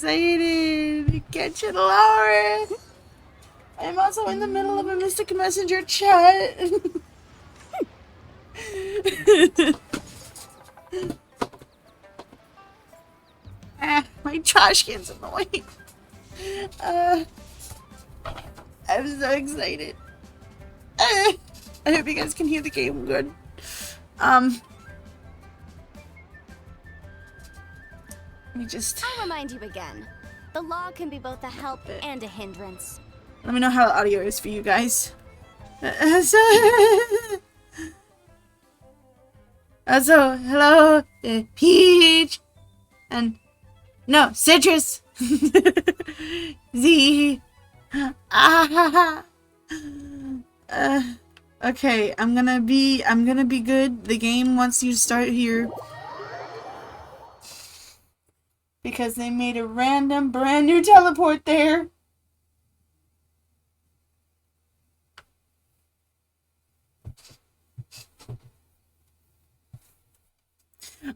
excited! Genshin lore! I'm also in the middle of a Mystic Messenger chat. My trash can's annoying. I'm so excited. I hope you guys can hear the game good. Let me just... I'll remind you again. The law can be both a help and a hindrance. Let me know how the audio is for you guys. So hello, Peach, and no, Citrus, Z. Okay, I'm gonna be good. The game wants you to start here because they made a random brand new teleport there.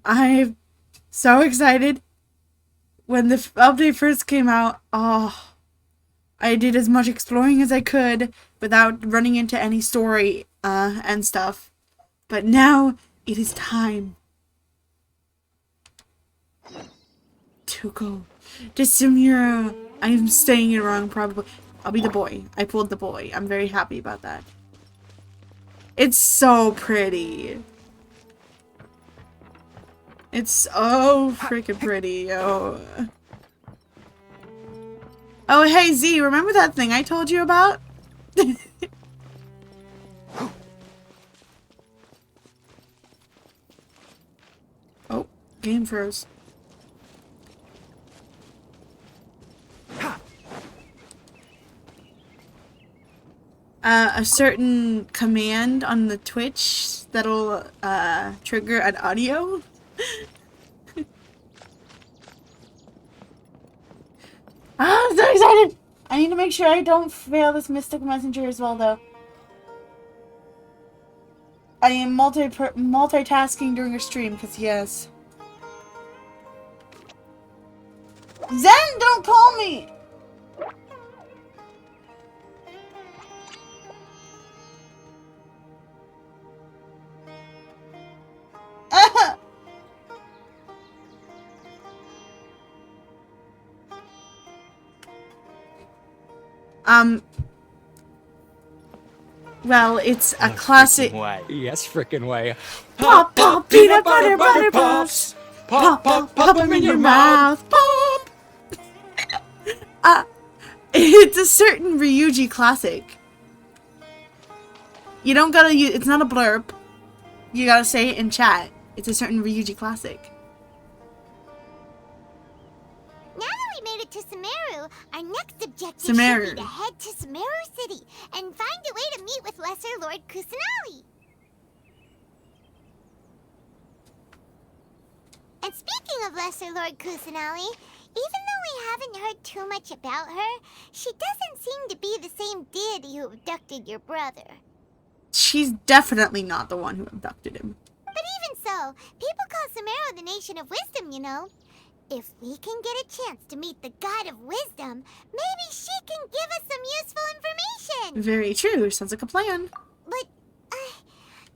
I'm so excited. When the update first came out, oh, I did as much exploring as I could without running into any story and stuff. But now it is time to go to Samira. I'm saying it wrong probably. I'll be the boy. I pulled the boy. I'm very happy about that. It's so pretty. It's so freaking pretty, yo. Oh, hey, Z, remember that thing I told you about? Oh, game froze. A certain command on the Twitch that'll trigger an audio. I'm so excited! I need to make sure I don't fail this Mystic Messenger as well, though. I am multitasking during a stream, because yes. Zen, don't call me! Well, it's a classic. Way. Yes, frickin' way. Pop, pop, peanut butter, butter puffs. Pop, pop, pop them in your mouth. Pop. It's a certain Ryuji classic. You don't gotta use. It's not a blurb. You gotta say it in chat. It's a certain Ryuji classic. Now that we made it to Sumeru, our next objective Sumeru. should be to head to Sumeru City and find a way to meet with Lesser Lord Kusanali. And speaking of Lesser Lord Kusanali, even though we haven't heard too much about her, she doesn't seem to be the same deity who abducted your brother. She's definitely not the one who abducted him. But even so, people call Sumeru the Nation of Wisdom, you know. If we can get a chance to meet the God of Wisdom, maybe she can give us some useful information. Very true. Sounds like a plan. But,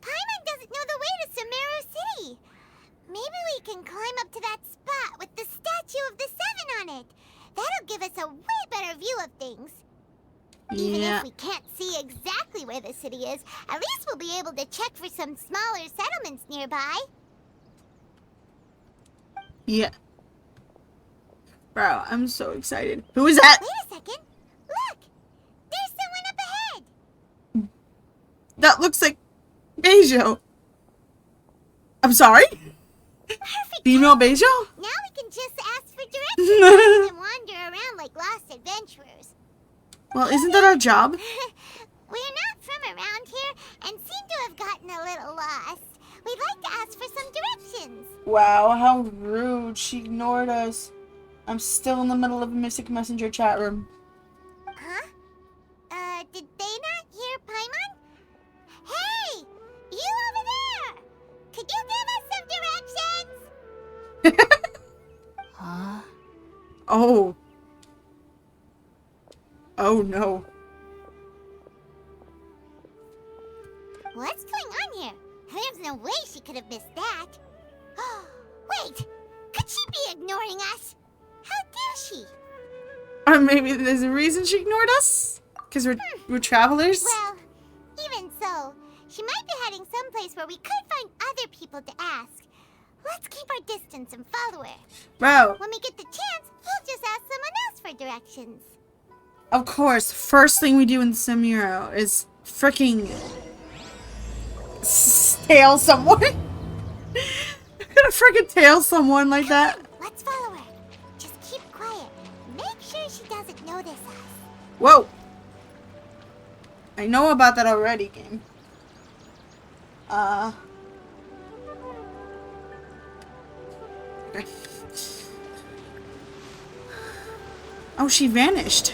Paimon doesn't know the way to Sumeru City. Maybe we can climb up to that spot with the statue of the Seven on it. That'll give us a way better view of things. Even if we can't see exactly where the city is, at least we'll be able to check for some smaller settlements nearby. Yeah. Bro, I'm so excited. Who is that? Wait a second. Look! There's someone up ahead! That looks like Beijo. I'm sorry? Perfect! Female Beijo? Now we can just ask for directions rather than wander around like lost adventurers. Well, isn't that our job? We're not from around here and seem to have gotten a little lost. We'd like to ask for some directions. Wow, how rude. She ignored us. I'm still in the middle of a Mystic Messenger chat room. Huh? Did they not hear Paimon? Hey! You over there! Could you give us some directions? Huh? Oh, Oh no. What's going on here? There's no way she could have missed that. Wait! Could she be ignoring us? How dare she? Or maybe there's a reason she ignored us? Because we're travelers? Well, even so, she might be heading someplace where we could find other people to ask. Let's keep our distance and follow her. Bro, When we get the chance, we'll just ask someone else for directions. of course, first thing we do in Samuro is freaking tail someone. I'm gonna freaking tail someone like that. Let's follow her. Just keep quiet. Make sure she doesn't notice us. Whoa. I know about that already, game. Okay. Oh, she vanished.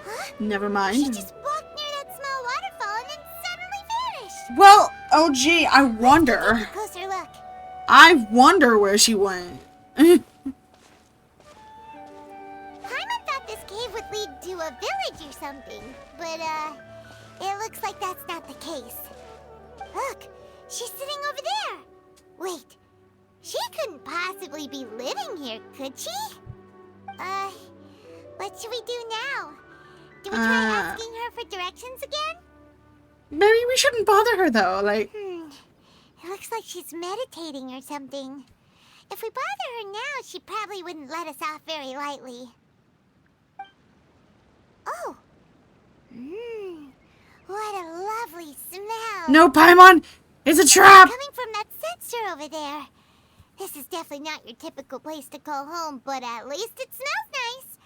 Huh? Never She mind. just walked near that small waterfall and then suddenly vanished. Well, oh gee, I wonder. Take a closer look. I wonder where she went. Paimon thought this cave would lead to a village or something, but it looks like that's not the case. Look, she's sitting over there. Wait, she couldn't possibly be living here, could she? What should we do now? Do we try asking her for directions again? Maybe we shouldn't bother her though. Like, It looks like she's meditating or something. If we bother her now, she probably wouldn't let us off very lightly. Oh! What a lovely smell! no, Paimon, it's a trap. Coming from that sensor over there. This is definitely not your typical place to call home, but at least it smells nice.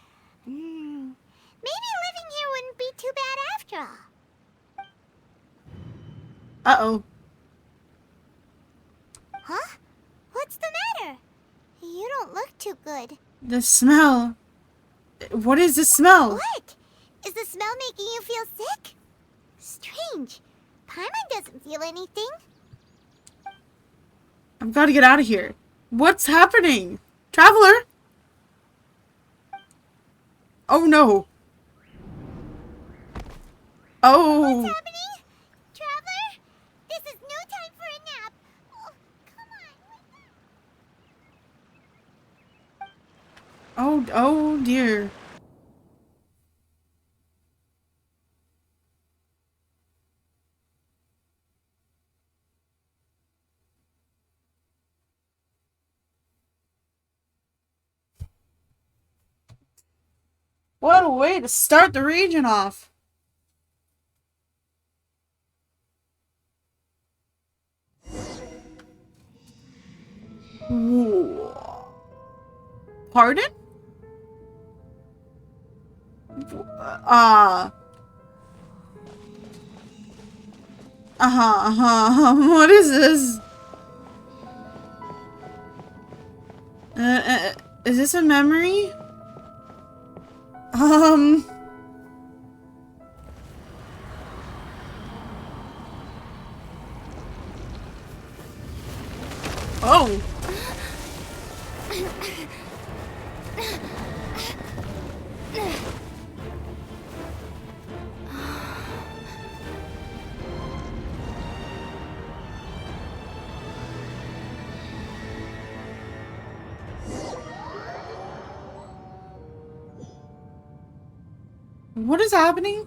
Maybe living here wouldn't be too bad after all. Uh-oh. Huh? What's the matter? You don't look too good. The smell. What is the smell? What? Is the smell making you feel sick? Strange. Paimon doesn't feel anything. I've got to get out of here. What's happening? Traveler? Oh no. Oh. What's happening? Traveler? This is no time for a nap. Oh, come on. Oh dear. What a way to start the region off. Ooh. Pardon? What is this? Is this a memory? Oh. What is happening?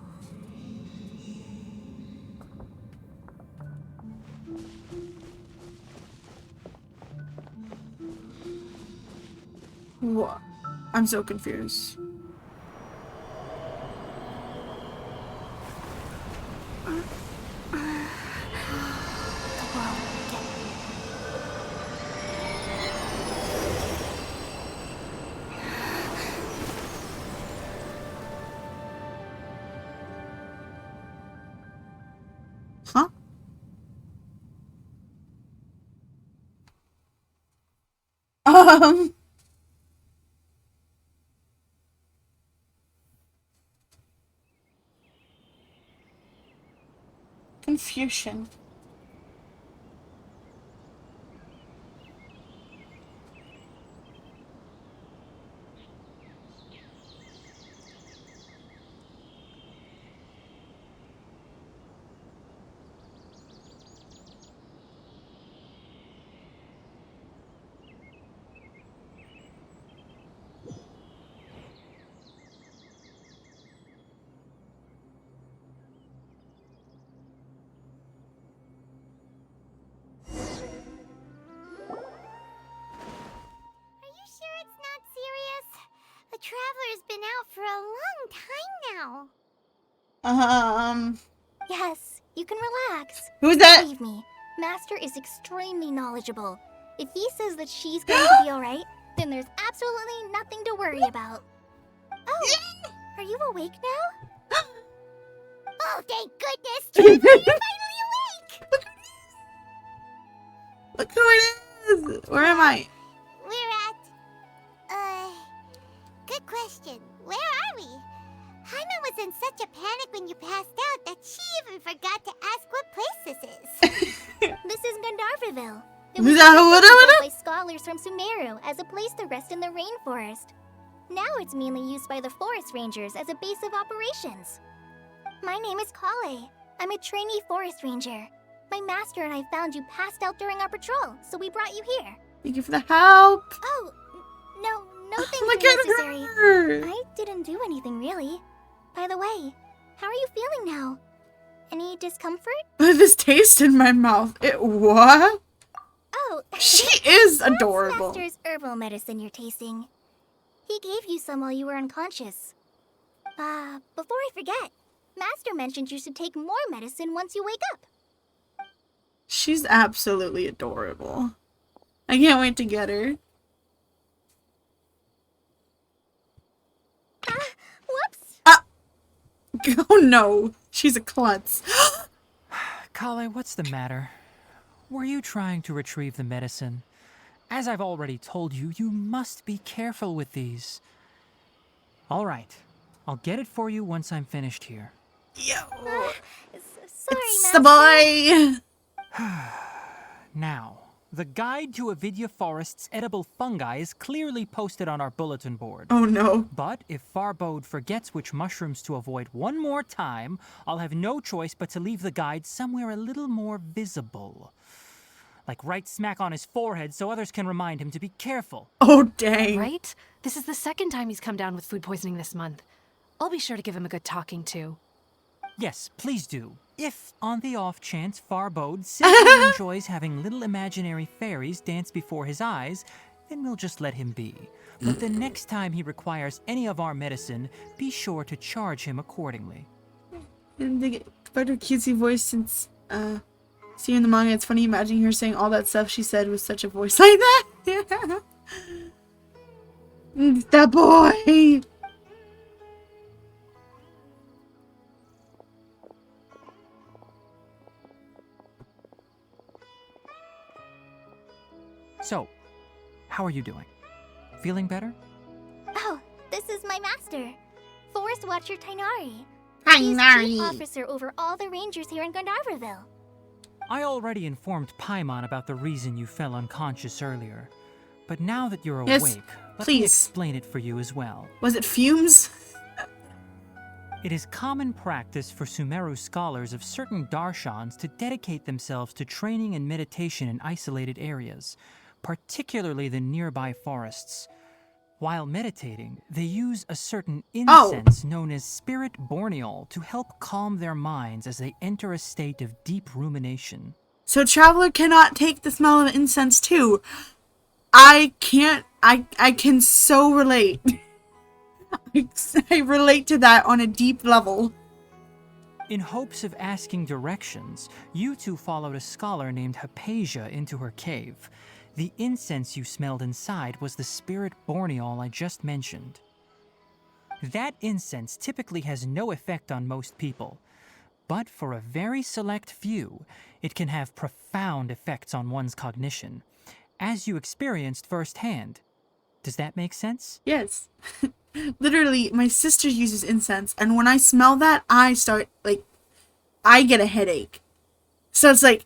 What? I'm so confused. Huh? Confusion. Master's been out for a long time now. Yes, you can relax. Who's that? Believe me, Master is extremely knowledgeable. If he says that she's going to be alright, then there's absolutely nothing to worry about. Oh, are you awake now? Oh, thank goodness! Trevor, you're finally awake! Look who it is! Where am I? We're at... Good question. Where are we? Hyman was in such a panic when you passed out that she even forgot to ask what place this is. This is Gandharville. It Who's was that? originally built by scholars from Sumeru as a place to rest in the rainforest. Now it's mainly used by the forest rangers as a base of operations. My name is Kale. I'm a trainee forest ranger. My master and I found you passed out during our patrol, so we brought you here. Thank you for the help. Oh, no thank Look you at necessary. her. I didn't do anything really. By the way, how are you feeling now? Any discomfort? This taste in my mouth. What? Oh, She is that's adorable. Master's herbal medicine you're tasting. He gave you some while you were unconscious. Before I forget, Master mentioned you should take more medicine once you wake up. She's absolutely adorable. I can't wait to get her. Whoops! Oh no, she's a klutz. Kale, what's the matter? Were you trying to retrieve the medicine? As I've already told you, you must be careful with these. All right, I'll get it for you once I'm finished here. Yo, Sorry, it's Master. the boy. Now, the guide to Avidya Forest's edible fungi is clearly posted on our bulletin board. Oh no. But if Farbode forgets which mushrooms to avoid one more time, I'll have no choice but to leave the guide somewhere a little more visible. Like right smack on his forehead so others can remind him to be careful. Oh dang. Right? This is the second time he's come down with food poisoning this month. I'll be sure to give him a good talking to. Yes, please do. If, on the off chance, Farbode simply enjoys having little imaginary fairies dance before his eyes, then we'll just let him be. But the next time he requires any of our medicine, be sure to charge him accordingly. And they get better cutesy voice since seeing the manga. It's funny imagining her saying all that stuff she said with such a voice like that. That boy. So, how are you doing? Feeling better? Oh, this is my master, Forest Watcher Tainari. He's chief officer over all the rangers here in Gandharville. I already informed Paimon about the reason you fell unconscious earlier. But now that you're Yes, awake, let me please. explain it for you as well. Was it fumes? It is common practice for Sumeru scholars of certain darshans to dedicate themselves to training and meditation in isolated areas, particularly the nearby forests. While meditating, they use a certain incense known as spirit borneol to help calm their minds as they enter a state of deep rumination. So Traveler cannot take the smell of incense too. I can so relate. I relate to that on a deep level. In hopes of asking directions, you two followed a scholar named Hypatia into her cave. The incense you smelled inside was the spirit borneol I just mentioned. That incense typically has no effect on most people, but for a very select few, it can have profound effects on one's cognition, as you experienced firsthand. Does that make sense? Yes. Literally, my sister uses incense, and when I smell that, I get a headache. So it's like,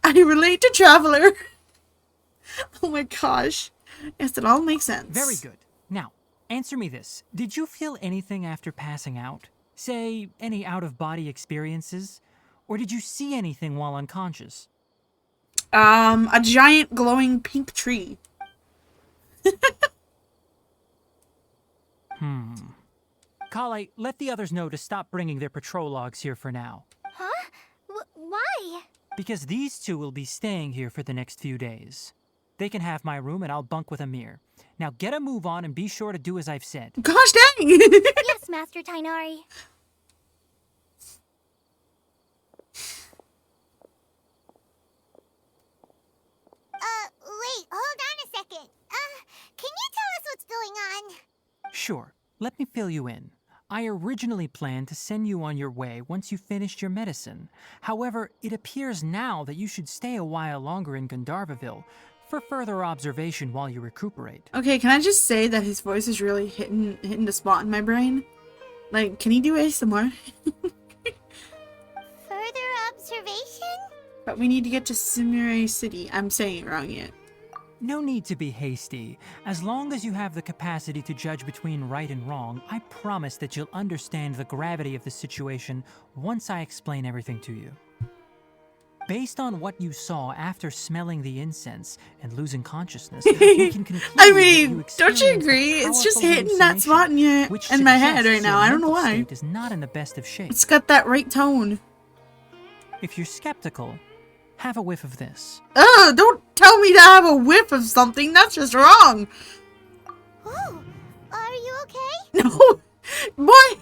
I relate to Traveler. Oh my gosh. Yes, it all makes sense. Very good. Now, answer me this. Did you feel anything after passing out? Say, any out-of-body experiences? Or did you see anything while unconscious? A giant glowing pink tree. Kale, let the others know to stop bringing their patrol logs here for now. Huh? Why? Because these two will be staying here for the next few days. They can have my room and I'll bunk with Amir. Now get a move on and be sure to do as I've said. Gosh dang! Yes, Master Tainari. Wait, hold on a second. Can you tell us what's going on? Sure, let me fill you in. I originally planned to send you on your way once you finished your medicine. However, it appears now that you should stay a while longer in Gandharvaville for further observation while you recuperate. Okay, can I just say that his voice is really hitting the spot in my brain? Like, can he do ASMR? Further observation? But we need to get to Sumire City. I'm saying it wrong yet. No need to be hasty. As long as you have the capacity to judge between right and wrong, I promise that you'll understand the gravity of the situation once I explain everything to you. Based on what you saw after smelling the incense and losing consciousness, we can conclude I that mean, you don't you experienced a agree? It's just powerful hitting that spot hallucination, which in my head suggests right now. your I don't know mental why. state is not in the best of shape. It's got that right tone. If you're skeptical, have a whiff of this. Oh, don't tell me to have a whiff of something. That's just wrong. Ooh, are you okay? No. Boy.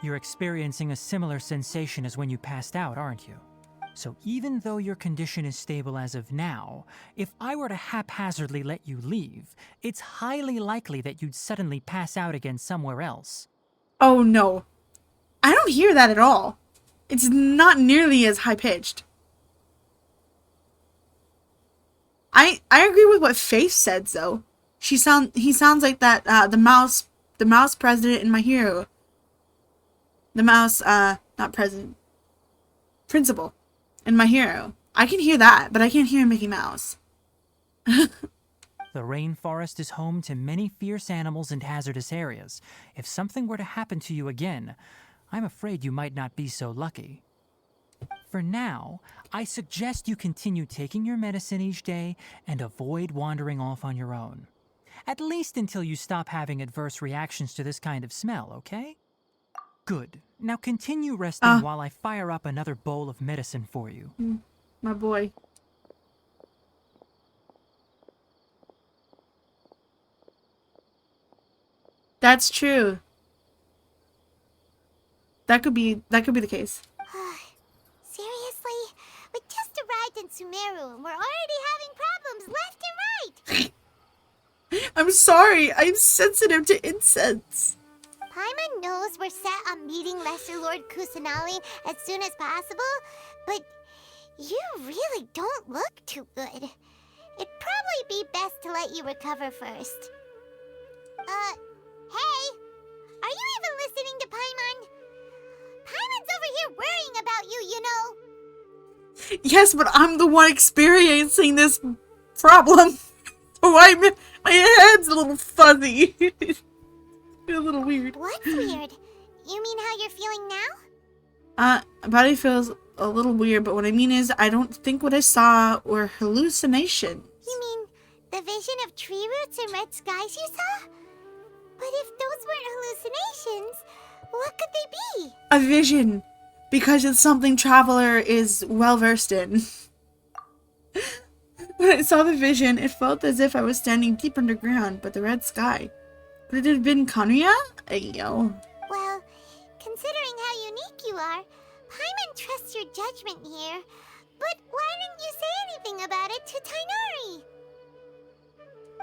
You're experiencing a similar sensation as when you passed out, aren't you? So even though your condition is stable as of now, if I were to haphazardly let you leave, it's highly likely that you'd suddenly pass out again somewhere else. Oh, no. I don't hear that at all. It's not nearly as high-pitched. I agree with what Faith said, though. He sounds like that, the mouse president in My Hero. The mouse, not president. Principal in My Hero. I can hear that, but I can't hear Mickey Mouse. The rainforest is home to many fierce animals and hazardous areas. If something were to happen to you again, I'm afraid you might not be so lucky. For now, I suggest you continue taking your medicine each day and avoid wandering off on your own. At least until you stop having adverse reactions to this kind of smell, okay? Good. Now continue resting while I fire up another bowl of medicine for you. My boy. That's true. That could be the case. Seriously? We just arrived in Sumeru and we're already having problems left and right! I'm sorry. I'm sensitive to incense. Paimon knows we're set on meeting Lesser Lord Kusanali as soon as possible, but you really don't look too good. It'd probably be best to let you recover first. Hey! Are you even listening to Paimon? Paimon's over here worrying about you, you know. Yes, but I'm the one experiencing this problem. So my head's a little fuzzy. A little weird. What's weird? You mean how you're feeling now? My body feels a little weird, but what I mean is I don't think what I saw were hallucinations. You mean the vision of tree roots and red skies you saw? But if those weren't hallucinations, what could they be? A vision, because it's something Traveler is well versed in. When I saw the vision, it felt as if I was standing deep underground, but the red sky. Could it have been Kanuya? Ayo. Well, considering how unique you are, Paimon trusts your judgment here. But why didn't you say anything about it to Tainari?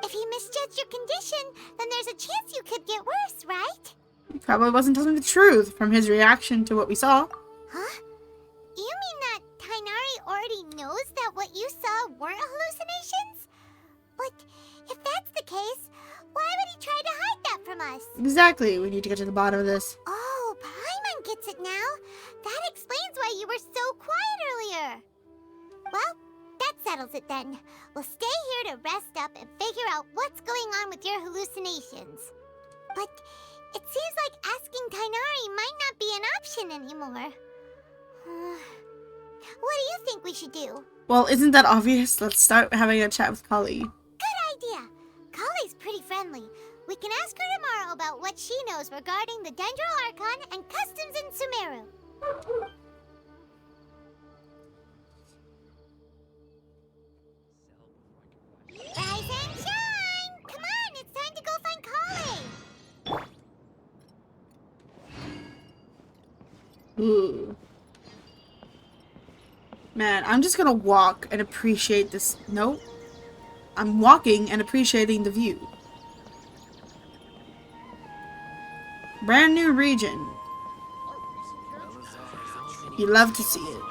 If he misjudged your condition, then there's a chance you could get worse, right? He probably wasn't telling the truth from his reaction to what we saw. Huh? You mean that Tainari already knows that what you saw weren't hallucinations? But if that's the case, why would he try to hide that from us? Exactly. We need to get to the bottom of this. Oh, Paimon gets it now. That explains why you were so quiet earlier. Well, that settles it then. We'll stay here to rest up and figure out what's going on with your hallucinations. But it seems like asking Tainari might not be an option anymore. What do you think we should do? Well, isn't that obvious? Let's start having a chat with Kali. Good idea. Kali's pretty friendly. We can ask her tomorrow about what she knows regarding the Dendro Archon and customs in Sumeru. Ooh. Man, I'm just gonna walk and appreciate this. Nope. I'm walking and appreciating the view. Brand new region. You love to see it.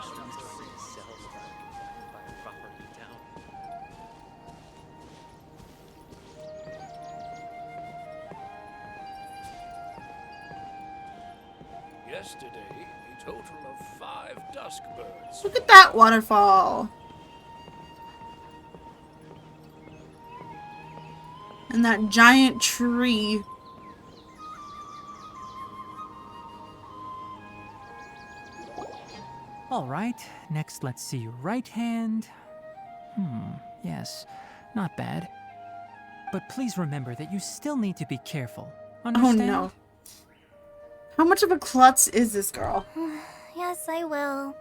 Yesterday, a total of 5 dusk birds. Look at that waterfall. And that giant tree. All right, next let's see your right hand. Yes, not bad. But please remember that you still need to be careful. Oh Understand? no. How much of a klutz is this girl? Yes, I will.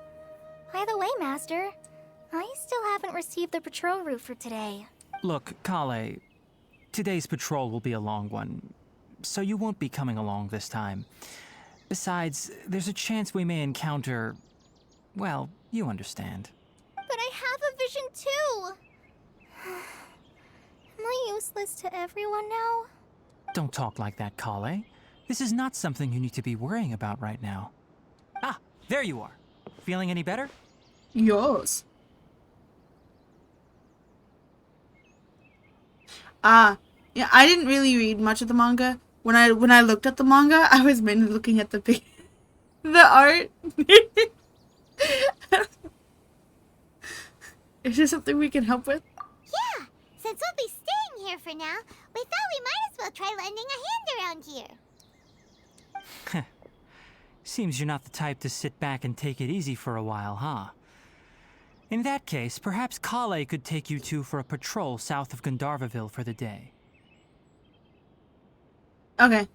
By the way, Master, I still haven't received the patrol route for today. Look, Kale, today's patrol will be a long one, so you won't be coming along this time. Besides, there's a chance we may encounter... well, you understand. But I have a vision too! Am I useless to everyone now? Don't talk like that, Kale. This is not something you need to be worrying about right now. Ah, there you are. Feeling any better? Yours. Yeah, I didn't really read much of the manga. When I looked at the manga, I was mainly looking at the art. Is there something we can help with? Yeah, since we'll be staying here for now, we thought we might as well try lending a hand around here. Seems you're not the type to sit back and take it easy for a while, huh? In that case, perhaps Kale could take you two for a patrol south of Gandharvaville for the day. Okay.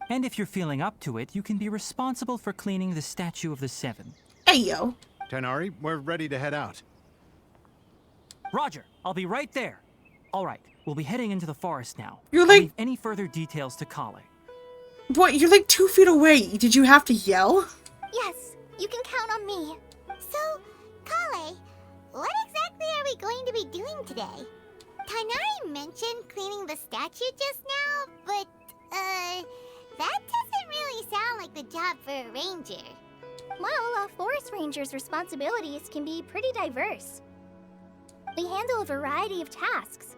And if you're feeling up to it, you can be responsible for cleaning the Statue of the Seven. Hey, yo. Tenari, we're ready to head out. Roger, I'll be right there. All right, we'll be heading into the forest now. You're I'll like- leave any further details to Kale. What, you're like 2 feet away. Did you have to yell? Yes, you can count on me. So, Kale, what exactly are we going to be doing today? Tainari mentioned cleaning the statue just now, but, that doesn't really sound like the job for a ranger. Well, a forest ranger's responsibilities can be pretty diverse. We handle a variety of tasks,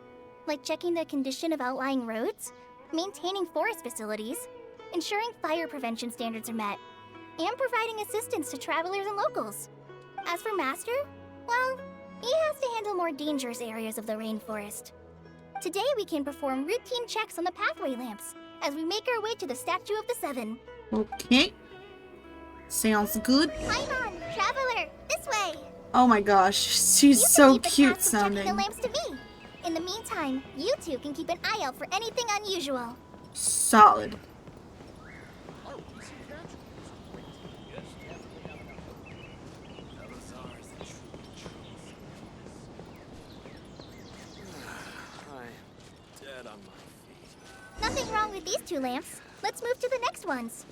like checking the condition of outlying roads, maintaining forest facilities, ensuring fire prevention standards are met, and providing assistance to travelers and locals. As for Master, well, he has to handle more dangerous areas of the rainforest. Today we can perform routine checks on the pathway lamps as we make our way to the Statue of the Seven. Okay. Sounds good. Paimon, traveler, this way! Oh my gosh, she's You can so leave the cute task of checking sounding. the lamps to me. In the meantime, you two can keep an eye out for anything unusual. Solid. I'm dead on my feet. Nothing wrong with these 2 lamps. Let's move to the next ones.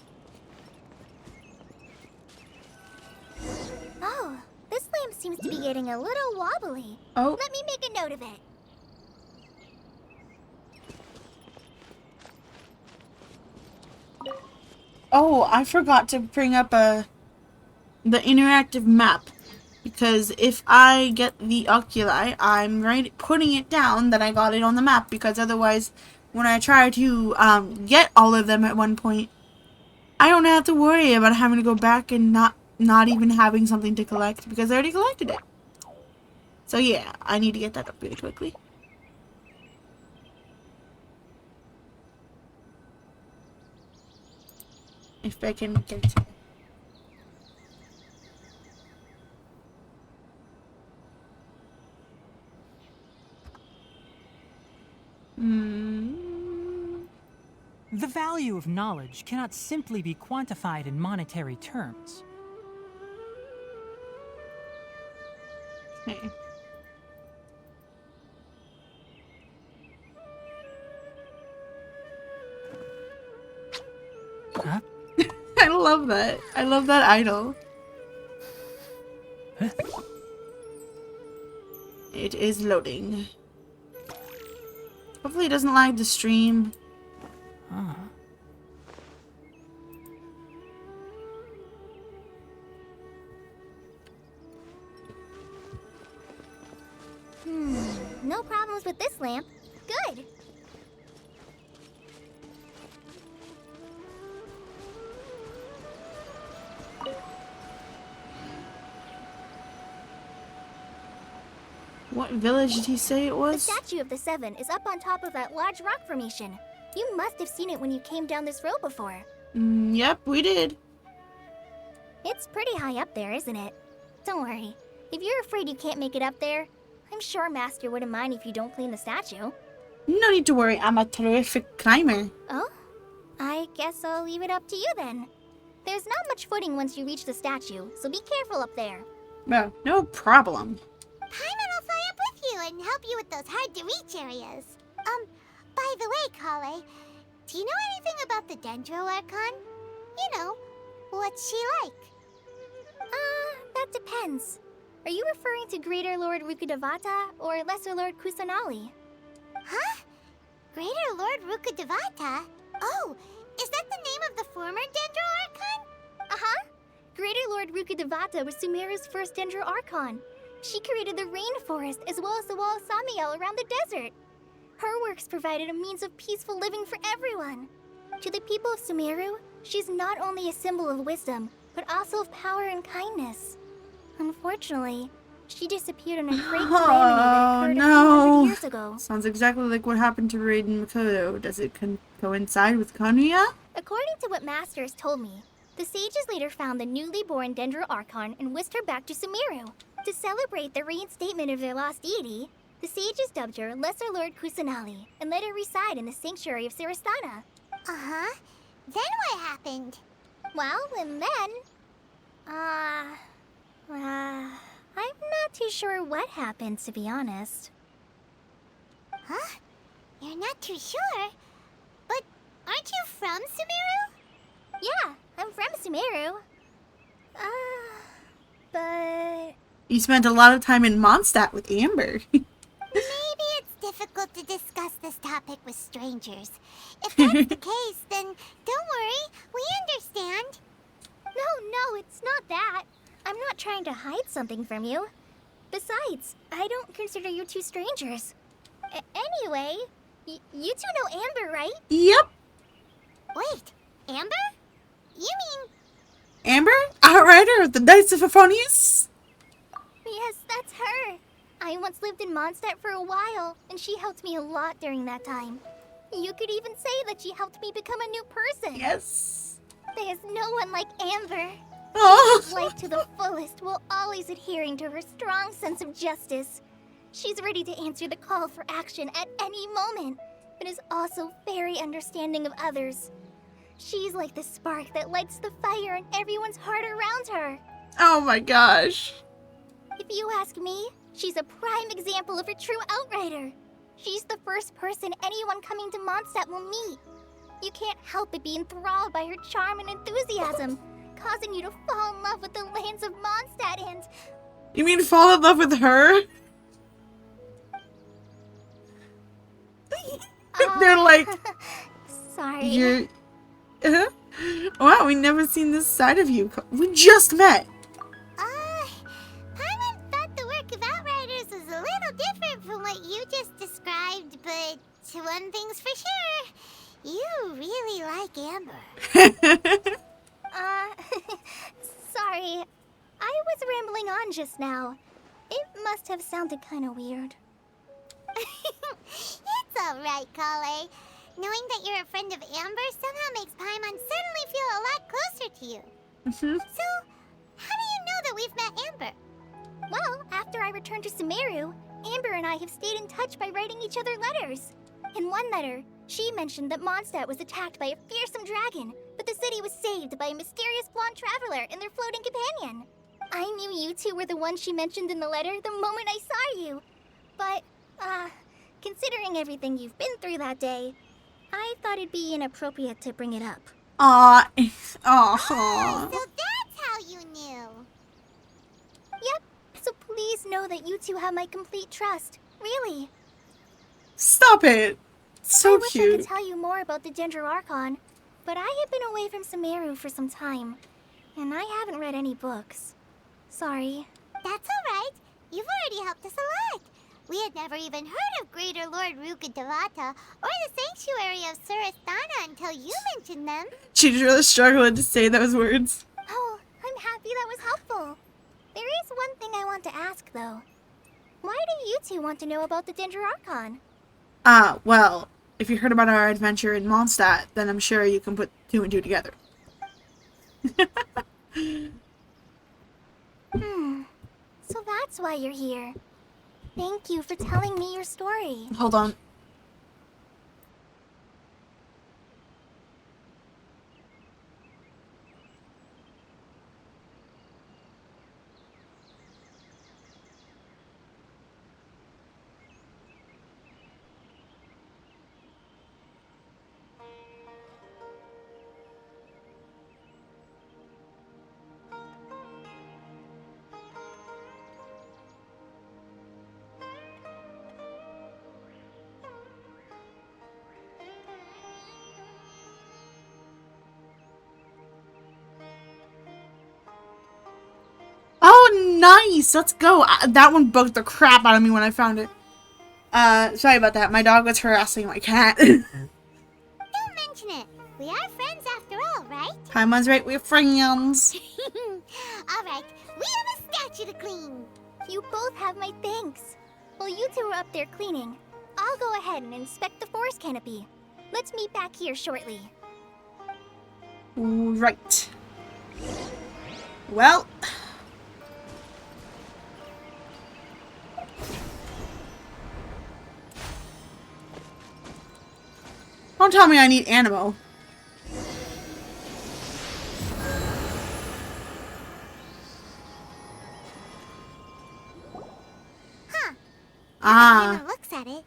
Oh, this lamp seems to be getting a little wobbly. Oh, Let me make a note of it. oh, I forgot to bring up the interactive map. Because if I get the oculi, I'm putting it down that I got it on the map. Because otherwise, when I try to get all of them at one point, I don't have to worry about having to go back and not even having something to collect. Because I already collected it. So yeah, I need to get that up really quickly. If I can get it. The value of knowledge cannot simply be quantified in monetary terms. Okay. Huh? I love that. I love that idol. Huh? It is loading. Hopefully it doesn't lag the stream. Ah. No problems with this lamp. Good. What village did he say it The was? statue of the Seven is up on top of that large rock formation. You must have seen it when you came down this road before. Yep, we did. It's pretty high up there, isn't it? Don't worry. If you're afraid you can't make it up there, I'm sure Master wouldn't mind if you don't clean the statue. No need to worry, I'm a terrific climber. Oh? I guess I'll leave it up to you then. There's not much footing once you reach the statue, so be careful up there. Well, no problem. Paimon will fly up with you and help you with those hard-to-reach areas. By the way, Kale, do you know anything about the Dendro Archon? You know, what's she like? That depends. Are you referring to Greater Lord Rukkhadevata or Lesser Lord Kusanali? Huh? Greater Lord Rukkhadevata? Oh, is that the name of the former Dendro Archon? Uh-huh. Greater Lord Rukkhadevata was Sumeru's first Dendro Archon. She created the rainforest as well as the wall of Samiel around the desert. Her works provided a means of peaceful living for everyone. To the people of Sumeru, she's not only a symbol of wisdom, but also of power and kindness. Unfortunately, she disappeared in a great calamity that occurred a few hundred years ago. Sounds exactly like what happened to Raiden Makoto. Does it coincide with Kanuya? According to what Master has told me, the sages later found the newly born Dendro Archon and whisked her back to Sumeru. To celebrate the reinstatement of their lost deity, the sages dubbed her Lesser Lord Kusanali and let her reside in the sanctuary of Sarastana. Uh-huh. Then what happened? Well, and then... I'm not too sure what happened, to be honest. Huh? You're not too sure? But aren't you from Sumeru? Yeah, I'm from Sumeru. But... You spent a lot of time in Mondstadt with Amber. Maybe it's difficult to discuss this topic with strangers. If that's the case, then don't worry. We understand. No, it's not that. I'm not trying to hide something from you. Besides, I don't consider you two strangers. Anyway, you two know Amber, right? Yep. Wait, Amber? You mean... Amber? Outrider of the Knights of Euphonius? Yes, that's her. I once lived in Mondstadt for a while, and she helped me a lot during that time. You could even say that she helped me become a new person. Yes. There's no one like Amber. Oh. Life to the fullest while always adhering to her strong sense of justice. She's ready to answer the call for action at any moment, but is also very understanding of others. She's like the spark that lights the fire in everyone's heart around her. Oh my gosh. If you ask me, she's a prime example of a true outrider. She's the first person anyone coming to Mondstadt will meet. You can't help but be enthralled by her charm and enthusiasm, causing you to fall in love with the lands of Mondstadt and... You mean fall in love with her? They're like, Sorry. you're... Wow, we never seen this side of you. We just met. Paimon thought the work of Outriders was a little different from what you just described, but one thing's for sure. You really like Amber. Sorry. I was rambling on just now. It must have sounded kind of weird. It's alright, Kale. Knowing that you're a friend of Amber somehow makes Paimon suddenly feel a lot closer to you. So, how do you know that we've met Amber? Well, after I returned to Sumeru, Amber and I have stayed in touch by writing each other letters. In one letter, she mentioned that Mondstadt was attacked by a fearsome dragon, but the city was saved by a mysterious blonde traveler and their floating companion. I knew you two were the ones she mentioned in the letter the moment I saw you. But, considering everything you've been through that day, I thought it'd be inappropriate to bring it up. Aw. So Aw. that's how you knew. Yep, so please know that you two have my complete trust. Really. Stop it. So I wish I cute. could tell you more about the Dendro Archon, but I have been away from Sumeru for some time, and I haven't read any books. Sorry. That's alright. You've already helped us a lot. We had never even heard of Greater Lord Rukkhadevata or the Sanctuary of Surasthana until you mentioned them. She's really struggling to say those words. Oh, I'm happy that was helpful. There is one thing I want to ask, though. Why do you two want to know about the Dendro Archon? Well, if you heard about our adventure in Mondstadt, then I'm sure you can put two and two together. So that's why you're here. Thank you for telling me your story. Hold on. Oh, nice! Let's go! That one bugged the crap out of me when I found it. Sorry about that. My dog was harassing my cat. Don't mention it. We are friends after all, right? Paimon's right, we're friends. Alright, we have a statue to clean. You both have my thanks. While you two are up there cleaning, I'll go ahead and inspect the forest canopy. Let's meet back here shortly. Right. Well. Don't tell me I need Animo. Huh. Ah. When looks at it,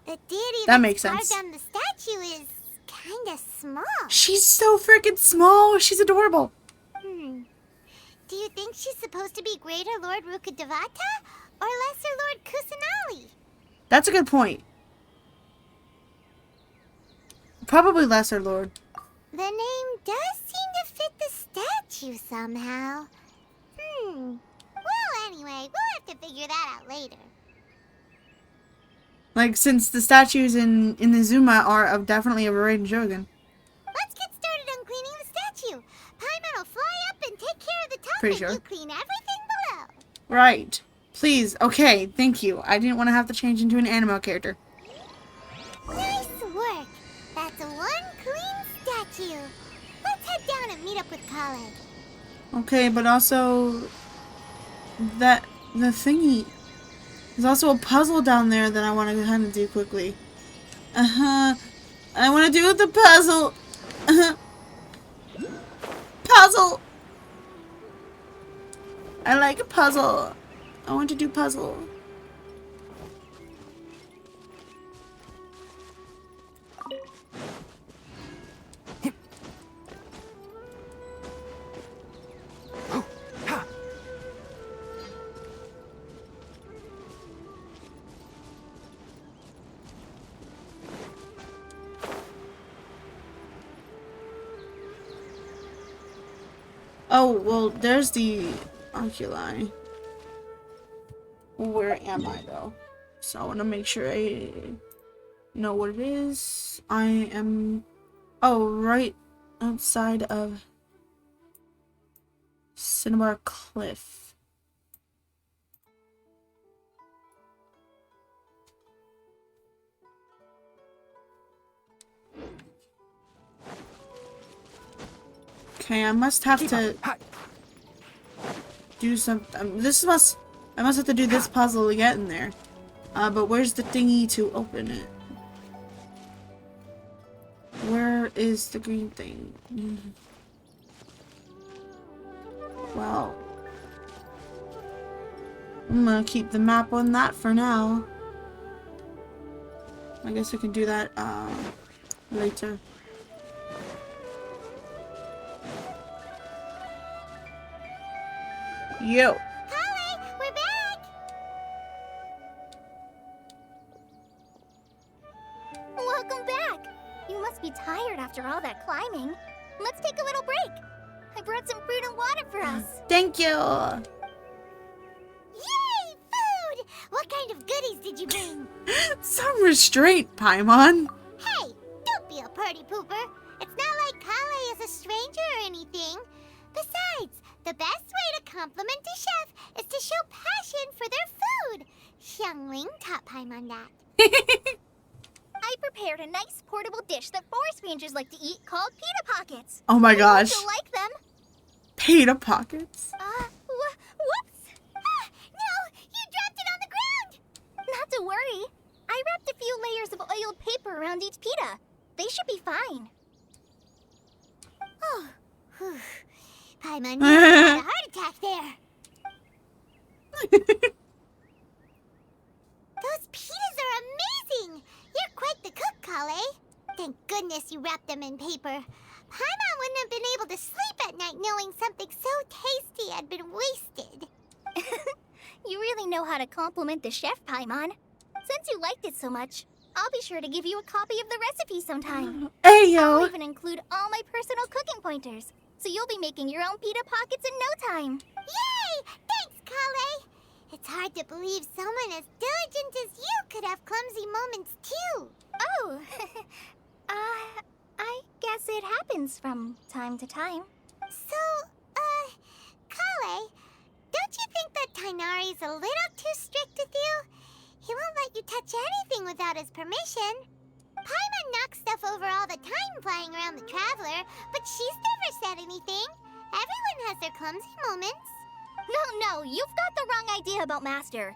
the deity That makes carved sense. on the statue is kinda small. She's so freaking small. She's adorable. Do you think she's supposed to be Greater Lord Rukkhadevata or Lesser Lord Kusanali? That's a good point. Probably Lesser Lord. The name does seem to fit the statue somehow. Well, anyway, we'll have to figure that out later. Like, since the statues in Inazuma are of definitely of a Raiden Shogun. Let's get started on cleaning the statue. Paimon will fly up and take care of the top Pretty and sure. you clean everything below. Right. Please. Okay. Thank you. I didn't want to have to change into an Animo character. Nice work. That's one clean statue. Let's head down and meet up with Kale. Okay, but also the thingy. There's also a puzzle down there that I want to go ahead and do quickly. I want to do the puzzle. Puzzle. I like a puzzle. I want to do puzzle. Oh, well, there's the oculi. Where am I, though? So I want to make sure I know what it is. I am... Oh, right outside of Cinnabar Cliff. Okay, I must have to do some. I must have to do this puzzle to get in there. But where's the thingy to open it? Where is the green thing? Well, I'm gonna keep the map on that for now. I guess I can do that later. Yo. Kale, we're back! Welcome back! You must be tired after all that climbing. Let's take a little break. I brought some fruit and water for us. Thank you. Yay, food! What kind of goodies did you bring? Some restraint, Paimon. Hey, don't be a party pooper. It's not like Kale is a stranger or anything. Besides, the best way to compliment a chef is to show passion for their food. Xiangling taught Paimon that. I prepared a nice portable dish that forest rangers like to eat called pita pockets. Oh my gosh. You'll like them. Pita pockets. Whoops! Ah, no, you dropped it on the ground! Not to worry. I wrapped a few layers of oiled paper around each pita. They should be fine. Oh, whew. Paimon nearly had a heart attack there. Those pitas are amazing! You're quite the cook, Kale. Thank goodness you wrapped them in paper. Paimon wouldn't have been able to sleep at night knowing something so tasty had been wasted. You really know how to compliment the chef, Paimon. Since you liked it so much, I'll be sure to give you a copy of the recipe sometime. Hey, I'll yo. even include all my personal cooking pointers, so you'll be making your own pita pockets in no time. Yay! Thanks, Kale. It's hard to believe someone as diligent as you could have clumsy moments too. Oh, I guess it happens from time to time. So, Kale, don't you think that Tainari's a little too strict with you? He won't let you touch anything without his permission. Paimon knocks stuff over all the time flying around the Traveler, but she's never said anything. Everyone has their clumsy moments. No, you've got the wrong idea about Master.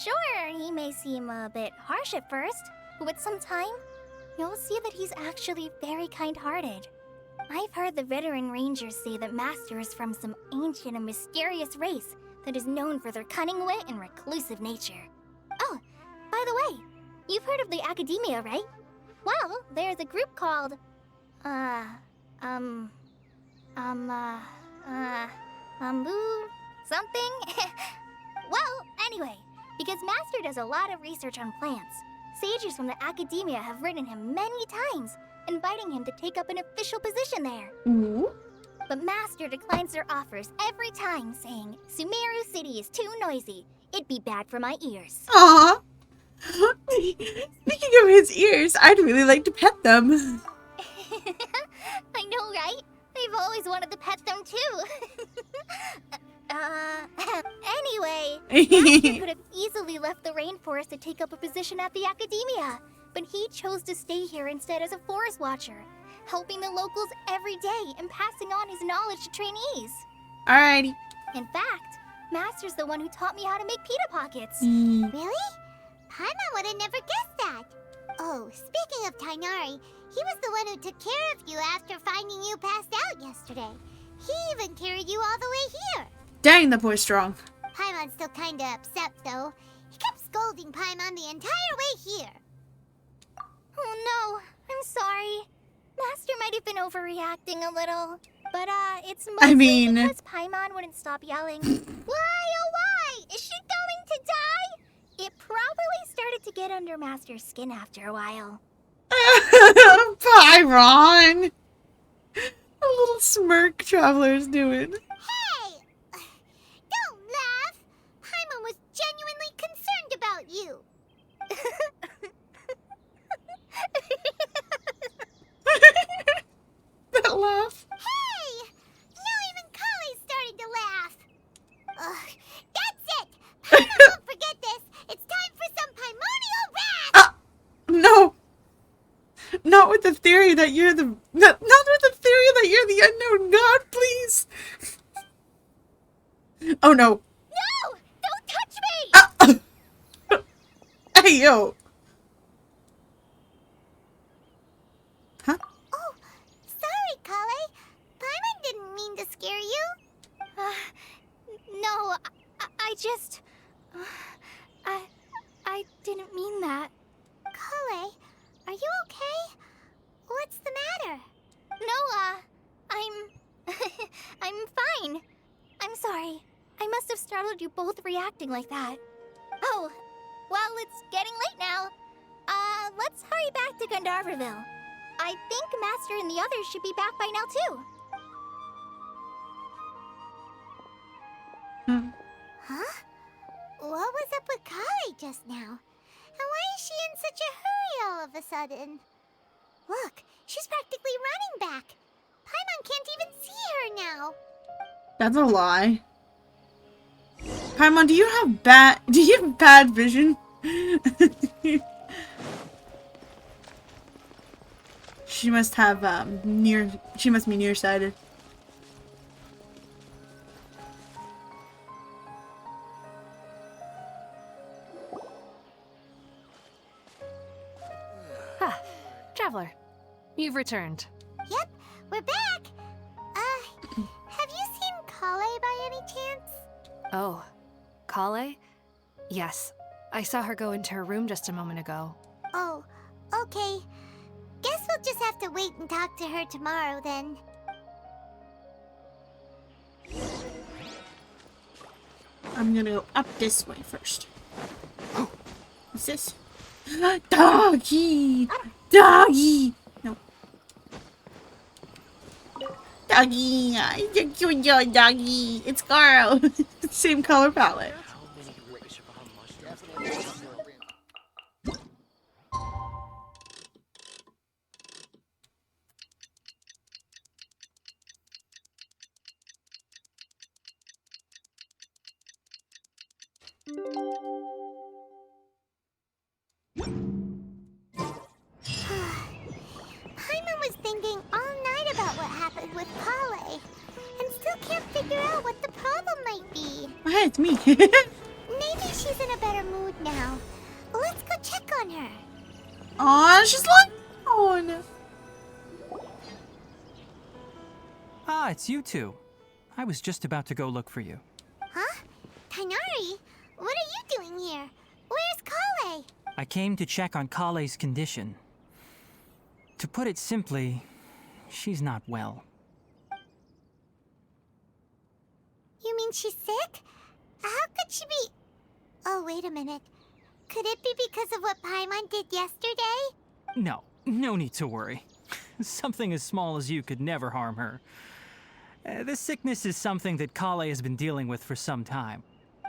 Sure, he may seem a bit harsh at first, but with some time, you'll see that he's actually very kind-hearted. I've heard the veteran rangers say that Master is from some ancient and mysterious race that is known for their cunning wit and reclusive nature. Oh, by the way, you've heard of the Academia, right? Well, there's a group called, something? Well, anyway, because Master does a lot of research on plants, sages from the Academia have written him many times, inviting him to take up an official position there. Ooh. But Master declines their offers every time, saying, Sumeru City is too noisy. It'd be bad for my ears. Aw. Speaking of his ears, I'd really like to pet them. I know, right? I've always wanted to pet them too. Anyway, Master could have easily left the rainforest to take up a position at the Academia, but he chose to stay here instead as a forest watcher, helping the locals every day and passing on his knowledge to trainees. Alrighty. In fact, Master's the one who taught me how to make pita pockets. Really? Paimon would have never guessed that. Oh, speaking of Tainari, he was the one who took care of you after finding you passed out yesterday. He even carried you all the way here. Dang, the boy's strong. Paimon's still kinda upset, though. He kept scolding Paimon the entire way here. Oh no, I'm sorry. Master might have been overreacting a little. But, it's mostly because Paimon wouldn't stop yelling. Why, oh why? Is she going to die? It probably started to get under Master's skin after a while. Pyron! A little smirk Traveler's doing. Hey! Don't laugh! Paimon was genuinely concerned about you. That laugh. Hey! Now even Kale's starting to laugh. Ugh, that's it! Paimon won't forget this. It's time for some primordial wrath! No! Not with the theory that you're the... Not with the theory that you're the unknown god, please! Oh no. No! Don't touch me! Hey, yo! Huh? Oh, sorry, Kale. Paimon didn't mean to scare you. No, I just... I didn't mean that. Kale, are you okay? What's the matter? No, I'm... I'm fine. startled you both reacting like that. Oh, well, it's getting late now. Let's hurry back to Gandharville. I think Master and the others should be back by now, too. Huh? What was up with Kali just now? And why is she in such a hurry all of a sudden? Look, she's practically running back. Paimon can't even see her now. That's a lie. Paimon, do you have bad vision? She must have she must be nearsighted. Ah, Traveler, you've returned. Yep, we're back. Have you seen Kale by any chance? Oh, Kale? Yes, I saw her go into her room just a moment ago. Oh, okay. Guess we'll just have to wait and talk to her tomorrow then. I'm gonna go up this way first. What's this? Doggy! Doggy! No. Doggy! Doggy! It's Carl! Same color palette. Paimon was thinking all night about what happened with Kale, and still can't figure out what the problem might be. Oh, hey, it's me. Maybe she's in a better mood now. Let's go check on her. Aw, she's like, oh no. Ah, it's you two. I was just about to go look for you. Huh? Tainari? What are you doing here? Where's Kale? I came to check on Kale's condition. To put it simply, she's not well. You mean she's sick? How could she be... Oh, wait a minute. Could it be because of what Paimon did yesterday? No need to worry. Something as small as you could never harm her. This sickness is something that Kale has been dealing with for some time.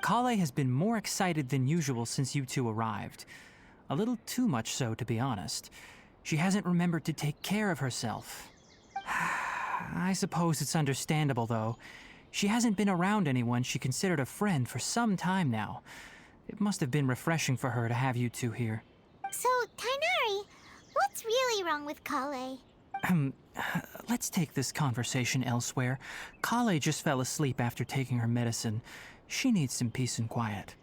Kale has been more excited than usual since you two arrived. A little too much so, to be honest. She hasn't remembered to take care of herself. I suppose it's understandable, though. She hasn't been around anyone she considered a friend for some time now. It must have been refreshing for her to have you two here. So, Tainari, what's really wrong with Kale? Let's take this conversation elsewhere. Kale just fell asleep after taking her medicine. She needs some peace and quiet.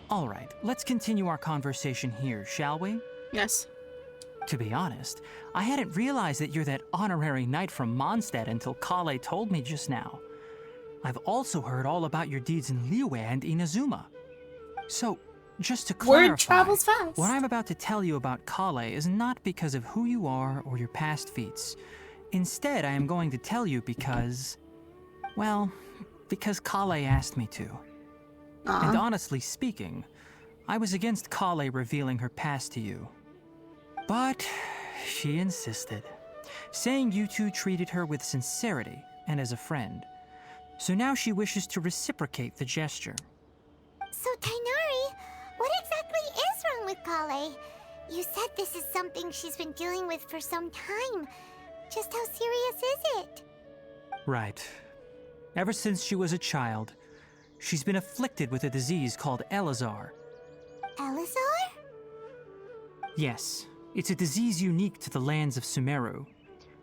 All right, let's continue our conversation here, shall we? Yes. To be honest, I hadn't realized that you're that honorary knight from Mondstadt until Kale told me just now. I've also heard all about your deeds in Liyue and Inazuma. So, just to clarify, Word travels fast. what I'm about to tell you about Kale is not because of who you are or your past feats. Instead, I am going to tell you because... well, because Kale asked me to. And honestly speaking, I was against Kale revealing her past to you. But she insisted, saying you two treated her with sincerity and as a friend. So now she wishes to reciprocate the gesture. So, Tainari, what exactly is wrong with Kale? You said this is something she's been dealing with for some time. Just how serious is it? Right. Ever since she was a child, she's been afflicted with a disease called Elazar. Elazar? Yes, it's a disease unique to the lands of Sumeru.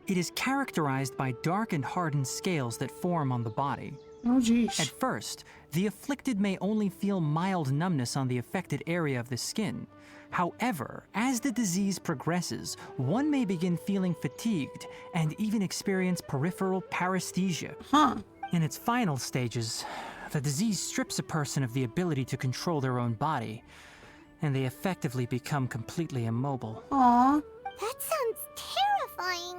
It is characterized by dark and hardened scales that form on the body. Oh, geez. At first, the afflicted may only feel mild numbness on the affected area of the skin. However, as the disease progresses, one may begin feeling fatigued and even experience peripheral paresthesia. Huh. In its final stages, The disease strips a person of the ability to control their own body, and they effectively become completely immobile. Aw. That sounds terrifying.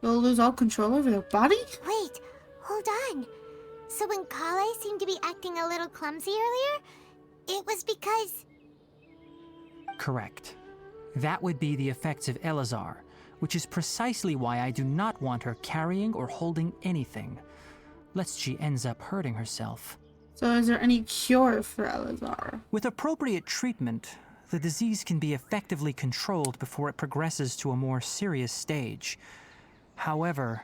They'll lose all control over their body? Wait, hold on. So when Kale seemed to be acting a little clumsy earlier, it was because... Correct. That would be the effects of Elazar, which is precisely why I do not want her carrying or holding anything, lest she ends up hurting herself. So is there any cure for Elazar? With appropriate treatment, the disease can be effectively controlled before it progresses to a more serious stage. However,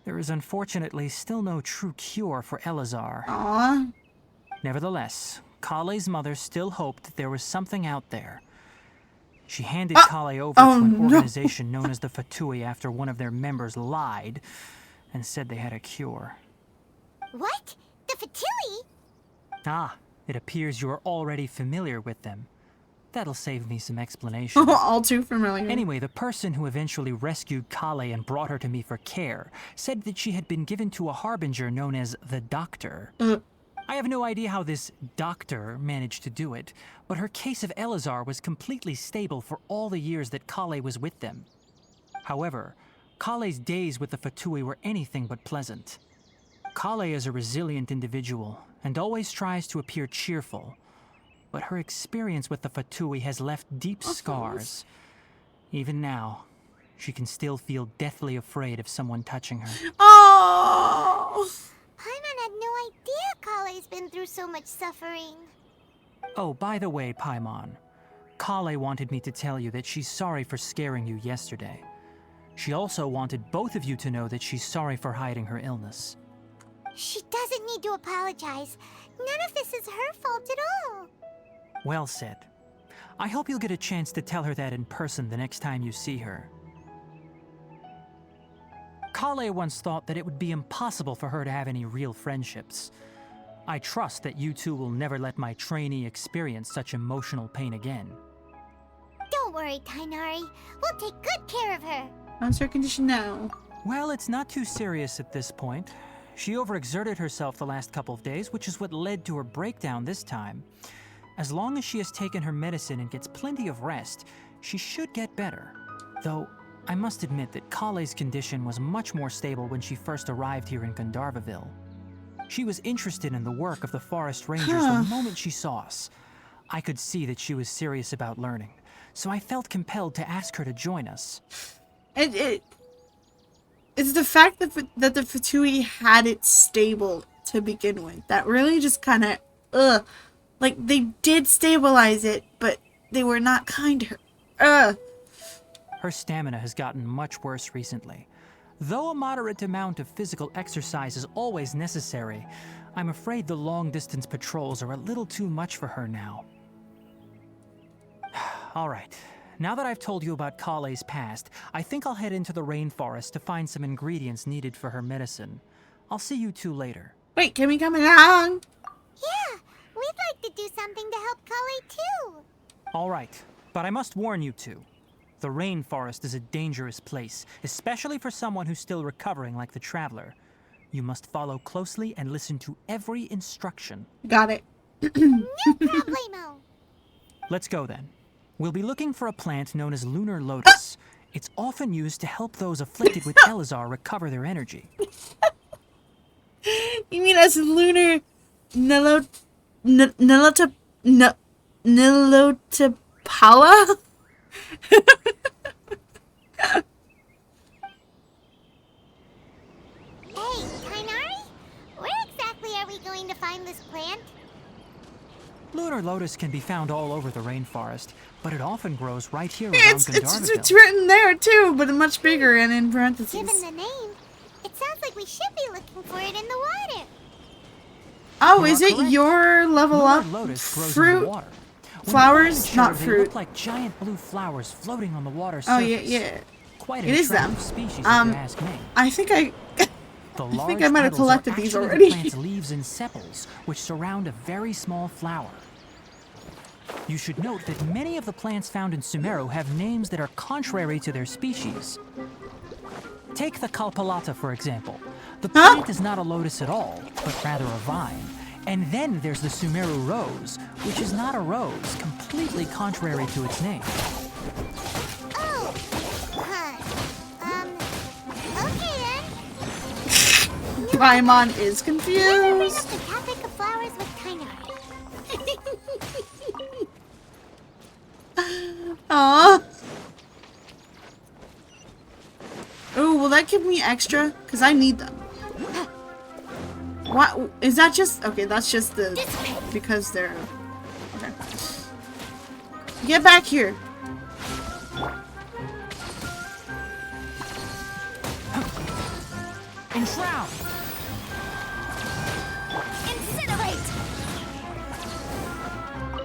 there is unfortunately still no true cure for Elazar. Aw. Nevertheless, Kale's mother still hoped that there was something out there. She handed Kale over to an organization known as the Fatui after one of their members lied and said they had a cure. What? The Fatui? Ah, it appears you are already familiar with them. That'll save me some explanation. All too familiar. Anyway, the person who eventually rescued Kale and brought her to me for care said that she had been given to a harbinger known as the Doctor. I have no idea how this doctor managed to do it, but her case of Elazar was completely stable for all the years that Kale was with them. However, Kale's days with the Fatui were anything but pleasant. Kale is a resilient individual and always tries to appear cheerful, but her experience with the Fatui has left deep scars. Even now, she can still feel deathly afraid of someone touching her. Oh! Paimon had no idea Kale's been through so much suffering. Oh, by the way, Paimon, Kale wanted me to tell you that she's sorry for scaring you yesterday. She also wanted both of you to know that she's sorry for hiding her illness. She doesn't need to apologize. None of this is her fault at all. Well said. I hope you'll get a chance to tell her that in person the next time you see her. Kale once thought that it would be impossible for her to have any real friendships. I trust that you two will never let my trainee experience such emotional pain again. Don't worry, Tainari. We'll take good care of her. How's her condition now? Well, it's not too serious at this point. She overexerted herself the last couple of days, which is what led to her breakdown this time. As long as she has taken her medicine and gets plenty of rest, she should get better. Though, I must admit that Kale's condition was much more stable when she first arrived here in Gandharvaville. She was interested in the work of the Forest Rangers the moment she saw us. I could see that she was serious about learning, so I felt compelled to ask her to join us. It's the fact that the Fatui had it stable to begin with that really just kind of, like they did stabilize it, but they were not kind to her. Her stamina has gotten much worse recently. Though a moderate amount of physical exercise is always necessary, I'm afraid the long-distance patrols are a little too much for her now. All right. Now that I've told you about Kale's past, I think I'll head into the rainforest to find some ingredients needed for her medicine. I'll see you two later. Wait, can we come along? Yeah, we'd like to do something to help Kale too. All right, but I must warn you two. The rainforest is a dangerous place, especially for someone who's still recovering like the Traveler. You must follow closely and listen to every instruction. Got it. No problemo. Let's go then. We'll be looking for a plant known as lunar lotus. It's often used to help those afflicted with Elazar recover their energy. You mean as lunar Nilotapala? Hey, Tainari? Where exactly are we going to find this plant? Lunar lotus can be found all over the rainforest, but it often grows right here around It's Gandharvaville. written there too, but much bigger and in parentheses. Given the name, it sounds like we should be looking for it in the water. Oh, You is are it correct. your level Lunar up lotus grows in the fruit? water. When Flowers, mature, not they fruit. look like giant blue flowers floating on the water Oh surface. yeah. Quite an It is them. attractive species, if you ask me. I think I The I think large I might have petals collected are these actually already. The plant's leaves and sepals, which surround a very small flower. You should note that many of the plants found in Sumeru have names that are contrary to their species. Take the Kalpalata, for example. The plant is not a lotus at all, but rather a vine. And then there's the Sumeru rose, which is not a rose, completely contrary to its name. Oh, okay then. Paimon is Never bring up confused. the topic of flowers with Tainari. Aww. Oh, will that give me extra? Because I need them. What? Is that just... Okay, that's just the... Because they're... Okay. Get back here. Enshroud! Incinerate!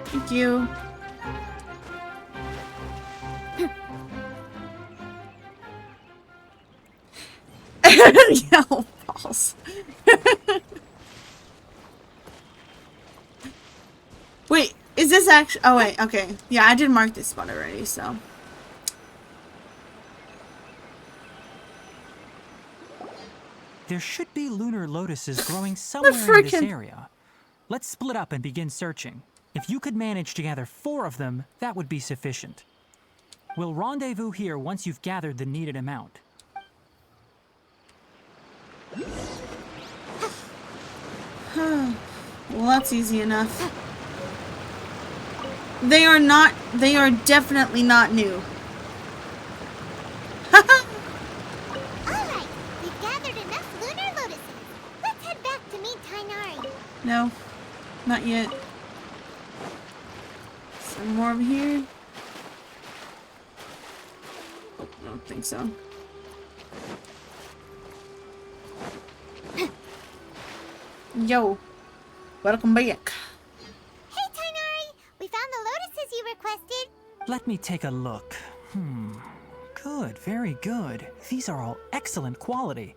Thank you. Yellow balls. Wait, is this actually... Oh, wait, okay. Yeah, I did mark this spot already, so... There should be lunar lotuses growing somewhere in this frickin- area. Let's split up and begin searching. If you could manage to gather 4 of them, that would be sufficient. We'll rendezvous here once you've gathered the needed amount. Well, that's easy enough. They are not... They are definitely not new. Alright, we've gathered enough lunar lotuses. Let's head back to meet Tainari. No, not yet. Some more over here. Oh, I don't think so. Yo, welcome back. Hey Tainari, we found the lotuses you requested. Let me take a look. Good, very good. These are all excellent quality.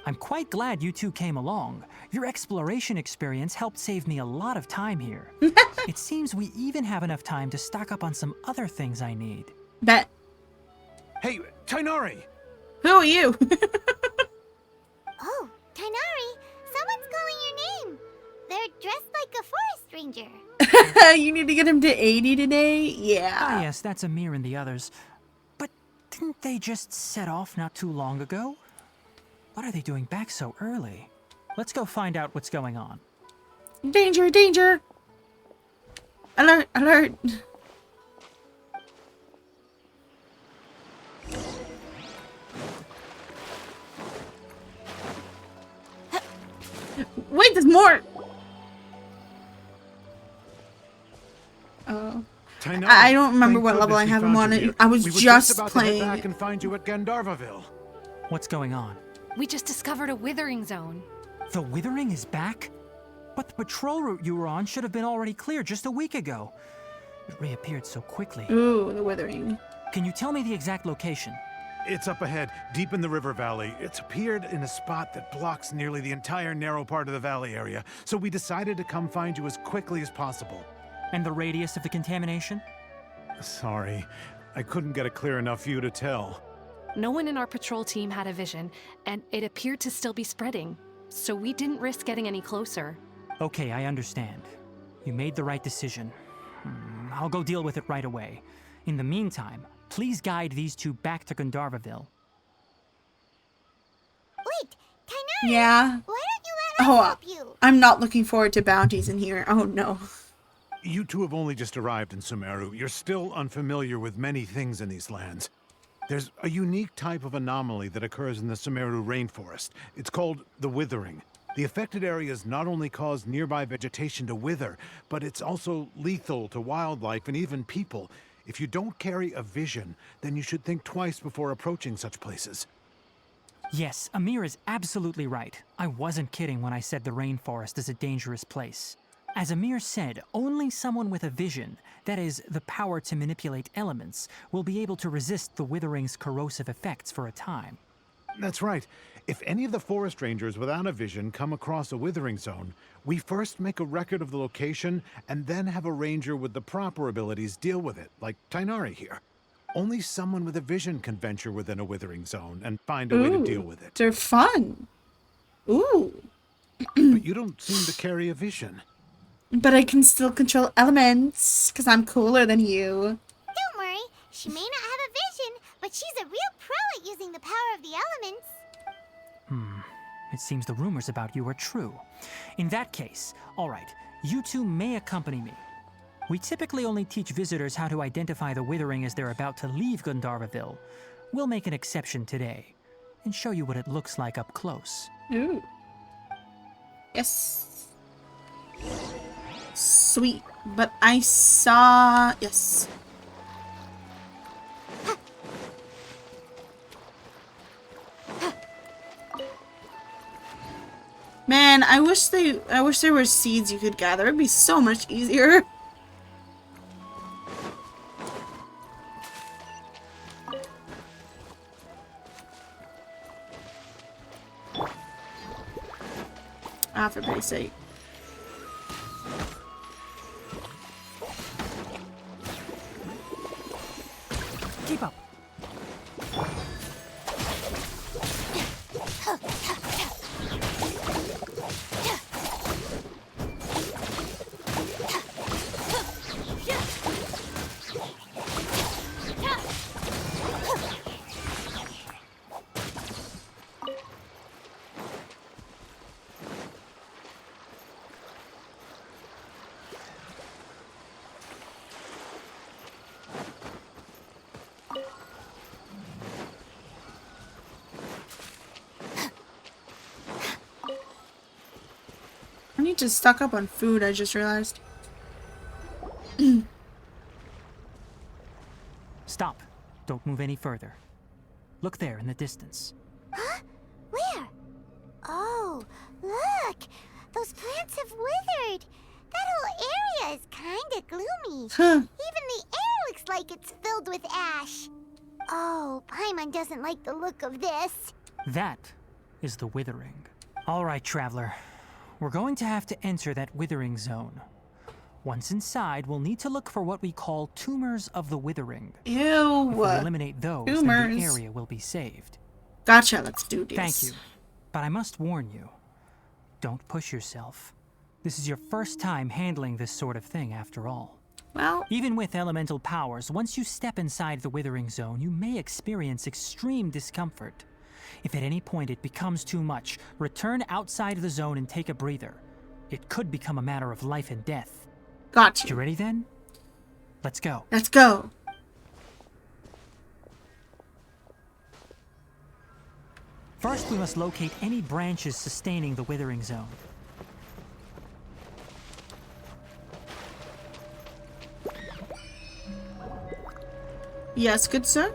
I'm quite glad you two came along. Your exploration experience helped save me a lot of time here. It seems we even have enough time to stock up on some other things I need. Bet. Hey, Tainari! Who are you? Oh, Tainari, someone's calling your name. They're dressed like a forest ranger. You need to get him to 80 today? Ah, Yeah. yes, that's Amir and the others. But didn't they just set off not too long ago? What are they doing back so early? Let's go find out what's going on. Danger, danger! Alert, alert! Wait, there's more! Oh. Tainari, I don't remember thank what level I goodness we have him found on. you here. I was We were just about playing to head it. back and find you at Gandharvaville. What's going on? We just discovered a withering zone. The Withering is back? But the patrol route you were on should have been already cleared just a week ago. It reappeared so quickly. Ooh, the withering. Can you tell me the exact location? It's up ahead, deep in the river valley. It's appeared in a spot that blocks nearly the entire narrow part of the valley area, so we decided to come find you as quickly as possible. And the radius of the contamination? Sorry, I couldn't get a clear enough view to tell. No one in our patrol team had a vision, and it appeared to still be spreading. So we didn't risk getting any closer. Okay, I understand. You made the right decision. I'll go deal with it right away. In the meantime, please guide these two back to Gandharvaville. Wait, Tainari, Yeah. why don't you let us Oh, help you? I'm not looking forward to bounties in here. Oh no. You two have only just arrived in Sumeru. You're still unfamiliar with many things in these lands. There's a unique type of anomaly that occurs in the Sumeru rainforest. It's called the Withering. The affected areas not only cause nearby vegetation to wither, but it's also lethal to wildlife and even people. If you don't carry a vision, then you should think twice before approaching such places. Yes, Amir is absolutely right. I wasn't kidding when I said the rainforest is a dangerous place. As Amir said, only someone with a vision, that is, the power to manipulate elements, will be able to resist the Withering's corrosive effects for a time. That's right. If any of the forest rangers without a vision come across a withering zone, we first make a record of the location and then have a ranger with the proper abilities deal with it, like Tainari here. Only someone with a vision can venture within a withering zone and find a way to deal with it. They're fun. Ooh. But you don't seem to carry a vision. But I can still control elements, because I'm cooler than you. Don't worry, she may not have a vision, but she's a real pro at using the power of the elements. It seems the rumors about you are true. In that case, all right, you two may accompany me. We typically only teach visitors how to identify the Withering as they're about to leave Gandharvaville. We'll make an exception today and show you what it looks like up close. Ooh. Yes. Sweet. But I saw... Yes. Man, I wish there were seeds you could gather. It'd be so much easier. Ah, for pity's sake. Keep up. I need to stock up on food, I just realized. Stop. Don't move any further. Look there in the distance. Huh? Where? Oh, look! Those plants have withered. That whole area is kinda gloomy. Huh. Even the air looks like it's filled with ash. Oh, Paimon doesn't like the look of this. That is the Withering. All right, traveler. We're going to have to enter that Withering zone. Once inside, we'll need to look for what we call tumors of the Withering. Ew. If we eliminate those, then tumors. the area will be saved. Gotcha, let's do this. Thank you. But I must warn you, don't push yourself. This is your first time handling this sort of thing, after all. Well, Even with elemental powers, once you step inside the Withering zone, you may experience extreme discomfort. If at any point it becomes too much, return outside of the zone and take a breather. It could become a matter of life and death. got You you. ready then? Let's go. Let's go. First, we must locate any branches sustaining the Withering zone. Yes, good sir.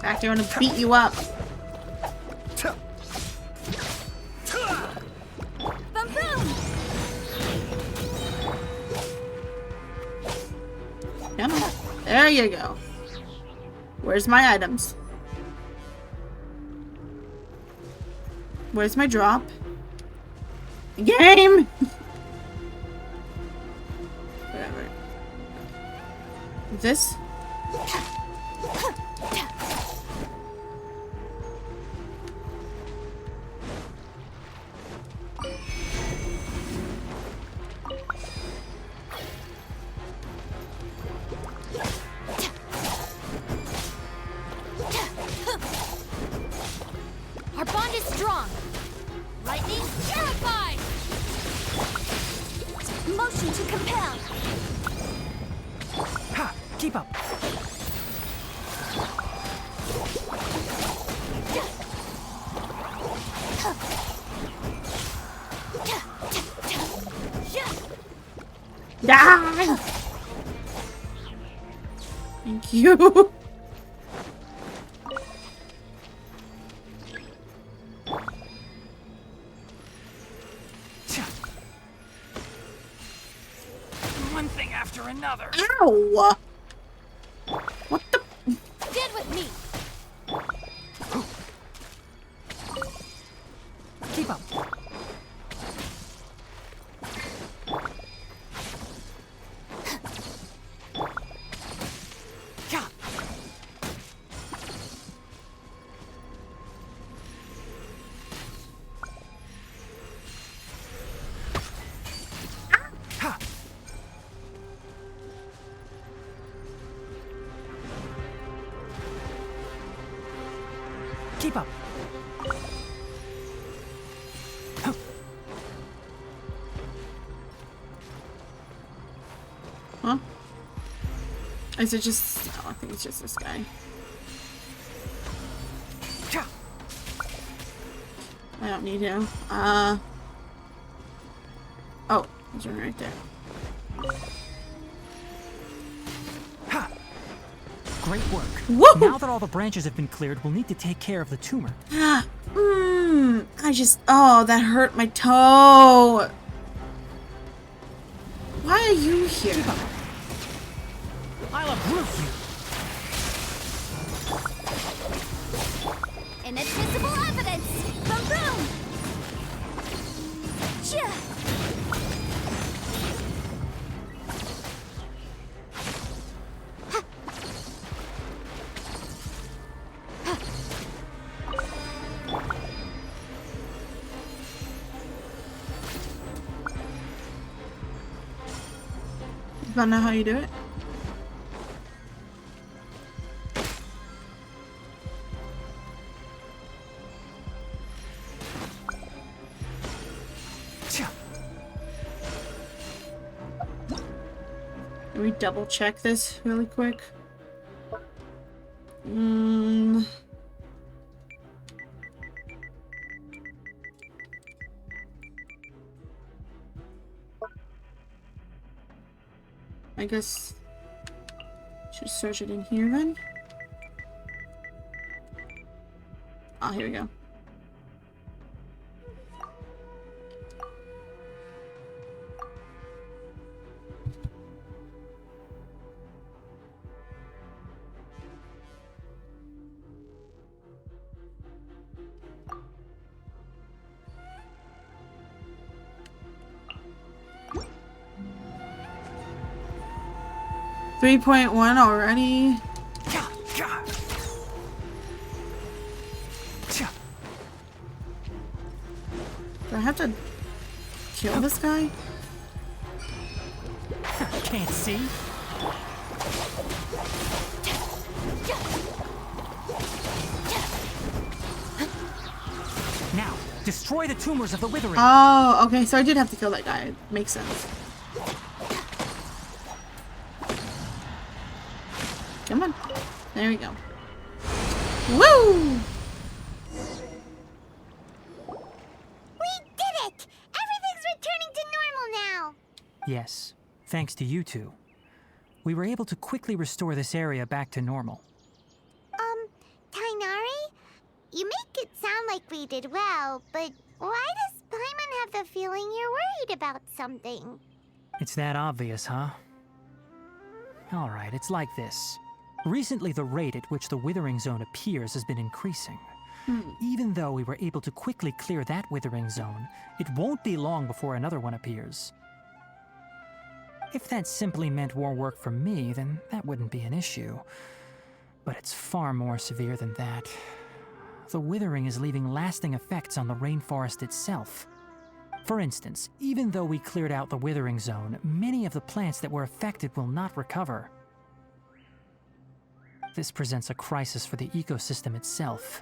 Back there, I want to beat you up. Boom boom! Come on. There you go. Where's my items? Where's my drop? Game! Whatever. This? Our bond is strong. Lightning terrified. Motion to compel. Ha! Keep up. Die! Thank you. One thing after another. Ow! What the? Stand with me. Keep up. Huh? Is it just... Oh, I think it's just this guy. I don't need him. Oh, there's one right there. Great work. Woo! Now that all the branches have been cleared, we'll need to take care of the tumor. I just... Oh, that hurt my toe. Why are you here? I'll uproot you. Inadmissible evidence! Boom boom! Chia! You wanna know how you do it? Can we double check this really quick? I guess should search it in here then. Ah, here we go. .1 already. Do I have to kill this guy? Can't see. Now, destroy the tumors of the withering. Oh, okay, so I did have to kill that guy. It makes sense. Come on. There we go. Woo! We did it! Everything's returning to normal now! Yes, thanks to you two. We were able to quickly restore this area back to normal. Tainari? You make it sound like we did well, but why does Paimon have the feeling you're worried about something? It's that obvious, huh? Alright, it's like this. Recently, the rate at which the withering zone appears has been increasing. Even though we were able to quickly clear that withering zone, it won't be long before another one appears. If that simply meant more work for me, then that wouldn't be an issue. But it's far more severe than that. The withering is leaving lasting effects on the rainforest itself. For instance, even though we cleared out the withering zone, many of the plants that were affected will not recover. This presents a crisis for the ecosystem itself.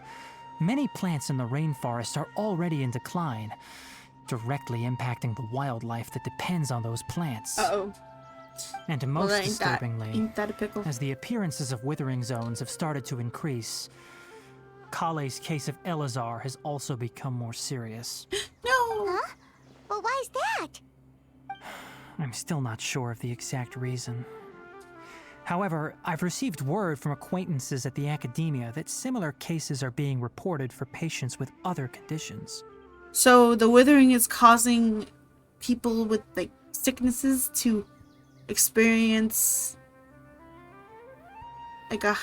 Many plants in the rainforest are already in decline, directly impacting the wildlife that depends on those plants. Uh-oh. And most Well, disturbingly, ain't that a pickle? as the appearances of withering zones have started to increase, Kale's case of Elazar has also become more serious. No! Huh? Well, why's that? I'm still not sure of the exact reason. However, I've received word from acquaintances at the academia that similar cases are being reported for patients with other conditions. So the withering is causing people with like sicknesses to experience like a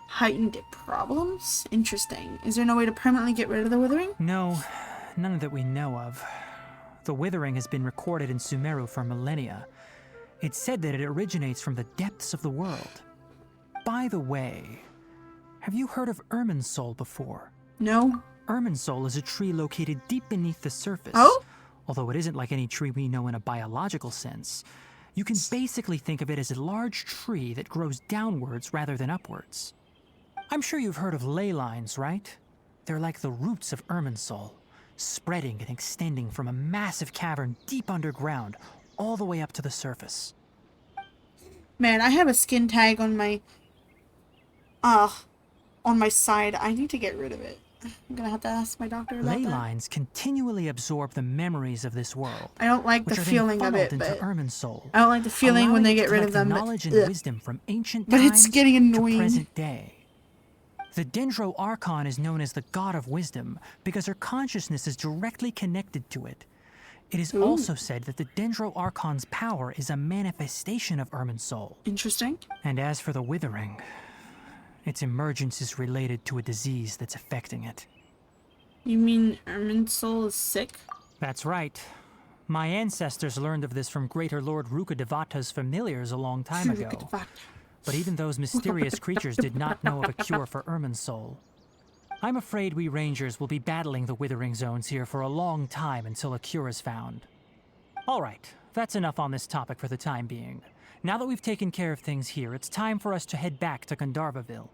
heightened problems? Interesting. Is there no way to permanently get rid of the withering? No, none that we know of. The withering has been recorded in Sumeru for millennia. It's said that it originates from the depths of the world. By the way, have you heard of Irminsul before? No. Irminsul is a tree located deep beneath the surface. Oh? Although it isn't like any tree we know in a biological sense. You can basically think of it as a large tree that grows downwards rather than upwards. I'm sure you've heard of ley lines, right? They're like the roots of Irminsul, spreading and extending from a massive cavern deep underground all the way up to the surface. Man, I have a skin tag on my side. I need to get rid of it. I'm gonna have to ask my doctor about Ley that. lines continually absorb the memories of this world. I don't like the which are then feeling of it, funneled into but Irminsul, I don't like the feeling when they allowing it get to rid collect of the them. knowledge and Ugh. wisdom from ancient But times it's getting annoying. to present day. The Dendro Archon is known as the God of Wisdom because her consciousness is directly connected to it. It is Ooh. also said that the Dendro Archon's power is a manifestation of Irminsul. Interesting. And as for the Withering, its emergence is related to a disease that's affecting it. You mean Irminsul is sick? That's right. My ancestors learned of this from Greater Lord Rukkhadevata's familiars a long time ago. But even those mysterious creatures did not know of a cure for Irminsul. I'm afraid we Rangers will be battling the Withering Zones here for a long time until a cure is found. Alright, that's enough on this topic for the time being. Now that we've taken care of things here, it's time for us to head back to Gandharvaville.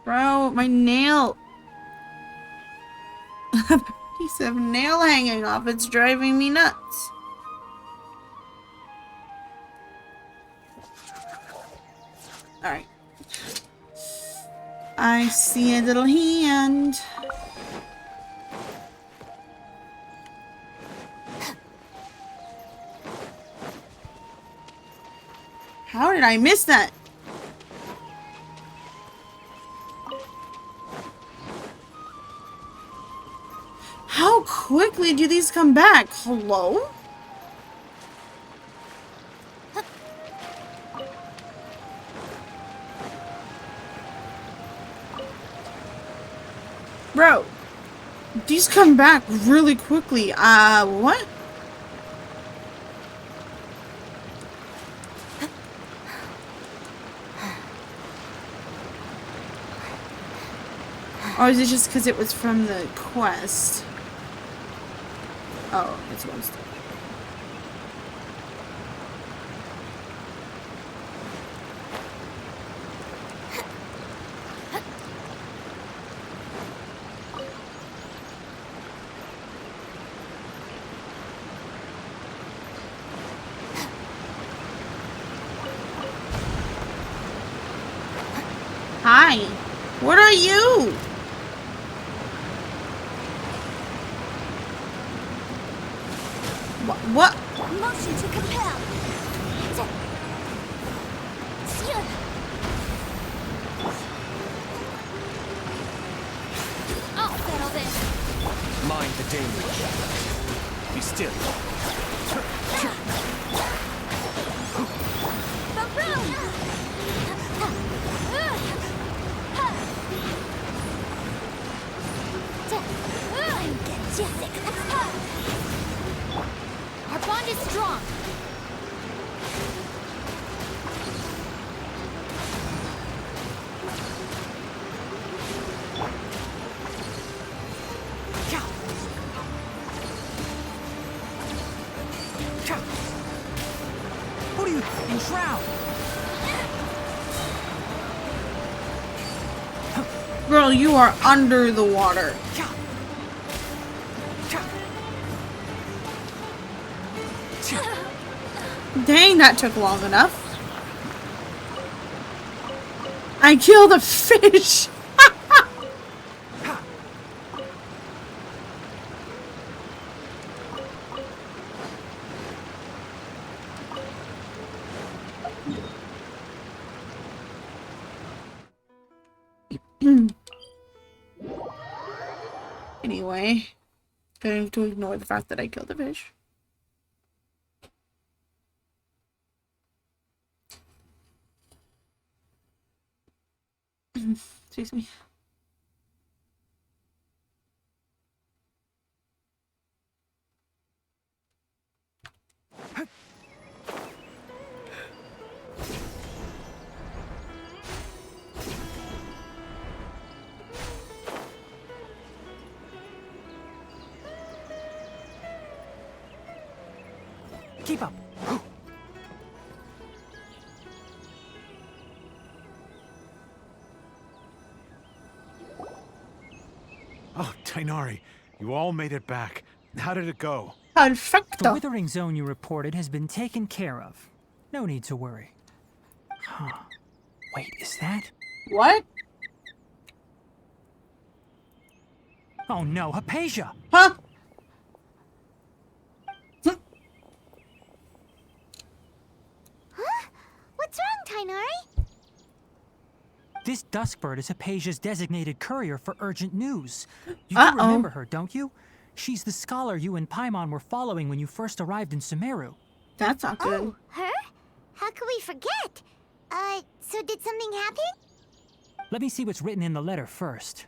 Bro, my nail. Piece of nail hanging off. It's driving me nuts. Alright. I see a little hand. How did I miss that? How quickly do these come back? Hello? Bro, these come back really quickly. What? Or is it just because it was from the quest? Oh, it's one step. Hi, what are you? What? Motion to compel. I'll settle this. Mind the danger. Be still. Our bond is strong. Who do you enshroud? Girl, you are under the water. Dang, that took long enough. I killed a fish. Anyway, going to ignore the fact that I killed a fish. Excuse me. Keep up. Tainari, you all made it back. How did it go? The Perfecto. withering zone you reported has been taken care of. No need to worry. Huh. Wait, is that? What? Oh no, Hypatia! Huh? Huh? What's wrong, Tainari? This Duskbird is Hypatia's designated courier for urgent news. You Uh-oh. do remember her, don't you? She's the scholar you and Paimon were following when you first arrived in Sumeru. That's not good. Oh, her? How could we forget? So did something happen? Let me see what's written in the letter first.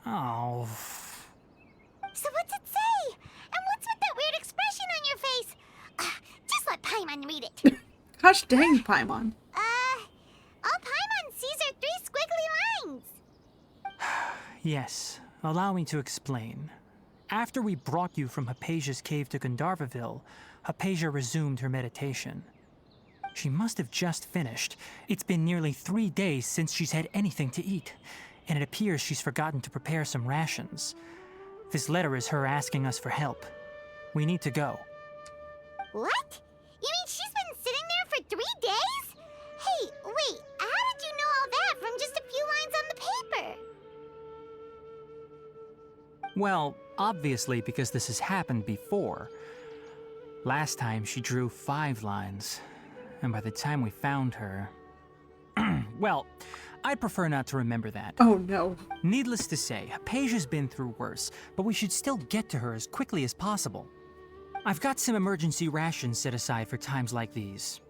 Oh. So what's it say? And what's with that weird expression on your face? Just let Paimon read it. Gosh dang, Paimon. All Paimon sees are 3 squiggly lines. Yes, allow me to explain. After we brought you from Hypatia's cave to Gandharvaville, Hypatia resumed her meditation. She must have just finished. It's been nearly 3 days since she's had anything to eat, and it appears she's forgotten to prepare some rations. This letter is her asking us for help. We need to go. What? You mean she's been sitting there for 3 days? Hey, wait, how did you know all that from just a few lines on the paper? Well, obviously because this has happened before. Last time she drew 5 lines, and by the time we found her... well, I'd prefer not to remember that. Oh no. Needless to say, Hypatia's been through worse, but we should still get to her as quickly as possible. I've got some emergency rations set aside for times like these.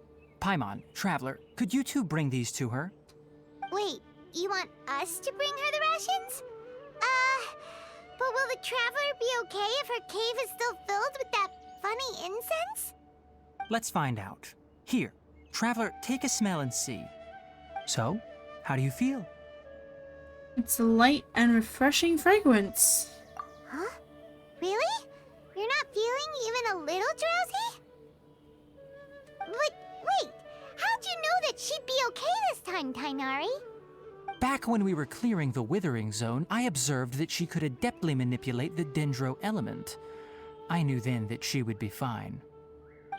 Paimon, Traveler, could you two bring these to her? Wait, you want us to bring her the rations? But will the Traveler be okay if her cave is still filled with that funny incense? Let's find out. Here, Traveler, take a smell and see. So, how do you feel? It's a light and refreshing fragrance. Huh? Really? You're not feeling even a little drowsy? But wait, how'd you know that she'd be okay this time, Tainari? Back when we were clearing the withering zone, I observed that she could adeptly manipulate the Dendro element. I knew then that she would be fine.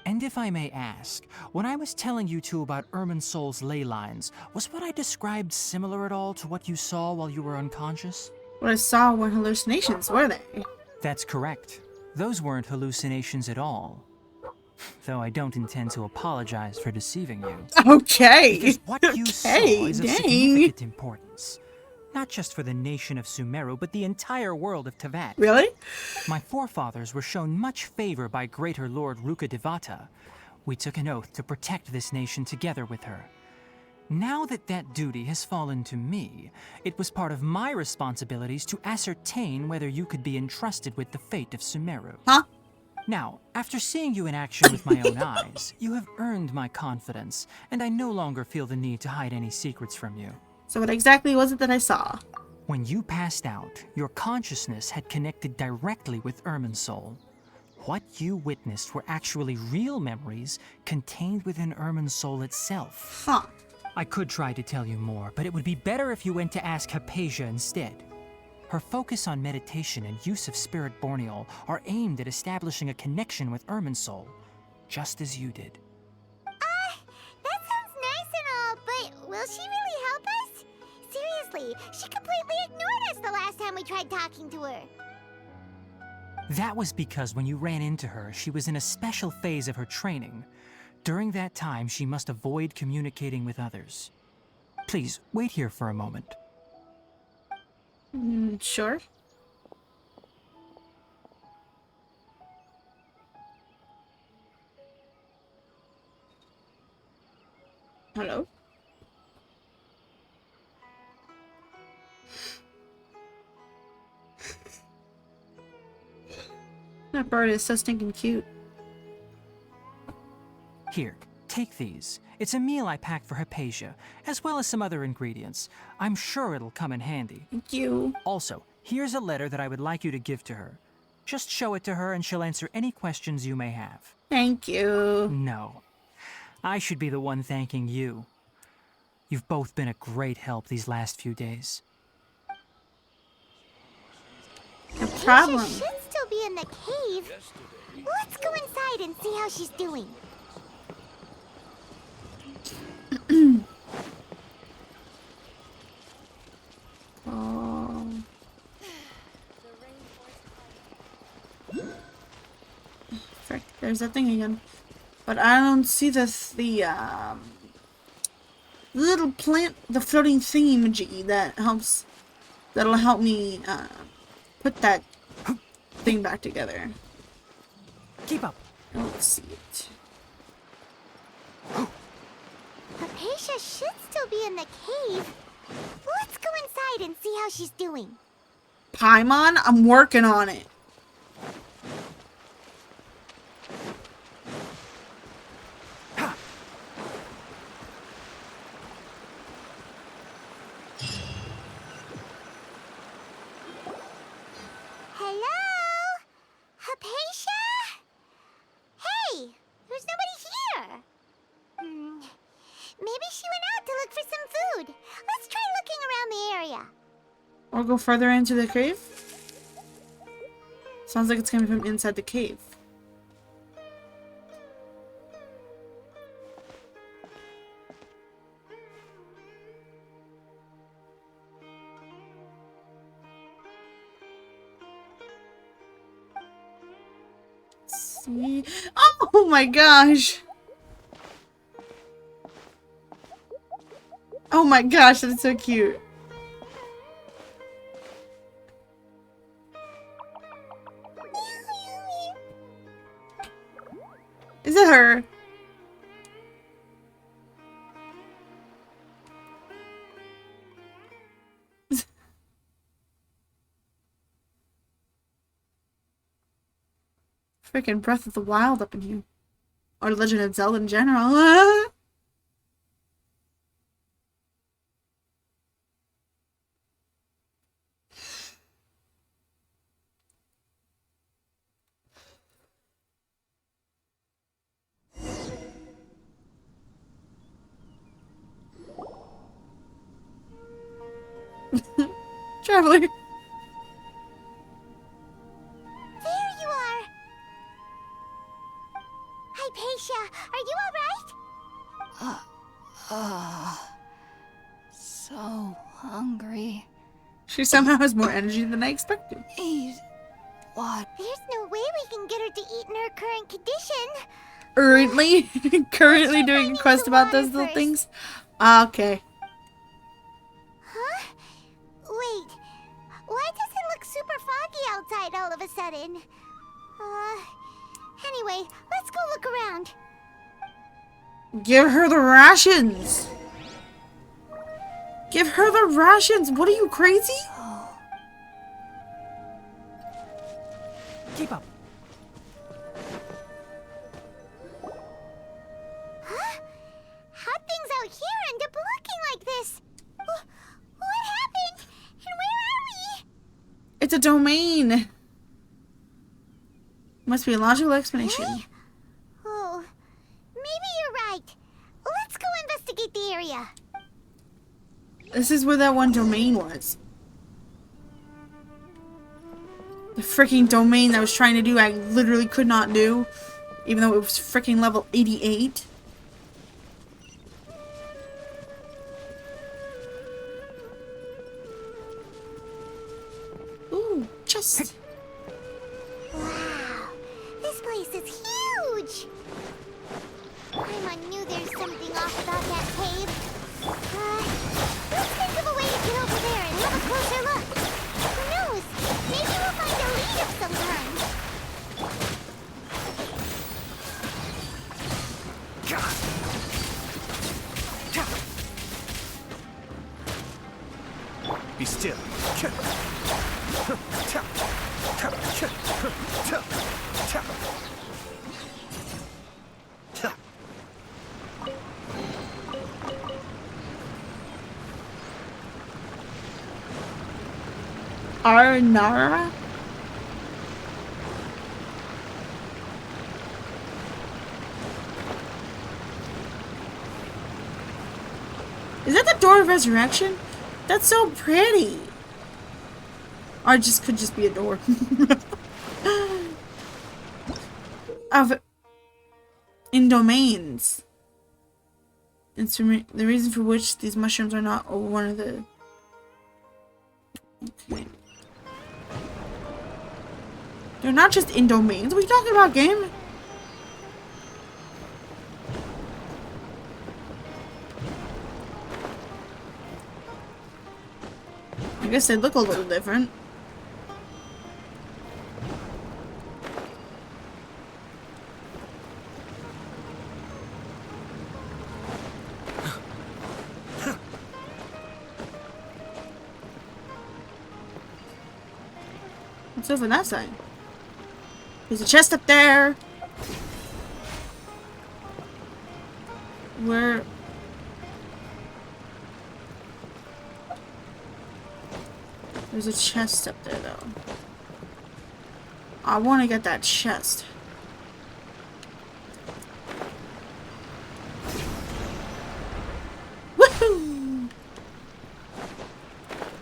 And if I may ask, when I was telling you two about Irminsol's ley lines, was what I described similar at all to what you saw while you were unconscious? What I saw weren't hallucinations, were they? That's correct. Those weren't hallucinations at all. Though I don't intend to apologize for deceiving you. Okay. Because what you saw is of dang. significant importance. Not just for the nation of Sumeru, but the entire world of Tevat. Really? My forefathers were shown much favor by Greater Lord Rukadevata. We took an oath to protect this nation together with her. Now that that duty has fallen to me, it was part of my responsibilities to ascertain whether you could be entrusted with the fate of Sumeru. Huh? Now, after seeing you in action with my own eyes, you have earned my confidence, and I no longer feel the need to hide any secrets from you. So what exactly was it that I saw? When you passed out, your consciousness had connected directly with Irminsul. What you witnessed were actually real memories contained within Irminsul itself. Huh. I could try to tell you more, but it would be better if you went to ask Hypatia instead. Her focus on meditation and use of Spirit Borneol are aimed at establishing a connection with Irminsul, just as you did. That sounds nice and all, but will she really help us? Seriously, she completely ignored us the last time we tried talking to her. That was because when you ran into her, she was in a special phase of her training. During that time, she must avoid communicating with others. Please, wait here for a moment. Sure. Hello? That bird is so stinking cute. Here, take these. It's a meal I packed for Hypatia, as well as some other ingredients. I'm sure it'll come in handy. Thank you. Also, here's a letter that I would like you to give to her. Just show it to her and she'll answer any questions you may have. Thank you. No. I should be the one thanking you. You've both been a great help these last few days. No Aisha problem. should still be in the cave. Let's go inside and see how she's doing. Oh. Frick, there's that thing again. But I don't see the little plant, the floating thingy that'll help me put that thing back together. Keep up. Let's see it. Aisha should still be in the cave. Let's go inside and see how she's doing. Paimon, I'm working on it. Hello? Aisha? Hey, there's nobody here. Maybe she went out to look for some food. Let's try looking around the area. Or go further into the cave? Sounds like it's coming from inside the cave. See? Oh my gosh! Oh my gosh, that's so cute. Is it her? Freaking Breath of the Wild up in here. Or Legend of Zelda in general. Traveler. There you are. Hypatia, are you alright? So hungry. She somehow has more energy than I expected. Eat what? There's no way we can get her to eat in her current condition. Currently doing a quest about those little things. Okay. Huh? Wait. Why does it look super foggy outside all of a sudden? Anyway, let's go look around. Give her the rations. Give her the rations. What are you, crazy? Keep up. Huh? How'd things out here end up looking like this? What happened? And where are we? It's a domain. Must be a logical explanation. Hey? Oh, maybe you're right. Let's go investigate the area. This is where that one domain was. The freaking domain that I was trying to do, I literally could not do. Even though it was freaking level 88. Ooh, chest. Wow, this place is huge. I knew there's something off about that cave. Let's think of a way to get over there and have a closer look. Who knows? Maybe we'll find a lead of some kind. Be still. Arnara? Is that the Door of Resurrection? That's so pretty. Or it just could just be a door. Of in domains. Instrument. The reason for which these mushrooms are not one of the. Okay. They're not just in domains. What are you talking about, game? I guess they look a little different. What's over that side? There's a chest up there. Where? There's a chest up there, though. I want to get that chest. Woohoo!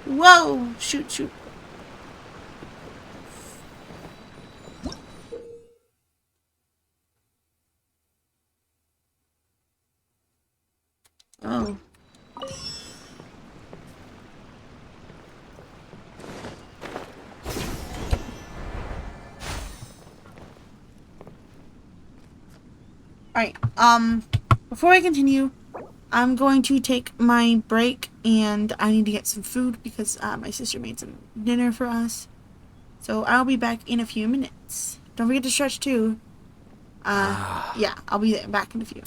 Whoa! Shoot, shoot. Oh. Alright, before I continue, I'm going to take my break and I need to get some food because my sister made some dinner for us. So I'll be back in a few minutes. Don't forget to stretch too. Yeah, I'll be back in a few.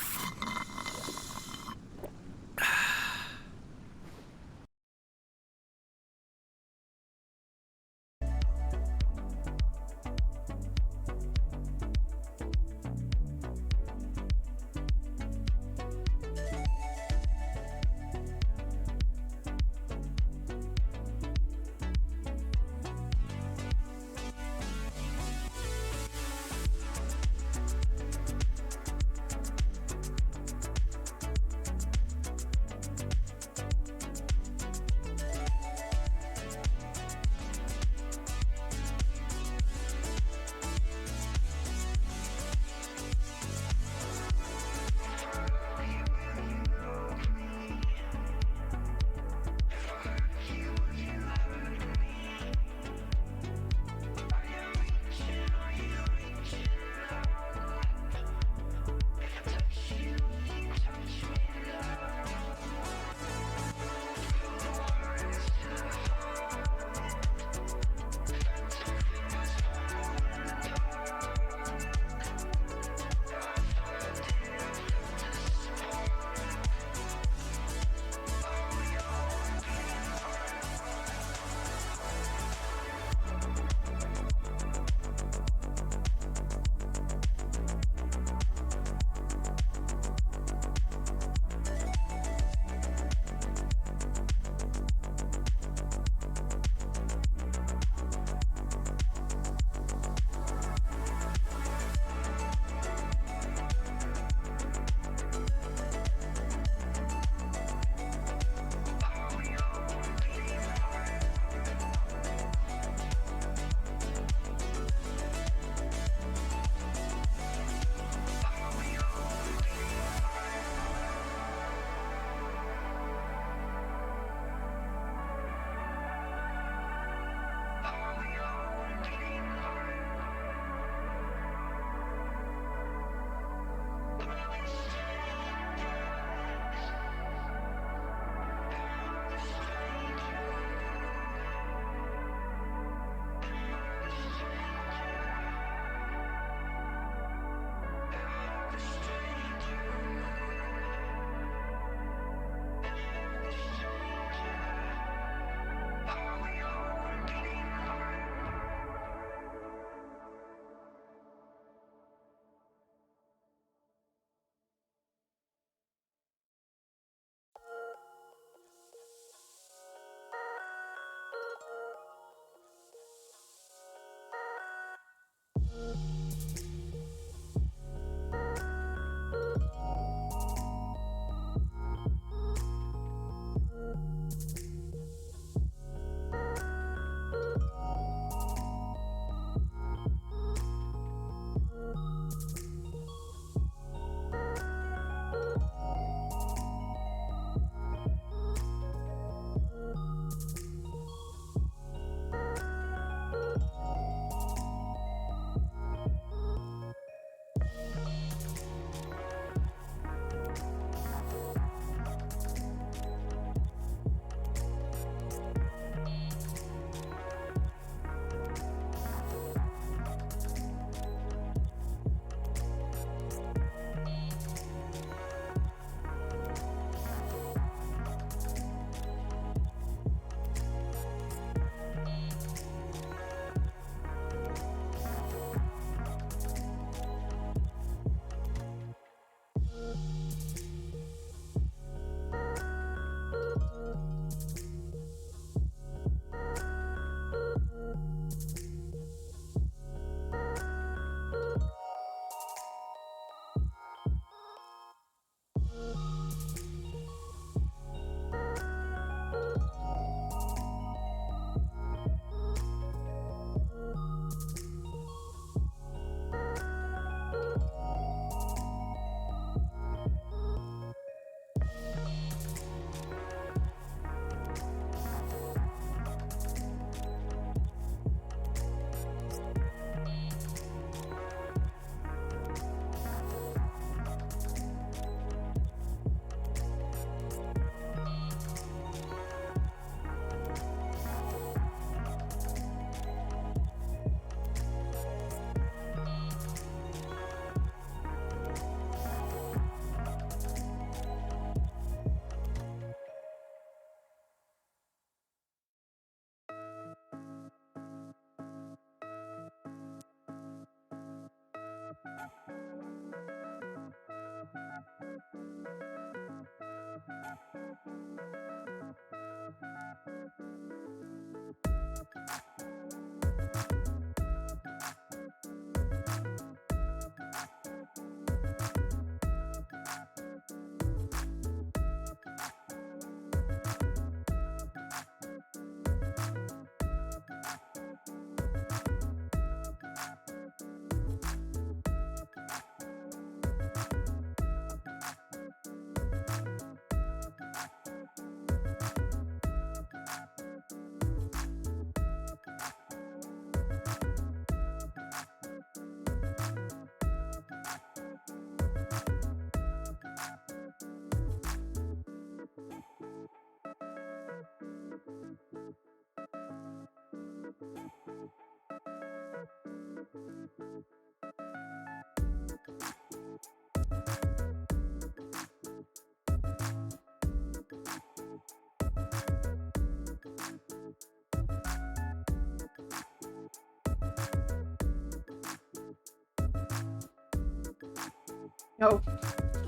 No.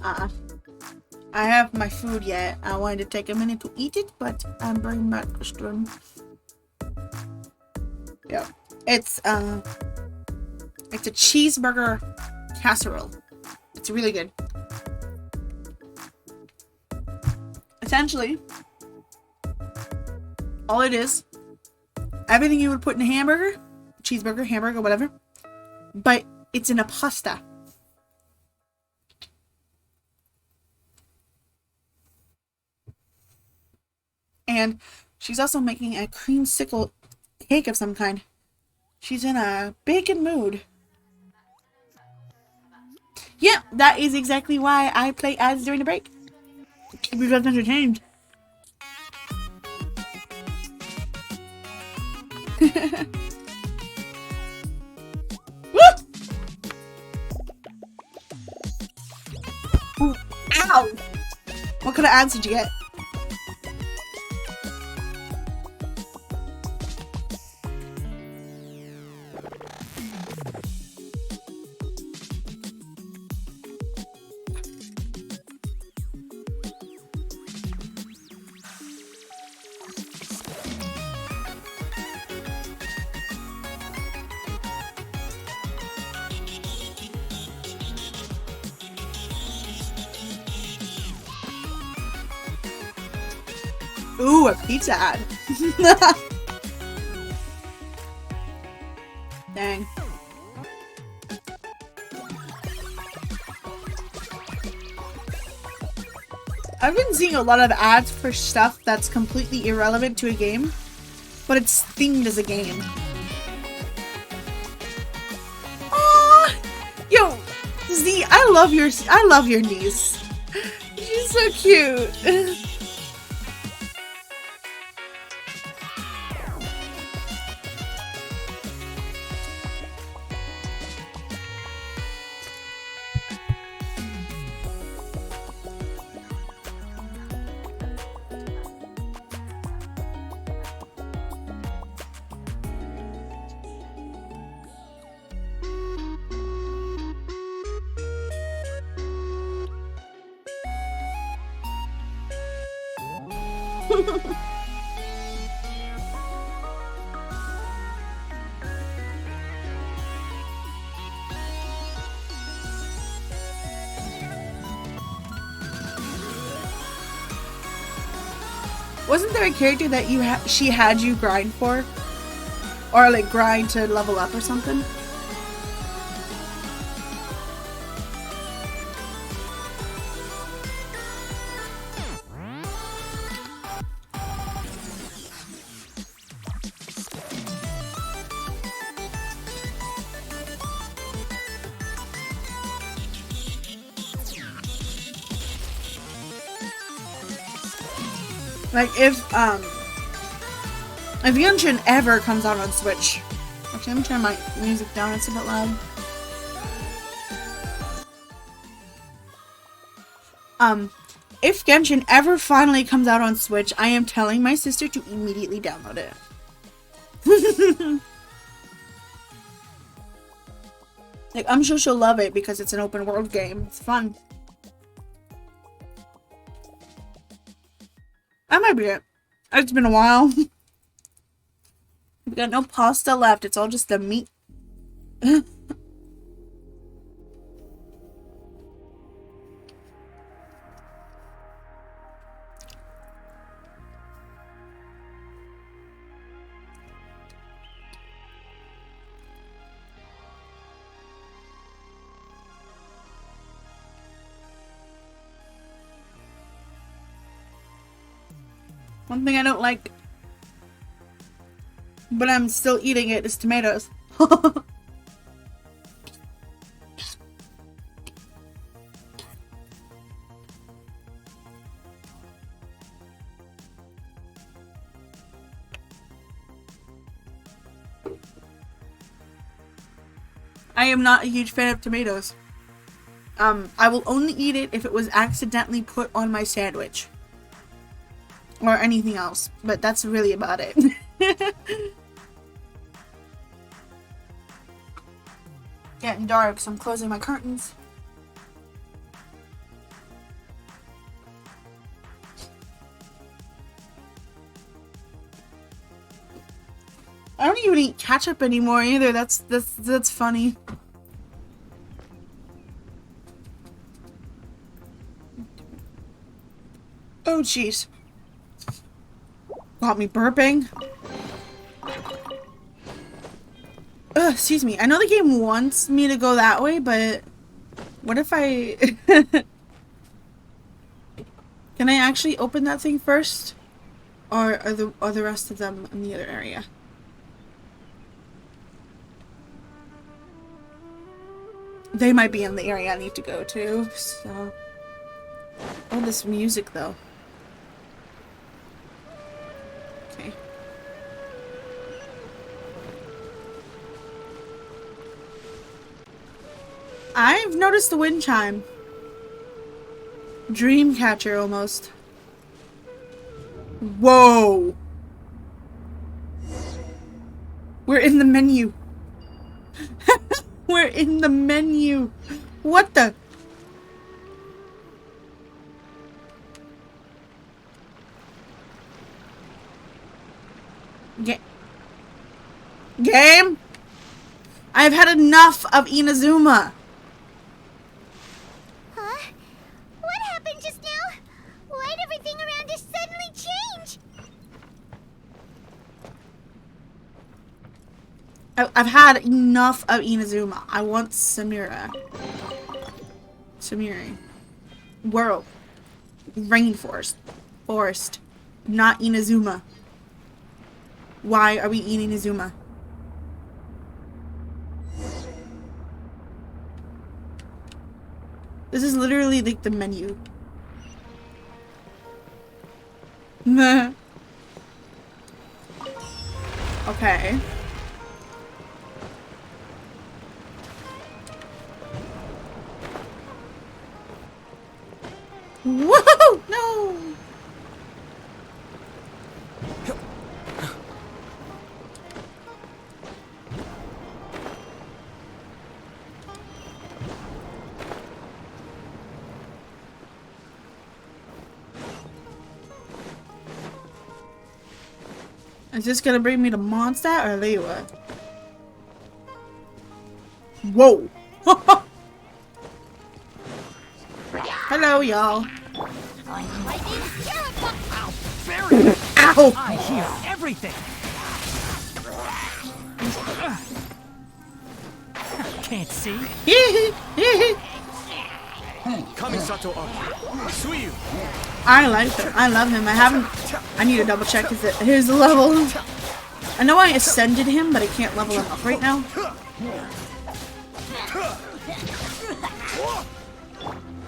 I have my food yet. I wanted to take a minute to eat it, but I'm very much done. Yeah. It's a cheeseburger casserole. It's really good. Essentially, all it is, everything you would put in a hamburger, cheeseburger, hamburger, whatever, but it's in a pasta. And she's also making a creamsicle cake of some kind. She's in a baking mood. Yeah, that is exactly why I play ads during the break. Keep yourself entertained. Woo! Ooh, ow! What kind of ads did you get? Ooh, a pizza ad. Dang. I've been seeing a lot of ads for stuff that's completely irrelevant to a game, but it's themed as a game. Aww! Yo, Z, I love your niece. She's so cute. Wasn't there a character that she had you grind for? Or like grind to level up or something? Like if Genshin ever comes out on Switch. Actually, let me turn my music down, it's a bit loud. If Genshin ever finally comes out on Switch, I am telling my sister to immediately download it. Like, I'm sure she'll love it because it's an open world game. It's fun. That might be it. It's been a while. We've got no pasta left. It's all just the meat. One thing I don't like, but I'm still eating it, is tomatoes. I am not a huge fan of tomatoes. I will only eat it if it was accidentally put on my sandwich. Or anything else, but that's really about it. Getting dark, so I'm closing my curtains. I don't even eat ketchup anymore either. That's funny. Oh jeez. Got me burping. Ugh, excuse me. I know the game wants me to go that way, but what if I... Can I actually open that thing first? Or are the rest of them in the other area? They might be in the area I need to go to, so... Oh, this music, though. Okay. I've noticed the wind chime. Dreamcatcher, almost. Whoa! We're in the menu. We're in the menu. What the? Game? I've had enough of Inazuma. Huh? What happened just now? Why'd everything around us suddenly change? I've had enough of Inazuma. I want Samira. Samiri. World. Rainforest. Forest. Not Inazuma. Why are we eating Inazuma? This is literally like the menu. Nah. Okay. Whoa! No! Is this gonna bring me to Mondstadt or Lewa? Whoa! Hello, y'all. Ow! I hear everything. Can't see. I like him. I love him. I need to double check his level. I know I ascended him, but I can't level him up right now.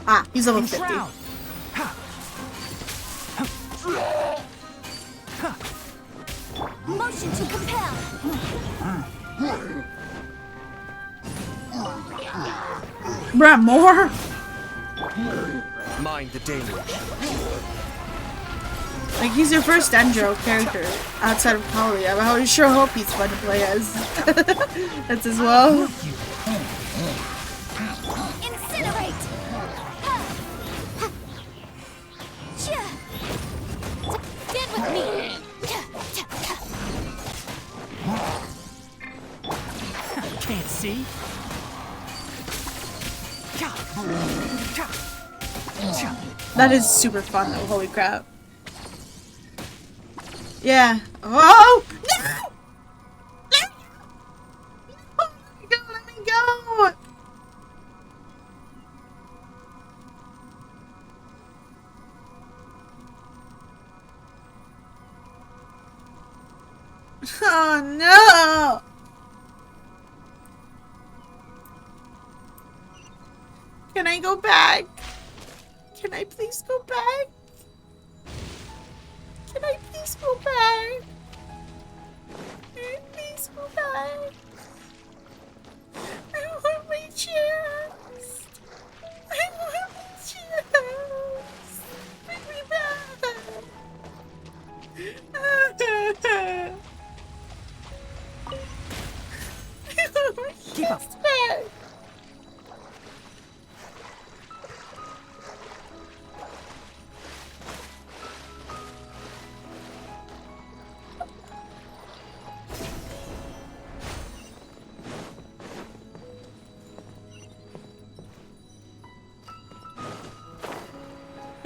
Ah, he's level 50. Motion to compel. Bruh, more? Mind the danger. Like, he's your first Dendro character outside of Polly. I sure hope he's fun to play as. That's as well. Incinerate. Stand with me. Can't see. That is super fun though, holy crap. Yeah. Oh! No! Let me go! Oh no! Can I go back? Can I please go back? Can I please go back? Please go back. I want my chance. I want my chance. Bring me back. I want my Keep up. chance back.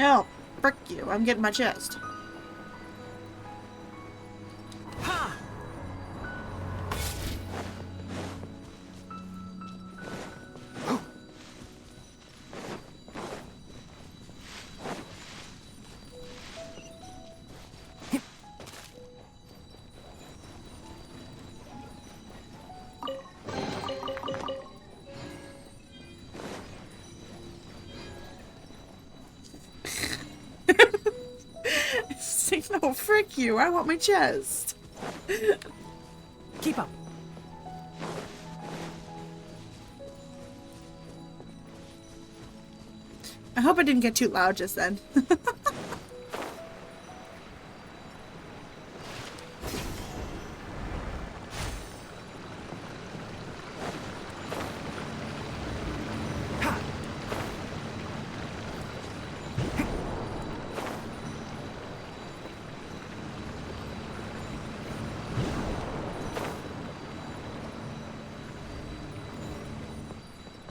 No, frick you. I'm getting my chest. Say no, frick you. I want my chest. Keep up. I hope I didn't get too loud just then.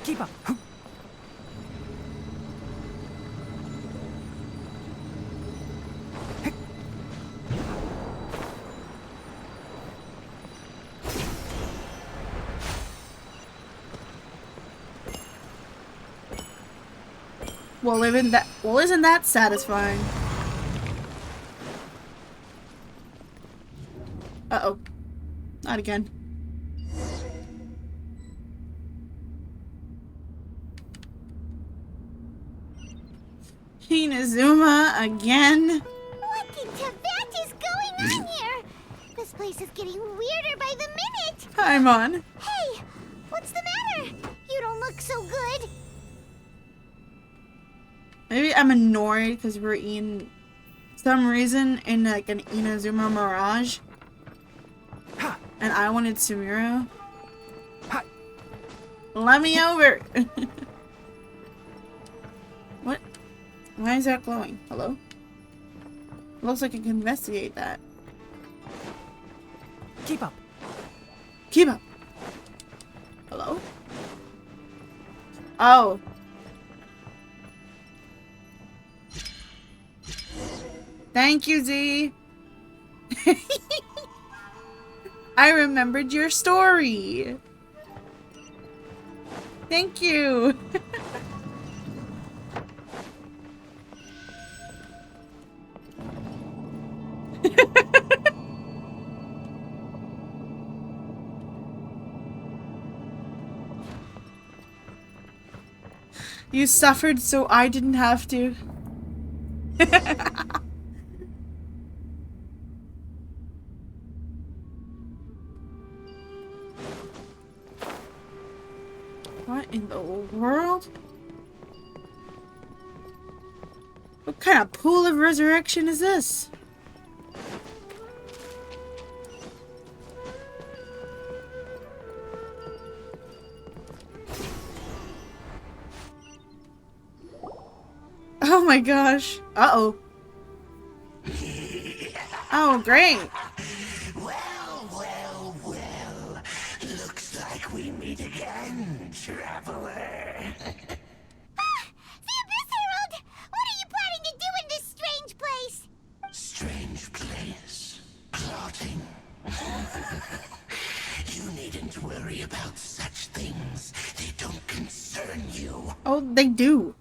Keep up. Well, isn't that satisfying? Uh-oh. Not again. Inazuma again? What in Tibet is going on here? This place is getting weirder by the minute. Paimon. Hey, what's the matter? You don't look so good. Maybe I'm annoyed because we're in some reason in like an Inazuma Mirage. And I wanted Sumeru. Let me over! What? Why is that glowing? Hello? Looks like I can investigate that. Keep up. Keep up! Hello? Oh. Thank you, Z! I remembered your story! Thank you! You suffered so I didn't have to. What in the world? What kind of pool of resurrection is this? Oh my gosh. Uh-oh. Oh, great. Well. Looks like we meet again, traveler. The Abyss Herald! What are you planning to do in this strange place? Strange place. Plotting. You needn't worry about such things. They don't concern you. Oh, they do.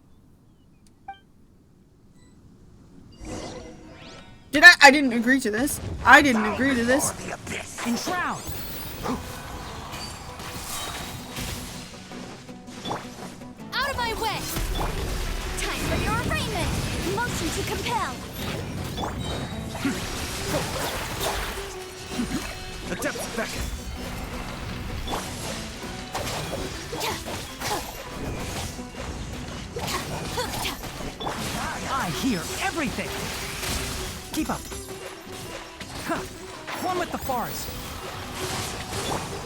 I didn't agree to this. I didn't agree to this. The abyss. Enshroud! Out of my way! Time for your arraignment! Motion to compel! The depths beckon. I hear everything! Keep up. Huh. One with the forest.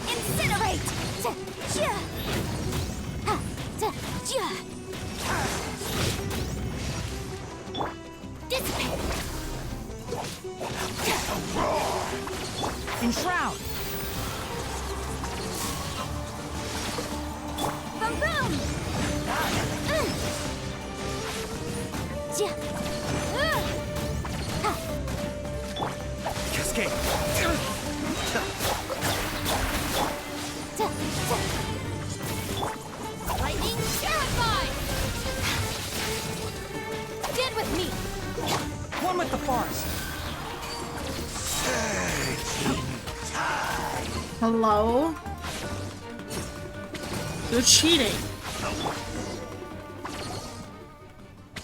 Incinerate! Dissipate! Enshroud! Boom boom! escape. Lightning terrified! Stand with me! One with the forest. Hello? You're cheating.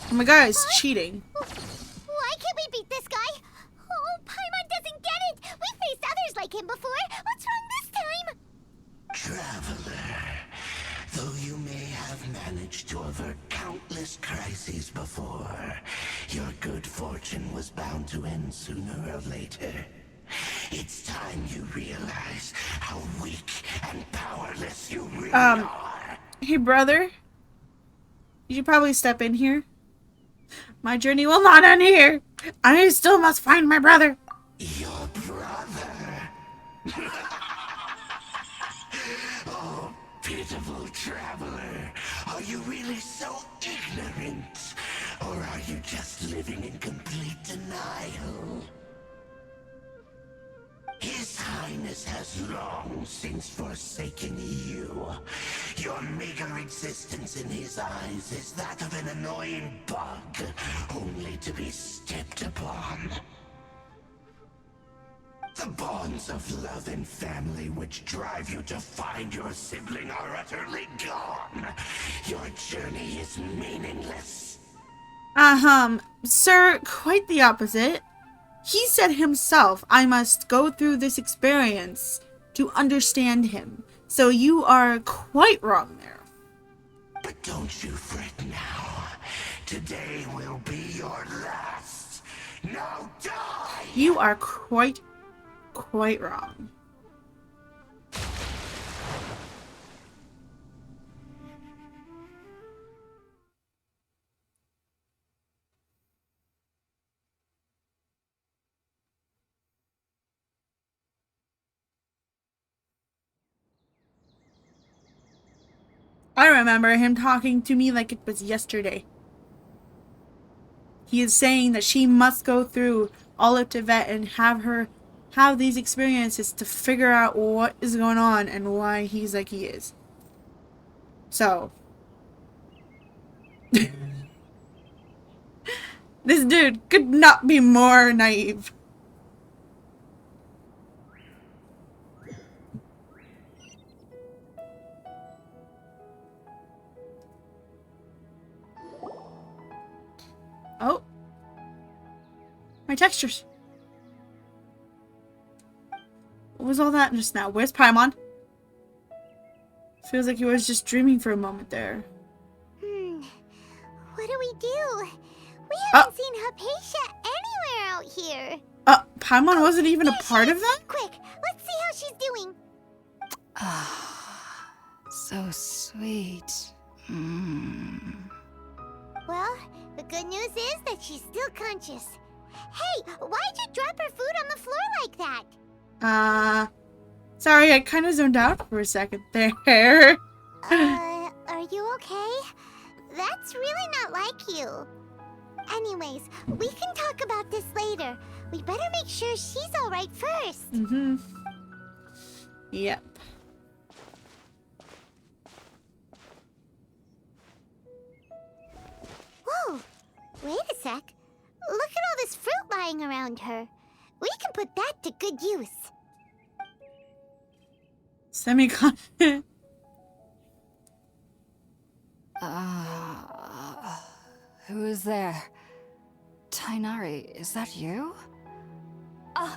Oh my god, it's cheating. Why can't we beat this guy? Oh, Paimon doesn't get it! We faced others like him before! What's wrong this time? Traveler, though you may have managed to avert countless crises before, your good fortune was bound to end sooner or later. It's time you realize how weak and powerless you really are. Hey brother, you should probably step in here. My journey will not end here. I still must find my brother. Your brother? Oh, pitiful traveler. Are you really so ignorant? Or are you just living in complete denial? His Highness has long since forsaken you. Your meager existence in his eyes is that of an annoying bug, only to be stepped upon. The bonds of love and family which drive you to find your sibling are utterly gone. Your journey is meaningless. Sir, quite the opposite. He said himself, I must go through this experience to understand him. So you are quite wrong there. But don't you fret now. Today will be your last. Now die! You are quite wrong. I remember him talking to me like it was yesterday. He is saying that she must go through all of Tibet and have these experiences to figure out what is going on and why he's like he is. So, this dude could not be more naive. Oh. My textures. What was all that just now? Where's Paimon? Feels like he was just dreaming for a moment there. What do we do? We haven't seen Hypatia anywhere out here. Paimon wasn't even a part of that? Quick, let's see how she's doing. So sweet. Well, the good news is that she's still conscious. Hey, why'd you drop her food on the floor like that? Sorry, I kind of zoned out for a second there. Are you okay? That's really not like you. Anyways, we can talk about this later. We better make sure she's alright first. Yep. Whoa! Wait a sec. Look at all this fruit lying around her. We can put that to good use. Semi-confident. Who is there? Tainari, is that you? Huh?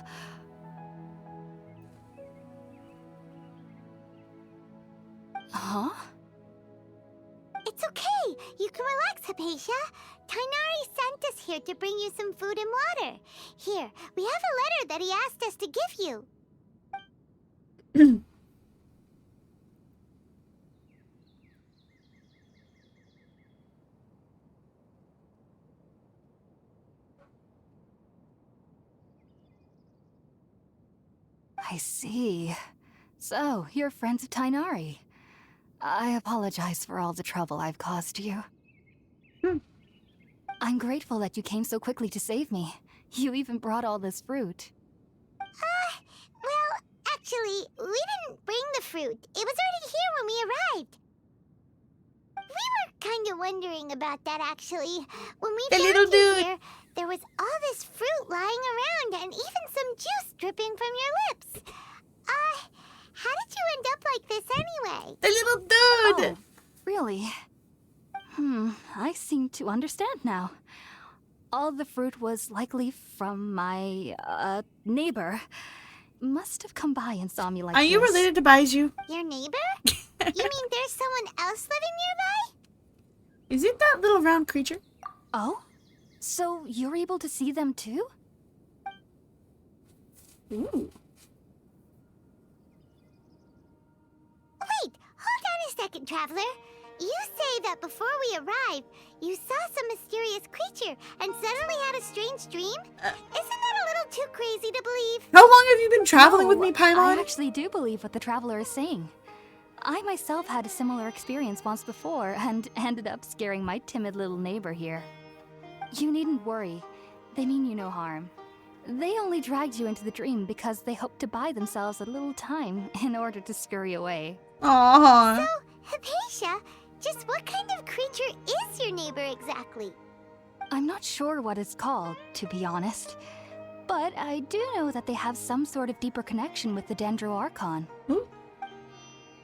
It's okay. You can relax, Hypatia. Tainari sent us here to bring you some food and water. Here, we have a letter that he asked us to give you. I see. So, you're friends of Tainari. I apologize for all the trouble I've caused you. I'm grateful that you came so quickly to save me. You even brought all this fruit. Actually, we didn't bring the fruit. It was already here when we arrived. We were kind of wondering about that, actually. When we The found little you dude. here, there was all this fruit lying around and even some juice dripping from your lips. How did you end up like this anyway? The little dude. Oh, really? I seem to understand now. All the fruit was likely from my, neighbor. Must have come by and saw me like Are this. you related to Baiju? Your neighbor? You mean there's someone else living nearby? Is it that little round creature? Oh? So you're able to see them too? Ooh. Wait, hold on a second, Traveler. You say that before we arrived, you saw some mysterious creature and suddenly had a strange dream? Isn't that a little too crazy to believe? How long have you been traveling with me, I Paimon? actually do believe what the traveler is saying. I myself had a similar experience once before and ended up scaring my timid little neighbor here. You needn't worry. They mean you no harm. They only dragged you into the dream because they hoped to buy themselves a little time in order to scurry away. Aww. So, Hypatia, just what kind of creature is your neighbor exactly? I'm not sure what it's called, to be honest. But I do know that they have some sort of deeper connection with the Dendro Archon. Hmm?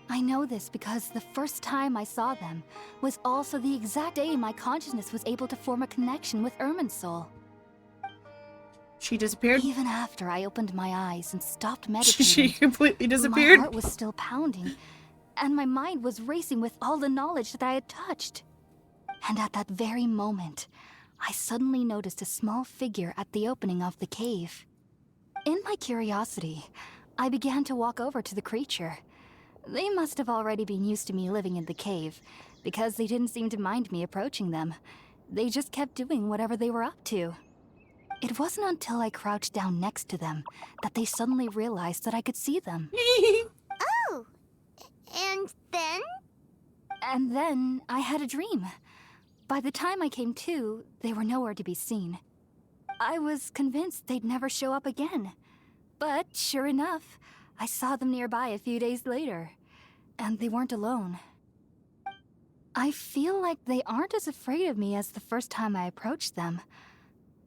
I know this because the first time I saw them was also the exact day my consciousness was able to form a connection with Irminsul. She disappeared. Even after I opened my eyes and stopped She meditating, completely disappeared. my heart was still pounding, and my mind was racing with all the knowledge that I had touched. And at that very moment, I suddenly noticed a small figure at the opening of the cave. In my curiosity, I began to walk over to the creature. They must have already been used to me living in the cave, because they didn't seem to mind me approaching them. They just kept doing whatever they were up to. It wasn't until I crouched down next to them that they suddenly realized that I could see them. Oh, and then? And then I had a dream. By the time I came to, they were nowhere to be seen. I was convinced they'd never show up again. But sure enough, I saw them nearby a few days later. And they weren't alone. I feel like they aren't as afraid of me as the first time I approached them.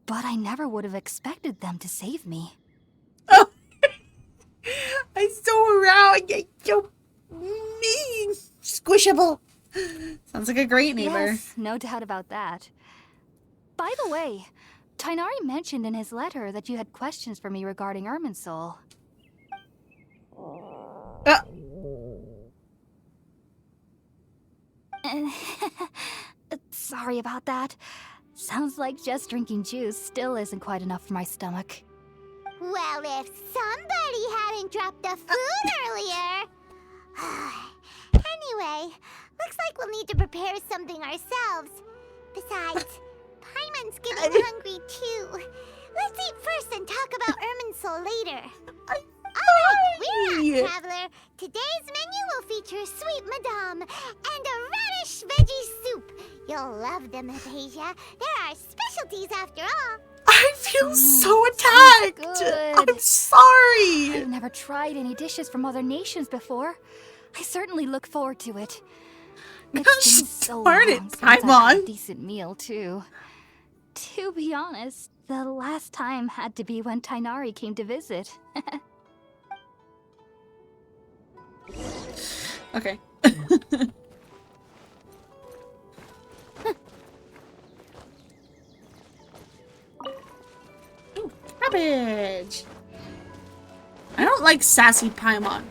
But I never would have expected them to save me. Oh. I'm so around. You're so mean. Squishable. Sounds like a great neighbor. Yes, no doubt about that. By the way, Tainari mentioned in his letter that you had questions for me regarding Irminsul. Sorry about that. Sounds like just drinking juice still isn't quite enough for my stomach. Well, if somebody hadn't dropped the food earlier. Anyway, looks like we'll need to prepare something ourselves. Besides, Paimon's getting hungry too. Let's eat first and talk about Irminsul later. Alright, we're up, Traveler. Today's menu will feature sweet madame and a radish veggie soup. You'll love them, Hypatia. They're our specialties after all. I feel so attacked. good. I'm sorry. I've never tried any dishes from other nations before. I certainly look forward to it. It's been so Darn it, long since I've had a Paimon. decent meal, too. To be honest, the last time had to be when Tainari came to visit. Okay. Ooh, cabbage. I don't like sassy Paimon.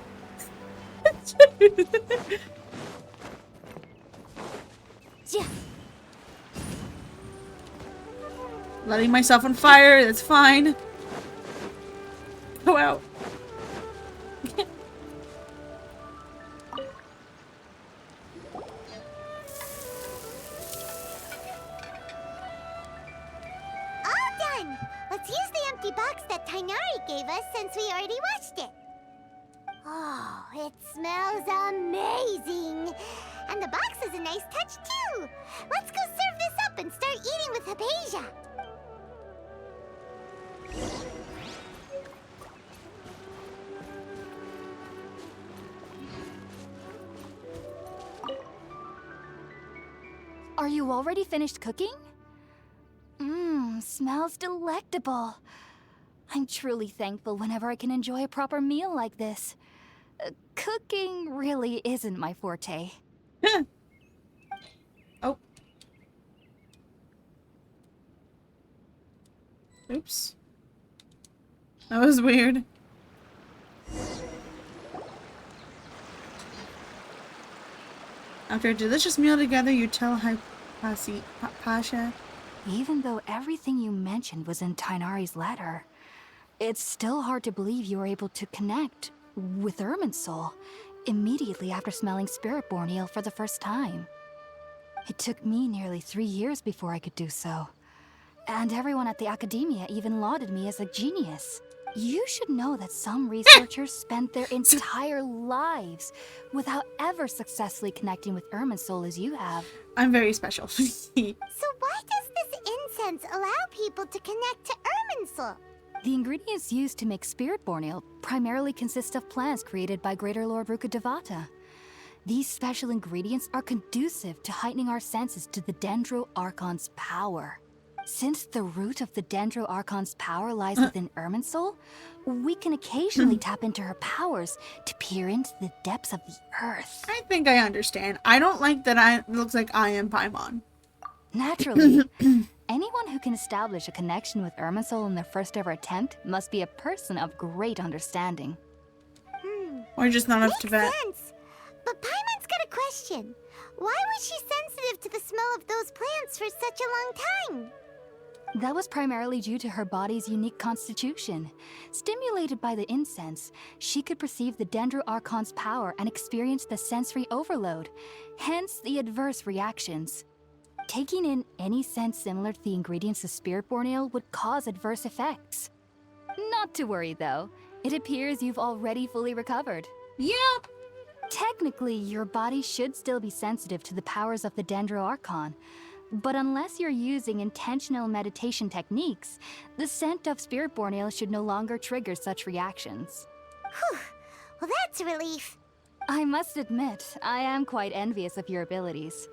Letting myself on fire, that's fine. Go out. All done. Let's use the empty box that Tainari gave us since we already washed it. Oh, it smells amazing. And the box is a nice touch too. Let's go serve this up and start eating with Hypatia. Are you already finished cooking? Mmm, smells delectable. I'm truly thankful whenever I can enjoy a proper meal like this. Cooking really isn't my forte. Oh. Oops. That was weird. After a delicious meal together, you tell Pasha. Even though everything you mentioned was in Tainari's letter, it's still hard to believe you were able to connect with Irminsul immediately after smelling Spiritborn Ale for the first time. It took me nearly 3 years before I could do so. And everyone at the Academia even lauded me as a genius. You should know that some researchers spent their entire lives without ever successfully connecting with Irminsul as you have. I'm very special. So why does this incense allow people to connect to Irminsul? The ingredients used to make Spiritborn Ale primarily consist of plants created by Greater Lord Rukkhadevata. These special ingredients are conducive to heightening our senses to the Dendro Archon's power. Since the root of the Dendro Archon's power lies within Irminsul, we can occasionally tap into her powers to peer into the depths of the earth. I think I understand. I don't like that it looks like I am Paimon. Naturally, anyone who can establish a connection with Irminsul in their first ever attempt must be a person of great understanding. Or just not up to Makes vet. sense. But Paimon's got a question. Why was she sensitive to the smell of those plants for such a long time? That was primarily due to her body's unique constitution. Stimulated by the incense, she could perceive the Dendro Archon's power and experience the sensory overload, hence the adverse reactions. Taking in any scent similar to the ingredients of Spiritborn Ale would cause adverse effects. Not to worry though, it appears you've already fully recovered. Yep. Technically, your body should still be sensitive to the powers of the Dendro Archon, but unless you're using intentional meditation techniques, the scent of Spiritborn Ale should no longer trigger such reactions. Whew. Well, that's a relief. I must admit, I am quite envious of your abilities.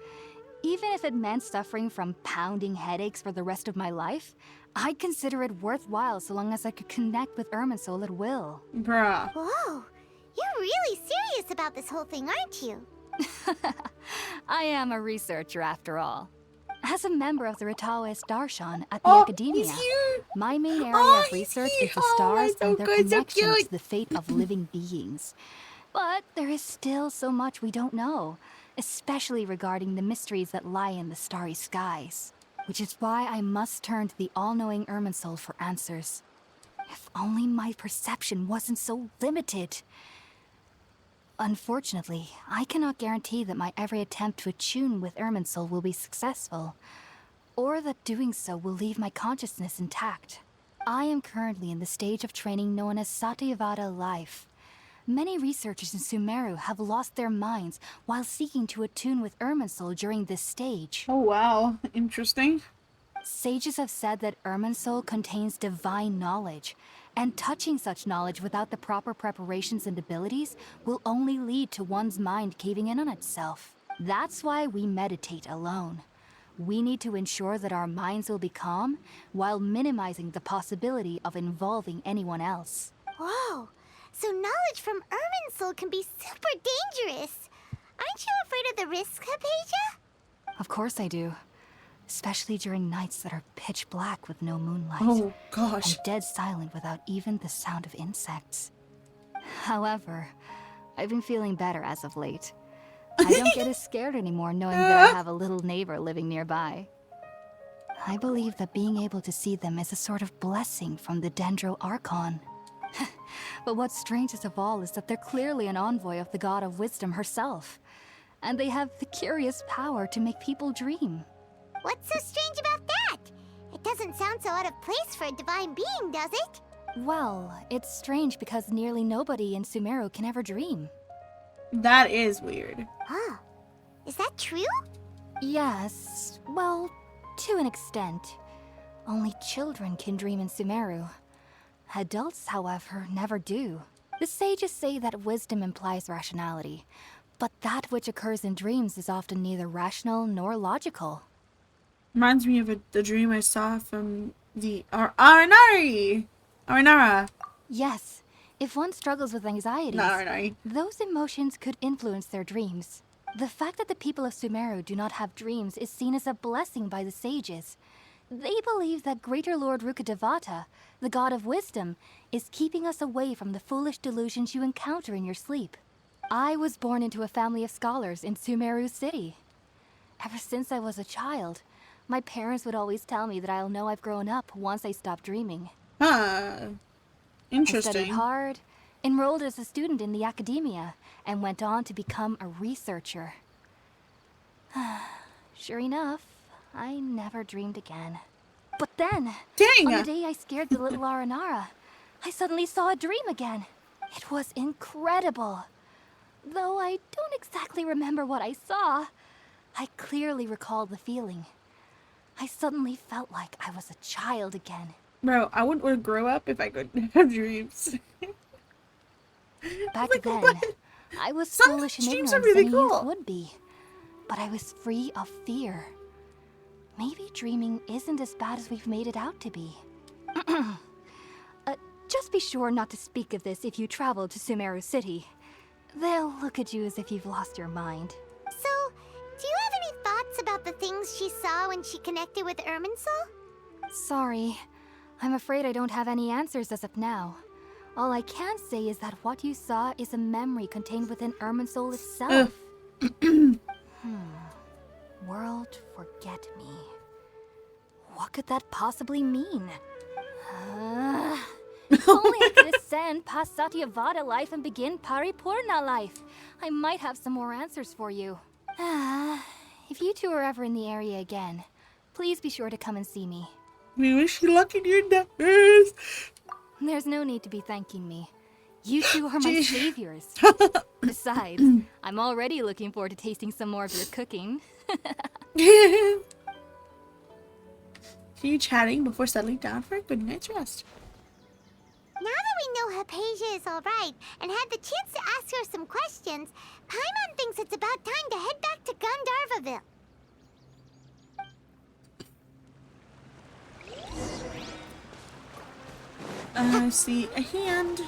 Even if it meant suffering from pounding headaches for the rest of my life, I'd consider it worthwhile so long as I could connect with Irminsul at will. Bruh. Whoa. You're really serious about this whole thing, aren't you? I am a researcher after all. As a member of the Ritaoist Darshan at the Academia, he's here. my main area Oh, of he's research here. is the Oh, stars it's so and their good, so connection cute. to the fate of living beings. But there is still so much we don't know, especially regarding the mysteries that lie in the starry skies. Which is why I must turn to the all-knowing Irminsul for answers. If only my perception wasn't so limited. Unfortunately, I cannot guarantee that my every attempt to attune with Irminsul will be successful, or that doing so will leave my consciousness intact. I am currently in the stage of training known as Satyavada life. Many researchers in Sumeru have lost their minds while seeking to attune with Irminsul during this stage. Oh wow. Interesting. Sages have said that Irminsul contains divine knowledge, and touching such knowledge without the proper preparations and abilities will only lead to one's mind caving in on itself. That's why we meditate alone. We need to ensure that our minds will be calm while minimizing the possibility of involving anyone else. Whoa. So knowledge from Irminsul can be super dangerous. Aren't you afraid of the risks, Hypatia? Of course I do. Especially during nights that are pitch black with no moonlight. Oh gosh. And dead silent without even the sound of insects. However, I've been feeling better as of late. I don't get as scared anymore knowing that I have a little neighbor living nearby. I believe that being able to see them is a sort of blessing from the Dendro Archon. But what's strangest of all is that they're clearly an envoy of the God of Wisdom herself. And they have the curious power to make people dream. What's so strange about that? It doesn't sound so out of place for a divine being, does it? Well, it's strange because nearly nobody in Sumeru can ever dream. That is weird. Huh. Is that true? Yes, well, to an extent. Only children can dream in Sumeru. Adults, however, never do. The sages say that wisdom implies rationality, But that which occurs in dreams is often neither rational nor logical. Reminds me of the dream I saw from the Arinara. Yes, if one struggles with anxieties, Not Arinari. those emotions could influence their dreams. The fact that the people of Sumeru do not have dreams is seen as a blessing by the sages. They believe that Greater Lord Rukkhadevata, the god of wisdom, is keeping us away from the foolish delusions you encounter in your sleep. I was born into a family of scholars in Sumeru City. Ever since I was a child, my parents would always tell me that I'll know I've grown up once I stop dreaming. Huh. I studied Interesting. hard, enrolled as a student in the academia, and went on to become a researcher. Sure enough, I never dreamed again. But then, Dang! on the day I scared the little Aranara, I suddenly saw a dream again. It was incredible. Though I don't exactly remember what I saw, I clearly recall the feeling. I suddenly felt like I was a child again. Bro, I wouldn't want to grow up if I couldn't have dreams. Back Like, then, what? I was Some foolish and dreams ignorant are really than a youth cool. would be. But I was free of fear. Maybe dreaming isn't as bad as we've made it out to be. Just be sure not to speak of this if you travel to Sumeru City. They'll look at you as if you've lost your mind. So, do you have any thoughts about the things she saw when she connected with Irminsul? Sorry. I'm afraid I don't have any answers as of now. All I can say is that what you saw is a memory contained within Irminsul itself. World forget me. What could that possibly mean? If only I could ascend past Satyavada life and begin Paripurna life. I might have some more answers for you. If you two are ever in the area again, please be sure to come and see me. We wish you luck in your endeavors. There's no need to be thanking me. You two are my Jeez. saviors. Besides, I'm already looking forward to tasting some more of your cooking. See you chatting before settling down for a good night's rest. Now that we know Hypatia is alright and had the chance to ask her some questions, Paimon thinks it's about time to head back to Gandharvaville. I see a hand.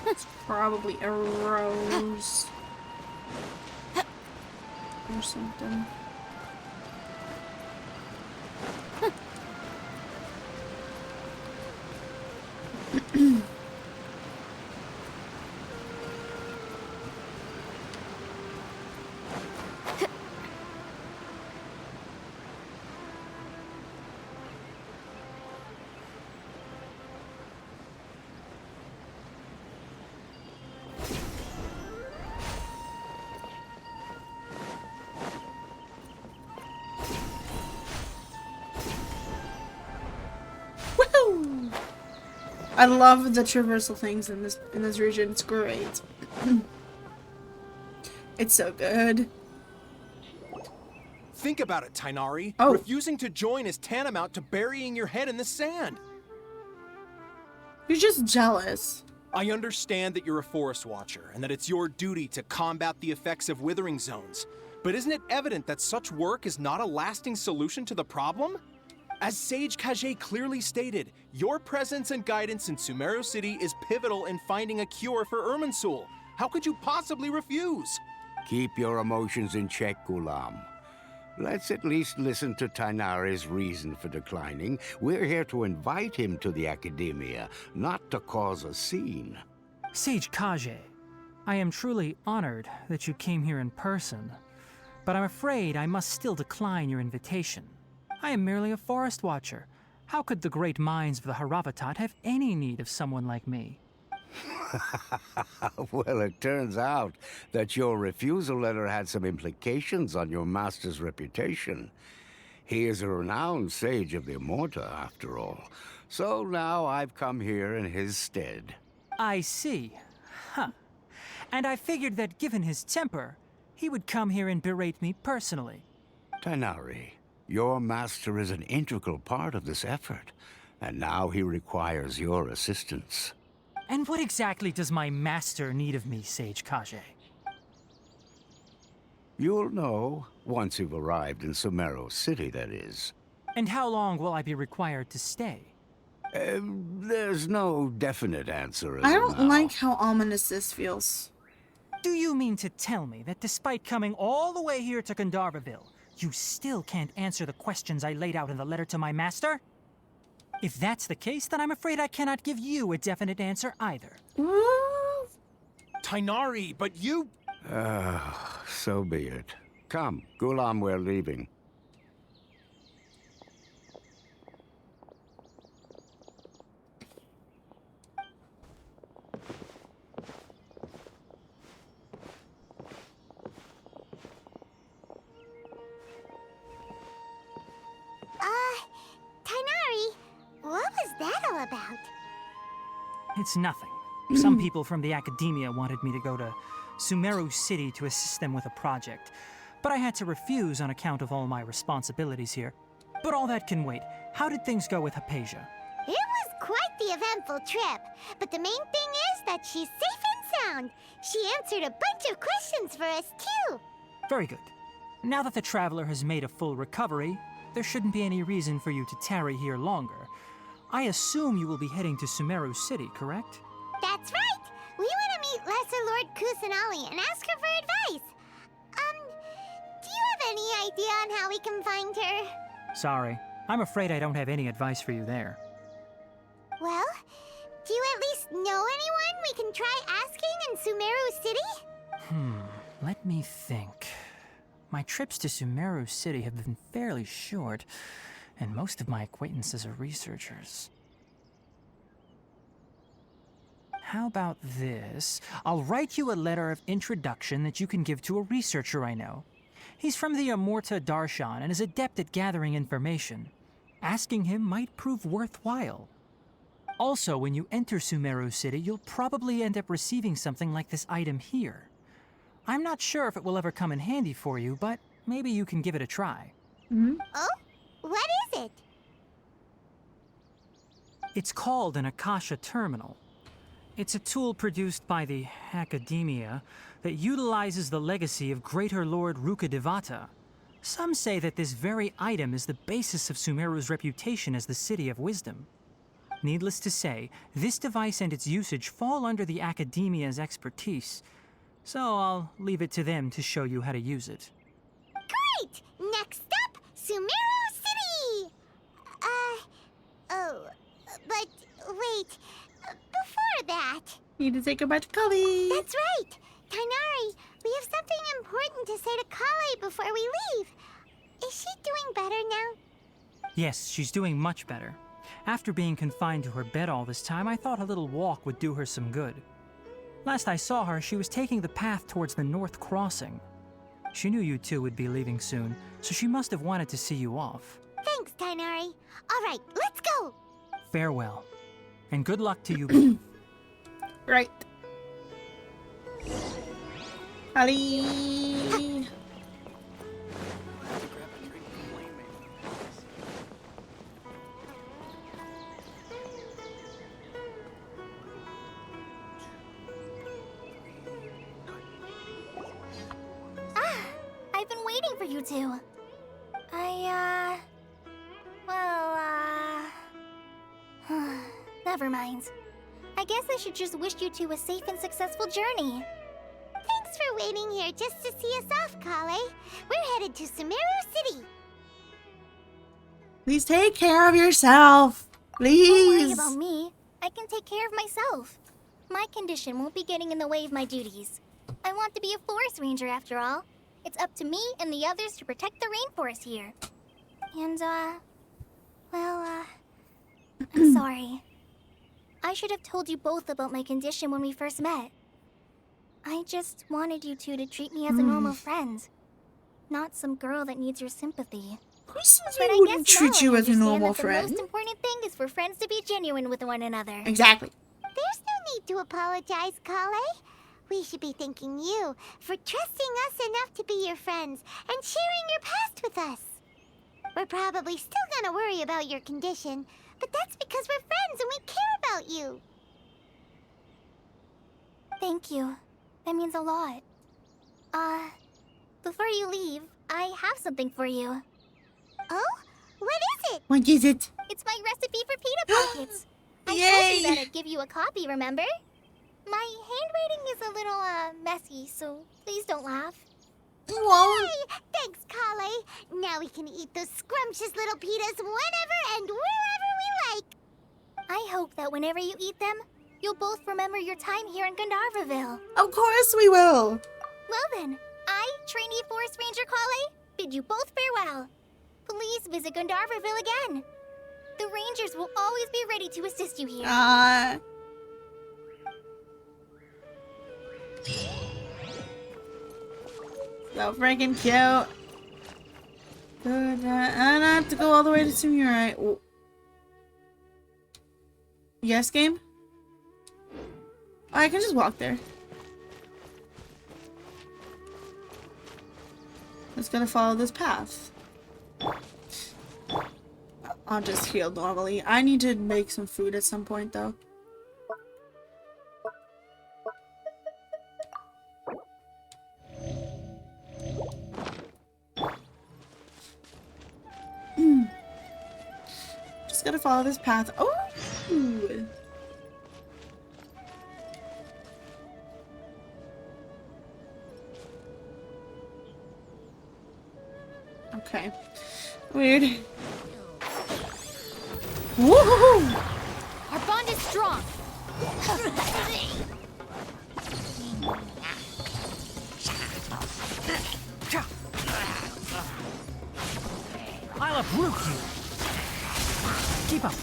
That's probably a rose. Or something. Woohoo! I love the traversal things in this region. It's great. It's so good. Think about it, Tainari. Oh. Refusing to join is tantamount to burying your head in the sand. You're just jealous. I understand that you're a forest watcher and that it's your duty to combat the effects of withering zones. But isn't it evident that such work is not a lasting solution to the problem? As Sage Kage clearly stated, your presence and guidance in Sumeru City is pivotal in finding a cure for Irminsul. How could you possibly refuse? Keep your emotions in check, Gulam. Let's at least listen to Tainari's reason for declining. We're here to invite him to the Academia, not to cause a scene. Sage Kage, I am truly honored that you came here in person, but I'm afraid I must still decline your invitation. I am merely a forest watcher. How could the great minds of the Haravatat have any need of someone like me? Well, it turns out that your refusal letter had some implications on your master's reputation. He is a renowned sage of the Immorta, after all. So now I've come here in his stead. I see. Huh. And I figured that given his temper, he would come here and berate me personally. Tainari, your master is an integral part of this effort, and now he requires your assistance. And what exactly does my master need of me, Sage Kage? You'll know once you've arrived in Sumeru City, that is. And how long will I be required to stay? There's no definite answer as I of don't now. like how ominous this feels. Do you mean to tell me that despite coming all the way here to Gandharvaville, you still can't answer the questions I laid out in the letter to my master? If that's the case, then I'm afraid I cannot give you a definite answer either. Ooh. Tainari, but you... So be it. Come, Gulam, we're leaving. Tainari, what was that all about? It's nothing. Some people from the academia wanted me to go to Sumeru City to assist them with a project, but I had to refuse on account of all my responsibilities here. But all that can wait. How did things go with Hypatia? It was quite the eventful trip, but the main thing is that she's safe and sound. She answered a bunch of questions for us, too. Very good. Now that the traveler has made a full recovery, there shouldn't be any reason for you to tarry here longer. I assume you will be heading to Sumeru City, correct? That's right. We want to meet Lesser Lord Kusanali and ask her for advice. Do you have any idea on how we can find her? Sorry. I'm afraid I don't have any advice for you there. Well, do you at least know anyone we can try asking in Sumeru City? Let me think. My trips to Sumeru City have been fairly short, and most of my acquaintances are researchers. How about this? I'll write you a letter of introduction that you can give to a researcher I know. He's from the Amorta Darshan and is adept at gathering information. Asking him might prove worthwhile. Also, when you enter Sumeru City, you'll probably end up receiving something like this item here. I'm not sure if it will ever come in handy for you, but maybe you can give it a try. Oh? What is it? It's called an Akasha Terminal. It's a tool produced by the Academia that utilizes the legacy of Greater Lord Rukadevata. Some say that this very item is the basis of Sumeru's reputation as the City of Wisdom. Needless to say, this device and its usage fall under the Academia's expertise, so I'll leave it to them to show you how to use it. Great! Next up, Sumeru City! But wait, before that... Need to say goodbye to Kali. That's right! Tainari, we have something important to say to Kale before we leave. Is she doing better now? Yes, she's doing much better. After being confined to her bed all this time, I thought a little walk would do her some good. Last I saw her, she was taking the path towards the North Crossing. She knew you two would be leaving soon, so she must have wanted to see you off. Thanks, Tainari. All right, let's go! Farewell, and good luck to you both. Right. Kali. I've been waiting for you two. Never mind. I guess I should just wish you two a safe and successful journey. Thanks for waiting here just to see us off, Kale. We're headed to Sumeru City. Please take care of yourself. Don't worry Please. about me. I can take care of myself. My condition won't be getting in the way of my duties. I want to be a forest ranger after all. It's up to me and the others to protect the rainforest here. And, I'm sorry. I should have told you both about my condition when we first met. I just wanted you two to treat me as a normal friend. Not some girl that needs your sympathy. Who says But we I wouldn't guess treat now you I as a understand normal that friend? The most important thing is for friends to be genuine with one another. Exactly. There's no need to apologize, Kale. We should be thanking you for trusting us enough to be your friends and sharing your past with us. We're probably still gonna worry about your condition, but that's because we're friends and we care about you. Thank you. That means a lot. Before you leave, I have something for you. Oh? What is it? What is it? It's my recipe for pita pockets. I told Yay! you that I'd give you a copy, remember? My handwriting is a little, messy, so please don't laugh. Won't. Hey, thanks, Kale. Now we can eat those scrumptious little pitas whenever and wherever we like. I hope that whenever you eat them, you'll both remember your time here in Gandharvaville. Of course we will. Well then, I, trainee Forest Ranger Kale, bid you both farewell. Please visit Gandharvaville again. The Rangers will always be ready to assist you here. So freaking cute. Good. I don't have to go all the way to Samurai. Oh. Yes, game? Oh, I can just walk there. Just gotta follow this path. I'll just heal normally. I need to make some food at some point, though. Just gotta follow this path. Oh! Okay. Weird. Woohoo! Our bond is strong. I'll uproot you. Keep up.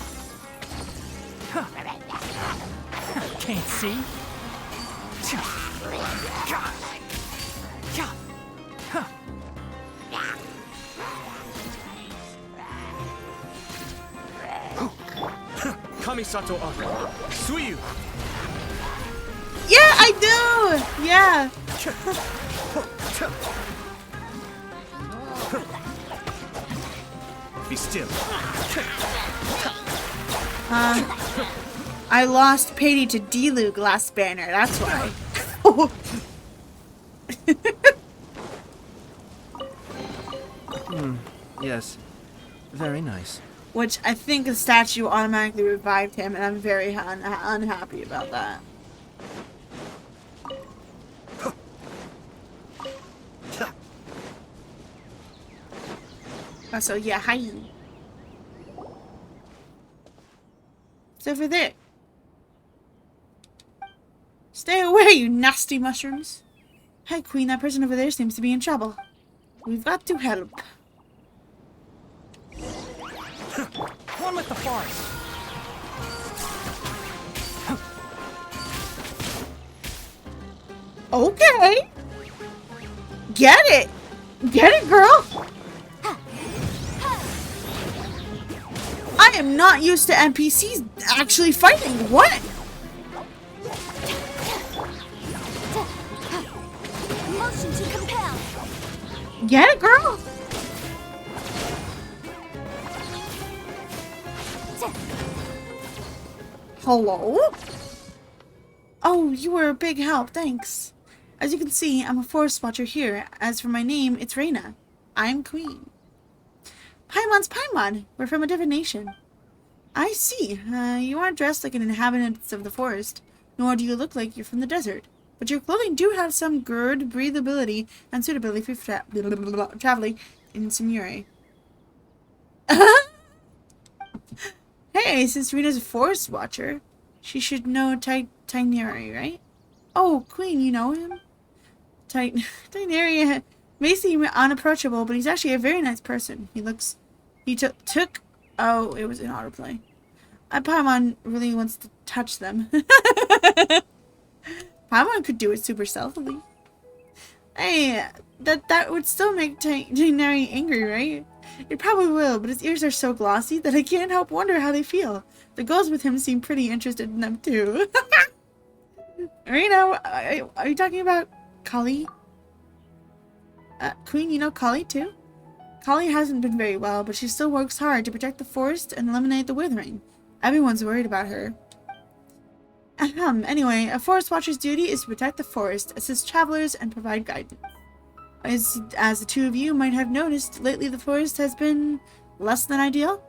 Can't see. Kamisato Archon. Suiyu! Yeah, I do! Yeah. Be still. I lost Patty to Diluc last banner, that's why. Yes. Very nice. Which I think the statue automatically revived him, and I'm very unhappy about that. So yeah, hi. It's over there. Stay away, you nasty mushrooms. Hey, Queen, that person over there seems to be in trouble. We've got to help. One with the forest. Okay. Get it. Get it, girl. I am not used to NPCs actually fighting. What? Motion to compel. Get it, girl. Hello? Oh, you were a big help, thanks. As you can see, I'm a forest watcher here. As for my name, it's Reina. I'm Queen. Paimon's Paimon. We're from a different nation. I see. You aren't dressed like an inhabitant of the forest, nor do you look like you're from the desert. But your clothing do have some gird, breathability, and suitability for traveling in Samurai. Hey, since Rita's a forest watcher, she should know Tainari, right? Oh, Queen, you know him? Tainari may seem unapproachable, but he's actually a very nice person. He took... Oh, it was an autoplay. Paimon really wants to touch them. Paimon could do it super stealthily. Hey, that would still make Tainari angry, right? It probably will, but his ears are so glossy that I can't help wonder how they feel. The girls with him seem pretty interested in them too. Reno, are you talking about Kali? Queen, you know Kali too? Kali hasn't been very well, but she still works hard to protect the forest and eliminate the withering. Everyone's worried about her. Anyway, a forest watcher's duty is to protect the forest, assist travelers, and provide guidance. As the two of you might have noticed, lately the forest has been less than ideal.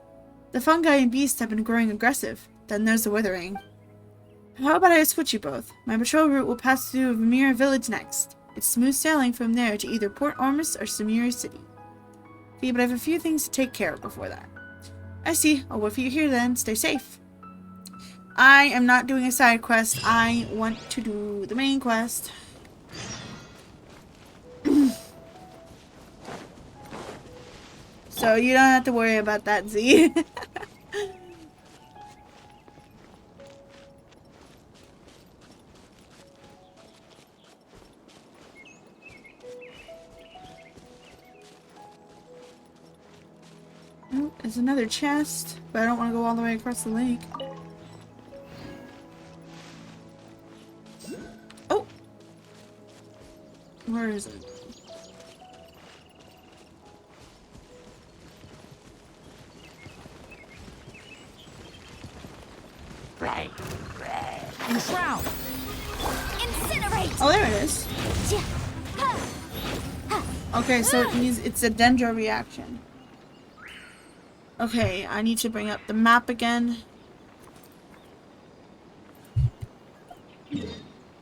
The fungi and beasts have been growing aggressive. Then there's the withering. How about I switch you both? My patrol route will pass through Vamira village next. It's smooth sailing from there to either Port Ormus or Samira City. Okay, but I have a few things to take care of before that. I see. I'll wait for you here then. Stay safe. I am not doing a side quest. I want to do the main quest. So you don't have to worry about that, Z. Oh, there's another chest, but I don't want to go all the way across the lake. Oh! Where is it? Enshroud! Incinerate! Oh, there it is. Okay, so it's a Dendro reaction. Okay, I need to bring up the map again.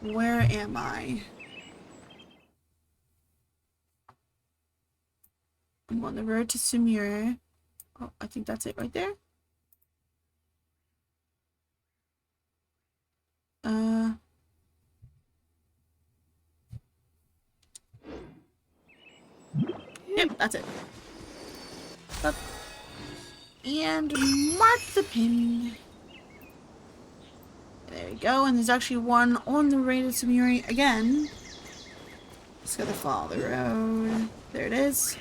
Where am I? I'm on the road to Samira. Oh, I think that's it right there. Yep, that's it. Up. And mark the pin. There we go, and there's actually one on the way to Samiri again. Just gotta follow the road. There it is.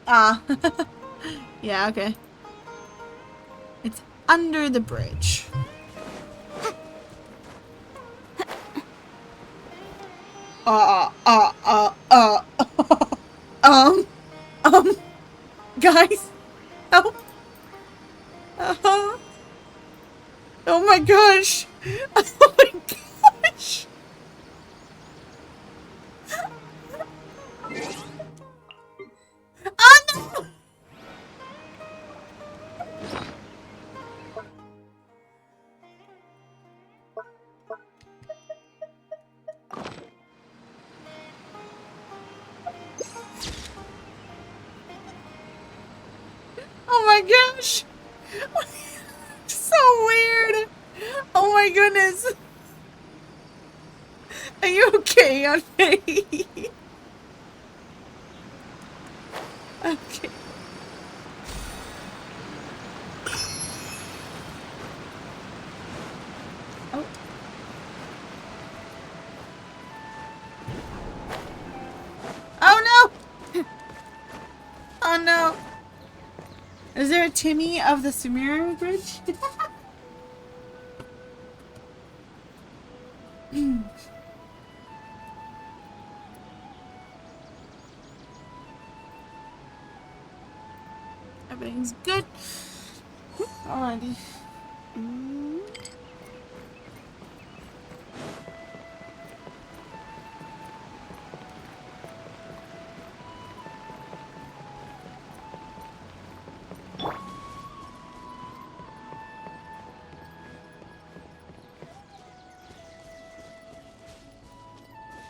Ah. Yeah, okay. It's under the bridge. Guys, help. Oh my gosh. Oh my gosh. Oh no. Oh my gosh! So weird! Oh my goodness! Are you okay, Anne-Marie? Okay. Oh. Oh no! Oh no! Is there a Timmy of the Samira Bridge? Everything's good. Alrighty.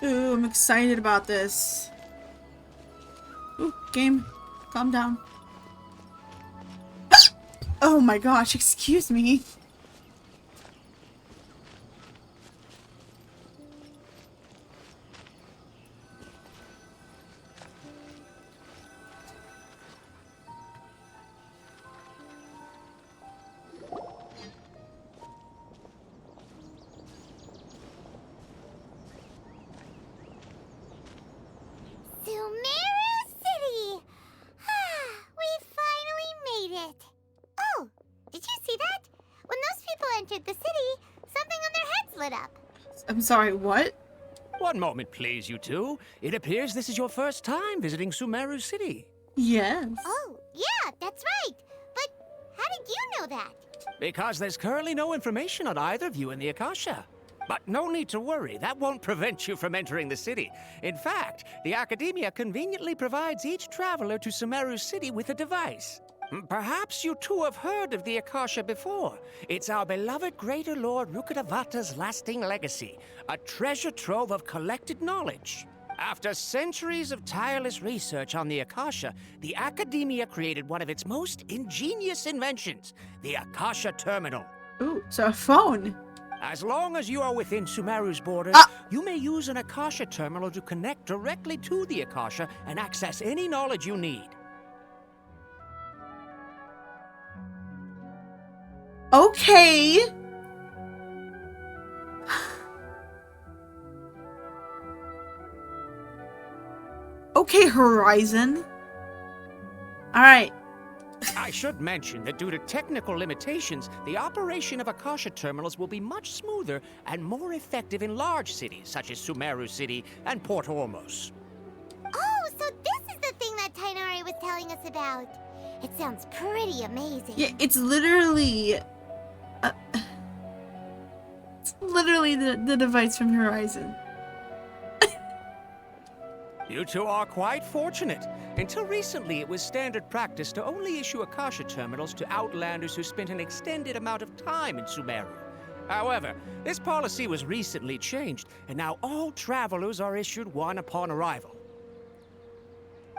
Ooh, I'm excited about this. Ooh, game. Calm down. Oh my gosh, excuse me. Sumeru City! We finally made it! Oh, did you see that? When those people entered the city, something on their heads lit up. I'm sorry, what? One moment, please, you two. It appears this is your first time visiting Sumeru City. Yes. Oh, yeah, that's right. But how did you know that? Because there's currently no information on either of you in the Akasha. But no need to worry, that won't prevent you from entering the city. In fact, the Academia conveniently provides each traveler to Sumeru City with a device. Perhaps you two have heard of the Akasha before. It's our beloved Greater Lord Rukkhadevata's lasting legacy, a treasure trove of collected knowledge. After centuries of tireless research on the Akasha, the Academia created one of its most ingenious inventions, the Akasha Terminal. Ooh, so a phone. As long as you are within Sumeru's borders, you may use an Akasha Terminal to connect directly to the Akasha and access any knowledge you need. Okay. Okay, Horizon. Alright. I should mention that due to technical limitations, the operation of Akasha terminals will be much smoother and more effective in large cities such as Sumeru City and Port Ormos. Oh, so this is the thing that Tainari was telling us about. It sounds pretty amazing. Yeah, it's literally... it's literally the device from Horizon. You two are quite fortunate. Until recently, it was standard practice to only issue Akasha terminals to outlanders who spent an extended amount of time in Sumeru. However, this policy was recently changed, and now all travelers are issued one upon arrival.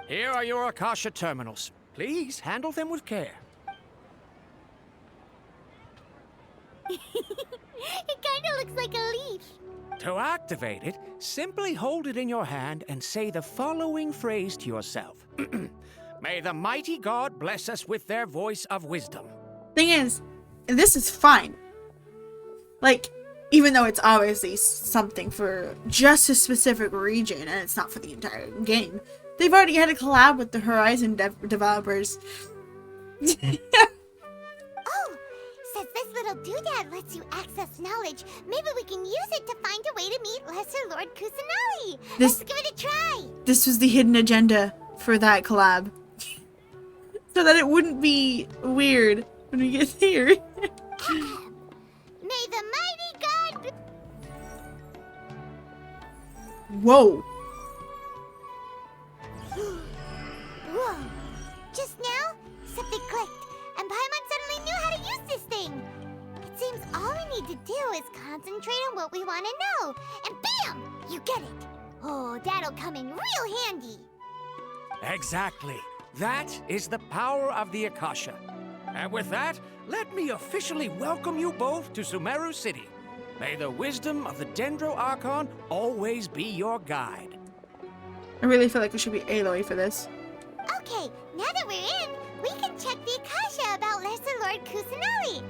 Here are your Akasha terminals. Please handle them with care. It kind of looks like a leaf. To activate it, simply hold it in your hand and say the following phrase to yourself. May the mighty God bless us with their voice of wisdom. Thing is, this is fine. Like, even though it's obviously something for just a specific region and it's not for the entire game, they've already had a collab with the Horizon developers. Oh, since this little doodad lets you access knowledge, maybe we can use it to find a way to meet Lesser Lord Kusanali. Let's give it a try. This was the hidden agenda for that collab. So that it wouldn't be weird when we get here. May the mighty God... Whoa. Whoa. Just now, something clicked, and Paimon suddenly knew how to use this thing. It seems all we need to do is concentrate on what we want to know, and bam! You get it. Oh, that'll come in real handy. Exactly. That is the power of the Akasha. And with that, let me officially welcome you both to Sumeru City. May the wisdom of the Dendro Archon always be your guide. I really feel like I should be Aloy for this. Okay, now that we're in, we can check the Akasha about Lesser Lord Kusanali.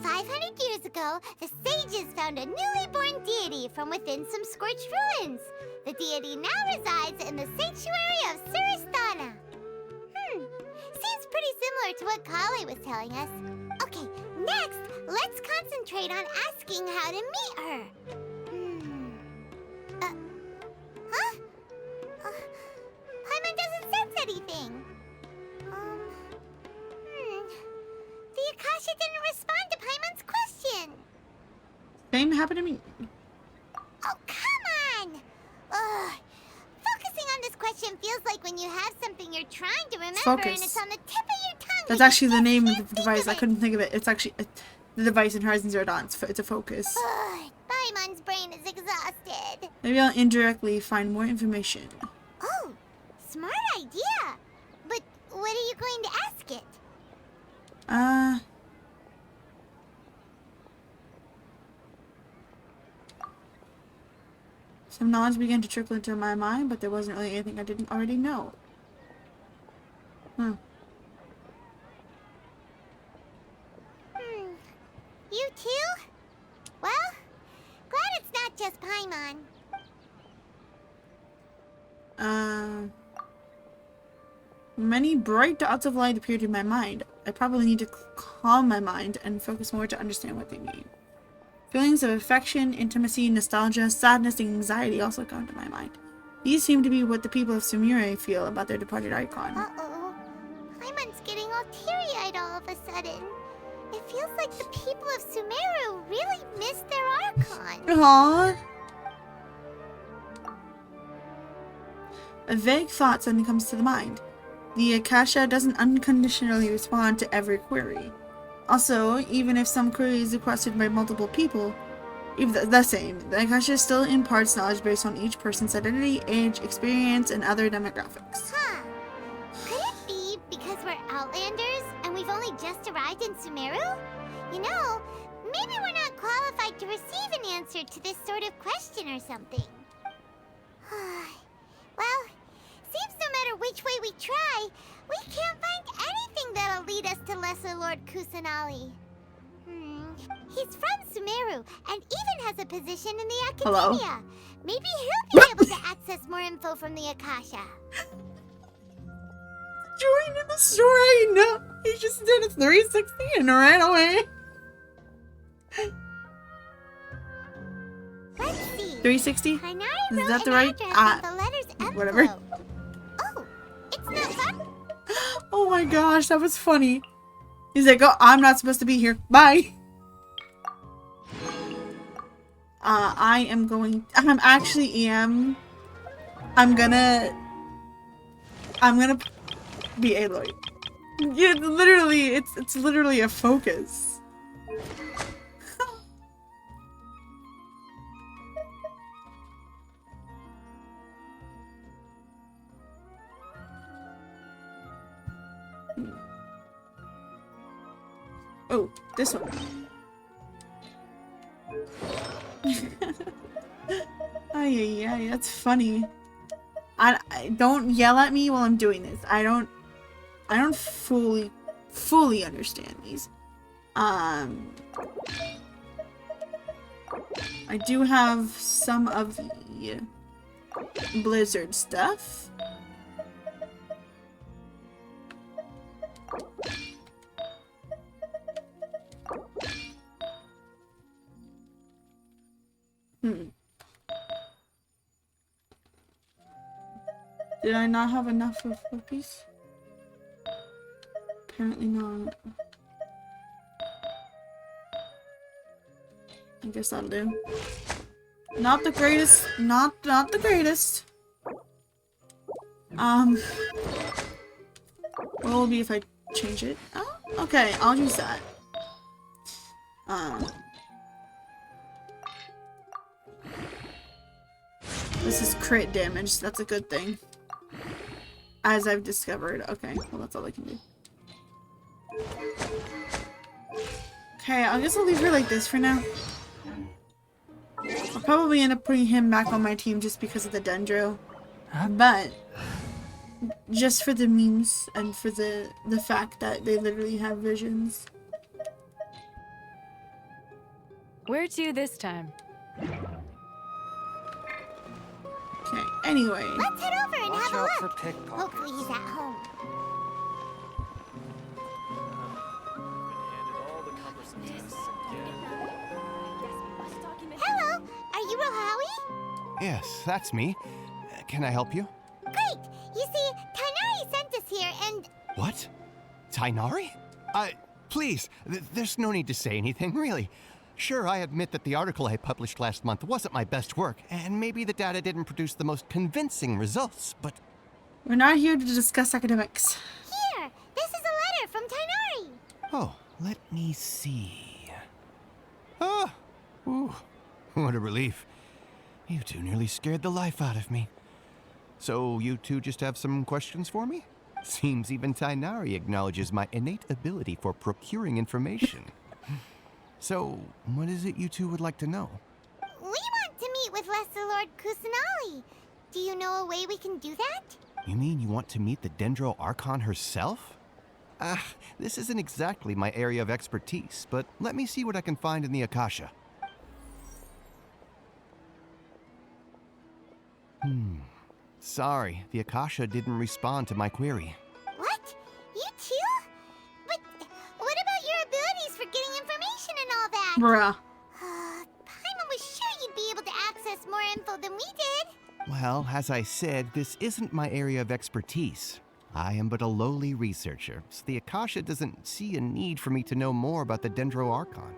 500 years ago, the sages found a newly born deity from within some scorched ruins. The deity now resides in the sanctuary of Suristana. Seems pretty similar to what Kale was telling us. Okay, next, let's concentrate on asking how to meet her. Paimon doesn't sense anything. The Akasha didn't respond to Paimon's question. Same happened to me. Oh, come on! Ugh. Focusing on this question feels like when you have something you're trying to remember Focus. and it's on the tip of your tongue. That's actually the name of the device. I couldn't think of it. It's actually the device in Horizon Zero Dawn. It's a focus. Ugh, Paimon's brain is exhausted. Maybe I'll indirectly find more information. Oh, smart idea. But what are you going to ask it? Some knowledge began to trickle into my mind, but there wasn't really anything I didn't already know. You too? Well, glad it's not just Paimon. Many bright dots of light appeared in my mind. I probably need to calm my mind and focus more to understand what they mean. Feelings of affection, intimacy, nostalgia, sadness, and anxiety also come to my mind. These seem to be what the people of Sumire feel about their departed Archon. Uh-oh. Paimon's getting all teary-eyed all of a sudden. It feels like the people of Sumeru really miss their Archon. Aww. A vague thought suddenly comes to the mind. The Akasha doesn't unconditionally respond to every query. Also, even if some query is requested by multiple people, even the same, the Akasha still imparts knowledge based on each person's identity, age, experience, and other demographics. Huh. Could it be because we're Outlanders and we've only just arrived in Sumeru? You know, maybe we're not qualified to receive an answer to this sort of question or something. Well, seems no matter which way we try, we can't find anything that'll lead us to Lesser Lord Kusanali. He's from Sumeru and even has a position in the Academia. Hello? Maybe he'll be able to access more info from the Akasha. Joining the story! No, he just did a 360 and ran away. Let's see. 360? Tainari Is wrote that the an right? address on the letter's envelope. Whatever. Oh, it's not fun. Oh my gosh, that was funny. He's like, oh, I'm not supposed to be here. Bye. I'm gonna be Aloy. Yeah, it's literally a focus. Oh, this one. Ay, that's funny. I don't yell at me while I'm doing this. I don't fully understand these. I do have some of the Blizzard stuff. Did I not have enough of rupees? Apparently not. I guess that'll do. Not the greatest. Not the greatest. What will it be if I change it? Oh, okay, I'll use that. This is crit damage. That's a good thing. As I've discovered. Okay, well that's all I can do. Okay, I guess I'll leave her like this for now. I'll probably end up putting him back on my team just because of the Dendro. But just for the memes and for the fact that they literally have visions. Where to this time? Okay, anyway. Let's head over and have a out look. for pickpockets. Hopefully he's at home. Hello, are you Rohawi? Yes, that's me. Can I help you? Great! You see, Tainari sent us here and... What? Tainari? Please, there's no need to say anything, really. Sure, I admit that the article I published last month wasn't my best work, and maybe the data didn't produce the most convincing results, but... We're not here to discuss academics. Here! This is a letter from Tainari! Oh, let me see... Ah! Ooh, what a relief. You two nearly scared the life out of me. So, you two just have some questions for me? Seems even Tainari acknowledges my innate ability for procuring information. So, what is it you two would like to know? We want to meet with Lesser Lord Kusanali. Do you know a way we can do that? You mean you want to meet the Dendro Archon herself? This isn't exactly my area of expertise, but let me see what I can find in the Akasha. Sorry, the Akasha didn't respond to my query. What? You too? But what about your abilities for getting information and all that? Bruh. us more info than we did. Well, as I said, this isn't my area of expertise. I am but a lowly researcher, so the Akasha doesn't see a need for me to know more about the Dendro Archon.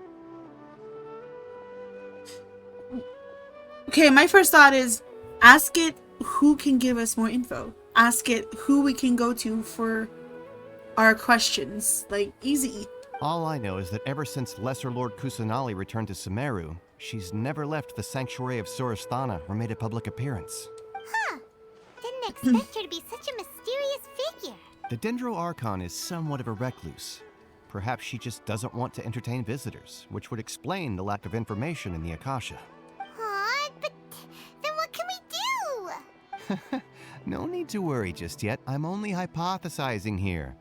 Okay, my first thought is ask it who can give us more info. Ask it who we can go to for our questions. Like, easy. All I know is that ever since Lesser Lord Kusanali returned to Sumeru, she's never left the Sanctuary of Sorasthana or made a public appearance. Huh. Didn't expect her to be such a mysterious figure. The Dendro Archon is somewhat of a recluse. Perhaps she just doesn't want to entertain visitors, which would explain the lack of information in the Akasha. Aw, but then what can we do? No need to worry just yet. I'm only hypothesizing here.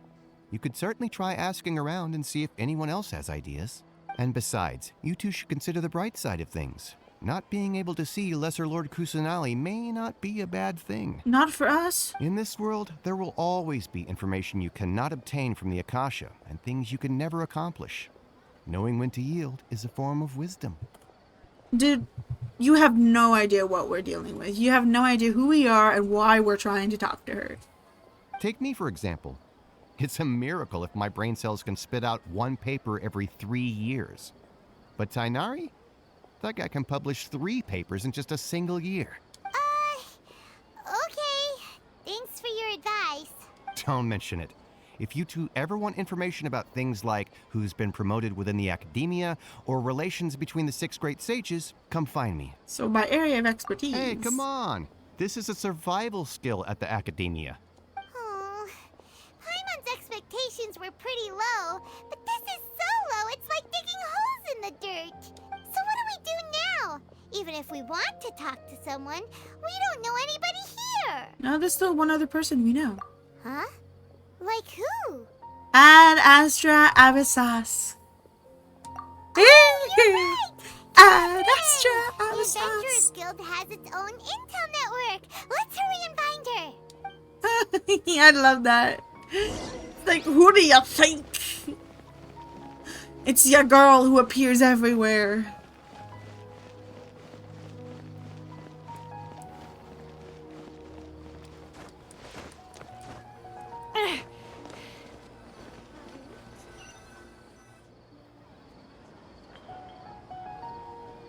You could certainly try asking around and see if anyone else has ideas. And besides, you two should consider the bright side of things. Not being able to see Lesser Lord Kusanali may not be a bad thing. Not for us. In this world, there will always be information you cannot obtain from the Akasha and things you can never accomplish. Knowing when to yield is a form of wisdom. Dude, you have no idea what we're dealing with. You have no idea who we are and why we're trying to talk to her. Take me, for example. It's a miracle if my brain cells can spit out one paper every 3 years. But Tainari? That guy can publish 3 papers in just a single year. Okay. Thanks for your advice. Don't mention it. If you two ever want information about things like who's been promoted within the academia or relations between the 6 great sages, come find me. So my area of expertise. Hey, come on. This is a survival skill at the academia. Oh, Paimon's expectations were pretty low, but this is so low it's like digging holes in the dirt. So what do we do now? Even if we want to talk to someone, we don't know anybody here. No, there's still one other person we know. Huh? Like who? Ad Astra Abyssas. Oh, you're right! Ad Astra The Abyssas. Adventurers Guild has its own intel network. Let's hurry and find her. I love that. It's like, who do you think? It's your girl who appears everywhere.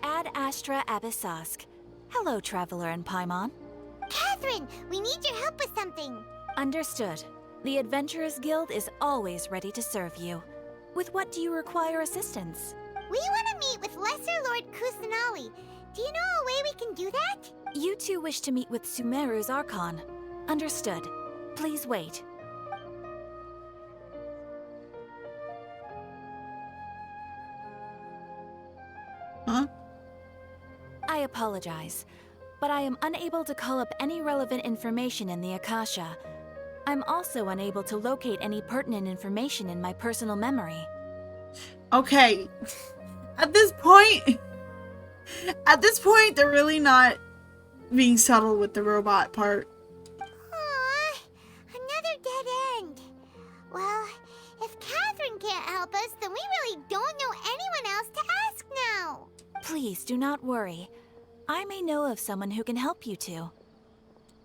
Ad Astra Abyssosk. Hello, Traveler and Paimon. Catherine, we need your help with something. Understood. The Adventurers Guild is always ready to serve you. With what do you require assistance? We want to meet with Lesser Lord Kusanali. Do you know a way we can do that? You two wish to meet with Sumeru's Archon. Understood. Please wait. Huh? I apologize, but I am unable to call up any relevant information in the Akasha. I'm also unable to locate any pertinent information in my personal memory. Okay. At this point, they're really not being subtle with the robot part. Aww, another dead end. Well, if Catherine can't help us, then we really don't know anyone else to ask now. Please do not worry. I may know of someone who can help you two.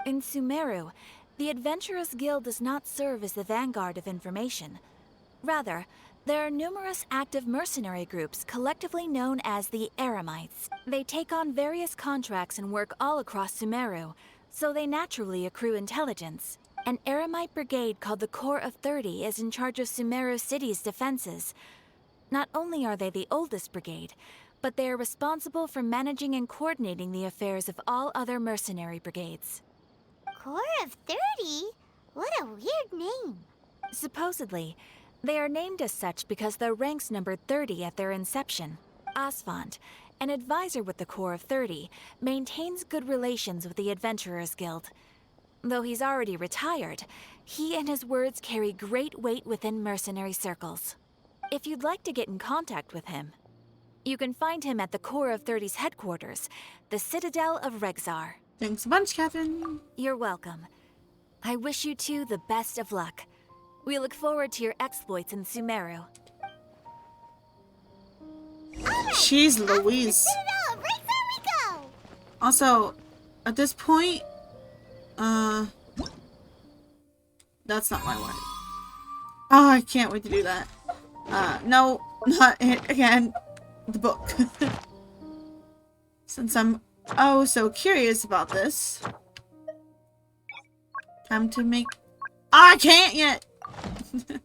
In Sumeru, the Adventurers Guild does not serve as the vanguard of information. Rather, there are numerous active mercenary groups collectively known as the Eremites. They take on various contracts and work all across Sumeru, so they naturally accrue intelligence. An Eremite brigade called the Corps of 30 is in charge of Sumeru City's defenses. Not only are they the oldest brigade, but they are responsible for managing and coordinating the affairs of all other mercenary brigades. Corps of 30? What a weird name. Supposedly, they are named as such because their ranks numbered 30 at their inception. Asfand, an advisor with the Corps of 30, maintains good relations with the Adventurers Guild. Though he's already retired, he and his words carry great weight within mercenary circles. If you'd like to get in contact with him, you can find him at the Corps of 30's headquarters, the Citadel of Regzar. Thanks a bunch, Catherine. You're welcome. I wish you two the best of luck. We look forward to your exploits in Sumeru. She's Louise. Citadel of Regzar we go! Also, at this point, that's not my one. Oh, I can't wait to do that. No, not it again. The book. Since I'm oh so curious about this, time to make. I can't yet. Can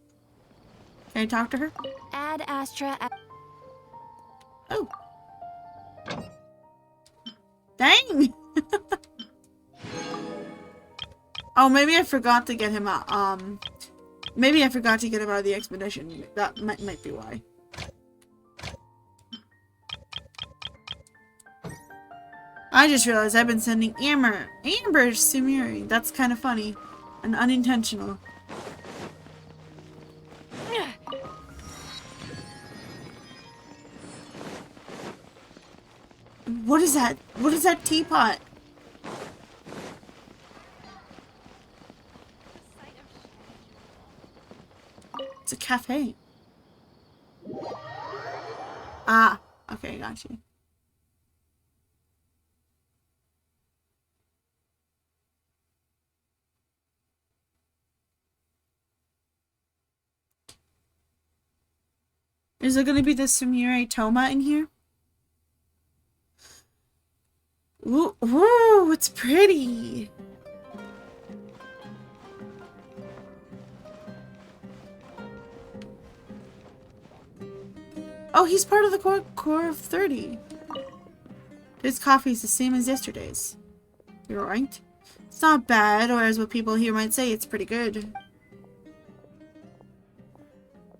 I talk to her? Add Astra. Oh. Dang. Oh, maybe I forgot to get him out. Maybe I forgot to get him out of the expedition. That might be why. I just realized I've been sending Amber Sumiri. That's kind of funny and unintentional. What is that? What is that teapot? It's a cafe. Ah, okay, got you. Is there gonna be the Sumire Toma in here? Ooh, ooh, it's pretty. Oh, he's part of the core of 30. His coffee is the same as yesterday's. You're right. It's not bad, or as what people here might say, it's pretty good.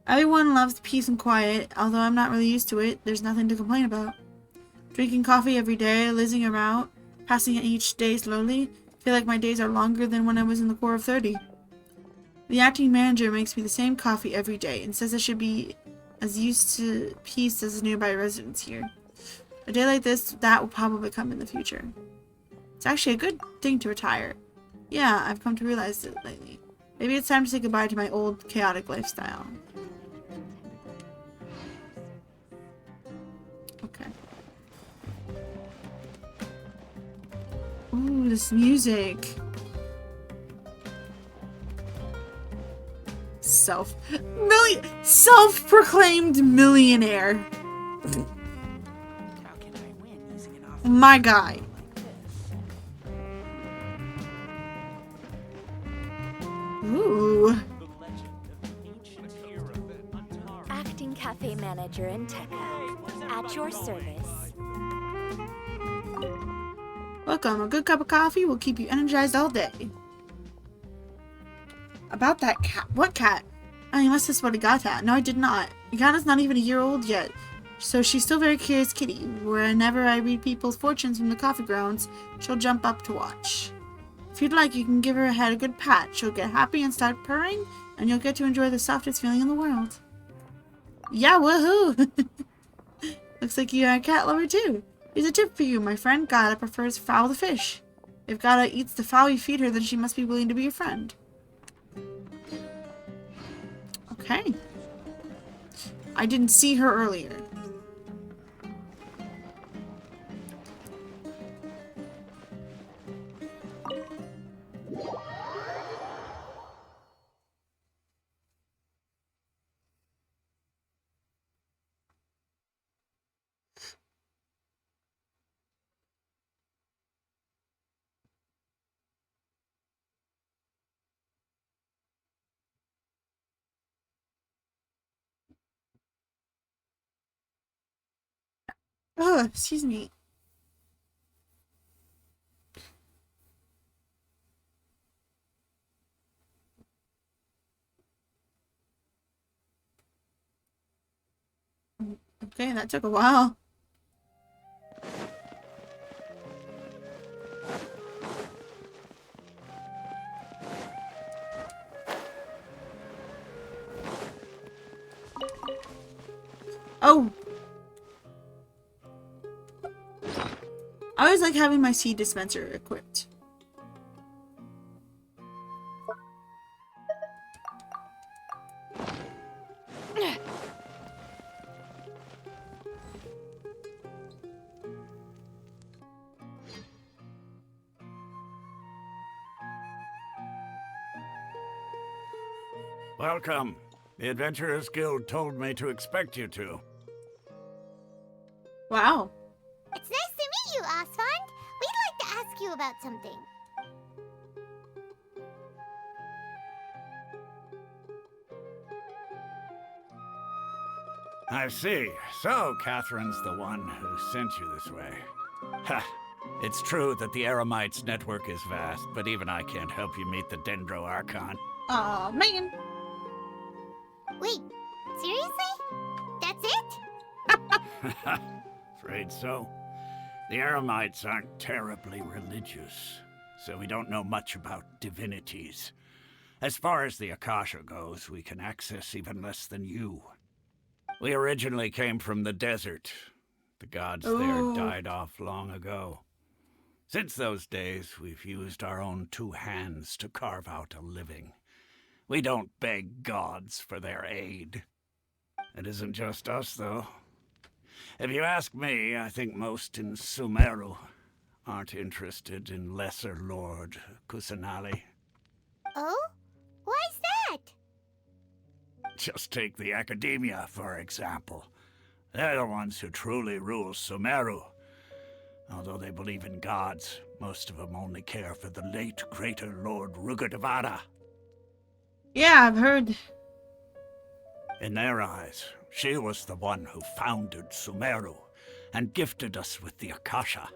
Everyone loves peace and quiet, although I'm not really used to it. There's nothing to complain about. Drinking coffee every day, lazing around, passing it each day slowly. Feel like my days are longer than when I was in the core of 30. The acting manager makes me the same coffee every day and says I should be as used to peace as the nearby residents here. A day like this, that will probably come in the future. It's actually a good thing to retire. Yeah, I've come to realize it lately. Maybe it's time to say goodbye to my old, chaotic lifestyle. Okay. Ooh, this music. Self-proclaimed millionaire. My guy. Ooh. Acting cafe manager in Tekka. At your service. Welcome. A good cup of coffee will keep you energized all day. About that cat. What cat? I must have spotted Gata. No, I did not. Gata's not even a year old yet. So she's still very curious kitty. Whenever I read people's fortunes from the coffee grounds, she'll jump up to watch. If you'd like, you can give her head a good pat. She'll get happy and start purring, and you'll get to enjoy the softest feeling in the world. Yeah, woohoo! Looks like you're a cat lover too. Here's a tip for you, my friend. Gata prefers fowl to fish. If Gata eats the fowl you feed her, then she must be willing to be your friend. Okay. I didn't see her earlier. Oh, excuse me. Okay, that took a while. Oh! I always like having my seed dispenser equipped. Welcome. The Adventurers Guild told me to expect you two. Wow. It's nice to meet you, Osfond. We'd like to ask you about something. I see. So, Catherine's the one who sent you this way. Ha! It's true that the Eremites' network is vast, but even I can't help you meet the Dendro Archon. Aw, man. Wait, seriously? That's it? Afraid so. The Eremites aren't terribly religious, so we don't know much about divinities. As far as the Akasha goes, we can access even less than you. We originally came from the desert. The gods there died off long ago. Since those days, we've used our own 2 hands to carve out a living. We don't beg gods for their aid. It isn't just us, though. If you ask me, I think most in Sumeru aren't interested in Lesser Lord Kusanali. Oh? Why's that? Just take the Academia, for example. They're the ones who truly rule Sumeru. Although they believe in gods, most of them only care for the late Greater Lord Rugudevada. Yeah, I've heard. In their eyes, she was the one who founded Sumeru and gifted us with the Akasha.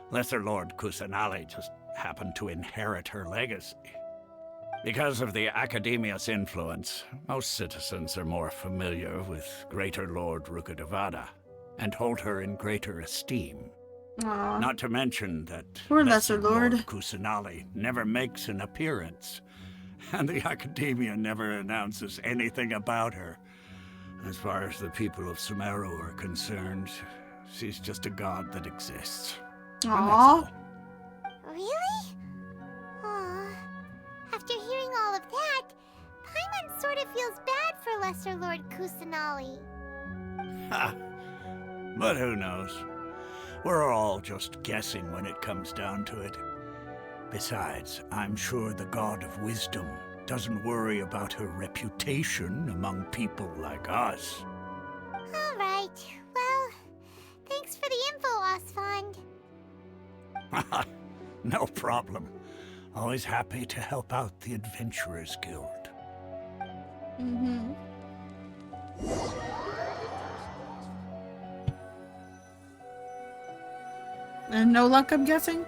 Lesser Lord Kusanali just happened to inherit her legacy. Because of the Academia's influence, most citizens are more familiar with Greater Lord Rugudevada and hold her in greater esteem. Aww. Not to mention that Poor Lesser Lord Kusanali never makes an appearance, and the Academia never announces anything about her. As far as the people of Sumeru are concerned, she's just a god that exists. Aww. Really? Aw. After hearing all of that, Paimon sort of feels bad for Lesser Lord Kusanali. Ha! But who knows? We're all just guessing when it comes down to it. Besides, I'm sure the God of Wisdom doesn't worry about her reputation among people like us. All right. Well, thanks for the info, Osfond. No problem. Always happy to help out the Adventurers Guild. Mm-hmm. And no luck, I'm guessing?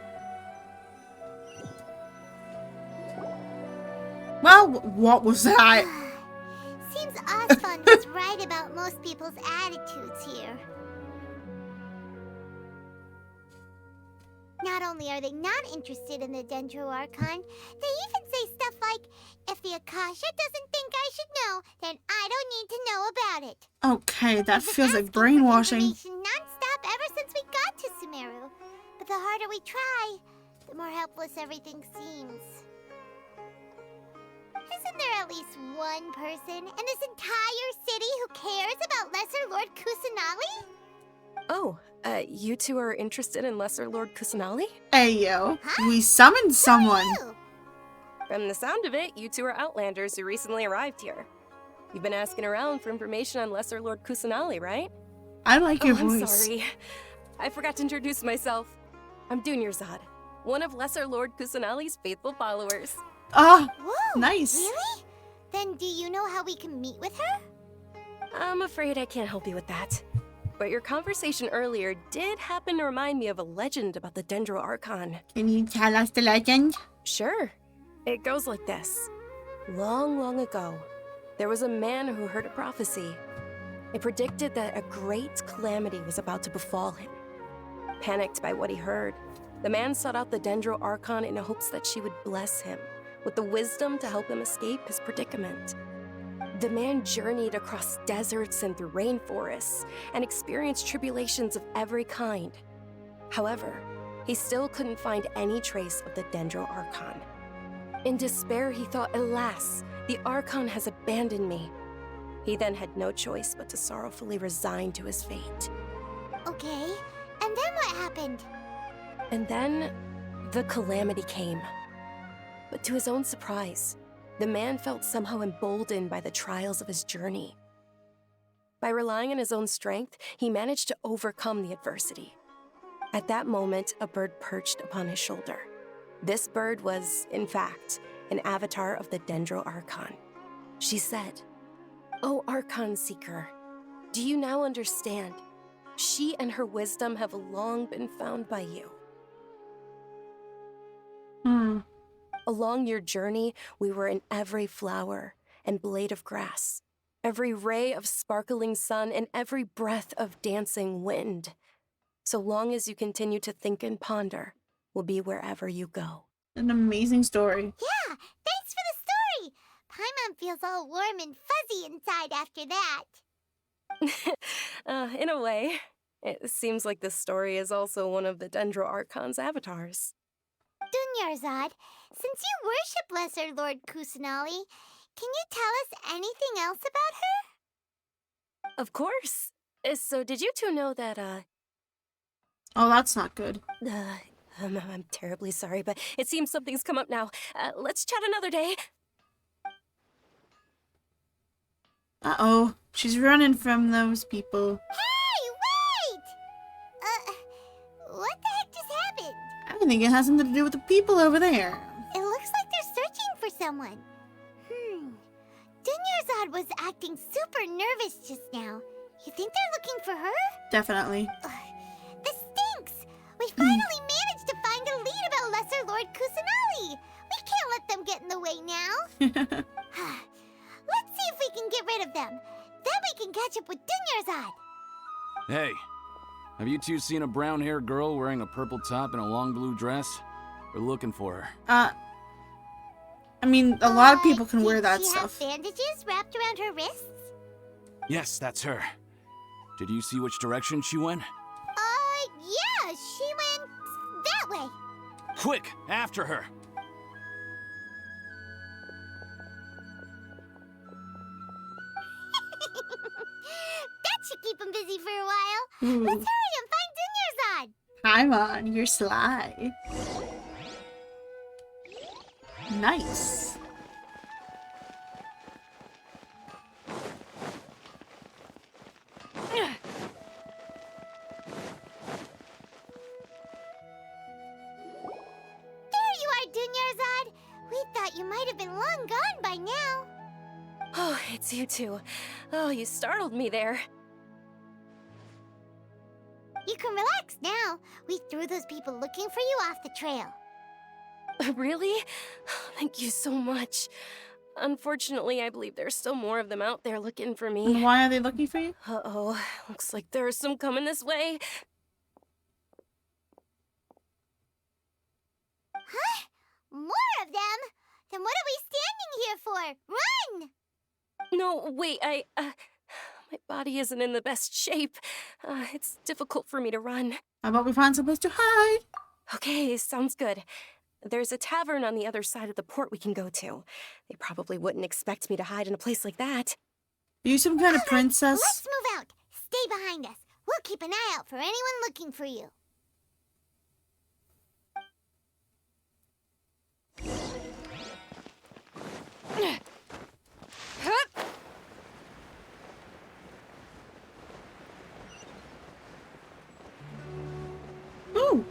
Well, what was that? Seems Osfond was right about most people's attitudes here. Not only are they not interested in the Dendro Archon, they even say stuff like, if the Akasha doesn't think I should know, then I don't need to know about it. Okay, that feels like brainwashing. Non-stop ever since we got to Sumeru. But the harder we try, the more helpless everything seems. Isn't there at least one person in this entire city who cares about Lesser Lord Kusanali? Oh, you two are interested in Lesser Lord Kusanali? Hey, yo. Huh? We summoned someone. From the sound of it, you two are Outlanders who recently arrived here. You've been asking around for information on Lesser Lord Kusanali, right? I like your voice. I'm sorry. I forgot to introduce myself. I'm Dunyarzad, one of Lesser Lord Kusanali's faithful followers. Ah, whoa, nice. Really? Then do you know how we can meet with her? I'm afraid I can't help you with that. But your conversation earlier did happen to remind me of a legend about the Dendro Archon. Can you tell us the legend? Sure. It goes like this. Long, long ago, there was a man who heard a prophecy. It predicted that a great calamity was about to befall him. Panicked by what he heard, the man sought out the Dendro Archon in hopes that she would bless him with the wisdom to help him escape his predicament. The man journeyed across deserts and through rainforests and experienced tribulations of every kind. However, he still couldn't find any trace of the Dendro Archon. In despair, he thought, alas, the Archon has abandoned me. He then had no choice but to sorrowfully resign to his fate. Okay, and then what happened? And then, the calamity came. But to his own surprise, The man felt somehow emboldened by the trials of his journey. By relying on his own strength, he managed to overcome the adversity. At that moment, a bird perched upon his shoulder. This bird was, in fact, an avatar of the Dendro Archon. She said, "O Archon Seeker, do you now understand? She and her wisdom have long been found by you." Along your journey, we were in every flower and blade of grass, every ray of sparkling sun, and every breath of dancing wind. So long as you continue to think and ponder, we'll be wherever you go. An amazing story. Yeah, thanks for the story. Paimon feels all warm and fuzzy inside after that. In a way, it seems like this story is also one of the Dendro Archon's avatars. Dunyarzad, since you worship Lesser Lord Kusanali, can you tell us anything else about her? Of course. So did you two know that, Oh, that's not good. I'm terribly sorry, but it seems something's come up now. Let's chat another day. Uh-oh. She's running from those people. Hey, wait! What the heck just happened? I think it has something to do with the people over there. It looks like they're searching for someone. Dunyarzad was acting super nervous just now. You think they're looking for her? Definitely. This stinks! We finally managed to find a lead about Lesser Lord Kusanali! We can't let them get in the way now! Let's see if we can get rid of them. Then we can catch up with Dunyarzad! Hey, have you two seen a brown-haired girl wearing a purple top and a long blue dress? We're looking for her. I mean, a lot of people can wear that She stuff. have bandages wrapped around her wrists? Yes, that's her. Did you see which direction she went? Yeah, she went that way. Quick, after her! That should keep him busy for a while. Let's hurry and find Dunyarzad. Paimon, you're sly. Nice. There you are, Dunyarzad. We thought you might have been long gone by now. Oh, it's you two. Oh, you startled me there. You can relax now. We threw those people looking for you off the trail. Really? Thank you so much. Unfortunately, I believe there's still more of them out there looking for me. And why are they looking for you? Uh-oh. Looks like there's some coming this way. Huh? More of them? Then what are we standing here for? Run! No, wait, my body isn't in the best shape. It's difficult for me to run. How about we find someplace to hide? Okay, sounds good. There's a tavern on the other side of the port we can go to. They probably wouldn't expect me to hide in a place like that. Are you some kind of princess? Let's move out. Stay behind us. We'll keep an eye out for anyone looking for you. Ooh.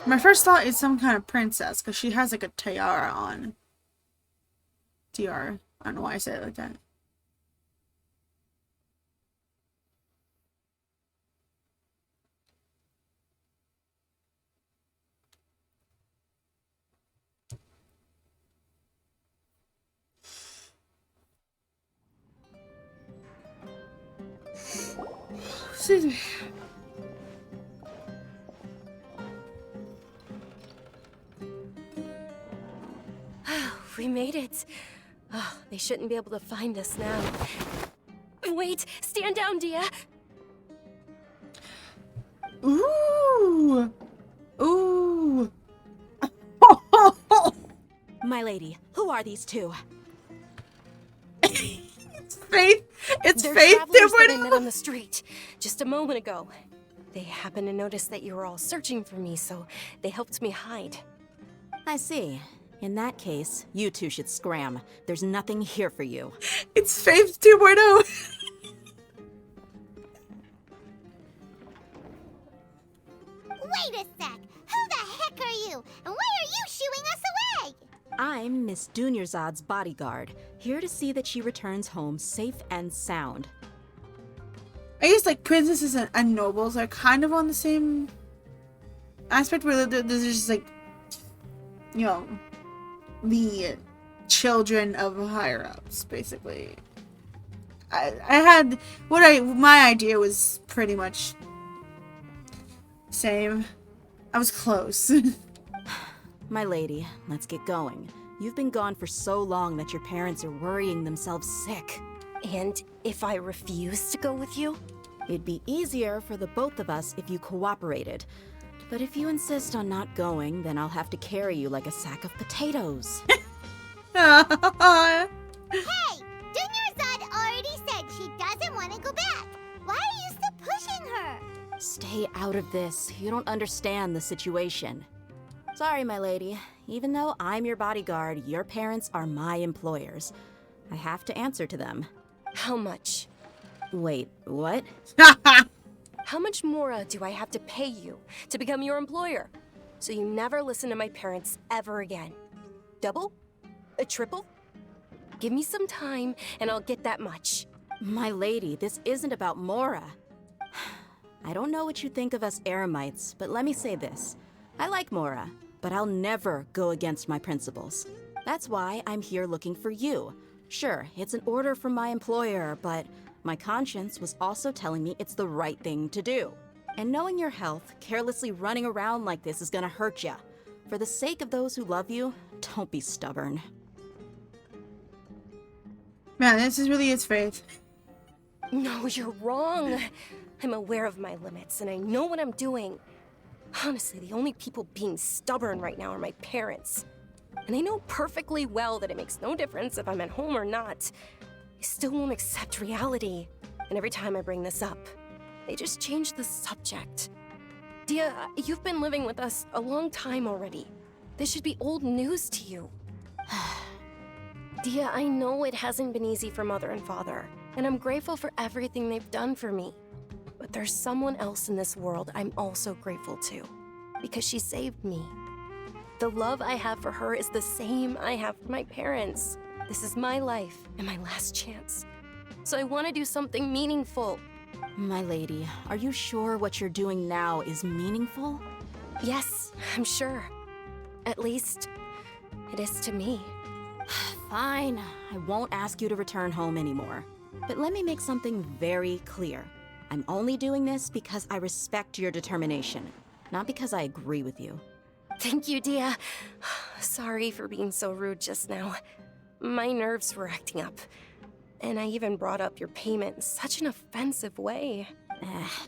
My first thought is some kind of princess, because she has like a tiara on. Tiara. I don't know why I say it like that. Excuse me. We made it. Oh, they shouldn't be able to find us now. Wait, stand down, Dia. Ooh. Ooh. My lady, who are these two? It's Faith. It's They're Faith. travelers They're that I met on the street just a moment ago. They happened to notice that you were all searching for me, so they helped me hide. I see. In that case, you two should scram. There's nothing here for you. It's Faith 2.0. Wait a sec! Who the heck are you? And why are you shooing us away? I'm Miss Dunyarzad's bodyguard, here to see that she returns home safe and sound. I guess like princesses and nobles are kind of on the same aspect where there's just like, you know, the children of higher ups, basically. I had my idea was pretty much same. I was close. My lady, let's get going. You've been gone for so long that your parents are worrying themselves sick. And if I refuse to go with you? It'd be easier for the both of us if you cooperated. But if you insist on not going, then I'll have to carry you like a sack of potatoes. Hey! Dunyarzad already said she doesn't want to go back. Why are you still pushing her? Stay out of this. You don't understand the situation. Sorry, my lady. Even though I'm your bodyguard, your parents are my employers. I have to answer to them. How much? Wait, what? How much more do I have to pay you to become your employer? So you never listen to my parents ever again. Double? A triple? Give me some time and I'll get that much. My lady, this isn't about Mora. I don't know what you think of us Eremites, but let me say this. I like Mora, but I'll never go against my principles. That's why I'm here looking for you. Sure, it's an order from my employer, but my conscience was also telling me it's the right thing to do. And knowing your health, carelessly running around like this is gonna hurt ya. For the sake of those who love you, don't be stubborn. Man, this is really his Faith. No, you're wrong. I'm aware of my limits and I know what I'm doing. Honestly, the only people being stubborn right now are my parents. And I know perfectly well that it makes no difference if I'm at home or not. They still won't accept reality. And every time I bring this up, they just change the subject. Dia, you've been living with us a long time already. This should be old news to you. Dia, I know it hasn't been easy for Mother and Father, and I'm grateful for everything they've done for me. But there's someone else in this world I'm also grateful to, because she saved me. The love I have for her is the same I have for my parents. This is my life and my last chance. So I want to do something meaningful. My lady, are you sure what you're doing now is meaningful? Yes, I'm sure. At least, it is to me. Fine, I won't ask you to return home anymore. But let me make something very clear. I'm only doing this because I respect your determination, not because I agree with you. Thank you, Dia. Sorry for being so rude just now. My nerves were acting up. And I even brought up your payment in such an offensive way.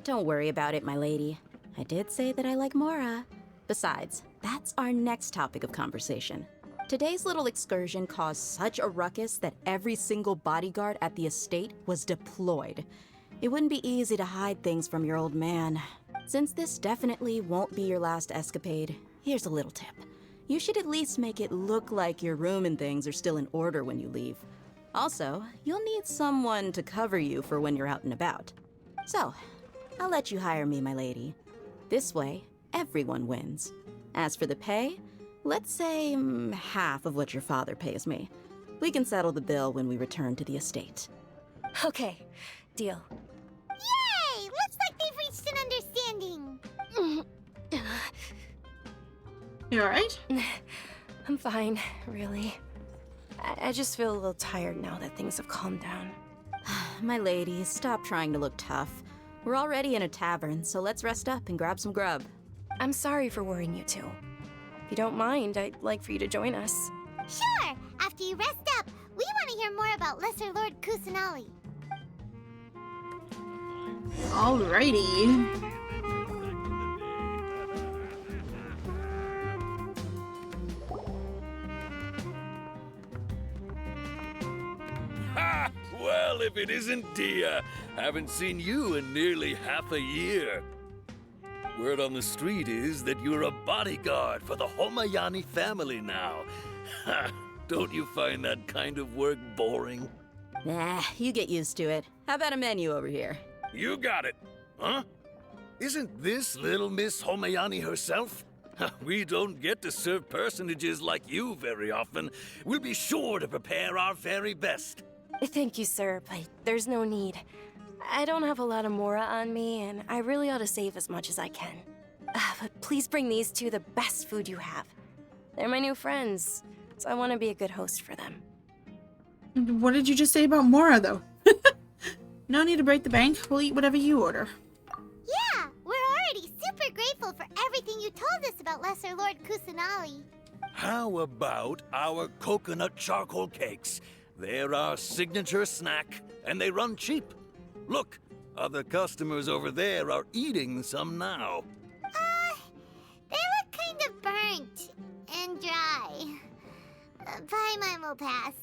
Don't worry about it, my lady. I did say that I like Mora. Besides, that's our next topic of conversation. Today's little excursion caused such a ruckus that every single bodyguard at the estate was deployed. It wouldn't be easy to hide things from your old man. Since this definitely won't be your last escapade, here's a little tip. You should at least make it look like your room and things are still in order when you leave. Also, you'll need someone to cover you for when you're out and about. So, I'll let you hire me, my lady. This way, everyone wins. As for the pay, let's say half of what your father pays me. We can settle the bill when we return to the estate. Okay, deal. Yay! Looks like they've reached an understanding. You alright? I'm fine, really. I just feel a little tired now that things have calmed down. My lady, stop trying to look tough. We're already in a tavern, so let's rest up and grab some grub. I'm sorry for worrying you two. If you don't mind, I'd like for you to join us. Sure! After you rest up, we want to hear more about Lesser Lord Kusanali. Alrighty. Ha! Well, if it isn't Dia. Haven't seen you in nearly half a year. Word on the street is that you're a bodyguard for the Homayani family now. Don't you find that kind of work boring? Nah, you get used to it. How about a menu over here? You got it. Huh? Isn't this little Miss Homayani herself? We don't get to serve personages like you very often. We'll be sure to prepare our very best. Thank you, sir, but there's no need. I don't have a lot of Mora on me, and I really ought to save as much as I can. But please bring these two the best food you have. They're my new friends, so I want to be a good host for them. What did you just say about Mora, though? No need to break the bank. We'll eat whatever you order. Yeah, we're already super grateful for everything you told us about Lesser Lord Kusanali. How about our coconut charcoal cakes? They're our signature snack, and they run cheap. Look, other customers over there are eating some now. They look kind of burnt and dry. Paimon will pass.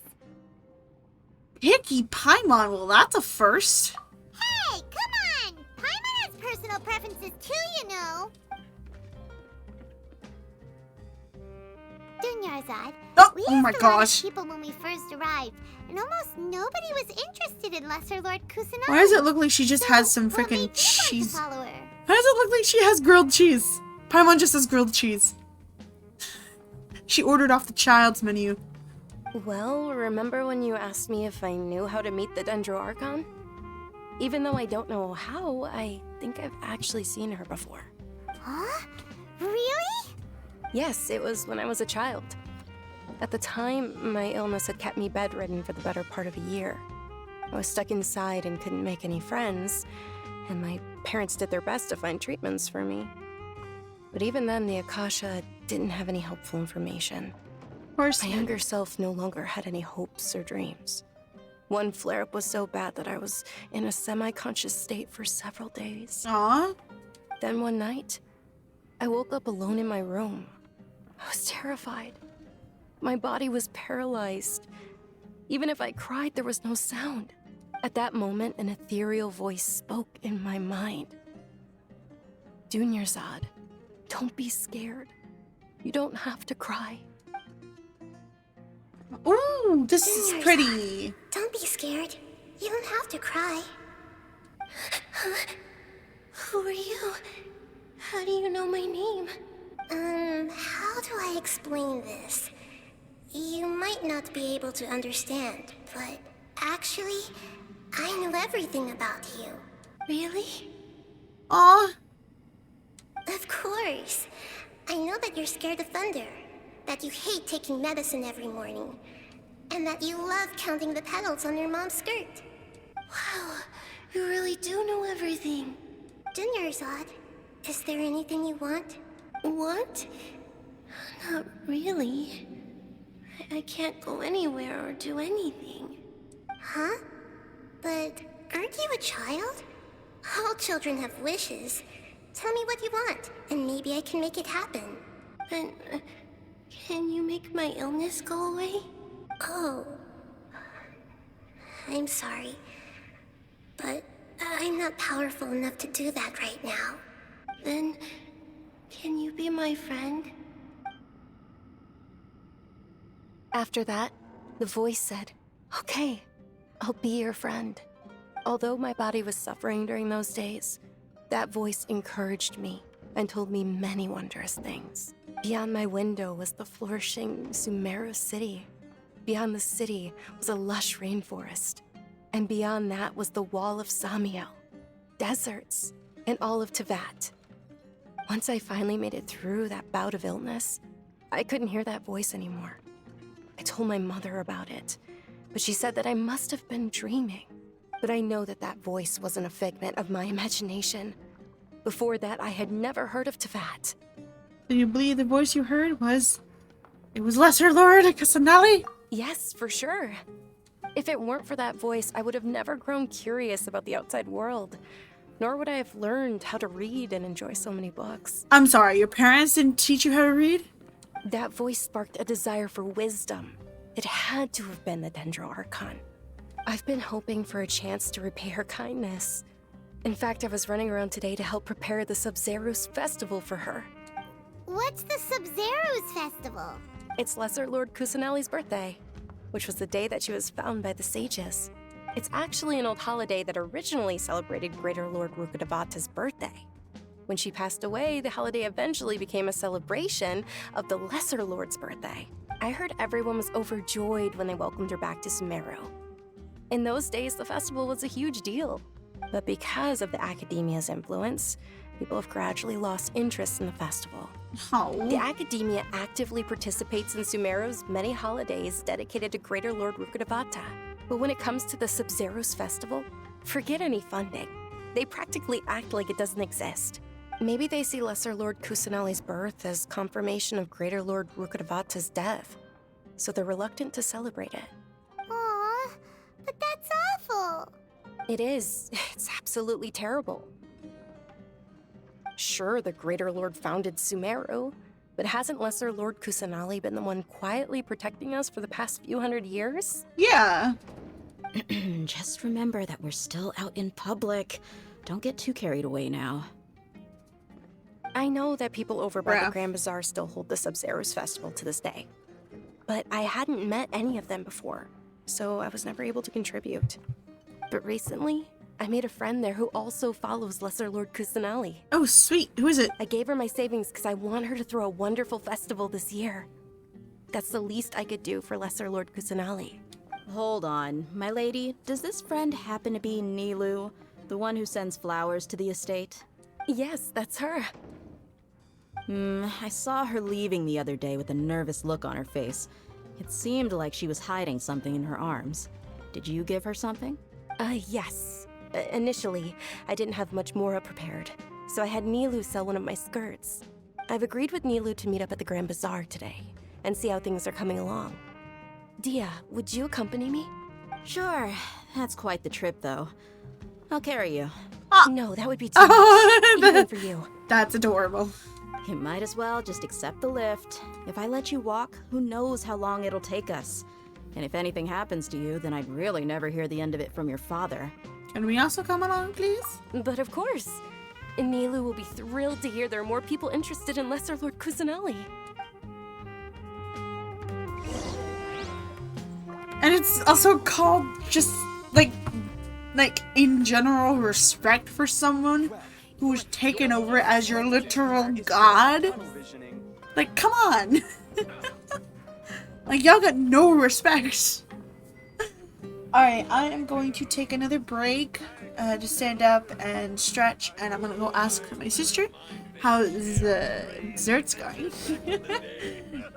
Picky Paimon, well, that's a first. Hey, come on! Paimon has personal preferences too, you know. Dunyarzad, we Oh my asked a lot of gosh. people when we first arrived, and almost nobody was interested in Lesser Lord Kusanagi. Why does it look like she just has some what made you freaking want to cheese? follow her? Why does it look like she has grilled cheese? Paimon just has grilled cheese. She ordered off the child's menu. Well, remember when you asked me if I knew how to meet the Dendro Archon? Even though I don't know how, I think I've actually seen her before. Huh? Really? Yes, it was when I was a child. At the time, my illness had kept me bedridden for the better part of a year. I was stuck inside and couldn't make any friends, and my parents did their best to find treatments for me. But even then, the Akasha didn't have any helpful information. Of course. My younger self no longer had any hopes or dreams. One flare-up was so bad that I was in a semi-conscious state for several days. Aww. Then one night, I woke up alone in my room. I was terrified. My body was paralyzed. Even if I cried, there was no sound. At that moment, an ethereal voice spoke in my mind. Dunyarzad, don't be scared. You don't have to cry. Ooh, this is pretty. Don't be scared. You don't have to cry. Who are you? How do you know my name? How do I explain this? You might not be able to understand, but actually, I know everything about you. Really? Aw. Of course. I know that you're scared of thunder, that you hate taking medicine every morning, and that you love counting the petals on your mom's skirt. Wow, you really do know everything. Dunyarzad, is there anything you want? Want? Not really. I can't go anywhere or do anything. Huh? But aren't you a child? All children have wishes. Tell me what you want, and maybe I can make it happen. But, can you make my illness go away? Oh. I'm sorry. But I'm not powerful enough to do that right now. Then, can you be my friend? After that, the voice said, "Okay, I'll be your friend." Although my body was suffering during those days, that voice encouraged me and told me many wondrous things. Beyond my window was the flourishing Sumeru city. Beyond the city was a lush rainforest. And beyond that was the wall of Samiel, deserts, and all of Tevat. Once I finally made it through that bout of illness, I couldn't hear that voice anymore. I told my mother about it, but she said that I must have been dreaming. But I know that that voice wasn't a figment of my imagination. Before that, I had never heard of Tevat. Do you believe the voice you heard was... It was Lesser Lord Kusanali? Yes, for sure. If it weren't for that voice, I would have never grown curious about the outside world. Nor would I have learned how to read and enjoy so many books. I'm sorry, your parents didn't teach you how to read? That voice sparked a desire for wisdom. It had to have been the Dendro Archon. I've been hoping for a chance to repay her kindness. In fact, I was running around today to help prepare the Sub-Zero's festival for her. What's the Sub-Zero's festival? It's Lesser Lord Kusanali's birthday, which was the day that she was found by the sages. It's actually an old holiday that originally celebrated Greater Lord Rukkhadevata's birthday. When she passed away, the holiday eventually became a celebration of the Lesser Lord's birthday. I heard everyone was overjoyed when they welcomed her back to Sumeru. In those days, the festival was a huge deal. But because of the Academia's influence, people have gradually lost interest in the festival. Oh. The Academia actively participates in Sumeru's many holidays dedicated to Greater Lord Rukkhadevata. But when it comes to the Sub-Zero's festival, forget any funding. They practically act like it doesn't exist. Maybe they see Lesser Lord Kusanali's birth as confirmation of Greater Lord Rukkhadevata's death, so they're reluctant to celebrate it. Aw, but that's awful. It is. It's absolutely terrible. Sure, the Greater Lord founded Sumeru, but hasn't Lesser Lord Kusanali been the one quietly protecting us for the past few hundred years? Yeah. Just remember that we're still out in public. Don't get too carried away now. I know that people over by Bruh. the Grand Bazaar still hold the Sub-Zero's festival to this day. But I hadn't met any of them before, so I was never able to contribute. But recently, I made a friend there who also follows Lesser Lord Kusanali. Oh, sweet. Who is it? I gave her my savings because I want her to throw a wonderful festival this year. That's the least I could do for Lesser Lord Kusanali. Hold on, my lady. Does this friend happen to be Nilu, the one who sends flowers to the estate? Yes, that's her. I saw her leaving the other day with a nervous look on her face. It seemed like she was hiding something in her arms. Did you give her something? Yes. Initially, I didn't have much Mora prepared, so I had Nilu sell one of my skirts. I've agreed with Nilu to meet up at the Grand Bazaar today, and see how things are coming along. Dia, would you accompany me? Sure. That's quite the trip, though. I'll carry you. No, that would be too much, even for you. That's adorable. You might as well just accept the lift. If I let you walk, who knows how long it'll take us. And if anything happens to you, then I'd really never hear the end of it from your father. Can we also come along, please? But of course. Nilu will be thrilled to hear there are more people interested in Lesser Lord Kusanali. And it's also called just like in general respect for someone who's taken over as your literal god. Like, come on. Like, y'all got no respect. Alright, I am going to take another break to stand up and stretch, and I'm gonna go ask my sister how the dessert's going.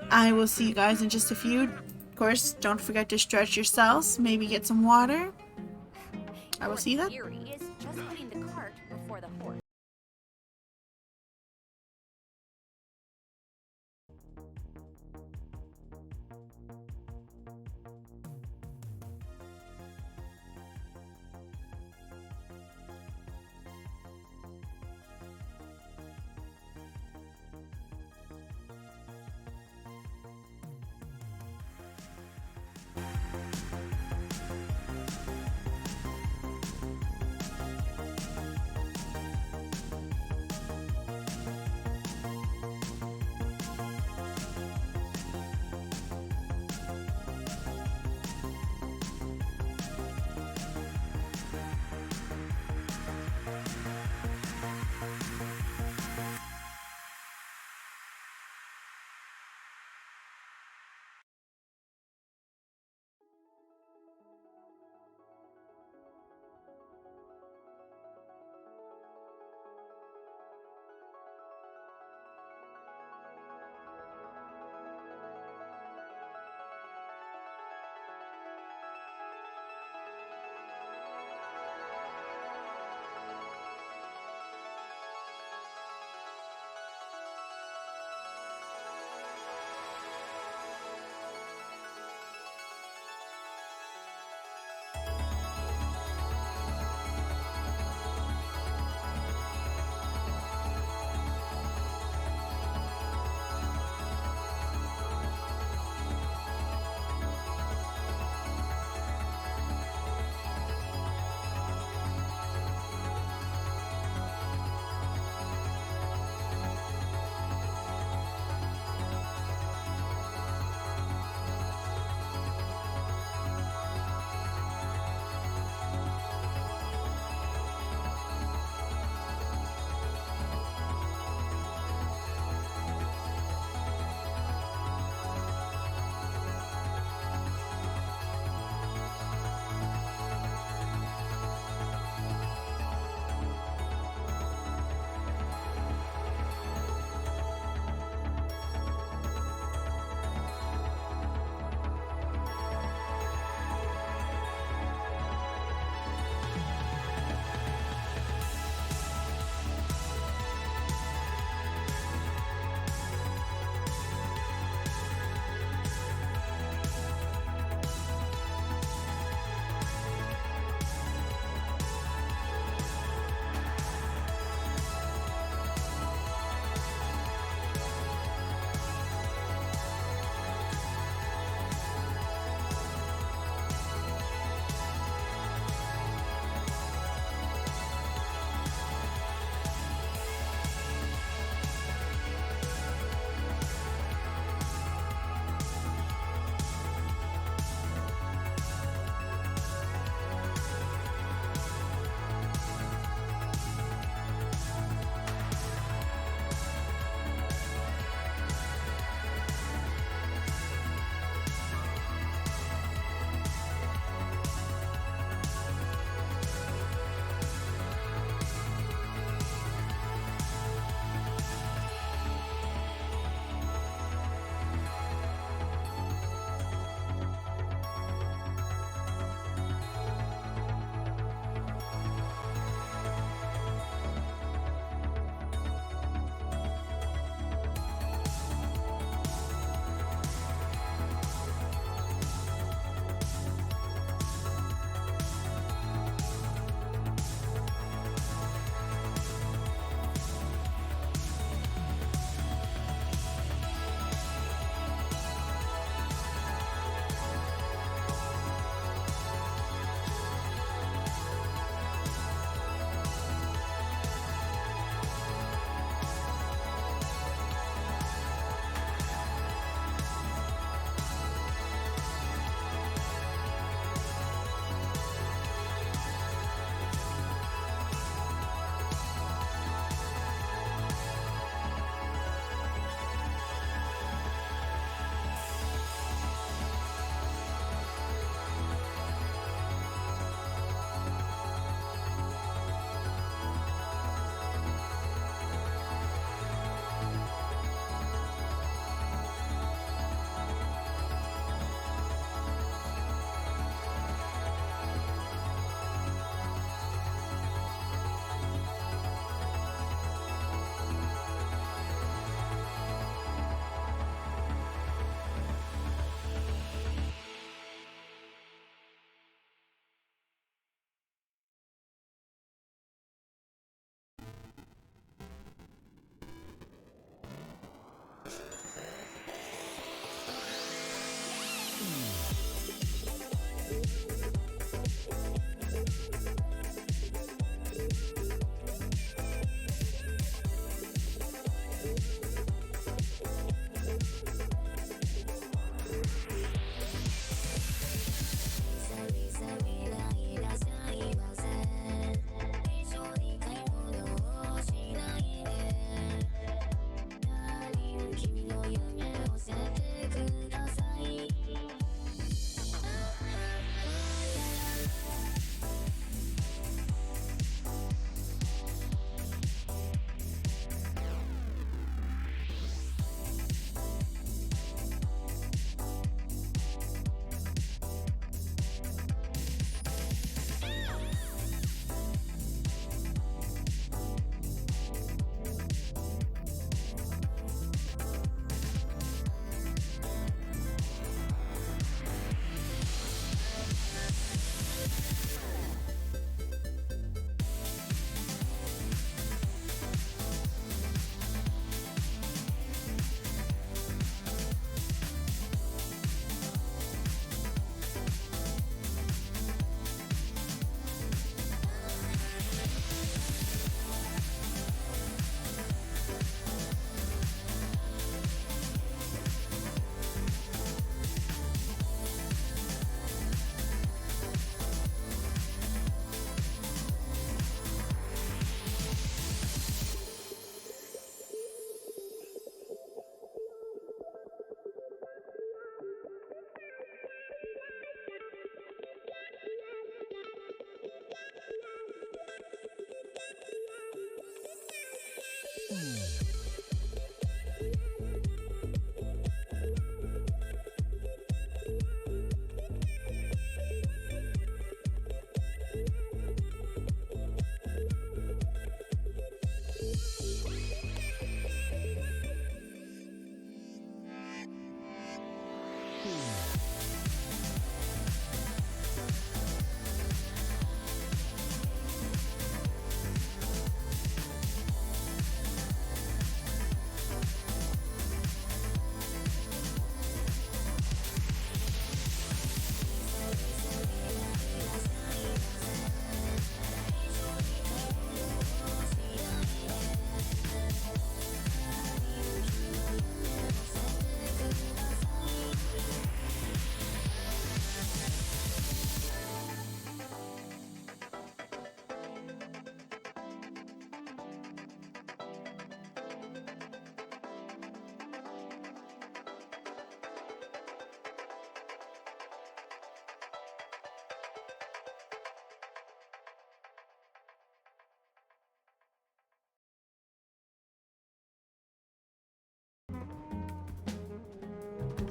I will see you guys in just a few. Of course, don't forget to stretch yourselves, maybe get some water. I will see you then. Is just putting the cart before the horse.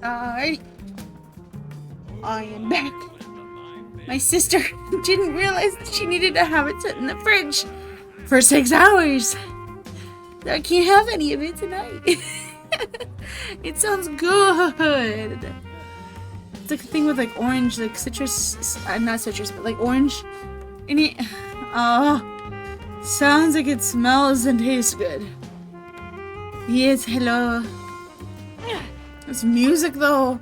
Alrighty. I am back. My sister didn't realize that she needed to have it set in the fridge for 6 hours. I can't have any of it tonight. It sounds good. It's like a thing with like orange, like citrus, not citrus, but like orange in it. Sounds like it smells and tastes good. Yes, hello. It's music though.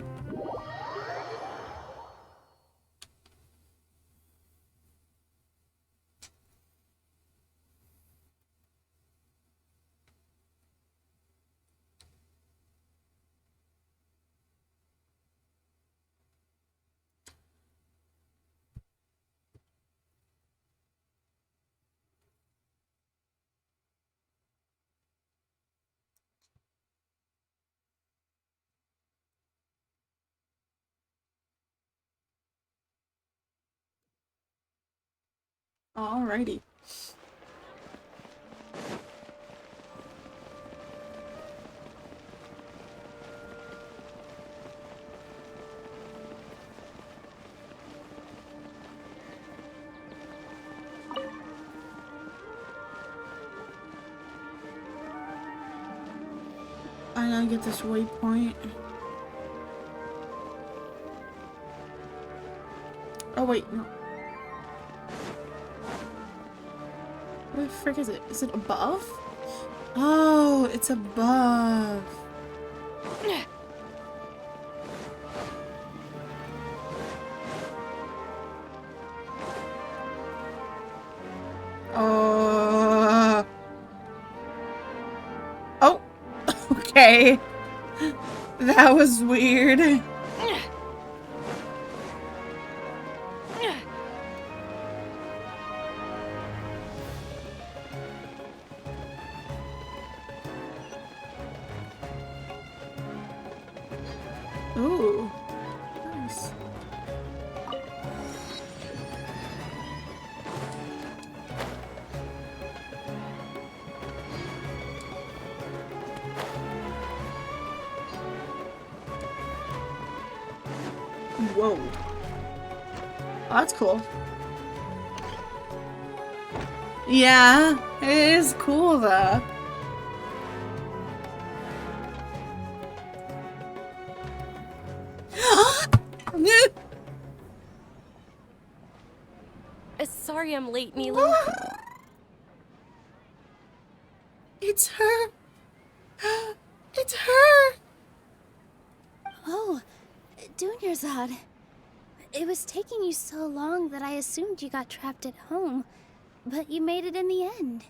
Alrighty. I gotta get this waypoint. Oh wait, no. Where the frick is it? Is it above? Oh, it's above. Oh. Oh. Okay. That was weird. Ooh. Nice. Whoa. Oh, that's cool. Yeah, it is cool though. Sorry I'm late, Mila. It's her. It's her. Oh, Dunyarzad. It was taking you so long that I assumed you got trapped at home, but you made it in the end.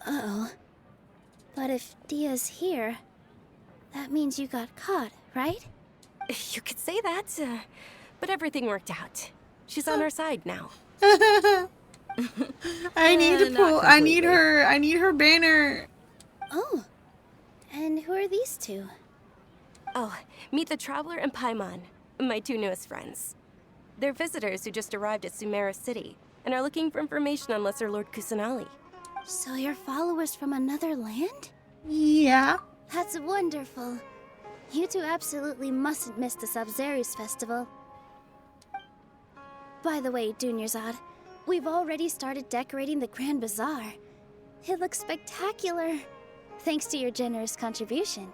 Uh-oh. But if Dia's here, that means you got caught, right? You could say that, but everything worked out. She's on our side now. I need to pull. I need her banner. Oh, and who are these two? Oh, meet the Traveler and Paimon, my two newest friends. They're visitors who just arrived at Sumeru City and are looking for information on Lesser Lord Kusanali. So you're followers from another land? Yeah. That's wonderful. You two absolutely mustn't miss the Sabzerius festival. By the way, Dunyarzad, we've already started decorating the Grand Bazaar. It looks spectacular, thanks to your generous contribution.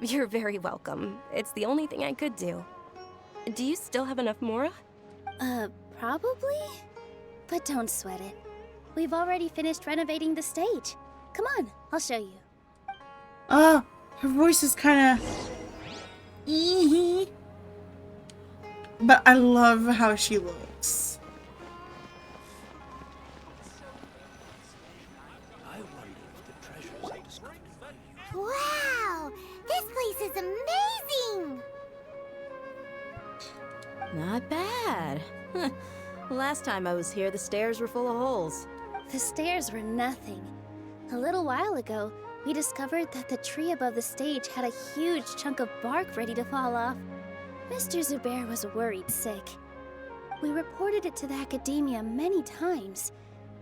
You're very welcome. It's the only thing I could do. Do you still have enough Mora? Probably? But don't sweat it. We've already finished renovating the stage. Come on, I'll show you. Her voice is kind of... But I love how she looks. Wow! This place is amazing! Not bad. Last time I was here, the stairs were full of holes. The stairs were nothing. A little while ago, we discovered that the tree above the stage had a huge chunk of bark ready to fall off. Mr. Zubair was worried sick. We reported it to the academia many times,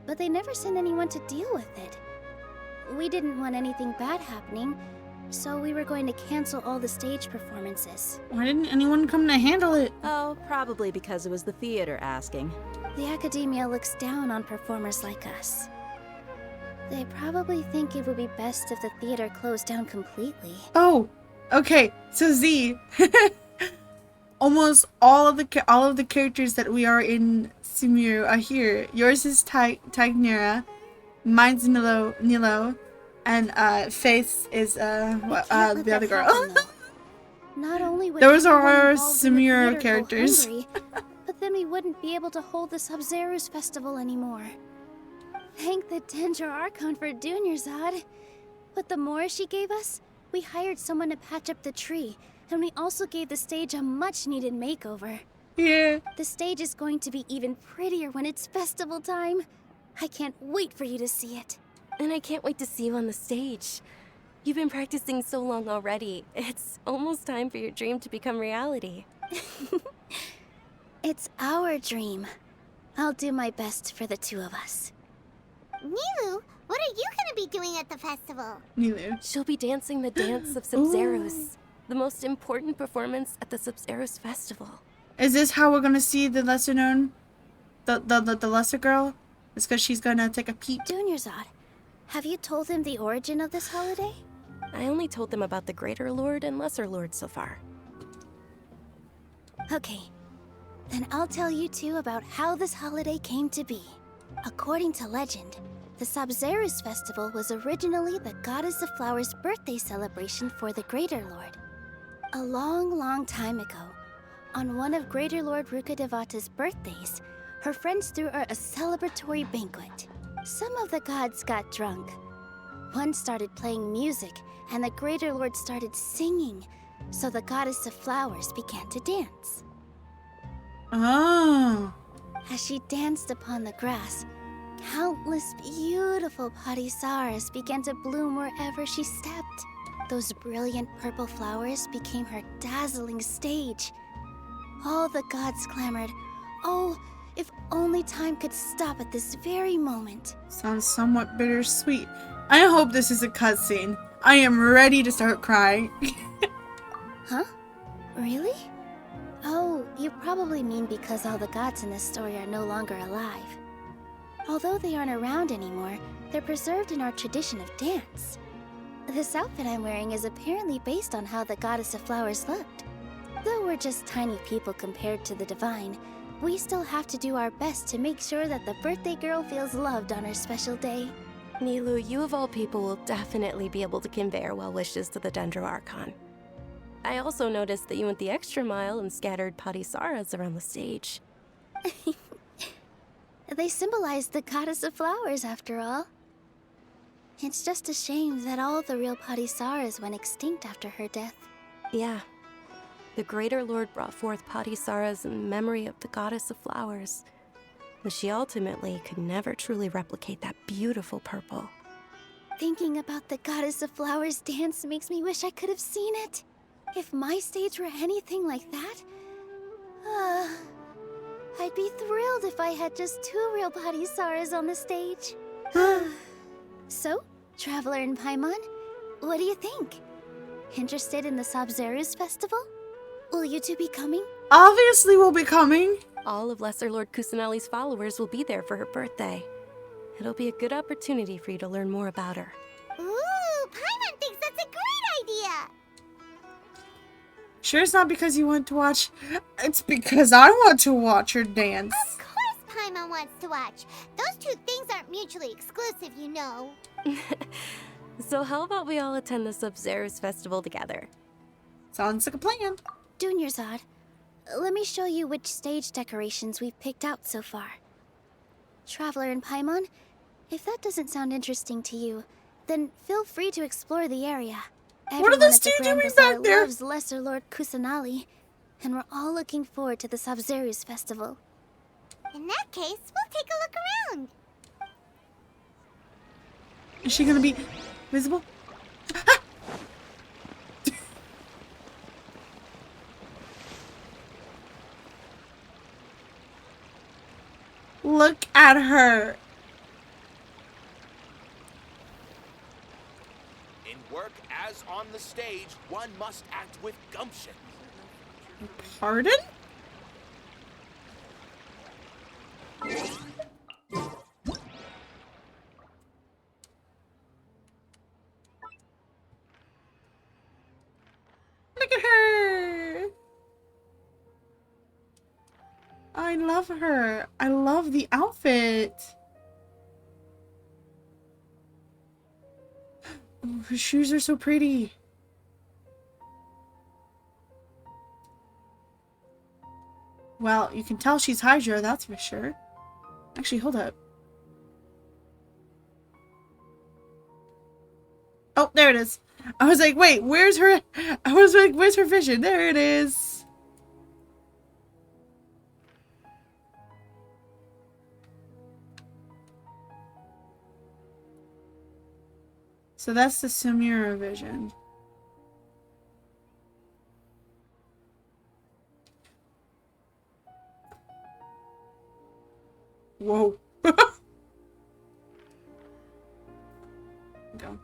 but they never sent anyone to deal with it. We didn't want anything bad happening, So we were going to cancel all the stage performances. Why didn't anyone come to handle it? Oh, probably because it was the theater asking. The academia looks down on performers like us. They probably think it would be best if the theater closed down completely. Oh, okay. So Z, almost all of the characters that we are in Sumeru are here. Yours is Tagnera, mine's Nilo, and Faith is the other girl. Not only would Those are everyone our involved in the Sumeru theater go characters. hungry, but then we wouldn't be able to hold the Sub-Zero's festival anymore. Thank the Dendro Archon for Dunyarzad. With the Mora she gave us, we hired someone to patch up the tree, and we also gave the stage a much-needed makeover. Yeah. The stage is going to be even prettier when it's festival time. I can't wait for you to see it. And I can't wait to see you on the stage. You've been practicing so long already. It's almost time for your dream to become reality. It's our dream. I'll do my best for the two of us. Nilu, what are you gonna be doing at the festival? Nilu. She'll be dancing the dance of Sub-Zeros, the most important performance at the Sub-Zeros festival. Is this how we're gonna see the lesser known, the lesser girl? It's because she's gonna take a peep. Dunyarzad, have you told him the origin of this holiday? I only told them about the Greater Lord and Lesser Lord so far. Okay, then I'll tell you two about how this holiday came to be. According to legend, the Sub-Zeros festival was originally the Goddess of Flowers' birthday celebration for the Greater Lord. A long, long time ago, on one of Greater Lord Rukkhadevata's birthdays, her friends threw her a celebratory banquet. Some of the gods got drunk. One started playing music, and the Greater Lord started singing, so the Goddess of Flowers began to dance. Oh. As she danced upon the grass, countless beautiful Padisaras began to bloom wherever she stepped. Those brilliant purple flowers became her dazzling stage. All the gods clamored, "Oh, if only time could stop at this very moment." Sounds somewhat bittersweet. I hope this is a cutscene. I am ready to start crying. Huh? Really? Oh, you probably mean because all the gods in this story are no longer alive. Although they aren't around anymore, they're preserved in our tradition of dance. This outfit I'm wearing is apparently based on how the Goddess of Flowers looked. Though we're just tiny people compared to the divine, we still have to do our best to make sure that the birthday girl feels loved on her special day. Nilu, you of all people will definitely be able to convey our well wishes to the Dendro Archon. I also noticed that you went the extra mile and scattered Padisaras around the stage. They symbolize the Goddess of Flowers, after all. It's just a shame that all the real Padisaras went extinct after her death. Yeah. The Greater Lord brought forth Padisaras in memory of the Goddess of Flowers, but she ultimately could never truly replicate that beautiful purple. Thinking about the Goddess of Flowers dance makes me wish I could have seen it. If my stage were anything like that, I'd be thrilled if I had just two real Padisaras on the stage. So, Traveler and Paimon, what do you think? Interested in the Sub-Zeros festival? Will you two be coming? Obviously we'll be coming. All of Lesser Lord Kusanali's followers will be there for her birthday. It'll be a good opportunity for you to learn more about her. Ooh, Paimon thinks that's a great idea! Sure, it's not because you want to watch. It's because I want to watch her dance. Of course Paimon wants to watch. Those two things aren't mutually exclusive, you know. So how about we all attend the Sub-Zeros festival together? Sounds like a plan. Dunyarzad, let me show you which stage decorations we've picked out so far. Traveler and Paimon, if that doesn't sound interesting to you, then feel free to explore the area. What are those two doing back there? Loves Lesser Lord Kusanali, and we're all looking forward to the Sub-Zeros festival. In that case, we'll take a look around. Is she gonna be visible? Look at her. In work as on the stage, one must act with gumption. Pardon? Look at her! I love her. I love the outfit. Oh, her shoes are so pretty. Well, you can tell she's Hydra, that's for sure. Actually, hold up. Oh, there it is. I was like, wait, where's her? I was like, where's her vision? There it is. So that's the Samira vision. Whoa. Go.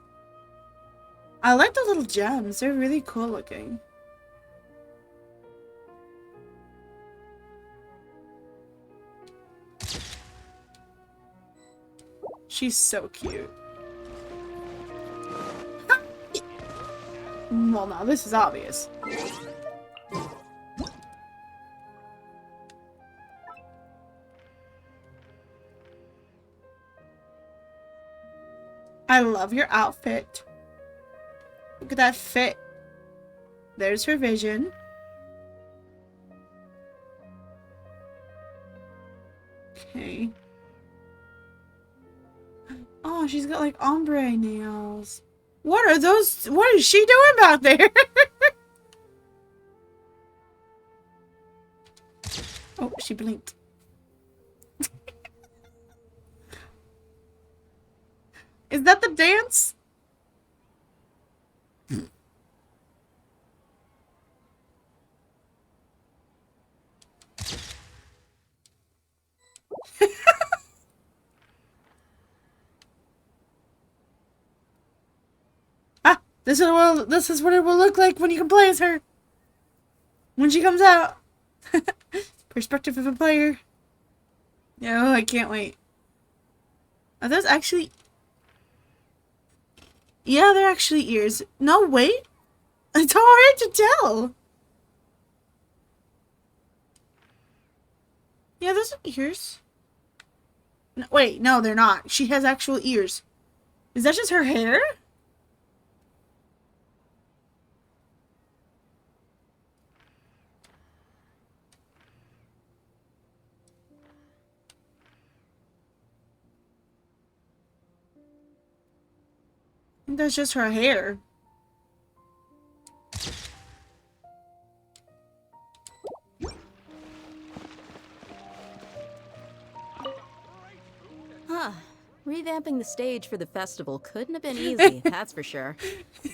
I like the little gems. They're really cool looking. She's so cute. Well, no, this is obvious. I love your outfit. Look at that fit. There's her vision. Okay. Oh, she's got like ombre nails. What are those? What is she doing back there? Oh, she blinked. Is that the dance? Ah, this is what it will look like when you can play as her. When she comes out. Perspective of a player. No, I can't wait. Are those actually... Yeah, they're actually ears. No, wait. It's hard to tell. Yeah, those are ears. No, wait, no, they're not. She has actual ears. Is that just her hair? I think that's just her hair. Huh. Revamping the stage for the festival couldn't have been easy, that's for sure.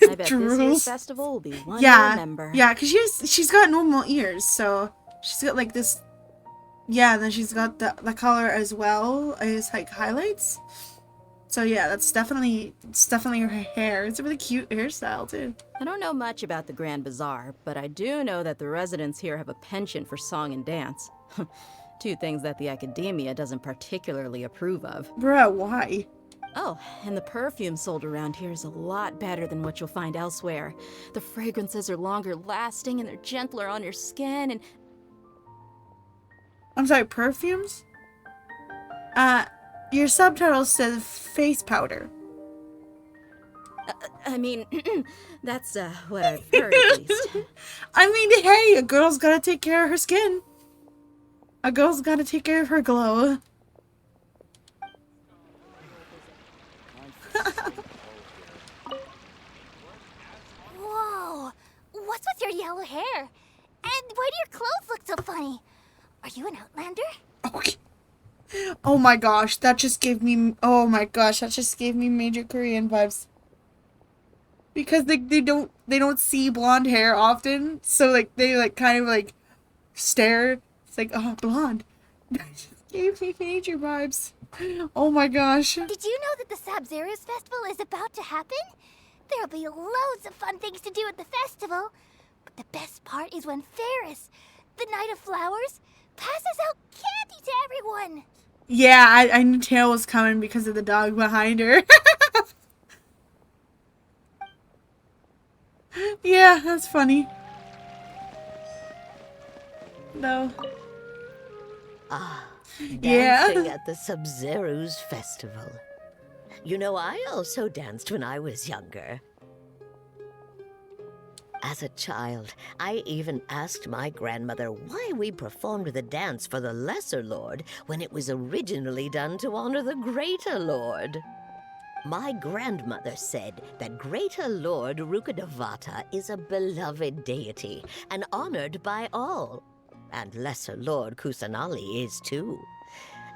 I bet this year's festival will be one to remember. Yeah, because she's got normal ears, so she's got like this. Yeah, and then she's got the color as well as like highlights. So yeah, it's definitely her hair. It's a really cute hairstyle too. I don't know much about the Grand Bazaar, but I do know that the residents here have a penchant for song and dance. Two things that the academia doesn't particularly approve of. Bruh, why? Oh, and the perfume sold around here is a lot better than what you'll find elsewhere. The fragrances are longer lasting and they're gentler on your skin and... I'm sorry, perfumes? Your subtitle says face powder. I mean, that's what I've heard at least. I mean, hey, a girl's gotta take care of her skin. A girl's gotta take care of her glow. Whoa! What's with your yellow hair? And why do your clothes look so funny? Are you an Outlander? Okay. Oh my gosh, that just gave me... Oh my gosh, that just gave me major Korean vibes. Because they don't see blonde hair often, so like they like kind of like stare. It's like, oh, blonde. That just gave me major vibes. Oh my gosh. Did you know that the Sabzeruz festival is about to happen? There'll be loads of fun things to do at the festival. But the best part is when Ferris, the Knight of Flowers, passes out candy to everyone. Yeah, I knew Tail was coming because of the dog behind her. Yeah, that's funny. No. Ah, Yeah. dancing at the Sub-Zero's festival. You know, I also danced when I was younger. As a child, I even asked my grandmother why we performed the dance for the Lesser Lord when it was originally done to honor the Greater Lord. My grandmother said that Greater Lord Rukkhadevata is a beloved deity and honored by all. And Lesser Lord Kusanali is too.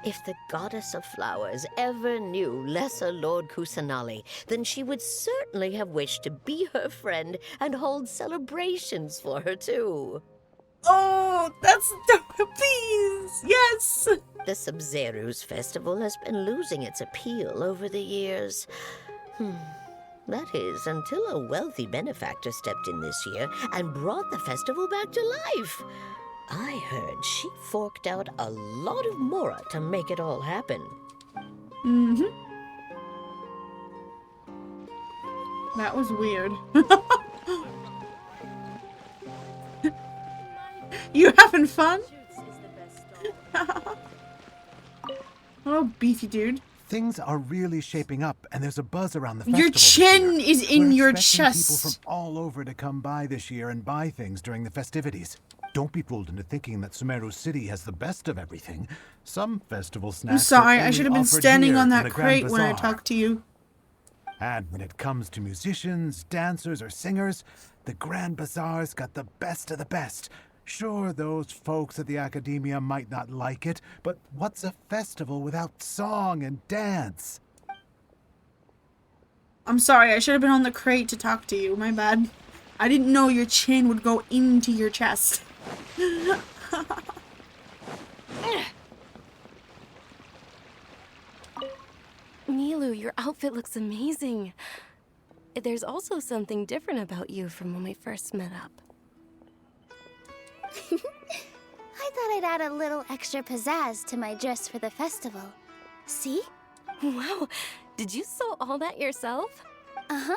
If the Goddess of Flowers ever knew Lesser Lord Kusanali, then she would certainly have wished to be her friend and hold celebrations for her too. Oh, that's please, yes. The Sub-Zero's festival has been losing its appeal over the years. That is, until a wealthy benefactor stepped in this year and brought the festival back to life. I heard she forked out a lot of mora to make it all happen. Mm-hmm. That was weird. You having fun? Oh, beefy dude. Things are really shaping up, and there's a buzz around the festival. Your chin this year. is in We're your expecting chest. People from all over to come by this year and buy things during the festivities. Don't be fooled into thinking that Sumeru City has the best of everything. Some festival snacks. I'm sorry, are I only should have been offered standing here on in that the Grand crate when I Bazaar. talked to you. And when it comes to musicians, dancers, or singers, the Grand Bazaar's got the best of the best. Sure, those folks at the Academia might not like it, but what's a festival without song and dance? I'm sorry, I should have been on the crate to talk to you. My bad. I didn't know your chin would go into your chest. Nilu, your outfit looks amazing. There's also something different about you from when we first met up. I thought I'd add a little extra pizzazz to my dress for the festival. See? Wow, did you sew all that yourself? Uh-huh.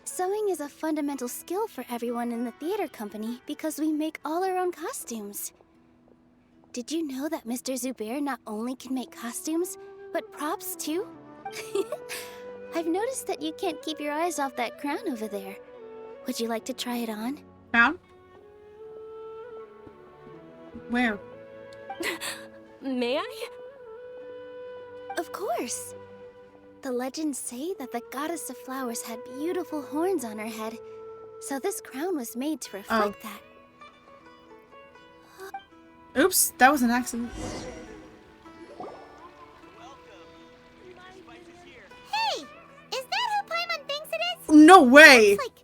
Sewing is a fundamental skill for everyone in the theater company because we make all our own costumes. Did you know that Mr. Zubair not only can make costumes, but props too? I've noticed that you can't keep your eyes off that crown over there. Would you like to try it on? Crown? Where? May I? Of course. The legends say that the Goddess of Flowers had beautiful horns on her head, so this crown was made to reflect that. Oops, that was an accident. Hey! Is that who Paimon thinks it is? No way! It's like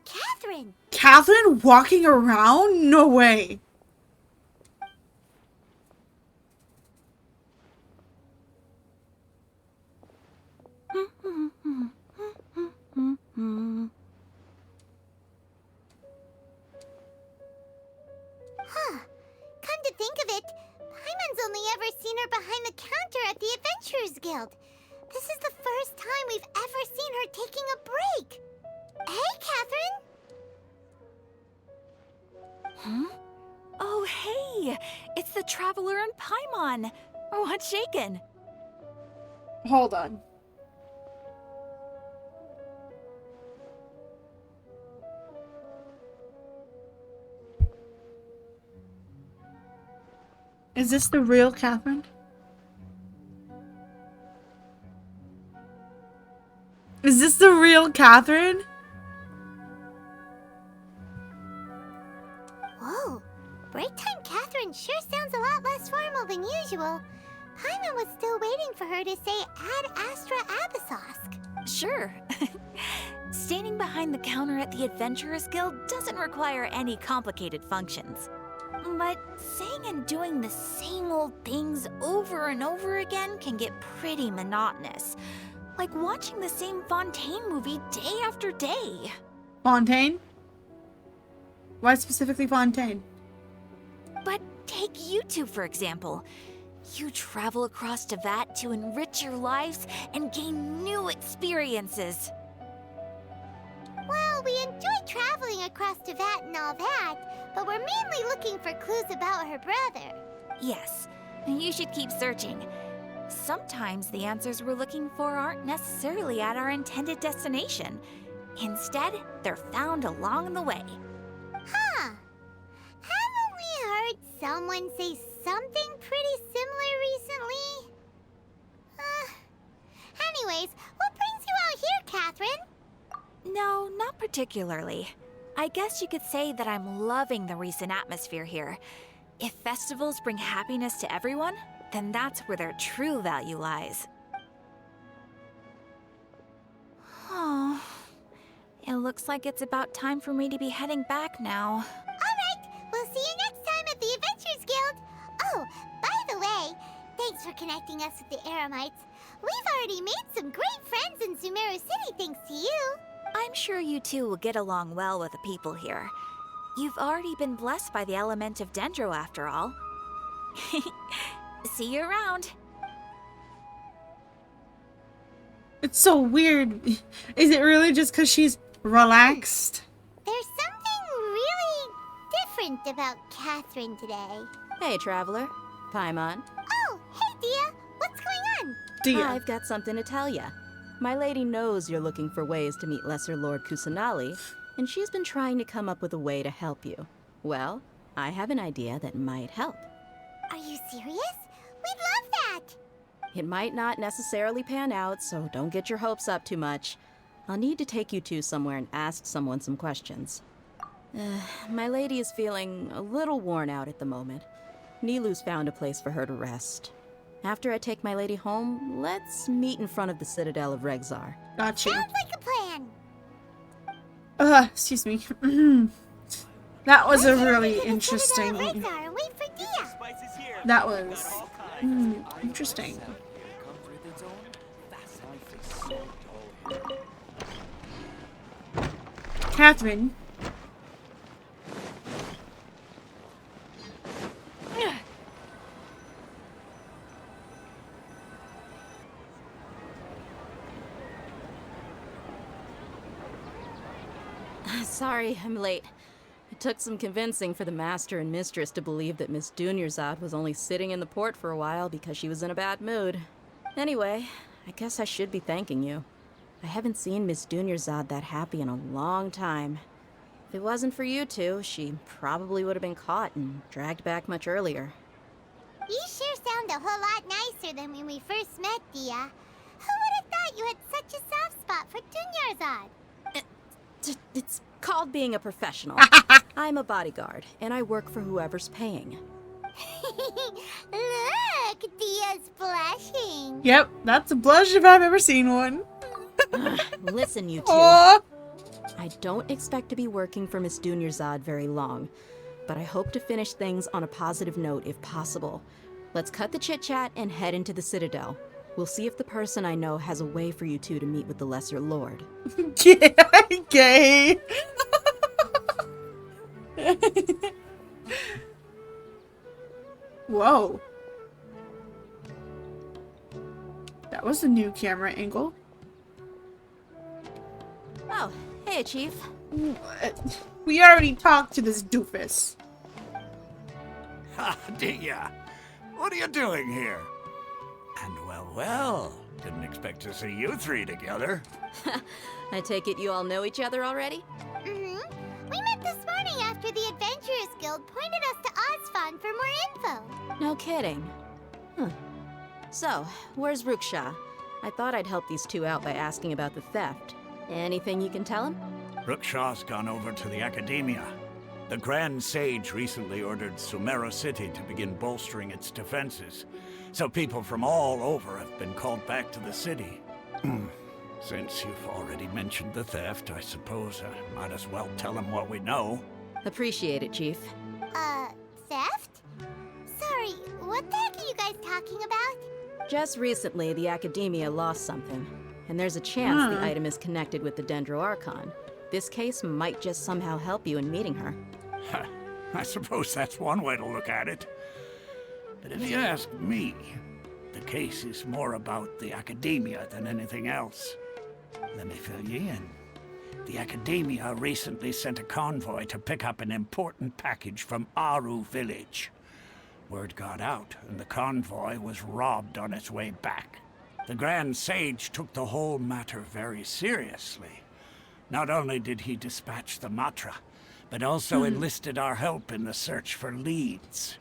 Catherine. Catherine walking around? No way. Huh. Come to think of it, Paimon's only ever seen her behind the counter at the Adventurers Guild. This is the first time we've ever seen her taking a break. Hey, Catherine! Huh? Oh, hey! It's the Traveler and Paimon! What's shaken? Hold on. Is this the real Catherine? Is this the real Catherine? Whoa. Break time Catherine sure sounds a lot less formal than usual. Paimon was still waiting for her to say Ad Astra Abyssosque. Sure. Standing behind the counter at the Adventurers Guild doesn't require any complicated functions. But saying and doing the same old things over and over again can get pretty monotonous. Like watching the same Fontaine movie day after day. Fontaine? Why specifically Fontaine? But take YouTube, for example. You travel across Tevat to enrich your lives and gain new experiences. Well, we enjoy traveling across Tevat and all that, but we're mainly looking for clues about her brother. Yes, you should keep searching. Sometimes the answers we're looking for aren't necessarily at our intended destination. Instead, they're found along the way. Huh. Haven't we heard someone say something pretty similar recently? Anyways, what brings you out here, Catherine? No, not particularly. I guess you could say that I'm loving the recent atmosphere here. If festivals bring happiness to everyone, then that's where their true value lies. Oh, it looks like it's about time for me to be heading back now. Alright, we'll see you next time at the Adventurers Guild. Oh, by the way, thanks for connecting us with the Eremites. We've already made some great friends in Sumeru City thanks to you. I'm sure you two will get along well with the people here. You've already been blessed by the element of Dendro after all. See you around. It's so weird. Is it really just because she's relaxed? There's something really different about Catherine today. Hey, traveler. Paimon. Oh, hey, Dia. What's going on? Dia. I've got something to tell ya. My lady knows you're looking for ways to meet Lesser Lord Kusanali, and she's been trying to come up with a way to help you. Well, I have an idea that might help. Are you serious? We'd love that! It might not necessarily pan out, so don't get your hopes up too much. I'll need to take you two somewhere and ask someone some questions. My lady is feeling a little worn out at the moment. Nilu's found a place for her to rest. After I take my lady home, let's meet in front of the Citadel of Regzar. Gotcha. Sounds like a plan. Excuse me. That was a really interesting. Regzar, wait for Dia. That was interesting. Catherine. Sorry, I'm late. It took some convincing for the master and mistress to believe that Miss Dunyarzad was only sitting in the port for a while because she was in a bad mood. Anyway, I guess I should be thanking you. I haven't seen Miss Dunyarzad that happy in a long time. If it wasn't for you two, she probably would have been caught and dragged back much earlier. You sure sound a whole lot nicer than when we first met, Dia. Who would have thought you had such a soft spot for Dunyarzad? It's called being a professional. I'm a bodyguard, and I work for whoever's paying. Look, Dia's blushing. Yep, that's a blush if I've ever seen one. Listen, you two. Aww. I don't expect to be working for Miss Dunyarzad very long, but I hope to finish things on a positive note if possible. Let's cut the chit-chat and head into the Citadel. We'll see if the person I know has a way for you two to meet with the Lesser Lord. Gay. Whoa. That was a new camera angle. Oh, hey, Chief. We already talked to this doofus. Ha, Dia. What are you doing here? And well, didn't expect to see you three together. I take it you all know each other already? Mm-hmm. We met this morning after the Adventurers Guild pointed us to Ozfon for more info. No kidding. Huh. So, where's Ruksha? I thought I'd help these two out by asking about the theft. Anything you can tell him? Ruksha's gone over to the Academia. The Grand Sage recently ordered Sumeru City to begin bolstering its defenses, so people from all over have been called back to the city. Since you've already mentioned the theft, I suppose I might as well tell them what we know. Appreciate it, Chief. Theft? Sorry, what the heck are you guys talking about? Just recently, the Academia lost something. and there's a chance the item is connected with the Dendro Archon. This case might just somehow help you in meeting her. I suppose that's one way to look at it. But if you ask me, the case is more about the Academia than anything else. Let me fill you in. The Academia recently sent a convoy to pick up an important package from Aru village. Word got out, and the convoy was robbed on its way back. The Grand Sage took the whole matter very seriously. Not only did he dispatch the Matra, but also enlisted our help in the search for leads.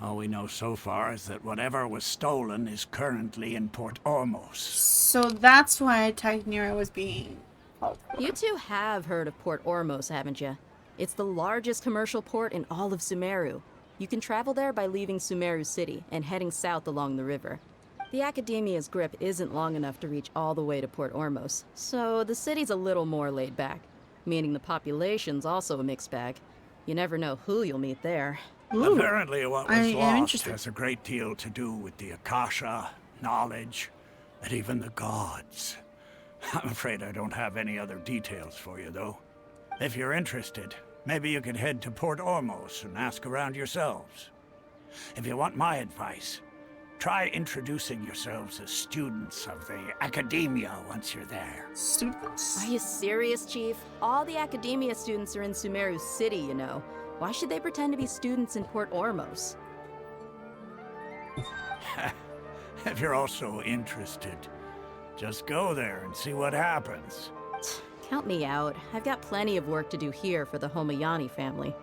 All we know so far is that whatever was stolen is currently in Port Ormos. So that's why Tignera was being called for. You two have heard of Port Ormos, haven't you? It's the largest commercial port in all of Sumeru. You can travel there by leaving Sumeru City and heading south along the river. The Academia's grip isn't long enough to reach all the way to Port Ormos, so the city's a little more laid back, meaning the population's also a mixed bag. You never know who you'll meet there. Ooh, apparently what was lost has a great deal to do with the Akasha, knowledge, and even the gods. I'm afraid I don't have any other details for you, though. If you're interested, maybe you could head to Port Ormos and ask around yourselves. If you want my advice, try introducing yourselves as students of the Academia once you're there. Students? Are you serious, Chief? All the Academia students are in Sumeru City, you know. Why should they pretend to be students in Port Ormos? If you're also interested, just go there and see what happens. Count me out. I've got plenty of work to do here for the Homayani family.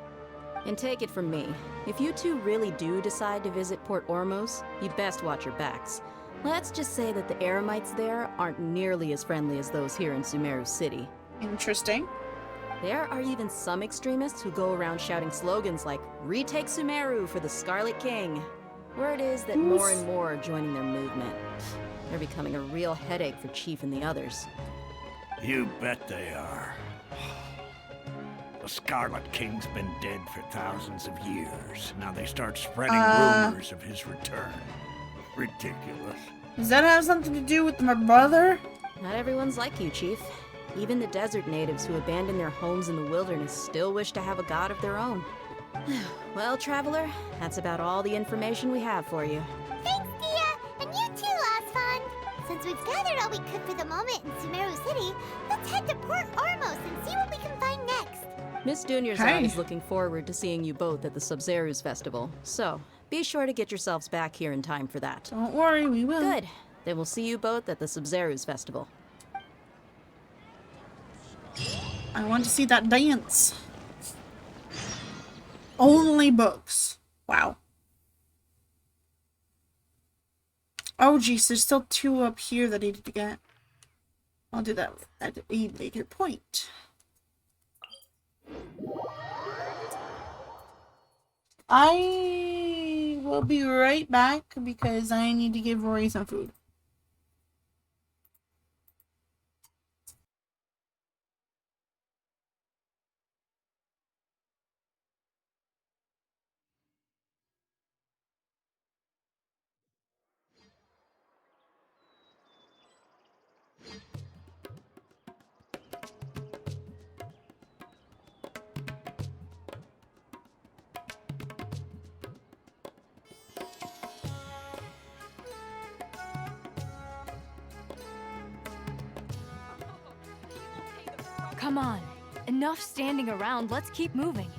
And take it from me, if you two really do decide to visit Port Ormos, you best watch your backs. Let's just say that the Eremites there aren't nearly as friendly as those here in Sumeru City. Interesting. There are even some extremists who go around shouting slogans like, "Retake Sumeru for the Scarlet King." Word is that more and more are joining their movement. They're becoming a real headache for Chief and the others. You bet they are. The Scarlet King's been dead for thousands of years. Now they start spreading rumors of his return. Ridiculous. Does that have something to do with my brother? Not everyone's like you, Chief. Even the desert natives who abandoned their homes in the wilderness still wish to have a god of their own. Well, Traveler, that's about all the information we have for you. Thanks, Dia! And you too, Osfond! Since we've gathered all we could for the moment in Sumeru City, let's head to Port Ormos and see what we can find next. Miss Dunyarzad is looking forward to seeing you both at the Sub-Zerus Festival, so be sure to get yourselves back here in time for that. Don't worry, we will. Good. Then we'll see you both at the Sub-Zerus Festival. I want to see that dance. Only books. Wow. Oh, geez, there's still 2 up here that I need to get. I'll do that at a later point. I will be right back because I need to give Rory some food. Come on. Enough standing around. Let's keep moving.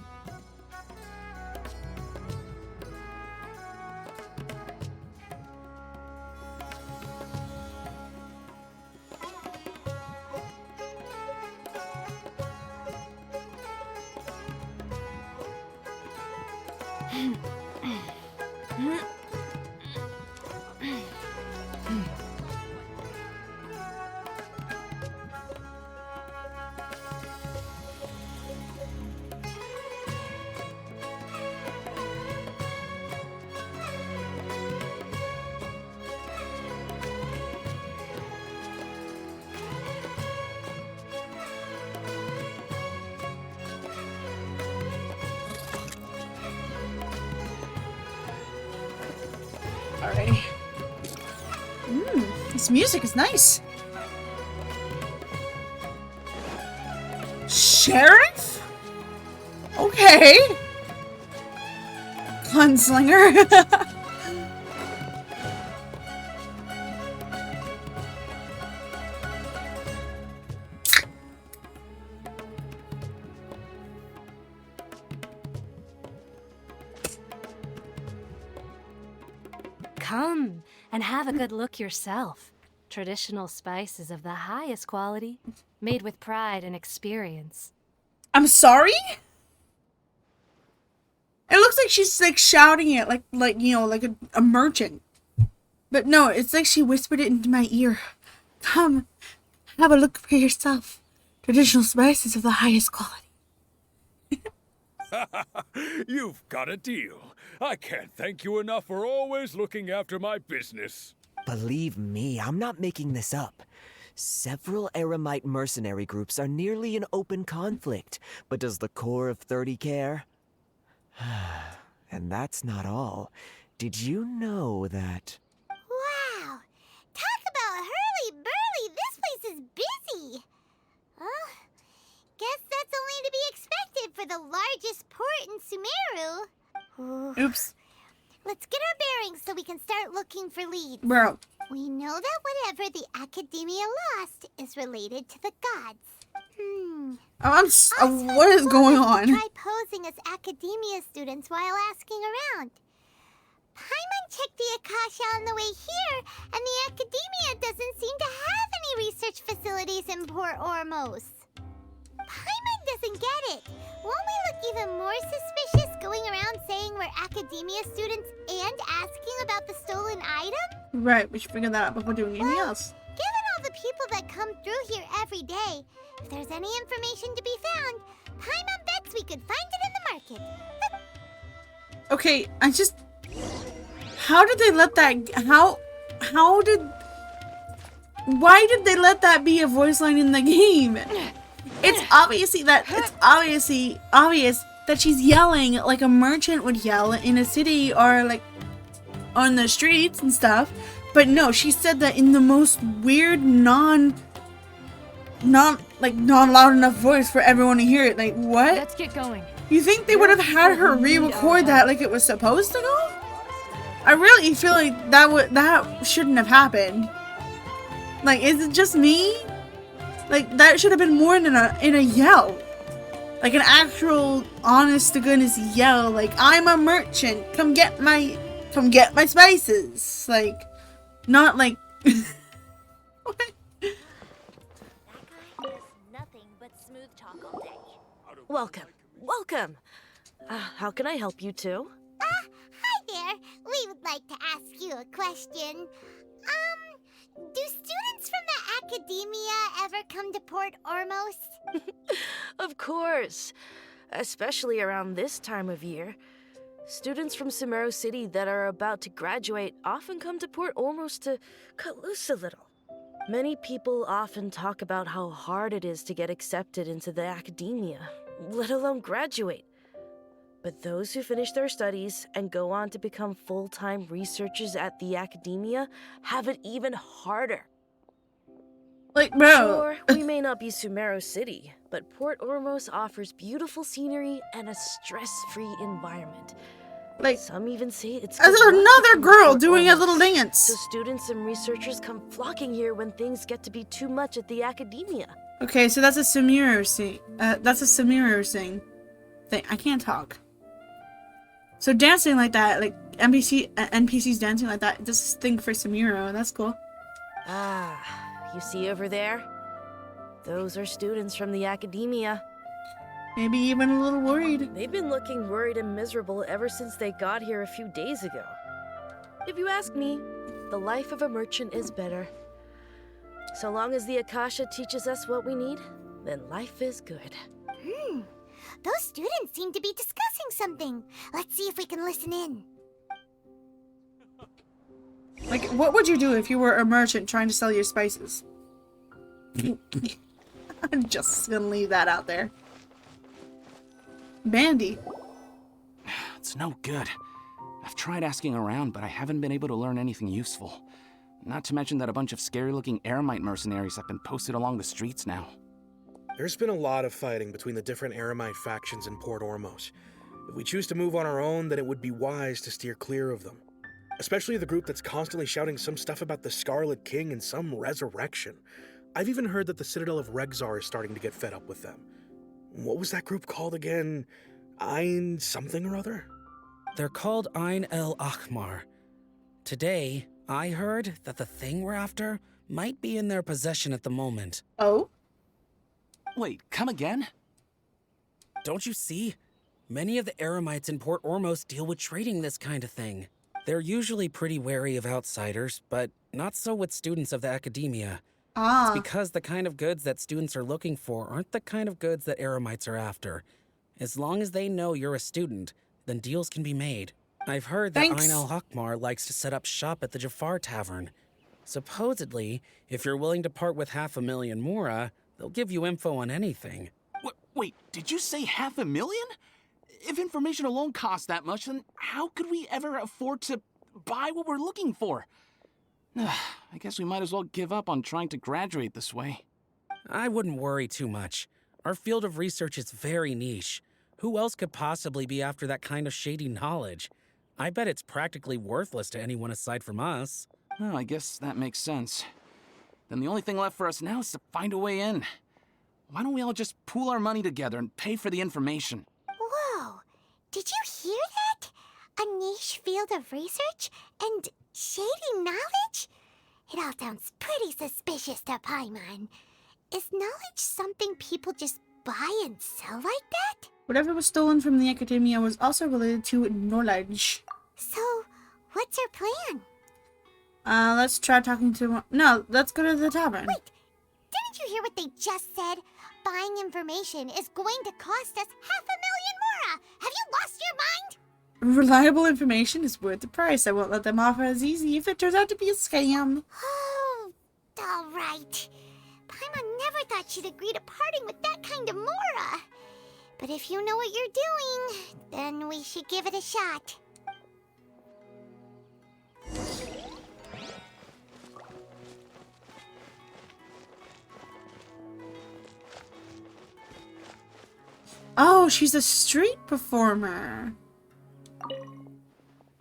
Alrighty. This music is nice. sheriff? Okay. Gunslinger. Come and have a good look yourself. Traditional spices of the highest quality, made with pride and experience. I'm sorry? It looks like she's like shouting it like you know, like a merchant. But no, it's like she whispered it into my ear. Come, have a look for yourself. Traditional spices of the highest quality. You've got a deal. I can't thank you enough for always looking after my business. Believe me, I'm not making this up. Several Eremite mercenary groups are nearly in open conflict, but does the core of 30 care? And that's not all. Did you know that... Wow! Talk about hurly-burly! This place is busy! Well, guess that's only to be expected for the largest port in Sumeru. Oops. Let's get our bearings so we can start looking for leads. Bro. We know that whatever the Academia lost is related to the gods. What is going on? Try posing as Academia students while asking around. Paimon checked the Akasha on the way here, and the Academia doesn't seem to have any research facilities in Port Ormos. Paimon doesn't get it. Won't we look even more suspicious going around saying we're Academia students and asking about the stolen item? Right, we should figure that out before doing anything else. Given all the people that come through here every day, if there's any information to be found, Paimon bets we could find it in the market. Okay, how did they let that... Why did they let that be a voice line in the game? It's obviously obvious that she's yelling like a merchant would yell in a city or like on the streets and stuff. But no, she said that in the most weird, not loud enough voice for everyone to hear it. Like, what? Let's get going. You think they would have had her re-record that like it was supposed to go? I really feel like that shouldn't have happened. Like, is it just me? Like, that should have been more in a yell. Like an actual honest to goodness yell. Like, I'm a merchant. Come get my spices. Like, not like what? Welcome. How can I help you two? Hi there. We would like to ask you a question. Do students from the Academia ever come to Port Ormos? Of course. Especially around this time of year. Students from Sumeru City that are about to graduate often come to Port Ormos to cut loose a little. Many people often talk about how hard it is to get accepted into the Academia, let alone graduate. But those who finish their studies and go on to become full-time researchers at the Academia have it even harder. Like, bro. Sure, we may not be Sumeru City, but Port Ormos offers beautiful scenery and a stress-free environment. Like, some even say it's as another girl doing a little dance. So students and researchers come flocking here when things get to be too much at the Academia. Okay, so that's a Sumeru scene. That's a Sumeru thing. I can't talk. So dancing like that, like NPCs dancing like that, this is a thing for Sumeru. That's cool. Ah, you see over there? Those are students from the Academia. Maybe even a little worried. They've been looking worried and miserable ever since they got here a few days ago. If you ask me, the life of a merchant is better. So long as the Akasha teaches us what we need, then life is good. Those students seem to be discussing something. Let's see if we can listen in. Like, what would you do if you were a merchant trying to sell your spices? I'm just gonna leave that out there. Bandy. It's no good. I've tried asking around, but I haven't been able to learn anything useful. Not to mention that a bunch of scary-looking Eremite mercenaries have been posted along the streets now. There's been a lot of fighting between the different Eremite factions in Port Ormos. If we choose to move on our own, then it would be wise to steer clear of them. Especially the group that's constantly shouting some stuff about the Scarlet King and some resurrection. I've even heard that the Citadel of Regzar is starting to get fed up with them. What was that group called again? Ein something or other? They're called Ein El Akhmar. Today, I heard that the thing we're after might be in their possession at the moment. Oh? Wait, come again? Don't you see? Many of the Eremites in Port Ormos deal with trading this kind of thing. They're usually pretty wary of outsiders, but not so with students of the academia. Ah. It's because the kind of goods that students are looking for aren't the kind of goods that Eremites are after. As long as they know you're a student, then deals can be made. I've heard that Ein El Hakmar likes to set up shop at the Jafar Tavern. Supposedly, if you're willing to part with 500,000 mora, they'll give you info on anything. Wait, did you say 500,000? If information alone costs that much, then how could we ever afford to buy what we're looking for? I guess we might as well give up on trying to graduate this way. I wouldn't worry too much. Our field of research is very niche. Who else could possibly be after that kind of shady knowledge? I bet it's practically worthless to anyone aside from us. Well, I guess that makes sense. Then the only thing left for us now is to find a way in. Why don't we all just pool our money together and pay for the information? Whoa! Did you hear that? A niche field of research and shady knowledge? It all sounds pretty suspicious to Paimon. Is knowledge something people just buy and sell like that? Whatever was stolen from the academia was also related to knowledge. So, what's our plan? Let's try talking to... No, let's go to the tavern. Wait, didn't you hear what they just said? Buying information is going to cost us 500,000 mora! Have you lost your mind? Reliable information is worth the price. I won't let them off as easy if it turns out to be a scam. Oh, all right. Paimon never thought she'd agree to parting with that kind of mora. But if you know what you're doing, then we should give it a shot. Oh, she's a street performer.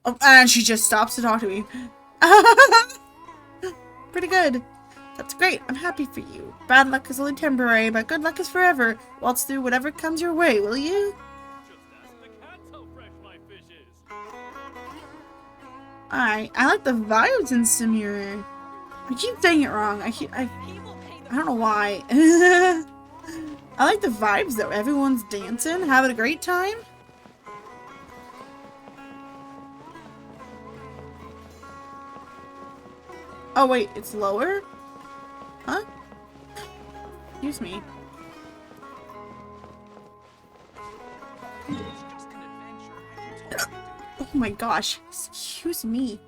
Oh, and she just stops to talk to me. Pretty good. That's great. I'm happy for you. Bad luck is only temporary, but good luck is forever. Waltz through whatever comes your way, will you? Alright, I like the vibes in Sumeru. I keep saying it wrong. I don't know why. I like the vibes though. Everyone's dancing, having a great time. Oh wait, it's lower? Huh? Excuse me. Oh my gosh. Excuse me.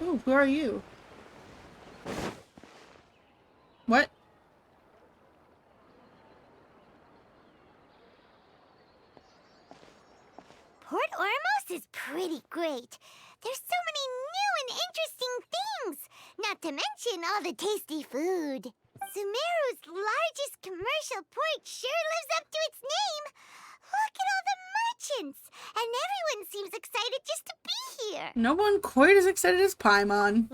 Oh, who are you? What? Port Ormos is pretty great. There's so many new and interesting things, not to mention all the tasty food. Sumeru's largest commercial port sure lives up to its name. Look at all the merchants, and everyone seems excited just to be here. No one quite as excited as Paimon.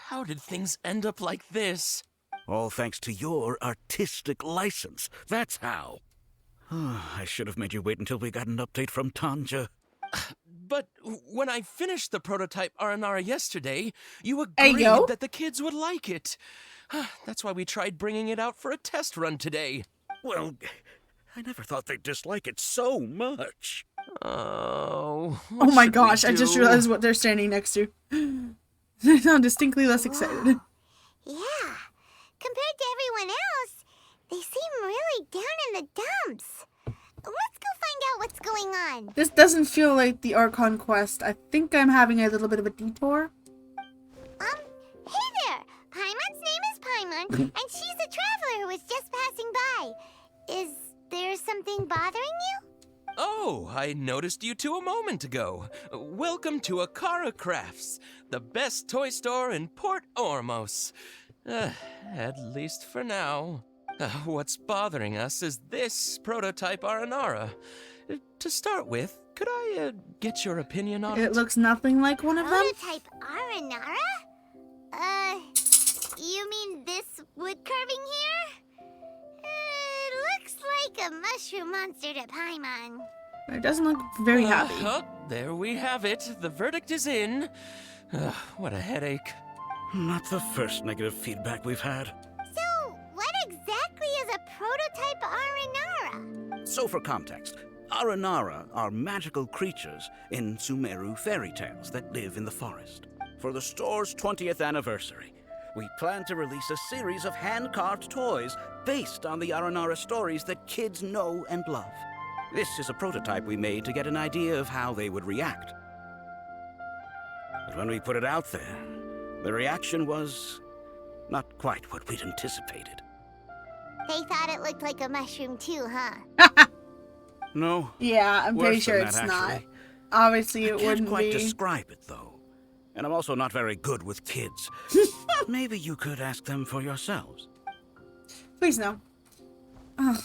How did things end up like this? All thanks to your artistic license. That's how. I should have made you wait until we got an update from Tanja. But when I finished the prototype Aranara yesterday, you agreed that the kids would like it. That's why we tried bringing it out for a test run today. Well, I never thought they'd dislike it so much. Oh, oh my gosh, I just realized what they're standing next to. They sound distinctly less excited. Yeah, compared to everyone else, they seem really down in the dumps. Let's go find out what's going on. This doesn't feel like the Archon quest. I think I'm having a little bit of a detour. Hey there! Paimon's name is Paimon, and she's a traveler who was just passing by. Is Oh, I noticed you two a moment ago. Welcome to Akara Crafts, the best toy store in Port Ormos. At least for now. What's bothering us is this prototype Aranara. To start with, could I get your opinion on it? It looks nothing like one of them. Prototype Aranara? You mean this wood carving here? Looks like a mushroom monster to Paimon. It doesn't look very happy. There we have it. The verdict is in. What a headache. Not the first negative feedback we've had. So, what exactly is a prototype Aranara? So for context, Aranara are magical creatures in Sumeru fairy tales that live in the forest. For the store's 20th anniversary, we plan to release a series of hand-carved toys based on the Aranara stories that kids know and love. This is a prototype we made to get an idea of how they would react. But when we put it out there, the reaction was not quite what we'd anticipated. They thought it looked like a mushroom too, huh? No. Yeah, I'm pretty Worse sure than it's that, not. actually. Obviously, it I can't wouldn't quite be. describe it, though. And I'm also not very good with kids. Maybe you could ask them for yourselves. Please no. Ugh.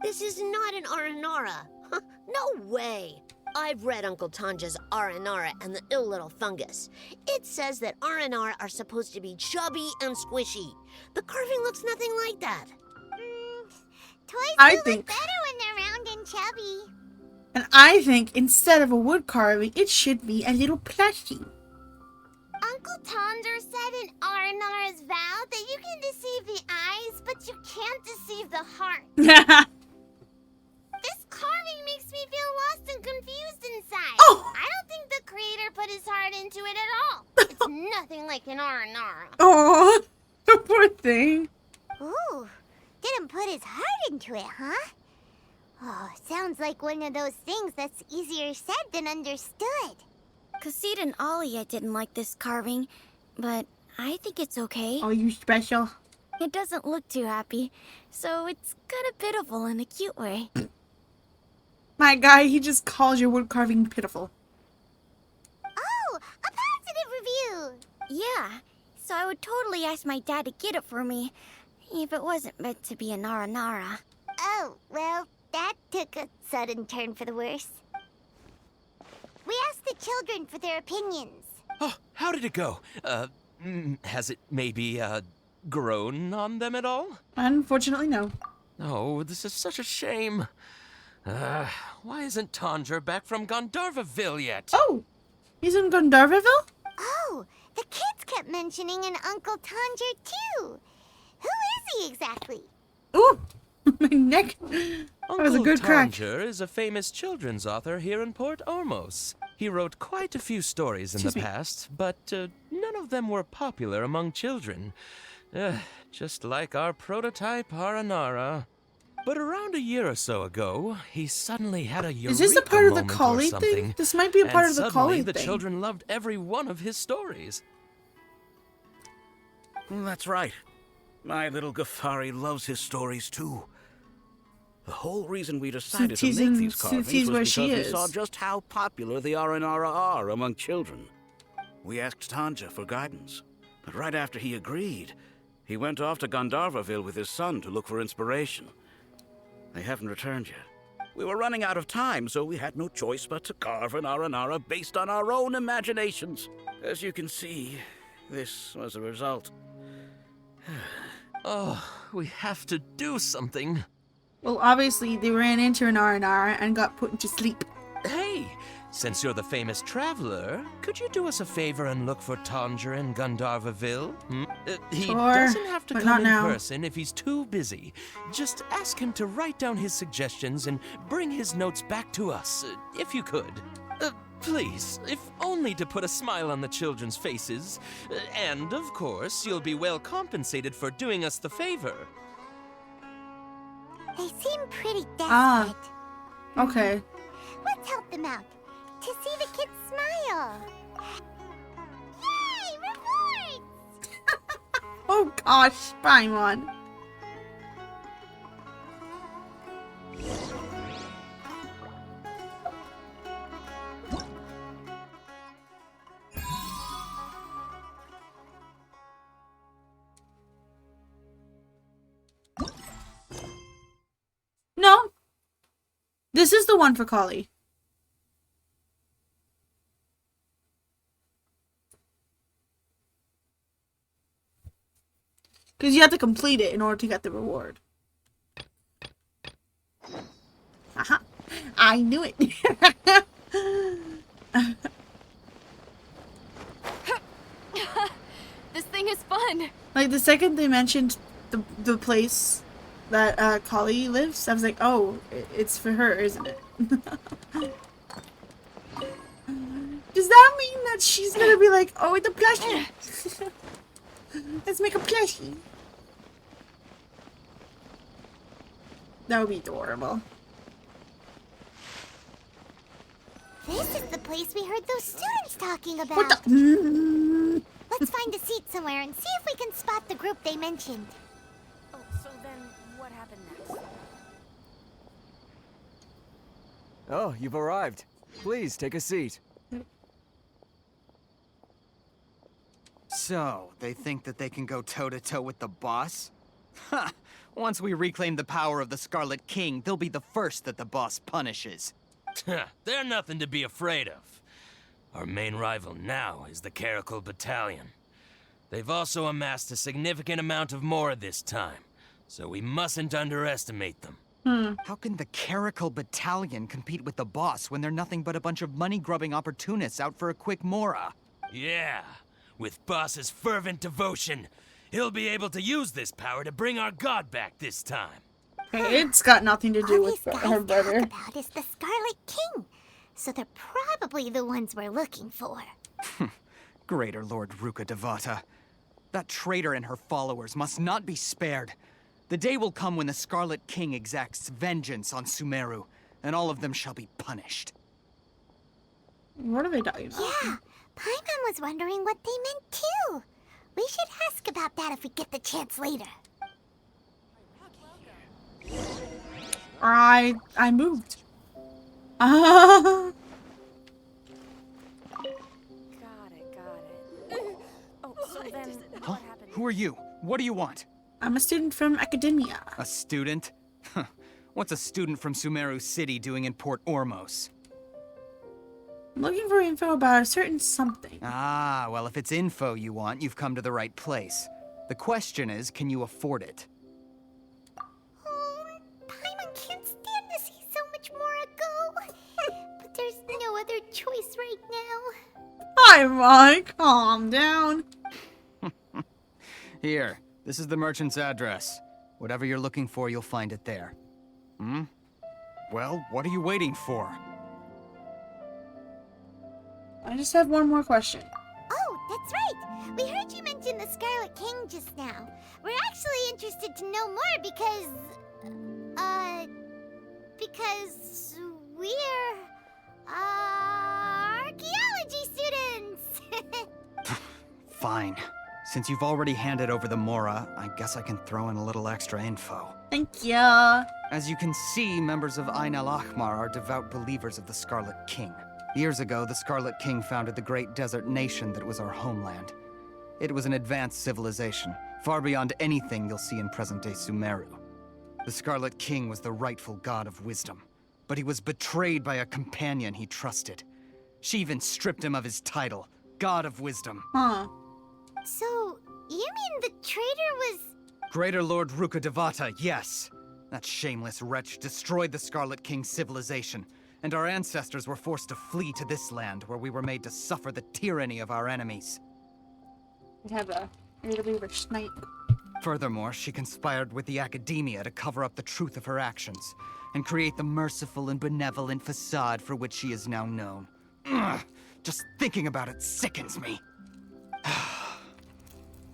This is not an Aranara. No way. I've read Uncle Tanja's Aranara and the ill little fungus. It says that Aranara are supposed to be chubby and squishy. The carving looks nothing like that. Toys look better when they're round and chubby. And I think instead of a wood carving, it should be a little plushie. Uncle Tonder said in Aranara's vow that you can deceive the eyes, but you can't deceive the heart. This carving makes me feel lost and confused inside. Oh. I don't think the creator put his heart into it at all. It's nothing like an Aranara. Oh, poor thing. Ooh, didn't put his heart into it, huh? Oh, sounds like one of those things that's easier said than understood. Kassid and Alia didn't like this carving, but I think it's okay. Oh, you special? It doesn't look too happy, so it's kind of pitiful in a cute way. My guy, he just calls your wood carving pitiful. Oh, a positive review! Yeah, so I would totally ask my dad to get it for me, if it wasn't meant to be a Nara. Oh, well, that took a sudden turn for the worse. We asked the children for their opinions. Oh, how did it go? Has it maybe, grown on them at all? Unfortunately, no. Oh, this is such a shame. Why isn't Tondra back from Gandharvaville yet? Oh, he's in Gandharvaville? Oh, the kids kept mentioning an Uncle Tanger, too. Who is he exactly? Ooh, my neck. That was a good crack. Tanger is a famous children's author here in Port Ormos. He wrote quite a few stories in the past, but none of them were popular among children. Just like our prototype Aranara. But around a year or so ago, he suddenly had a eureka Is this a part of the moment or Collie something. thing? This might be a part of the Collie And suddenly the thing. children loved every one of his stories. That's right. My little Ghaffari loves his stories too. The whole reason we decided to make these carvings was because we saw just how popular the Aranara are among children. We asked Tanja for guidance, but right after he agreed, he went off to Gandharvaville with his son to look for inspiration. They haven't returned yet. We were running out of time, so we had no choice but to carve an Aranara based on our own imaginations. As you can see, this was the result. Oh, we have to do something. Well, obviously, they ran into an R&R and got put into sleep. Hey, since you're the famous traveler, could you do us a favor and look for Tanger in Gandharvaville? He Sure, doesn't have to but come not in now. person if he's too busy. Just ask him to write down his suggestions and bring his notes back to us, if you could. Please, if only to put a smile on the children's faces. And, of course, you'll be well compensated for doing us the favor. They seem pretty desperate. Ah, okay. Let's help them out. To see the kids smile. Yay, rewards! Oh gosh, Paimon. No. This is the one for Kali. Because you have to complete it in order to get the reward. Aha. I knew it. This thing is fun. Like, the second they mentioned the place that Kali lives, I was like, oh, it's for her, isn't it? Does that mean that she's gonna be like, oh, it's a plushie? Let's make a plushie. That would be adorable. This is the place we heard those students talking about. What the? Let's find a seat somewhere and see if we can spot the group they mentioned. Oh, so then what happened next? Oh, you've arrived. Please, take a seat. So, they think that they can go toe-to-toe with the boss? Ha! Once we reclaim the power of the Scarlet King, they'll be the first that the boss punishes. They're nothing to be afraid of. Our main rival now is the Caracal Battalion. They've also amassed a significant amount of Mora this time, so we mustn't underestimate them. How can the Caracal Battalion compete with the boss when they're nothing but a bunch of money-grubbing opportunists out for a quick Mora? Yeah, with boss's fervent devotion, he'll be able to use this power to bring our god back this time. It's got nothing to do with her brother. About is the Scarlet King, so they're probably the ones we're looking for. Greater Lord Ruka Devata. That traitor and her followers must not be spared. The day will come when the Scarlet King exacts vengeance on Sumeru, and all of them shall be punished. What are they talking about? Yeah, Paimon was wondering what they meant too. We should ask about that if we get the chance later. I moved. Got it. Oh, so then what happened? Who are you? What do you want? I'm a student from academia. A student? Huh. What's a student from Sumeru City doing in Port Ormos? I'm looking for info about a certain something. Ah, well, if it's info you want, you've come to the right place. The question is, can you afford it? Oh, Paimon can't stand to see so much more go. But there's no other choice right now. Paimon, calm down. Here, this is the merchant's address. Whatever you're looking for, you'll find it there. Well, what are you waiting for? I just have one more question. Oh, that's right. We heard you mention the Scarlet King just now. We're actually interested to know more because we're, archaeology students. Fine. Since you've already handed over the Mora, I guess I can throw in a little extra info. Thank you. As you can see, members of Ain al-Ahmar are devout believers of the Scarlet King. Years ago, the Scarlet King founded the great desert nation that was our homeland. It was an advanced civilization, far beyond anything you'll see in present-day Sumeru. The Scarlet King was the rightful god of wisdom, but he was betrayed by a companion he trusted. She even stripped him of his title, God of Wisdom. Huh. So, you mean the traitor was... Greater Lord Ruka Devata, yes. That shameless wretch destroyed the Scarlet King's civilization, and our ancestors were forced to flee to this land where we were made to suffer the tyranny of our enemies. We have a really rich snipe. Furthermore, she conspired with the academia to cover up the truth of her actions, and create the merciful and benevolent facade for which she is now known. Ugh, just thinking about it sickens me.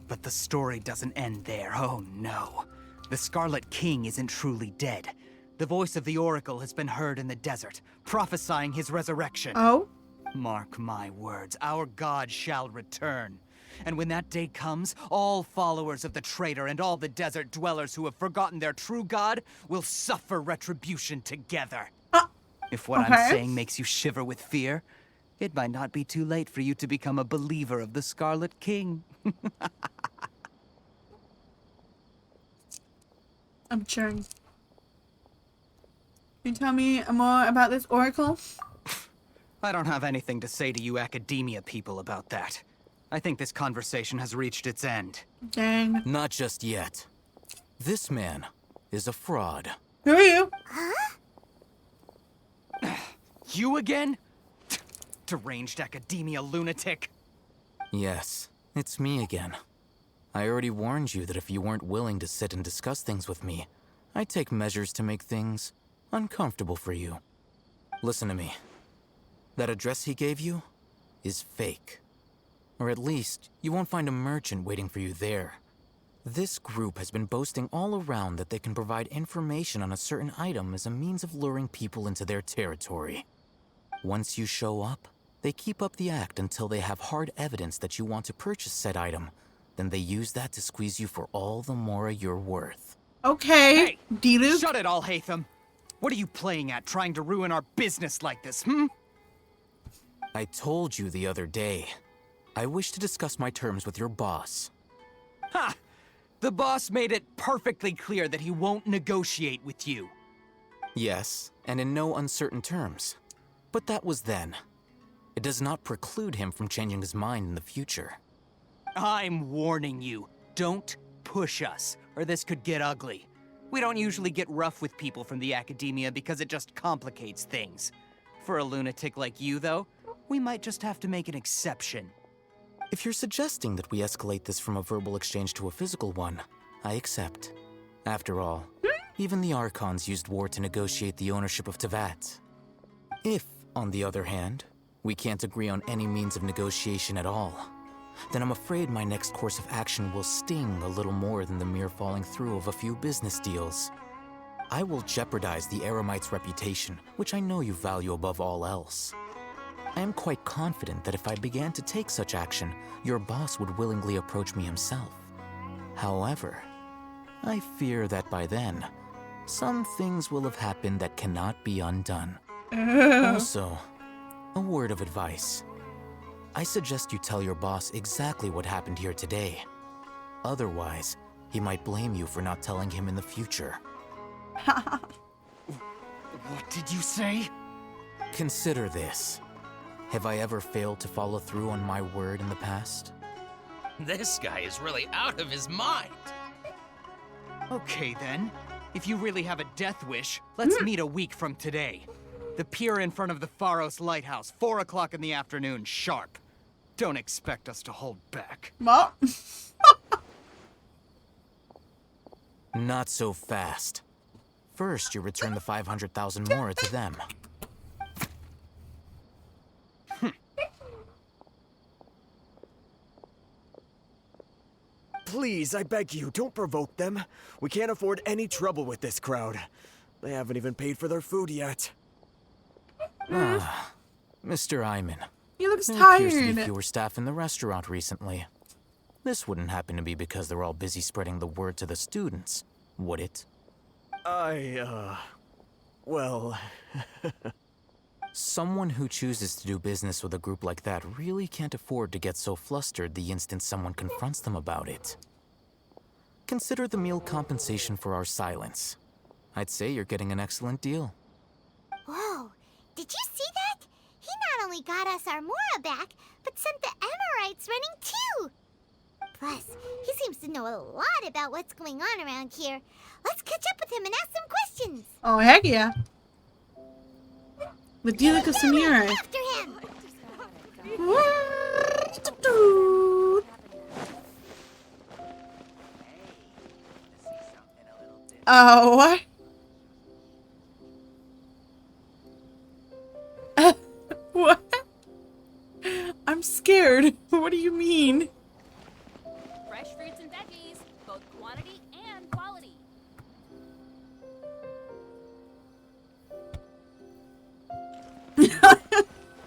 But the story doesn't end there, oh no. The Scarlet King isn't truly dead. The voice of the Oracle has been heard in the desert, prophesying his resurrection. Oh? Mark my words, our god shall return. And when that day comes, all followers of the traitor and all the desert dwellers who have forgotten their true god will suffer retribution together. If what I'm saying makes you shiver with fear, it might not be too late for you to become a believer of the Scarlet King. I'm cheering. Can you tell me more about this oracle? I don't have anything to say to you academia people about that. I think this conversation has reached its end. Dang. Not just yet. This man is a fraud. Who are you? Huh? You again? Deranged academia lunatic. Yes, it's me again. I already warned you that if you weren't willing to sit and discuss things with me, I'd take measures to make things uncomfortable for you. Listen to me. That address he gave you is fake. Or at least, you won't find a merchant waiting for you there. This group has been boasting all around that they can provide information on a certain item as a means of luring people into their territory. Once you show up, they keep up the act until they have hard evidence that you want to purchase said item. Then they use that to squeeze you for all the more you're worth. Okay, hey, D-Luke. Shut it all, Hatham. What are you playing at, trying to ruin our business like this, I told you the other day. I wish to discuss my terms with your boss. Ha! The boss made it perfectly clear that he won't negotiate with you. Yes, and in no uncertain terms. But that was then. It does not preclude him from changing his mind in the future. I'm warning you. Don't push us, or this could get ugly. We don't usually get rough with people from the academia because it just complicates things. For a lunatic like you, though, we might just have to make an exception. If you're suggesting that we escalate this from a verbal exchange to a physical one, I accept. After all, even the Archons used war to negotiate the ownership of Tevat. If, on the other hand, we can't agree on any means of negotiation at all, then I'm afraid my next course of action will sting a little more than the mere falling through of a few business deals. I will jeopardize the Eremite's reputation, which I know you value above all else. I am quite confident that if I began to take such action, your boss would willingly approach me himself. However, I fear that by then, some things will have happened that cannot be undone. Also, a word of advice. I suggest you tell your boss exactly what happened here today. Otherwise, he might blame you for not telling him in the future. What did you say? Consider this. Have I ever failed to follow through on my word in the past? This guy is really out of his mind. Okay then. If you really have a death wish, let's meet a week from today. The pier in front of the Pharos Lighthouse, 4 o'clock in the afternoon, sharp. Don't expect us to hold back. What? Not so fast. First, you return the 500,000 more to them. Please, I beg you, don't provoke them. We can't afford any trouble with this crowd. They haven't even paid for their food yet. Mr. Iman. He looks there tired. appears to be fewer staff in the restaurant recently. This wouldn't happen to be because they're all busy spreading the word to the students, would it? Well... Someone who chooses to do business with a group like that really can't afford to get so flustered the instant someone confronts them about it. Consider the meal compensation for our silence. I'd say you're getting an excellent deal. Whoa, did you see that? He not only got us our Mora back, but sent the Emirites running too! Plus, he seems to know a lot about what's going on around here. Let's catch up with him and ask some questions! Oh, heck yeah. With D-Luke of Samira. After him! Oh, what? What? I'm scared. What do you mean? Fresh fruits and veggies, both quantity and quality.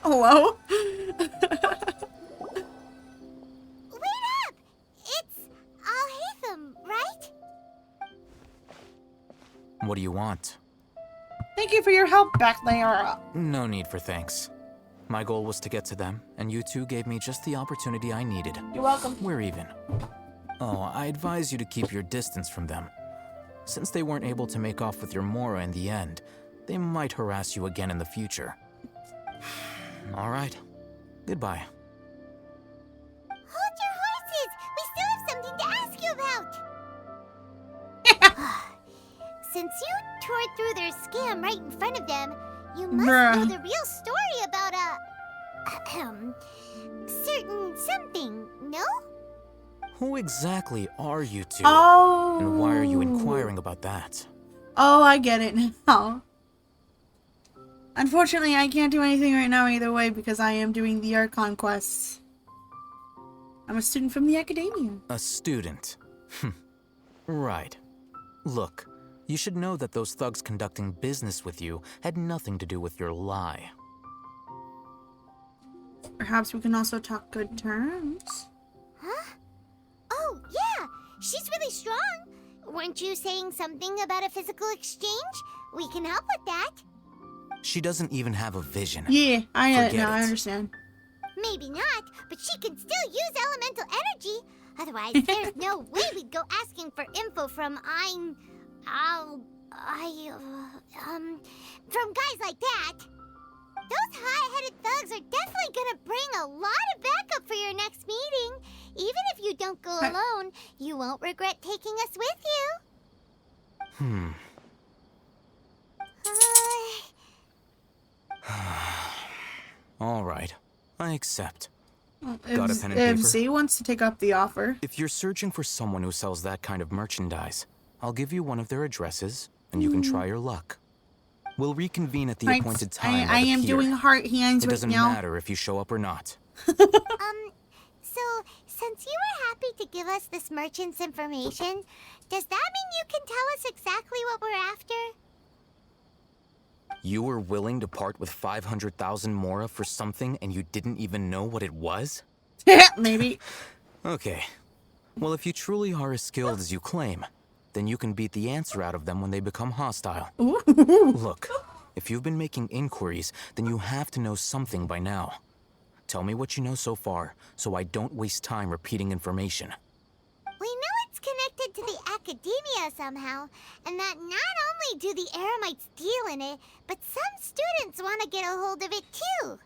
Hello? Where you for your help back there. No need for thanks. My goal was to get to them, and you two gave me just the opportunity I needed. You're welcome. We're even. Oh, I advise you to keep your distance from them. Since they weren't able to make off with your Mora in the end, they might harass you again in the future. All right. Goodbye. Hold your horses! We still have something to ask you about! Since you tore through their scam right in front of them, you must know the real story about certain something, no? Who exactly are you two? Oh. And why are you inquiring about that? Oh, I get it now. Unfortunately, I can't do anything right now either way because I am doing the Archon quests. I'm a student from the academia. A student? Right. Look, you should know that those thugs conducting business with you had nothing to do with your lie. Perhaps we can also talk good terms. Huh? Oh, yeah! She's really strong! Weren't you saying something about a physical exchange? We can help with that. She doesn't even have a vision. Yeah, I Forget understand. Maybe not, but she can still use elemental energy. Otherwise, there's no way we'd go asking for info from from guys like that. Those hot-headed thugs are definitely gonna bring a lot of backup for your next meeting. Even if you don't go alone, you won't regret taking us with you. All right. I accept. If, Got a pen and if paper? Z wants to take up the offer. If you're searching for someone who sells that kind of merchandise, I'll give you one of their addresses, and you can try your luck. We'll reconvene at the Right, appointed time. I am doing heart hands It right doesn't now. matter if you show up or not. So, since you were happy to give us this merchant's information, does that mean you can tell us exactly what we're after? You were willing to part with 500,000 Mora for something and you didn't even know what it was? Maybe. Okay. Well, if you truly are as skilled as you claim, then you can beat the answer out of them when they become hostile. Look, if you've been making inquiries, then you have to know something by now. Tell me what you know so far, so I don't waste time repeating information. We know it's connected to the academia somehow, and that not only do the Eremites deal in it, but some students want to get a hold of it too.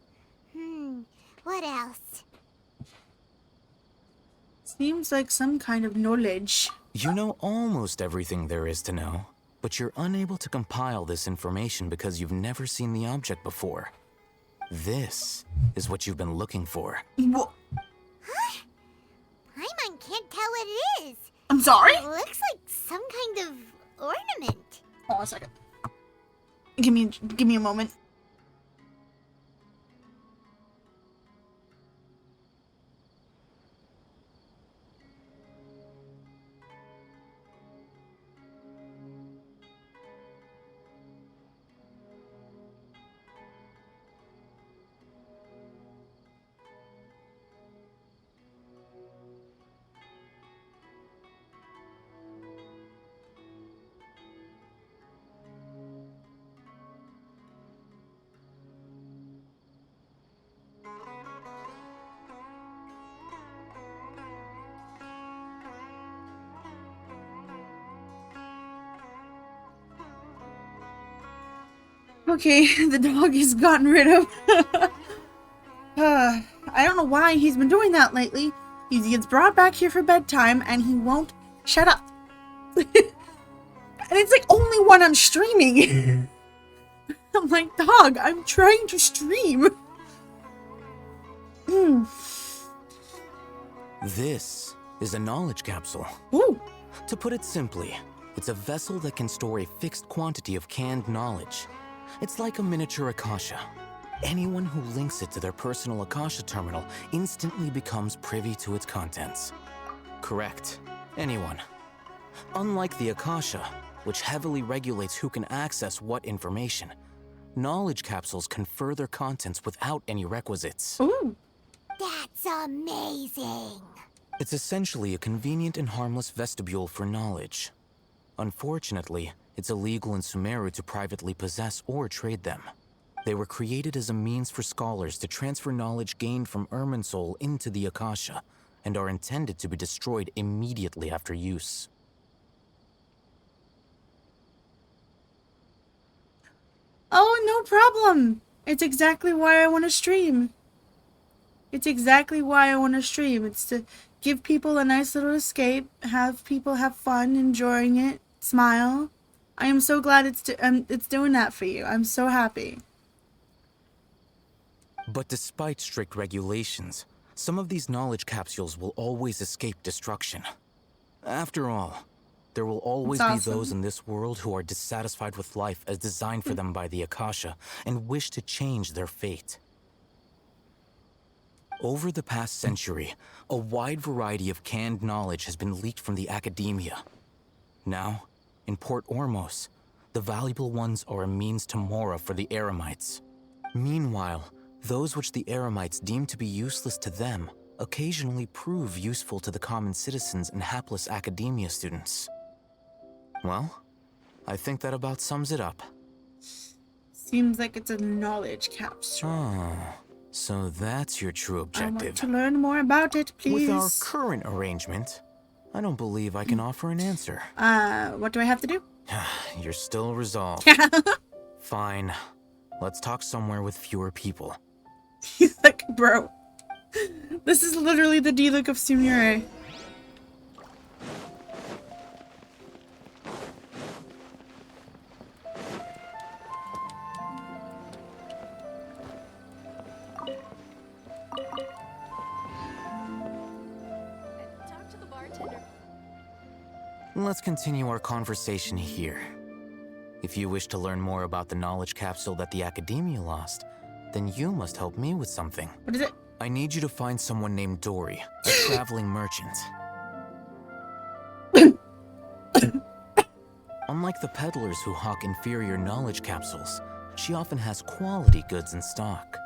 What else? Seems like some kind of knowledge. You know almost everything there is to know, but you're unable to compile this information because you've never seen the object before. This is what you've been looking for. What? Huh? Paimon can't tell what it is. I'm sorry? It looks like some kind of ornament. Hold on a second. Give me a moment. Okay, the dog is gotten rid of. I don't know why he's been doing that lately. He gets brought back here for bedtime and he won't shut up. And it's like only when I'm streaming. I'm like, dog, I'm trying to stream. This is a knowledge capsule. Ooh. To put it simply, it's a vessel that can store a fixed quantity of canned knowledge. It's like a miniature Akasha. Anyone who links it to their personal Akasha terminal instantly becomes privy to its contents. Correct. Anyone. Unlike the Akasha, which heavily regulates who can access what information, knowledge capsules confer their contents without any requisites. Ooh. That's amazing. It's essentially a convenient and harmless vestibule for knowledge. Unfortunately, It's illegal in Sumeru to privately possess or trade them. They were created as a means for scholars to transfer knowledge gained from Irminsul into the Akasha, and are intended to be destroyed immediately after use. Oh, no problem. It's exactly why I want to stream. It's exactly why I want to stream. It's to give people a nice little escape, have people have fun, enjoying it, smile. I am so glad it's doing that for you. I'm so happy. But despite strict regulations, some of these knowledge capsules will always escape destruction. After all, there will always be those in this world who are dissatisfied with life as designed for them by the Akasha and wish to change their fate. Over the past century, a wide variety of canned knowledge has been leaked from the academia. Now, in Port Ormos, the valuable ones are a means to Mora for the Eremites. Meanwhile, those which the Eremites deem to be useless to them occasionally prove useful to the common citizens and hapless academia students. Well, I think that about sums it up. Seems like it's a knowledge capsule. Oh, so that's your true objective. I want to learn more about it, please. With our current arrangement, I don't believe I can offer an answer. What do I have to do? You're still resolved. Fine. Let's talk somewhere with fewer people. He's like, bro. This is literally the D-look of Sumire. Talk to the bartender. Let's continue our conversation here. If you wish to learn more about the knowledge capsule that the Academia lost, then you must help me with something. What is it? I need you to find someone named Dory, a traveling merchant. Unlike the peddlers who hawk inferior knowledge capsules, she often has quality goods in stock.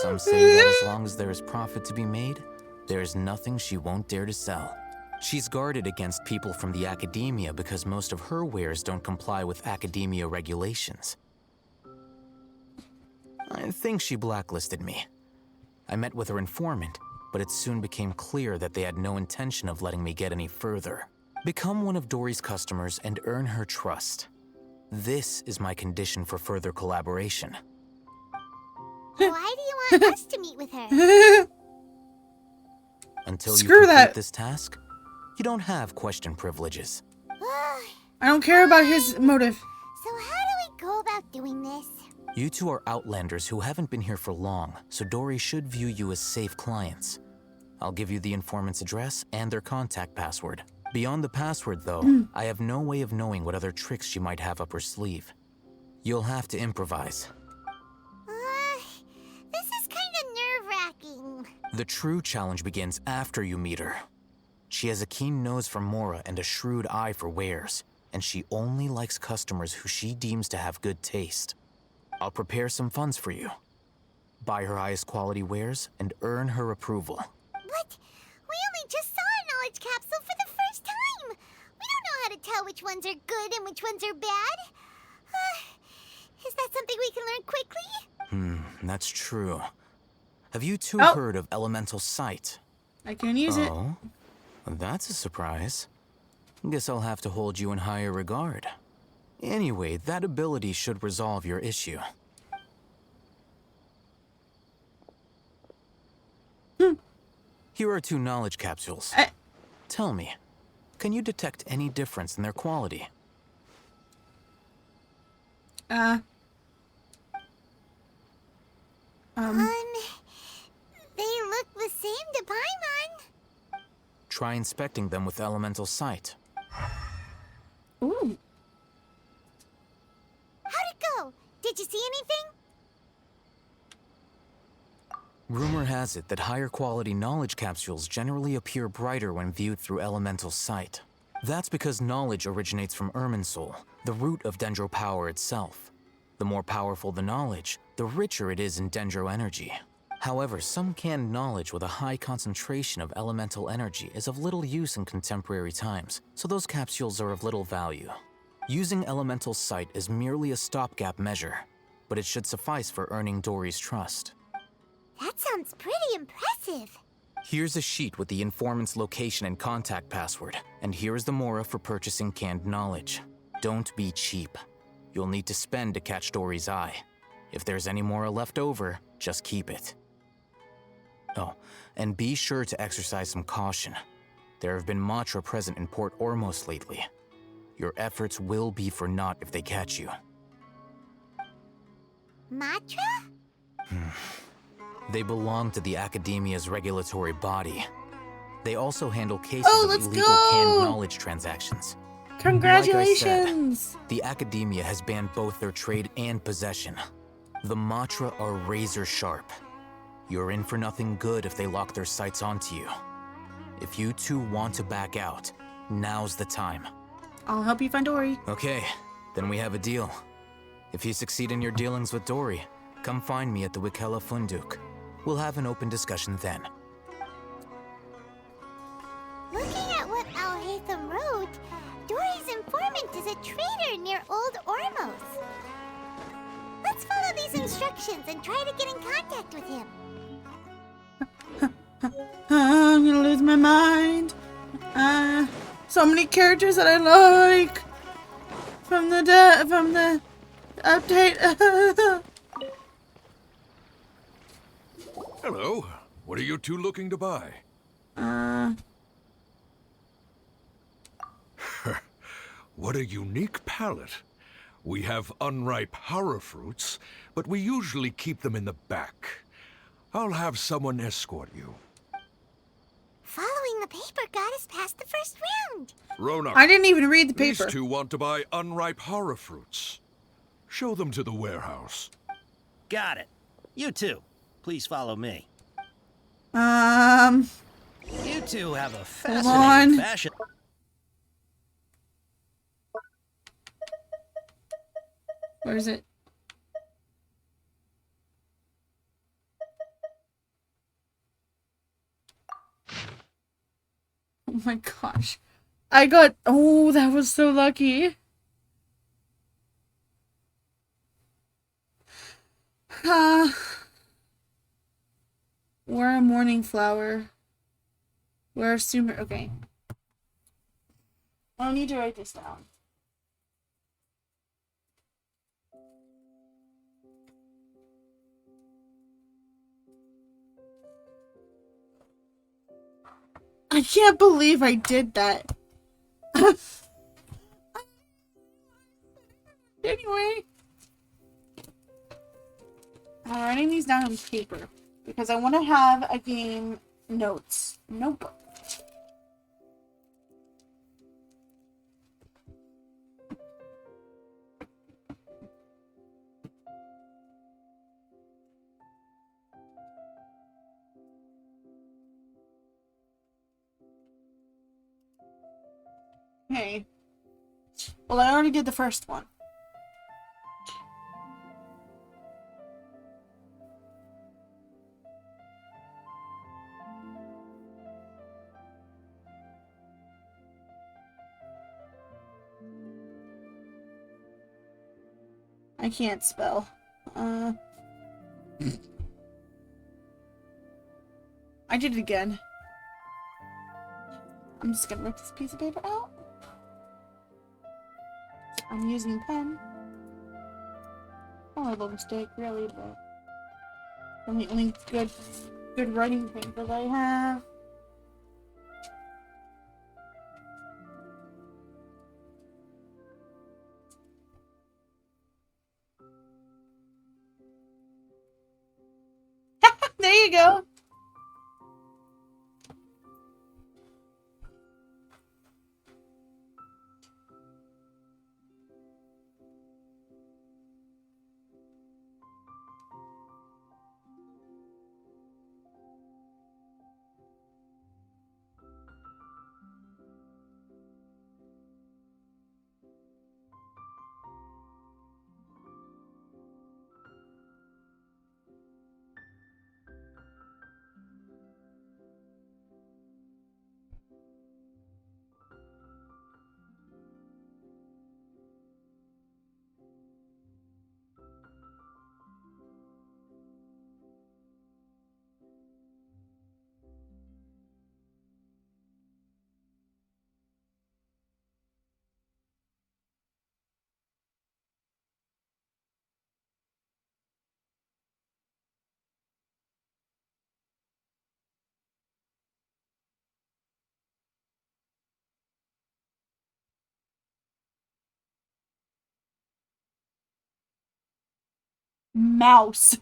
Some say that as long as there is profit to be made, there is nothing she won't dare to sell. She's guarded against people from the Academia because most of her wares don't comply with Academia regulations. I think she blacklisted me. I met with her informant, but it soon became clear that they had no intention of letting me get any further. Become one of Dory's customers and earn her trust. This is my condition for further collaboration. Why do you want us to meet with her? Until Screw you complete that. this task, you don't have question privileges. I don't care about his motive. So how do we go about doing this? You two are outlanders who haven't been here for long, so Dory should view you as safe clients. I'll give you the informant's address and their contact password. Beyond the password, though, I have no way of knowing what other tricks she might have up her sleeve. You'll have to improvise. This is kind of nerve-wracking. The true challenge begins after you meet her. She has a keen nose for Mora and a shrewd eye for wares, and she only likes customers who she deems to have good taste. I'll prepare some funds for you. Buy her highest quality wares and earn her approval. But we only just saw a knowledge capsule for the first time. We don't know how to tell which ones are good and which ones are bad. Is that something we can learn quickly? That's true. Have you two heard of elemental sight? I can use it. Oh, that's a surprise. Guess I'll have to hold you in higher regard. Anyway, that ability should resolve your issue. Here are 2 knowledge capsules. Tell me, can you detect any difference in their quality? They look the same to Paimon. Try inspecting them with elemental sight. Ooh. How'd it go? Did you see anything? Rumor has it that higher quality knowledge capsules generally appear brighter when viewed through elemental sight. That's because knowledge originates from Irminsul, the root of Dendro power itself. The more powerful the knowledge, the richer it is in Dendro energy. However, some canned knowledge with a high concentration of elemental energy is of little use in contemporary times, so those capsules are of little value. Using Elemental Sight is merely a stopgap measure, but it should suffice for earning Dory's trust. That sounds pretty impressive. Here's a sheet with the informant's location and contact password, and here's the Mora for purchasing canned knowledge. Don't be cheap. You'll need to spend to catch Dory's eye. If there's any Mora left over, just keep it. Oh, and be sure to exercise some caution. There have been Matra present in Port Ormos lately. Your efforts will be for naught if they catch you. Matra? They belong to the Academia's regulatory body. They also handle cases of illegal canned knowledge transactions. Congratulations! Like I said, the Academia has banned both their trade and possession. The Matra are razor sharp. You're in for nothing good if they lock their sights onto you. If you two want to back out, now's the time. I'll help you find Dory. Okay, then we have a deal. If you succeed in your dealings with Dory, come find me at the Wikela Funduk. We'll have an open discussion then. Looking at what Al-Haytham wrote, Dory's informant is a traitor near Old Ormos. Let's follow these instructions and try to get in contact with him. I'm gonna lose my mind. So many characters that I like from the update. Hello. What are you two looking to buy? What a unique palette. We have unripe hara fruits, but we usually keep them in the back. I'll have someone escort you. Following the paper got us past the first round. Ronak, I didn't even read the paper. These two want to buy unripe hara fruits. Show them to the warehouse. Got it. You two, please follow me. You two have a fascinating fashion. Where is it? Oh my gosh. I got... Oh, that was so lucky. We're a morning flower. We're a Sumer... Okay. I need to write this down. I can't believe I did that. Anyway. I'm writing these down on paper because I want to have a game notes notebook. Okay. Well, I already did the first one. I can't spell. I did it again. I'm just gonna rip this piece of paper out. I'm using a pen. Oh, a little mistake, really, but the only good writing paper that I have. There you go. Mouse.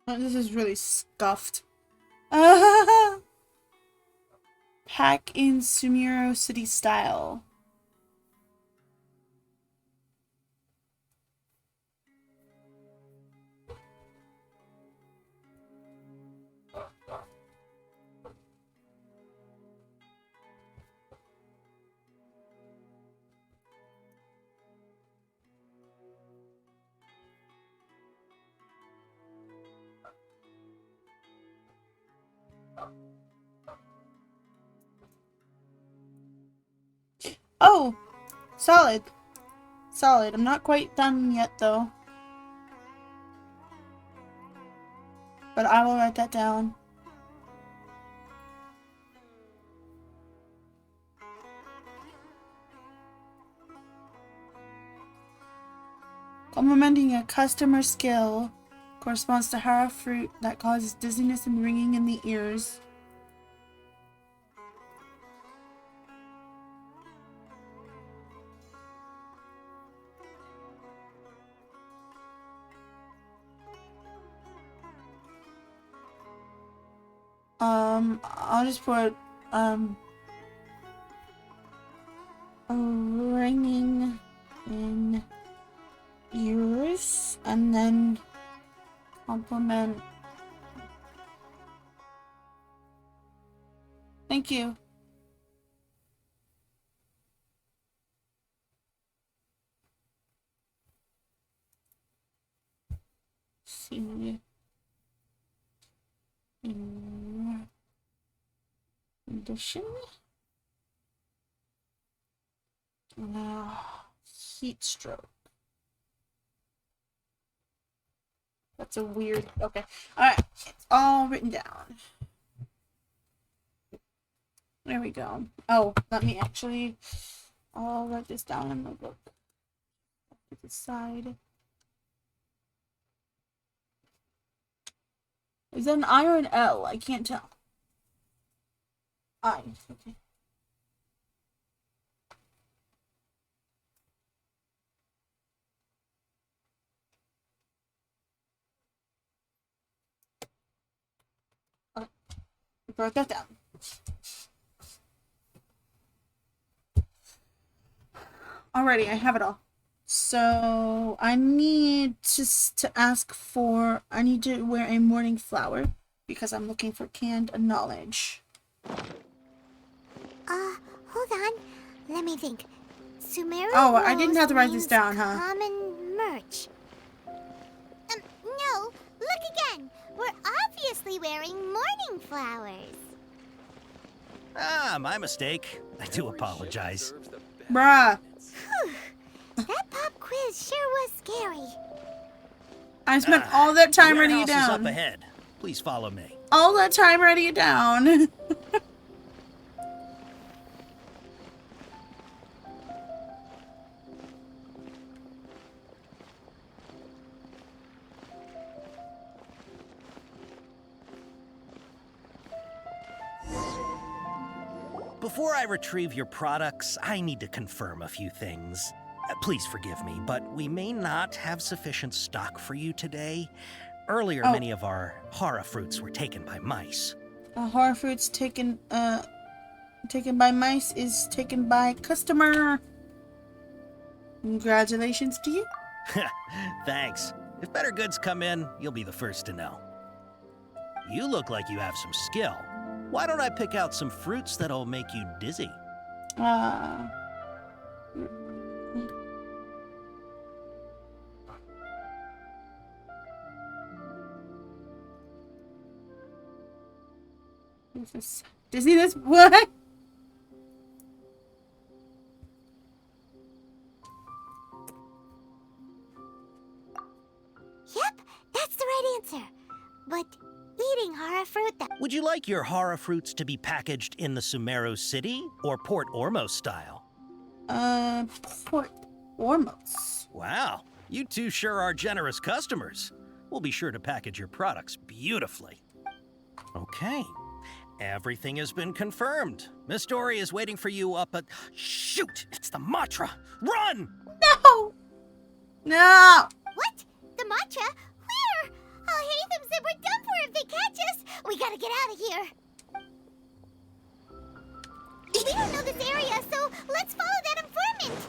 Oh, this is really scuffed. Pack in Sumiro City style. Oh, solid. Solid. I'm not quite done yet, though. But I will write that down. Complementing a customer skill corresponds to Hara fruit that causes dizziness and ringing in the ears. I'll just put, a ringing in ears, and then complement. Thank you. See. Condition. Heat stroke. That's a weird. Okay. Alright. It's all written down. There we go. Oh, let me actually. I'll write this down in the book. To the side. Is that an I or an L? I can't tell. I. Okay. Okay. Wrote that down. Alrighty, I have it all. So I need to ask for. I need to wear a morning flower because I'm looking for canned knowledge. Hold on. Let me think. Sumeru. Oh, I didn't have to write this down, huh? Common merch. No. Look again. We're obviously wearing morning flowers. Ah, my mistake. I do apologize. Bruh. That pop quiz sure was scary. I spent all that time writing it Warehouse is down. up ahead. Please follow me. All that time writing it down. Before I retrieve your products, I need to confirm a few things. Please forgive me, but we may not have sufficient stock for you today. Earlier, many of our Hara fruits were taken by mice. Hara fruits taken, taken by mice is taken by customer. Congratulations to you. Thanks. If better goods come in, you'll be the first to know. You look like you have some skill. Why don't I pick out some fruits that'll make you dizzy? Dizziness? What? Yep, that's the right answer. But eating horror fruit that... Would you like your horror fruits to be packaged in the Sumeru City or Port Ormos style? Port Ormos. Wow, you two sure are generous customers. We'll be sure to package your products beautifully. Okay, everything has been confirmed. Miss Dory is waiting for you up at... Shoot, it's the Matra! Run! No! No! What? The Matra? Where? Oh, Hatham said we're done for if they catch us. We gotta get out of here. We don't know this area, so let's follow that informant.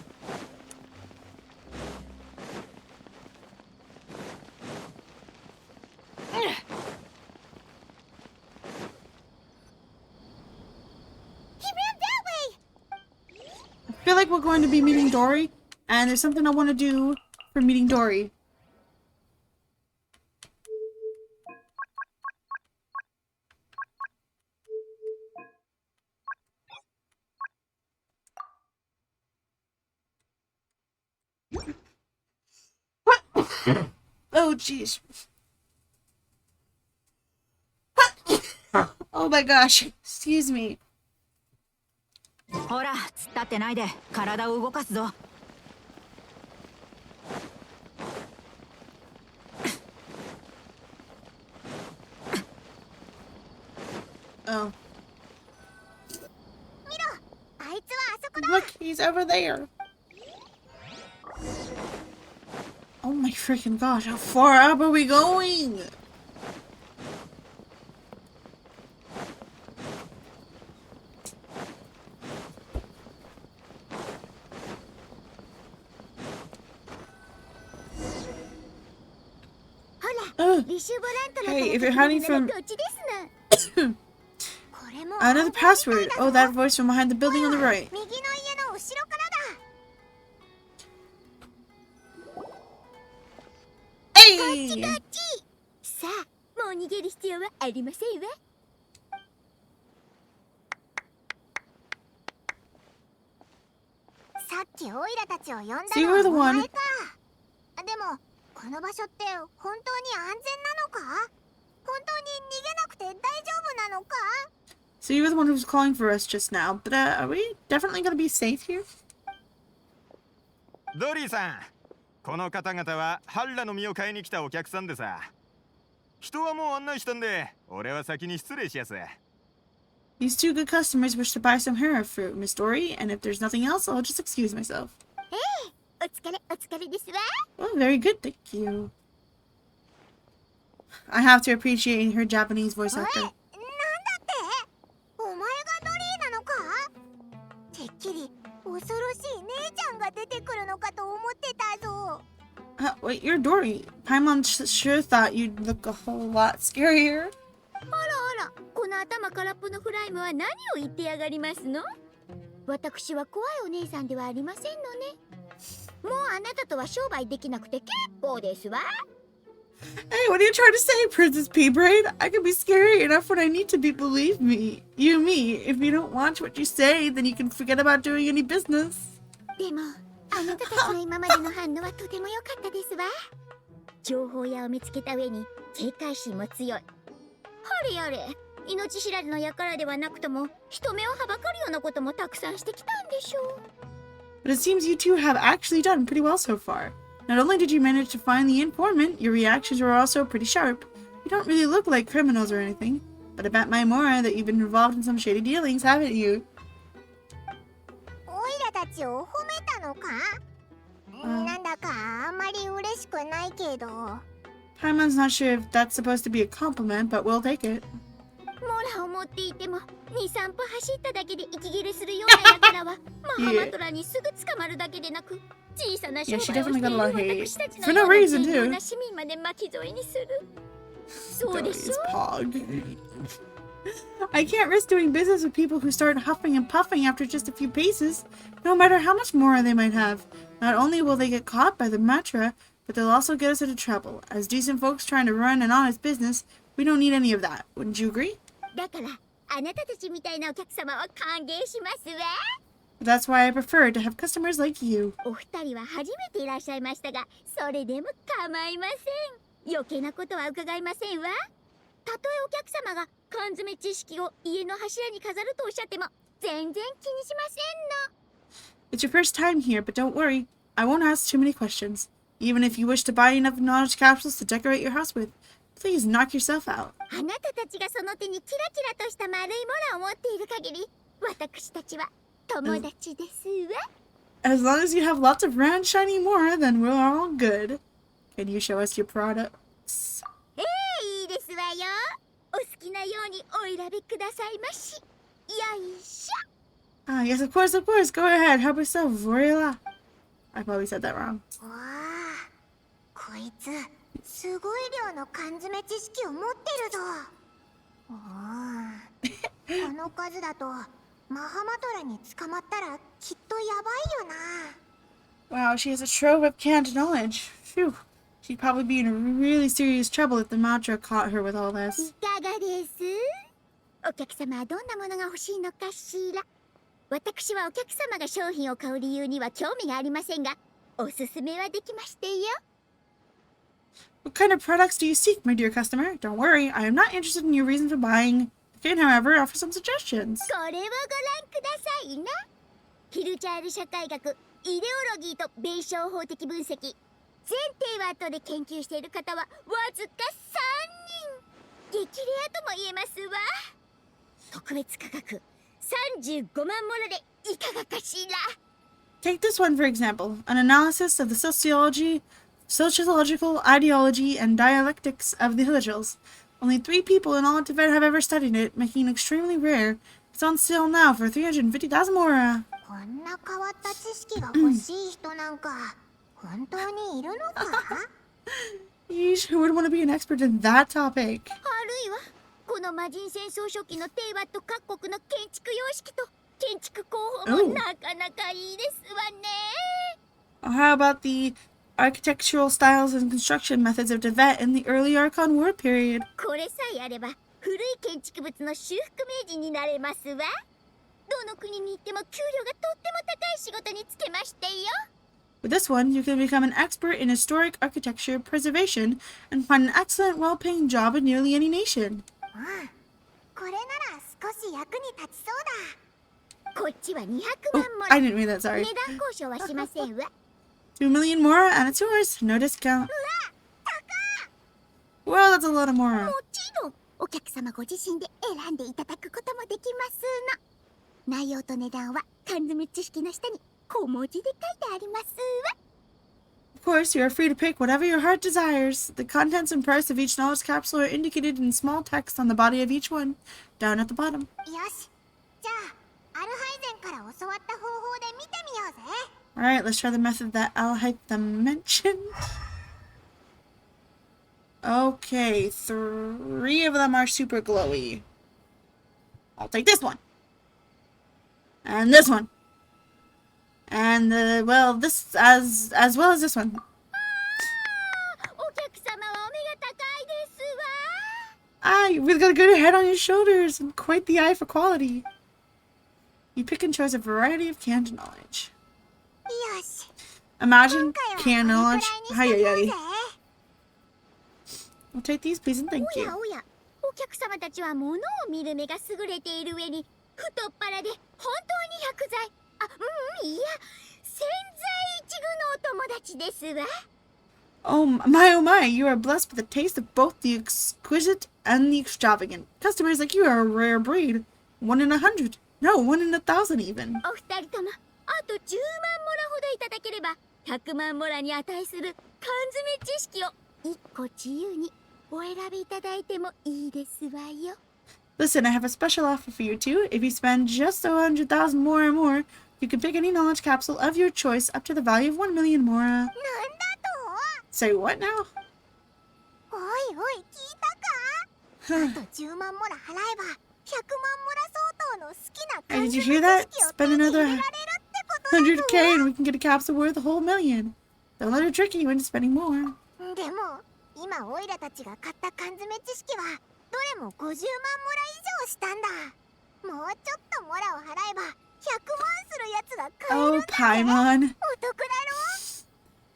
He ran that way. I feel like we're going to be meeting Dory, and there's something I want to do for meeting Dory. Oh, jeez. Oh my gosh. Excuse me. ほら、突っ立ってないで体を動かすぞ。Oh. 見ろ、あいつはあそこだ。 Look, he's over there. Oh my freaking gosh, how far up are we going? Hey, if you're hiding from... Another password. Oh, that voice from behind the building on the right. Hey! さあ、もう逃げる必要はありませんわ。さっきオイラたちを呼んだのはお前か。でも、この場所って本当に安全なのか？本当に逃げなくて大丈夫なのか？ So you were the one who was calling for us just now, but are we definitely gonna be safe here? ドリーさん、この方々はハルラの実を買いに来たお客さんでさ。人はもう案内したんで、俺は先に失礼しやす。These two good customers wish to buy some hero fruit, Miss Dory, and if there's nothing else, I'll just excuse myself. お疲れですわ。 Oh, very good, thank you. I have to appreciate her Japanese voice actor. なんだって？お前がドリーなのか？てっきり恐ろしい姉ちゃんが出てくるのかと思ってたぞ。Wait, you're Dory. Paimon sure thought you'd look a whole lot scarier. あらあら、この頭空っぽのフライムは何を言ってやがりますの？私は怖いお姉さんではありませんのね。もうあなたとは商売できなくて結構ですわ。Hey, what are you trying to say, Princess P-Braid? I can be scary enough when I need to be, believe me. You, me. If you don't watch what you say, then you can forget about doing any business. でも、あなたたちの今までの反応はとても良かったですわ。情報屋を見つけた上に警戒心も強い。はれやれ、命知らずの輩ではなくとも人目をはばかるようなこともたくさんしてきたんでしょう。But it seems you two have actually done pretty well so far. Not only did you manage to find the informant, your reactions were also pretty sharp. You don't really look like criminals or anything, but I bet my Mora that you've been involved in some shady dealings, haven't you? オイラたちを褒めたのか？なんだかあんまり嬉しくないけど。Paimon's not sure if that's supposed to be a compliment, but we'll take it. もラを持っていても2、3歩走っただけで息切れするような輩はマハマトラにすぐ捕まるだけでなく、小さな商売をしている私たちのような善良な市民まで巻き添えにする。そうでしょう。 I can't risk doing business with people who start huffing and puffing after just a few paces, no matter how much more they might have. Not only will they get caught by the Matra, but they'll also get us into trouble. As decent folks trying to run an honest business, we don't need any of that. Wouldn't you agree? だからあなたたちみたいなお客様は歓迎しますわ。 That's why I prefer to have customers like you. お二人は初めていらっしゃいましたが、それでも構いません。余計なことは伺いませんわ。たとえお客様が缶詰知識を家の柱に飾るとおっしゃっても全然気にしませんの。 It's your first time here, but don't worry. I won't ask too many questions. Even if you wish to buy enough knowledge capsules to decorate your house with, please knock yourself out. あなたたちがその手にキラキラとした丸いモラを持っている限り、私たちは友達ですわ。 As long as you have lots of round, shiny Mora, then we're all good. Can you show us your products? いいですわよ。お好きなようにお選びくださいまし。よいしょ。 Ah, yes, of course, of course. Go ahead. Help yourself, Vorila. I probably said that wrong. わあ、こいつすごい量の缶詰知識を持ってるぞ。この数だとマハマトラに捕まったらきっとやばいよな。 Wow, she has a trove of canned knowledge. Phew. She'd probably be in really serious trouble if the Matra caught her with all this. いかがです？お客様はどんなものが欲しいのかしら。私はお客様が商品を買う理由には興味がありませんが、おすすめはできましてよ。 What kind of products do you seek, my dear customer? Don't worry, I am not interested in your reason for buying. I can, however, offer some suggestions. これをご覧くださいな。ヒルチャール社会学、イデオロギーと弁証法的分析。全テーワートで研究している方はわずか3人。激レアとも言えますわ。特別価格35万モラでいかがかしら。 Take this one, for example, an analysis of the sociological ideology and dialectics of the Hillagils. Only 3 people in all of Tibet have ever studied it, making it extremely rare. It's on sale now for 350,000 mora. こんな変わった知識が欲しい人なんか本当にいるのか？ Yeesh, who would want to be an expert in that topic? あるいはこの魔人戦争初期のテーワと各国の建築様式と建築工法もなかなかいいですわね。 How about the architectural styles and construction methods of Tibet in the early Archon War period? これさえあれば古い建築物の修復名人になれますわ。どの国に行っても給料がとっても高い仕事に就けましてよ。 With this one, you can become an expert in historic architecture preservation and find an excellent, well-paying job in nearly any nation. これなら少し役に立ちそうだ。こっちは200万 モ I ラ。 didn't mean that, sorry. 値段交渉はしませんわ。 2 million mora and it's yours. No discount. Well, that's a lot of mora. もちろんお客様ご自身で選んでいただくこともできますの。内容と値段は缶詰知識の下に小文字で書いてありますわ。 Of course, you are free to pick whatever your heart desires. The contents and price of each knowledge capsule are indicated in small text on the body of each one, down at the bottom. よし、じゃあアルハイゼンから教わった方法で見てみようぜ。 Alright, let's try the method that Alhaitham mentioned. Okay, 3 of them are super glowy. I'll take this one. And this one. And, well, this, as well as this one. お客様はお目が高いですわ。 Ah, you really got a good head on your shoulders and quite the eye for quality. You pick and choose a variety of canned knowledge. よし。 Imagine canned knowledge. Hi. I'll take these, please, and thank お you. やおや、お客様たちは物を見る目が優れている上に太っ腹で本当に薬剤、いや潜在一遇のお友達ですわ。 Oh my, you are blessed with a taste of both the exquisite and the extravagant. Customers like you are a rare breed. 1 in 100. No, 1 in 1,000 even. お二人ともあと10万モラほどいただければ100万モラに値する缶詰知識を1個自由にお選びいただいてもいいですわよ。Listen, I have a special offer for you two. If you spend just 100,000 mora or more, you can pick any knowledge capsule of your choice up to the value of 1 million mora. Say what now? おいおい、聞いたか？あと10万モラ払えば、100万モラ相当の好きな Hey, 缶 did you 詰 hear 知 that? 識を Spend 手に入 another れられるってことだぞ。 100k and we can get a capsule worth a whole million. Don't let her trick you into spending more. でも、今オイラたちが買った缶詰知識は、どれも50万モラ以上したんだ。もうちょっとモラを払えば、100万するやつが買えるん Oh, だぜ。 Paimon. お得だろ？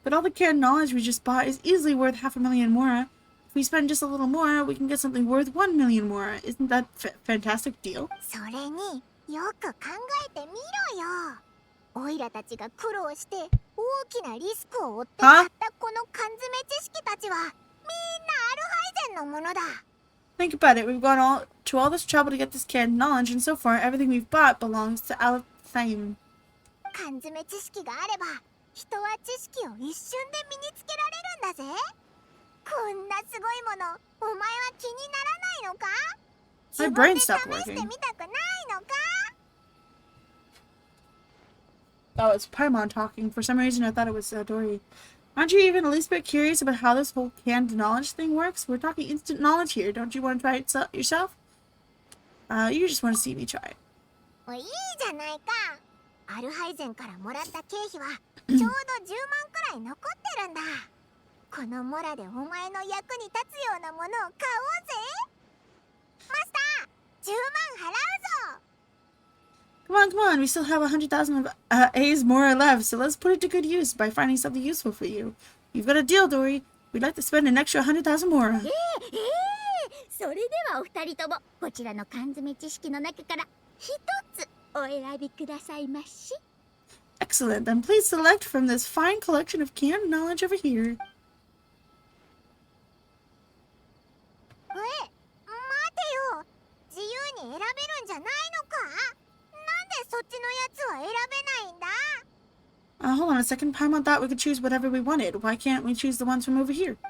But all the canned knowledge we just bought is easily worth 500,000 mora. If we spend just a little more, we can get something worth 1 million mora. Isn't that a fantastic deal? それによく考えてみろよ。オイラたちが苦労して大きなリスクを負って買ったこの缶詰知識たちはみんなアルハイゼンのものだ。 Think about it. We've gone to all this trouble to get this canned knowledge, and so far everything we've bought belongs to Alfheim. 缶詰知識があれば人は知識を一瞬で身につけられるんだぜ。こんなすごいものお前は気にならないのか？ My 自分 brain で試 stopped して working. みたくないのか？ Oh, it's Paimon talking. For some reason, I thought it was Dory. Aren't you even the least bit curious about how this whole canned knowledge thing works? We're talking instant knowledge here. Don't you want to try it yourself? You just want to see me try it. おいいじゃないか。アルハイゼンからもらった経費はちょうど10万くらい残ってるんだ。このモラでお前の役に立つようなものを買おうぜ。マスター、10万払うぞ。 Come on, come on. We still have 100,000 of A's more left, so let's put it to good use by finding something useful for you. You've got a deal, Dory. We'd like to spend an extra 100,000 more. それではお二人ともこちらの缶詰知識の中から一つお選びくださいまし。 Excellent. Then please select from this fine collection of canned knowledge over here. 待てよ。自由に選べるんじゃないのか？なんでそっちのやつは選べないんだ？ Hold on a second. Paimon thought we could choose whatever we wanted. Why can't we choose the ones from over here? あ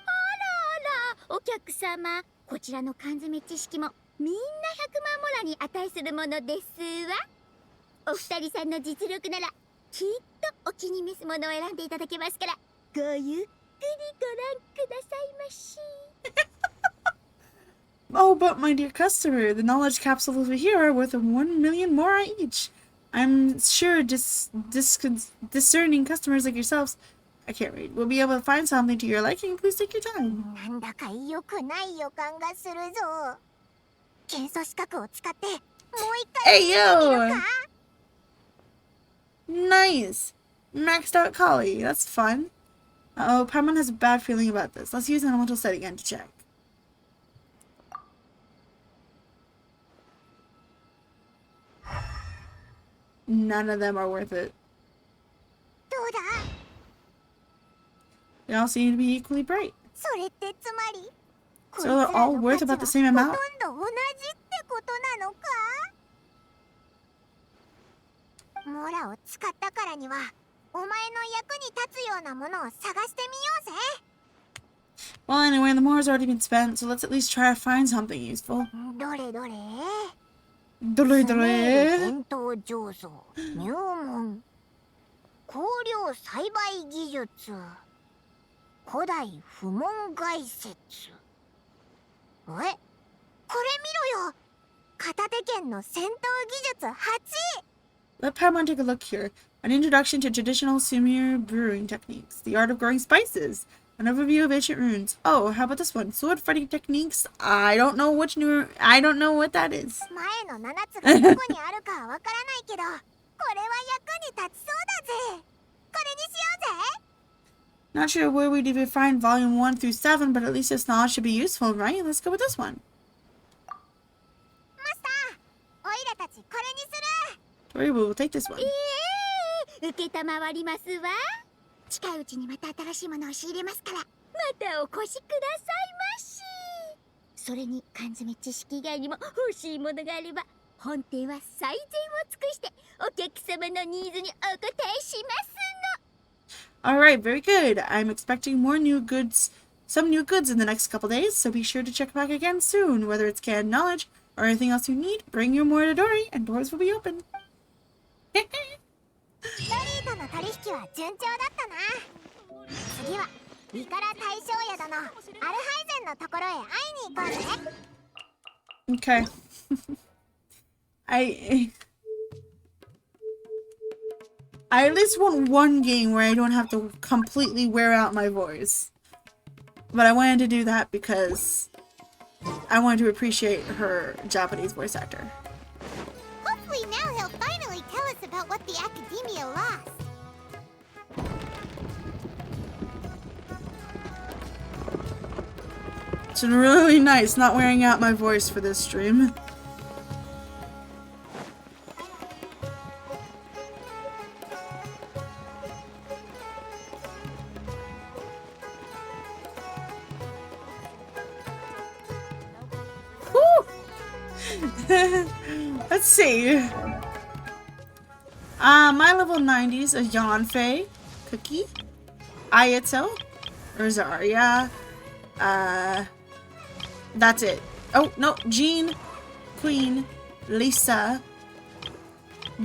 らお客様、こちらの缶詰知識もみんな100万モラに値するものですわ。お二人さんの実力ならきっとお気に召すものを選んでいただけますから、ごゆっくりご覧くださいまし。 Oh, but my dear customer, the knowledge capsules over here are worth 1 million mora each. I'm sure discerning customers like yourselves, I can't read, will be able to find something to your liking. Please take your time. なんだか良くない予感がするぞ。検査資格を使ってもう一回 Hey, 見てみる yo! か？ Nice! Maxed out collie. That's fun. Oh, Paimon has a bad feeling about this. Let's use an elemental set again to check. None of them are worth it. どうだ？ They all seem to be equally bright. それってつまり So they're all worth about the same amount? ほとんど同じってことなのか？モラを使ったからにはお前の役に立つようなものを探してみようぜ。 Well, anyway, the more's already been spent, so let's at least try to find something useful. どれどれ？どれどれ？伝統醸造、入門、香料栽培技術、古代不問概説。これ見ろよ。片手剣の戦闘技術8。 Let Paimon take a look here. An introduction to traditional Sumer brewing techniques, the art of growing spices, an overview of ancient runes. Oh, how about this one? Sword fighting techniques. I don't know what that is. 前の7つがどこにあるかはわからないけど、これは役に立ちそうだぜ。これにしようぜ。 Not sure where we'd even find volume 1 through 7, but at least this knowledge should be useful, right? Let's go with this one. マスター、オイラたちこれにする。 Tori, we'll take this one. 受けたまわりますわ。近いうちにまた新しいものを仕入れますから、またお越しくださいまし。それに缶詰知識以外にも欲しいものがあれば、本店は最善を尽くしてお客様のニーズにお答えしますの。 Alright, very good. I'm expecting some new goods in the next couple days, so be sure to check back again soon, whether it's canned knowledge or anything else you need, bring your Moridori and doors will be open. ロリーとの取引は順調だったな。次は身から大将宿のアルハイゼンのところへ会いに行こうぜ。Okay. I at least want one game where I don't have to completely wear out my voice. But I wanted to do that because I wanted to appreciate her Japanese voice actor. Hopefully now he'll finally tell us about what the Academia lost. It's been really nice not wearing out my voice for this stream. Let's see. My level 90s are Yanfei, Cookie, Ayato, Rosaria, that's it. Oh, no, Jean, Queen, Lisa.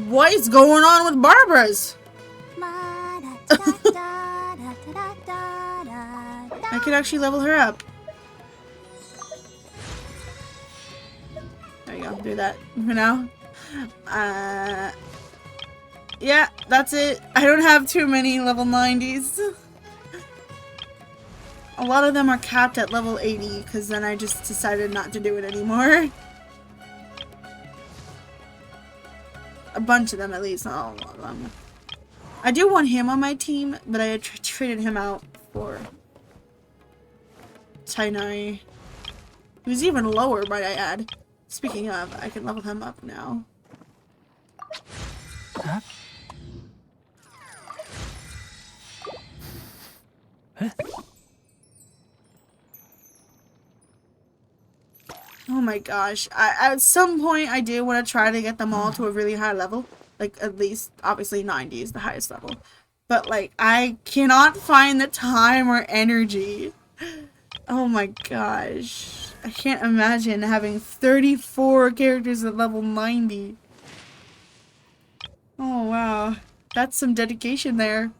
What is going on with Barbara's? I could actually level her up. There you go, do that for now. Yeah, that's it. I don't have too many level 90s. A lot of them are capped at level 80, because then I just decided not to do it anymore. A bunch of them, at least, not all of them. I do want him on my team, but I traded him out for Tainari. He was even lower, might I add. Speaking of, I can level him up now. Huh? Huh? Oh my gosh. At some point, I do want to try to get them all to a really high level. Like, at least, obviously, 90 is the highest level. But, like, I cannot find the time or energy. Oh my gosh. I can't imagine having 34 characters at level 90. Oh wow. That's some dedication there.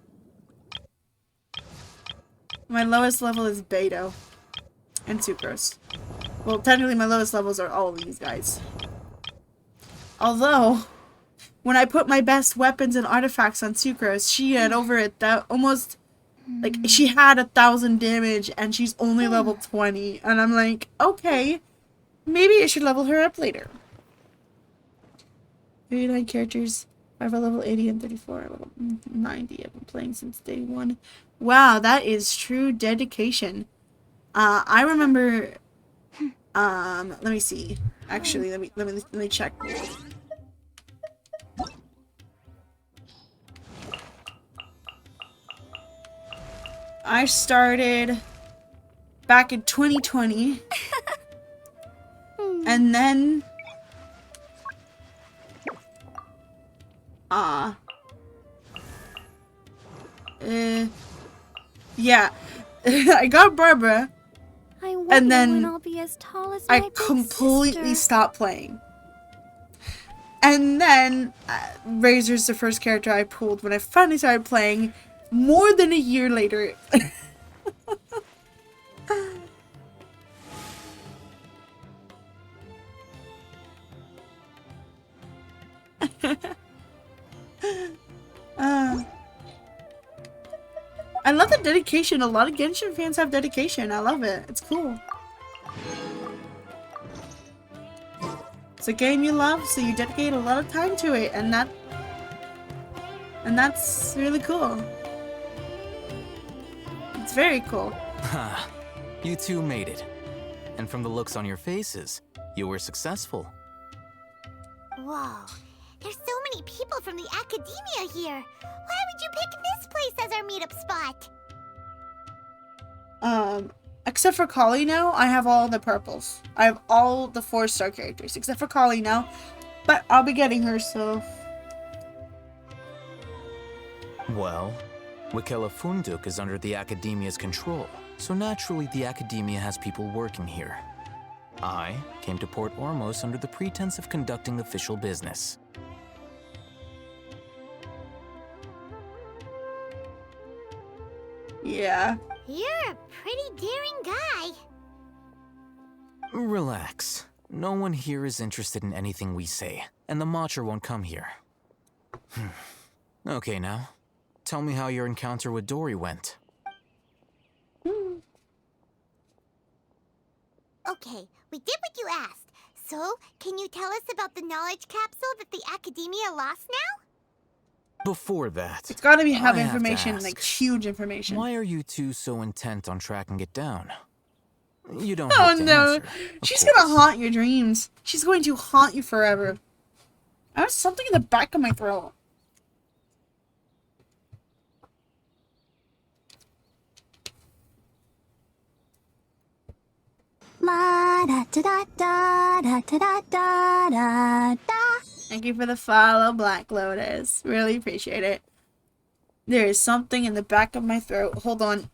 My lowest level is Beto. And Sucrose. Well, technically my lowest levels are all of these guys. Although, when I put my best weapons and artifacts on Sucrose, she had over almost, like, she had 1,000 damage and she's only level 20. And I'm like, okay, maybe I should level her up later. 39 characters. 5 are level 80 and 34 are level 90. I've been playing since day 1. Wow, that is true dedication. I remember, let me see. Actually, let me check. I started back in 2020. And then yeah. I got Barbara. And then when I'll be as tall as I my big completely sister. stopped playing. And then Razor's the first character I pulled when I finally started playing more than a year later. I love the dedication. A lot of Genshin fans have dedication. I love it. It's cool. It's a game you love, so you dedicate a lot of time to it, and that's really cool. It's very cool. You two made it. And from the looks on your faces, you were successful. Whoa, there's so many people from the Academia here. Why would you pick this place as our meetup spot? Except for Kali now, I have all the purples. I have all the 4-star characters, except for Kali now. But I'll be getting her, so... Well, Wikela Funduk is under the Academia's control, so naturally the Academia has people working here. I came to Port Ormos under the pretense of conducting official business. Yeah. You're a pretty daring guy. Relax. No one here is interested in anything we say, and the Matcher won't come here. Okay, now. Tell me how your encounter with Dory went. Okay, we did what you asked. So, can you tell us about the knowledge capsule that the Academia lost now? Before that, It's gotta be I have have to information, ask, like huge information. why are you two so intent on tracking it down? You don't Oh have to no, answer. she's gonna haunt your dreams. She's going to haunt you forever. I have something in the back of my throat. Thank you for the follow, Black Lotus. Really appreciate it. There is something in the back of my throat. Hold on.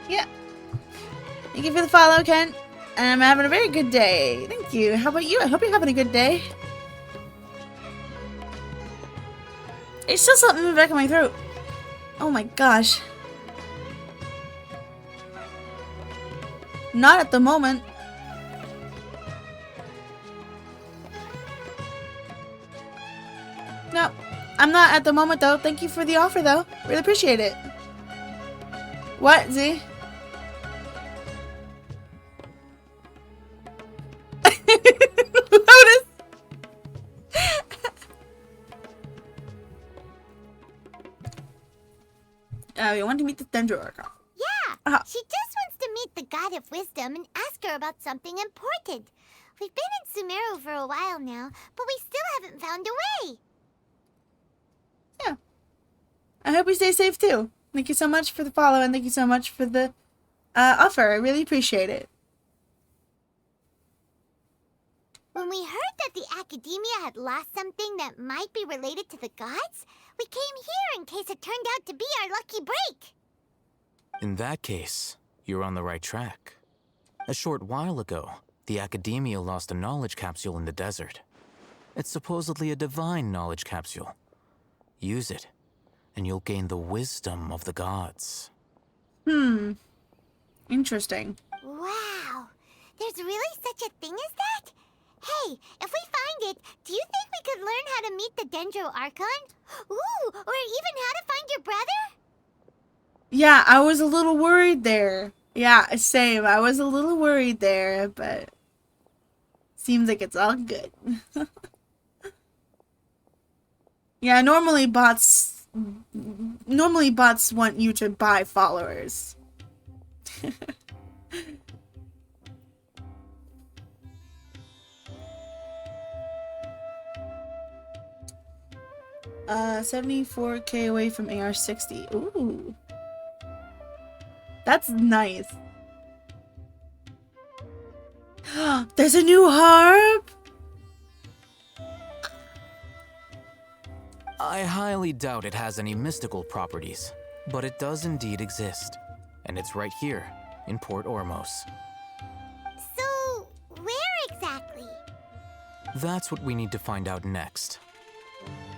Yeah. Thank you for the follow, Ken. And I'm having a very good day. Thank you. How about you? I hope you're having a good day. It's still something in the back of my throat. Oh my gosh. Not at the moment. No, I'm not at the moment though. Thank you for the offer though. Really appreciate it. What, Z? Lotus. You want to meet the Dendro Archon. Yeah, she just wants to meet the God of Wisdom and ask her about something important. We've been in Sumeru for a while now, but we still haven't found a way. Yeah. I hope you stay safe too. Thank you so much for the follow and thank you so much for the offer. I really appreciate it. When we heard that the Academia had lost something that might be related to the gods, we came here in case it turned out to be our lucky break. In that case, you're on the right track. A short while ago, the Academia lost a knowledge capsule in the desert. It's supposedly a divine knowledge capsule. Use it, and you'll gain the wisdom of the gods. Interesting. Wow, there's really such a thing as that? Hey, if we find it, do you think we could learn how to meet the Dendro Archon? Ooh, or even how to find your brother? Yeah, I was a little worried there. Yeah, same. I was a little worried there, but seems like it's all good. Yeah, normally bots want you to buy followers. 74k away from AR-60. Ooh. That's nice. There's a new harp! I highly doubt it has any mystical properties, but it does indeed exist. And it's right here, in Port Ormos. So, where exactly? That's what we need to find out next.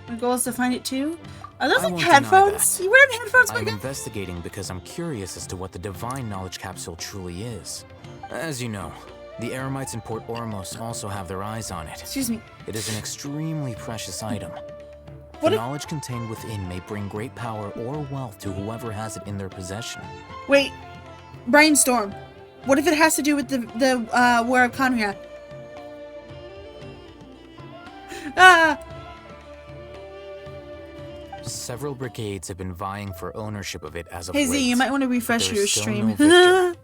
My goal is to find it too. Are those I like won't deny headphones? that. You wearing headphones, my I'm guy? investigating because I'm curious as to what the Divine Knowledge Capsule truly is. As you know, the Eremites in Port Ormos also have their eyes on it. Excuse me. It is an extremely precious item. What The if- knowledge contained within may bring great power or wealth to whoever has it in their possession. Wait, brainstorm. What if it has to do with the War of Conria? Ah! Several brigades have been vying for ownership of it as of Hey late. Z, you might want to refresh There your is still stream. no victor.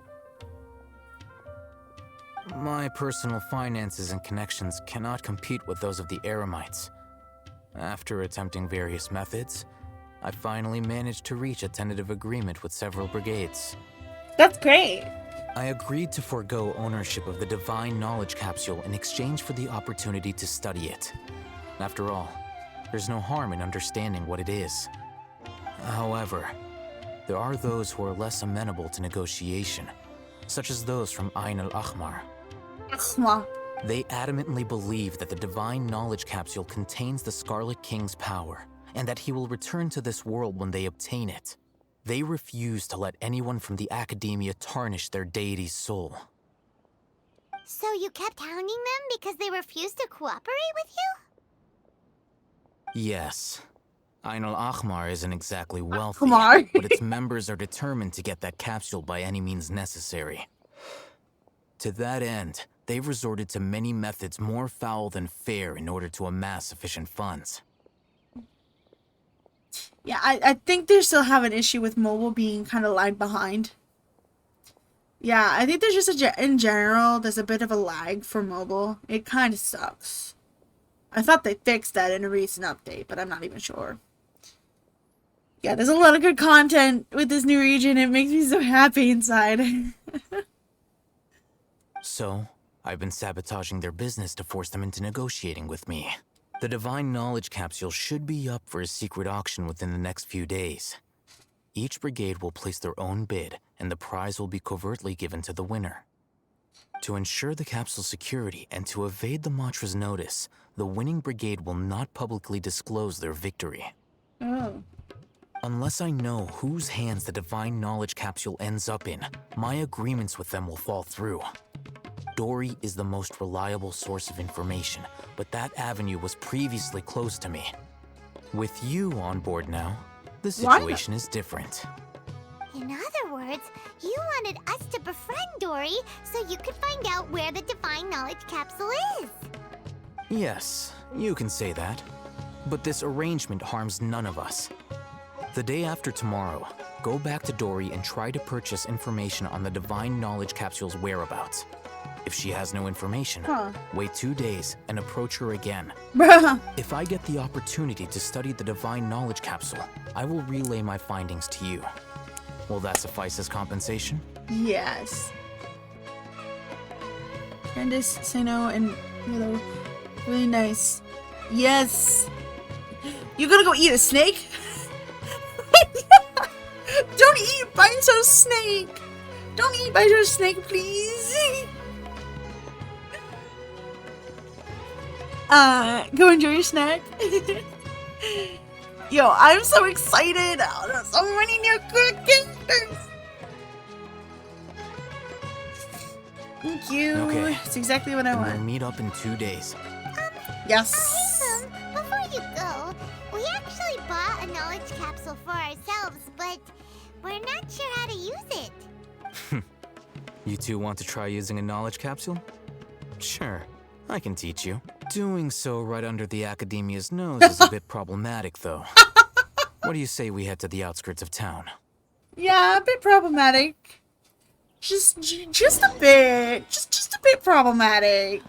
My personal finances and connections cannot compete with those of the Eremites. After attempting various methods, I finally managed to reach a tentative agreement with several brigades. That's great. I agreed to forego ownership of the Divine Knowledge Capsule in exchange for the opportunity to study it. After all, there's no harm in understanding what it is. However, there are those who are less amenable to negotiation, such as those from Ain al-Ahmar. They adamantly believe that the Divine Knowledge Capsule contains the Scarlet King's power, and that he will return to this world when they obtain it. They refuse to let anyone from the Academia tarnish their deity's soul. So you kept hounding them because they refused to cooperate with you? Yes. Ain al-Ahmar isn't exactly wealthy, Ahmar. but its members are determined to get that capsule by any means necessary. To that end, they've resorted to many methods more foul than fair in order to amass sufficient funds. Yeah, I think they still have an issue with mobile being kind of lag behind. Yeah, I think there's just in general, there's a bit of a lag for mobile. It kind of sucks. I thought they fixed that in a recent update, but I'm not even sure. Yeah, there's a lot of good content with this new region. It makes me so happy inside. So, I've been sabotaging their business to force them into negotiating with me. The Divine Knowledge Capsule should be up for a secret auction within the next few days. Each brigade will place their own bid, and the prize will be covertly given to the winner. To ensure the capsule's security and to evade the Matra's notice, the winning brigade will not publicly disclose their victory. Oh. Unless I know whose hands the Divine Knowledge Capsule ends up in, my agreements with them will fall through. Dory is the most reliable source of information, but that avenue was previously closed to me. With you on board now, the situation is different. In other words, you wanted us to befriend Dory so you could find out where the Divine Knowledge Capsule is. Yes, you can say that. But this arrangement harms none of us. The day after tomorrow, go back to Dory and try to purchase information on the Divine Knowledge Capsule's whereabouts. If she has no information, wait 2 days and approach her again. Bruh. If I get the opportunity to study the Divine Knowledge Capsule, I will relay my findings to you. Will that suffice as compensation? Yes. Candace, Sano, and Willow. Really nice. Yes! You gonna go eat a snake? Don't eat by your snake! Don't eat by your snake, please! Go enjoy your snack. Yo, I'm so excited! Oh, there's so many new characters! Thank you. Okay. It's exactly what I Then want. we'll meet up in 2 days. Yes. Before you go, we actually bought a knowledge capsule for ourselves, but we're not sure how to use it. You two want to try using a knowledge capsule? Sure, I can teach you. Doing so right under the Academia's nose is a bit problematic, though. What do you say we head to the outskirts of town? Yeah, a bit problematic. Just a bit. Just a bit problematic.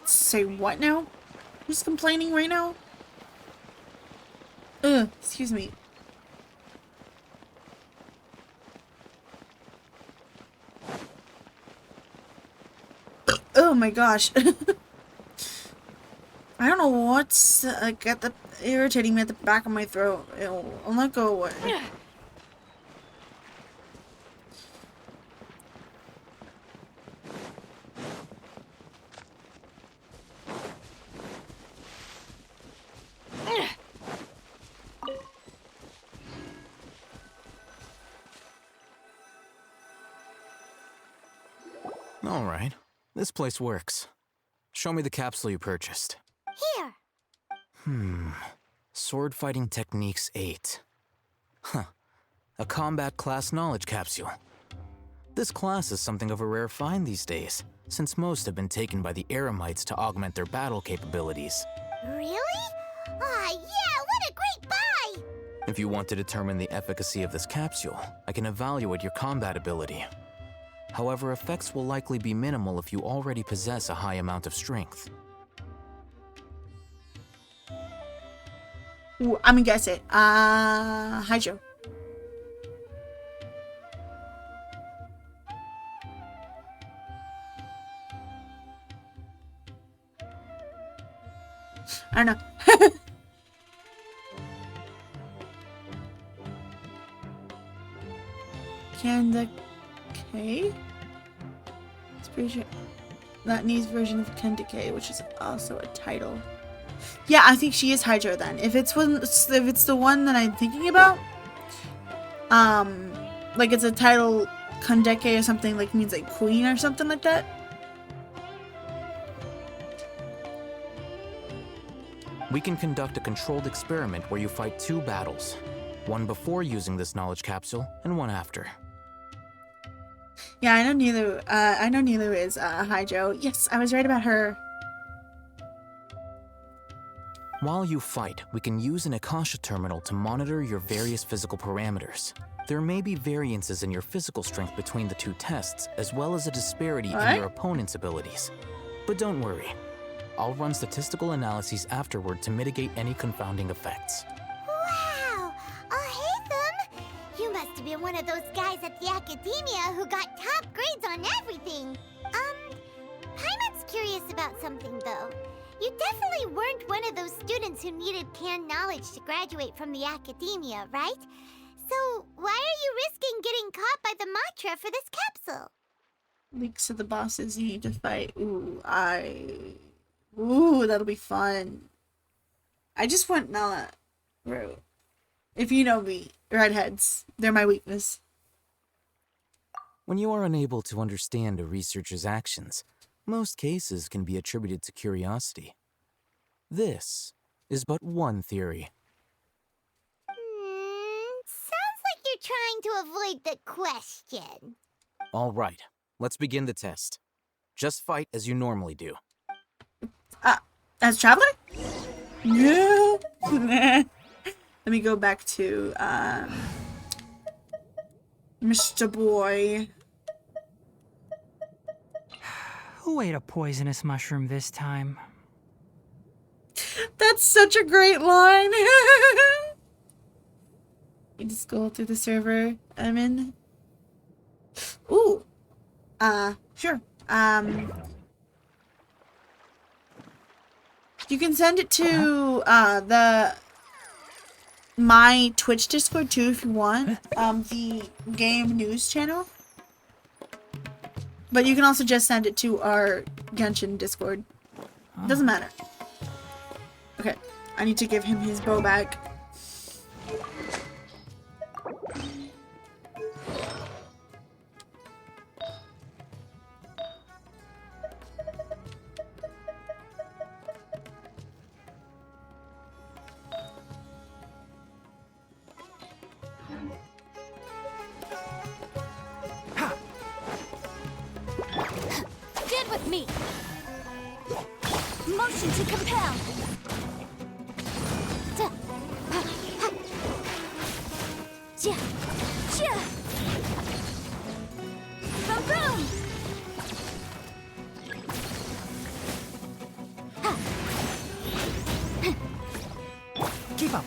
Say what now? Who's complaining right now? Excuse me. Oh my gosh. I don't know what's irritating me at the back of my throat. I'll not go away. All right. This place works. Show me the capsule you purchased. Here. Sword Fighting Techniques 8. Huh. A combat class knowledge capsule. This class is something of a rare find these days, since most have been taken by the Eremites to augment their battle capabilities. Really? Ah, yeah, what a great buy! If you want to determine the efficacy of this capsule, I can evaluate your combat ability. However, effects will likely be minimal if you already possess a high amount of strength. Ooh, I'm gonna guess it. Hydro. I don't know. Can the K? That needs version of Kenda K, which is also a title. Yeah, I think she is Hydro then. If it's the one that I'm thinking about, like it's a title Kandeke or something, like means like queen or something like that. We can conduct a controlled experiment where you fight 2 battles. One before using this knowledge capsule, and one after. Yeah, I know Nilu is Hydro. Yes, I was right about her. While you fight, we can use an Akasha terminal to monitor your various physical parameters. There may be variances in your physical strength between the 2 tests, as well as a disparity in your opponent's abilities. But don't worry. I'll run statistical analyses afterward to mitigate any confounding effects. Wow! Hatham! You must have been one of those guys at the academia who got top grades on everything. Paimon's curious about something, though. You definitely weren't one of those students who needed canned knowledge to graduate from the academia, right? So why are you risking getting caught by the Matra for this capsule? Leaks of the bosses you need to fight. Ooh, that'll be fun. I just want Nala route. If you know me, redheads, they're my weakness. When you are unable to understand a researcher's actions, most cases can be attributed to curiosity. This is but one theory. Sounds like you're trying to avoid the question. All right, let's begin the test. Just fight as you normally do. As Traveler? No. Let me go back to Mr. Boy. Who ate a poisonous mushroom this time? That's such a great line. You just go through the server I'm in. Ooh. Sure. You can send it to my Twitch Discord too if you want. The game news channel. But you can also just send it to our Genshin Discord. Doesn't matter. Okay, I need to give him his bow back. Stand with me. Motion to compel. Boom, boom. Keep up.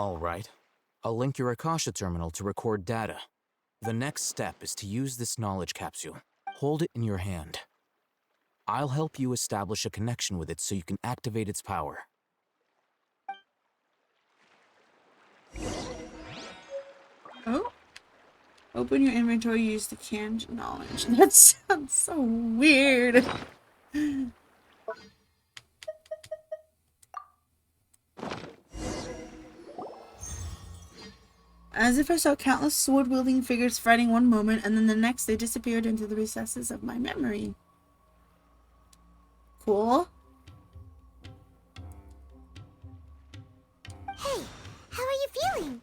All right. I'll link your Akasha terminal to record data. The next step is to use this knowledge capsule. Hold it in your hand. I'll help you establish a connection with it so you can activate its power. Oh? Open your inventory, use the canned knowledge. That sounds so weird. As if I saw countless sword-wielding figures fighting one moment, and then the next they disappeared into the recesses of my memory. Cool. Hey, how are you feeling?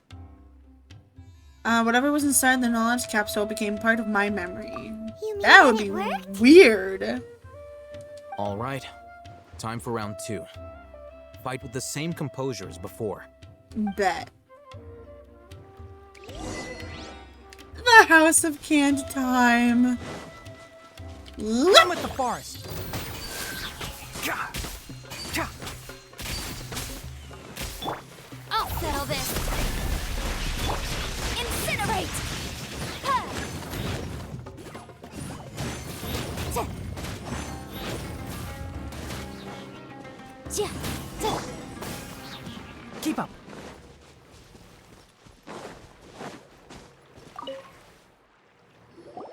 Whatever was inside the knowledge capsule became part of my memory. You mean That would it be worked? weird. All right. Time for round 2. Fight with the same composure as before. Bet. The House of Canned Time. Come with the forest. I'll settle this. Incinerate! Ha! Keep up.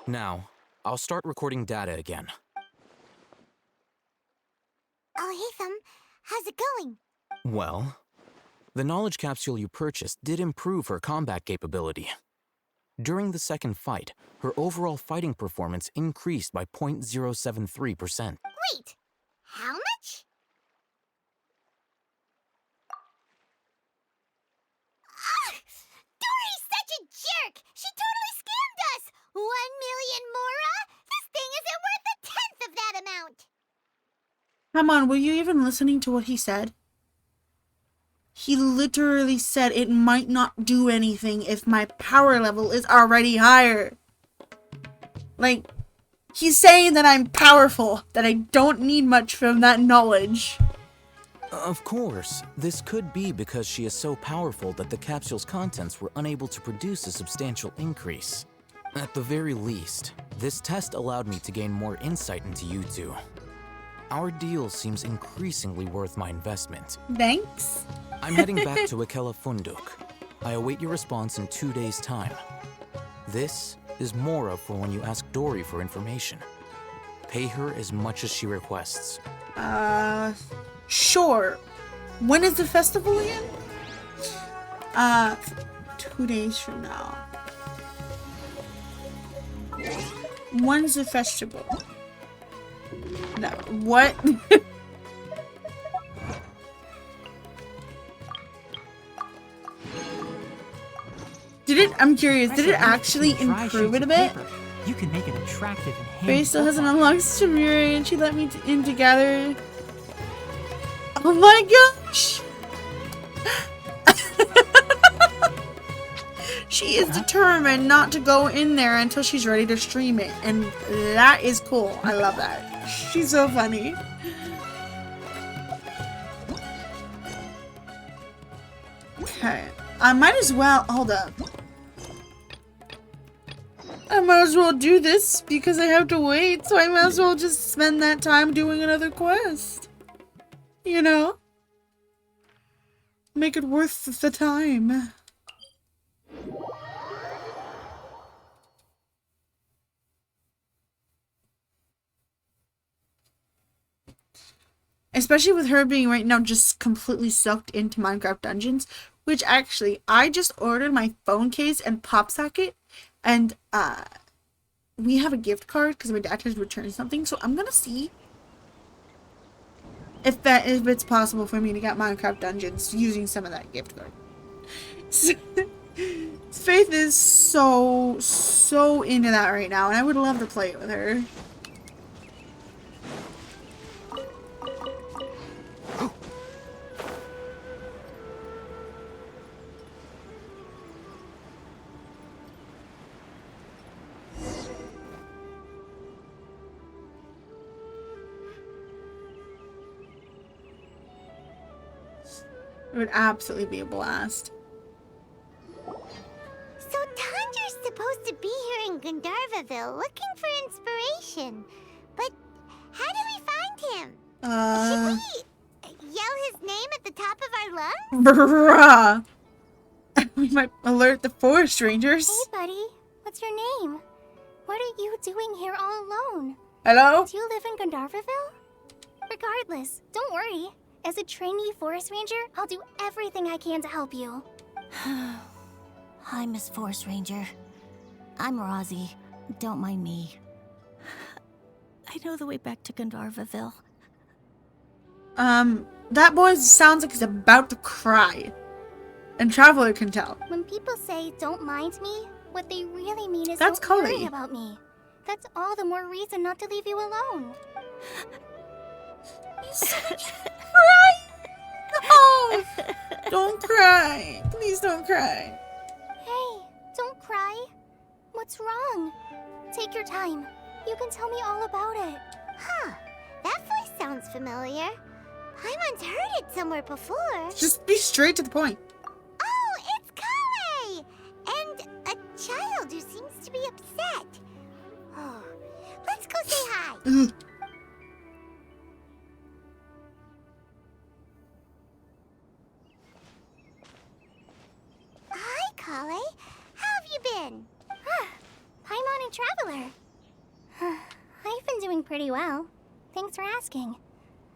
Now, I'll start recording data again. Alhaitham, how's it going? Well, the knowledge capsule you purchased did improve her combat capability. During the second fight, her overall fighting performance increased by 0.073%. Wait, how much? Dory's such a jerk! She totally scammed us! 1 million mora? This thing isn't worth a tenth of that amount! Come on, were you even listening to what he said? He literally said it might not do anything if my power level is already higher. Like, he's saying that I'm powerful, that I don't need much from that knowledge. Of course, this could be because she is so powerful that the capsule's contents were unable to produce a substantial increase. At the very least, this test allowed me to gain more insight into you two. Our deal seems increasingly worth my investment. Thanks. I'm heading back to Akela Funduk. I await your response in 2 days' time. This is Mora for when you ask Dory for information. Pay her as much as she requests. Sure. When is the festival again? 2 days from now. When's the festival? No, what? I'm curious, did it actually improve it a bit? You can make it attractive and handy. Faye still hasn't unlocked Shamiri and she let me in to gather. Oh my gosh! She is determined not to go in there until she's ready to stream it. And that is cool. I love that. She's so funny. Okay. I might as well... Hold up. I might as well do this because I have to wait. So I might as well just spend that time doing another quest. You know? Make it worth the time. Especially with her being right now just completely sucked into Minecraft Dungeons. Which actually, I just ordered my phone case and pop socket. And we have a gift card because my dad has returned something. So I'm going to see if it's possible for me to get Minecraft Dungeons using some of that gift card. Faith is so into that right now. And I would love to play it with her. It would absolutely be a blast. supposed to be here in Gandharvaville looking for inspiration. But how do we find him? Should we yell his name at the top of our lungs? Bruh. We might alert the forest rangers. Hey, buddy. What's your name? What are you doing here all alone? Hello? Do you live in Gandharvaville? Regardless, don't worry. As a trainee forest ranger, I'll do everything I can to help you. Hi, Miss Forest Ranger. I'm Rozzy. Don't mind me. I know the way back to Gandharvaville. That boy sounds like he's about to cry. And Traveler can tell. When people say, don't mind me, what they really mean is That's don't worry Cully. about me. That's all the more reason not to leave you alone. Oh, don't cry. Please don't cry. Hey, don't cry. What's wrong? Take your time. You can tell me all about it. Huh. That voice sounds familiar. Paimon's heard it somewhere before. Just be straight to the point. Oh, it's Kale! And a child who seems to be upset. Oh, let's go say hi. Hi, Kale. How have you been? Paimon and Traveler. I've been doing pretty well. Thanks for asking.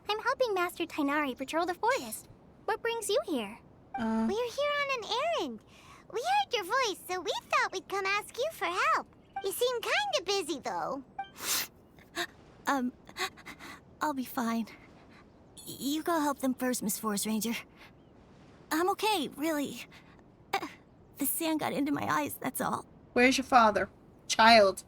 I'm helping Master Tainari patrol the forest. What brings you here? We're here on an errand. We heard your voice, so we thought we'd come ask you for help. You seem kinda busy, though. I'll be fine. You go help them first, Miss Forest Ranger. I'm okay, really. The sand got into my eyes, that's all. Where's your father? Child.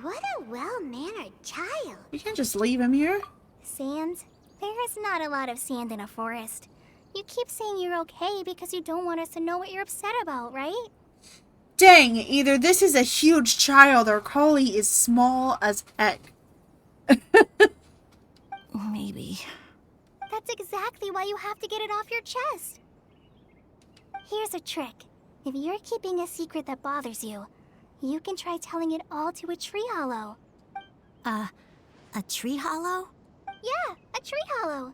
What a well-mannered child. You can't just leave him here. Sand? There is not a lot of sand in a forest. You keep saying you're okay because you don't want us to know what you're upset about, right? Dang, either this is a huge child or Collie is small as heck. Maybe. That's exactly why you have to get it off your chest. Here's a trick. If you're keeping a secret that bothers you, you can try telling it all to a tree hollow. A tree hollow? Yeah, a tree hollow.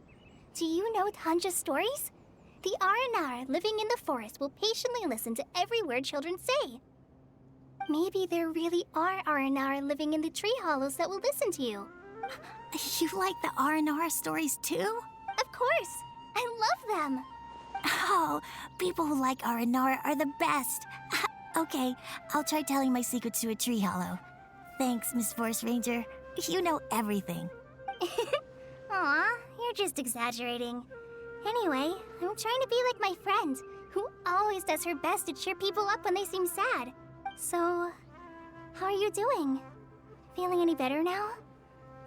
Do you know Tanja's stories? The Aranar living in the forest will patiently listen to every word children say. Maybe there really are Aranar living in the tree hollows that will listen to you. You like the R&R stories too? Of course. I love them. Oh, people who like R&R are the best. Okay, I'll try telling my secrets to a tree hollow. Thanks, Miss Forest Ranger. You know everything. Aw, you're just exaggerating. Anyway, I'm trying to be like my friend, who always does her best to cheer people up when they seem sad. So, how are you doing? Feeling any better now?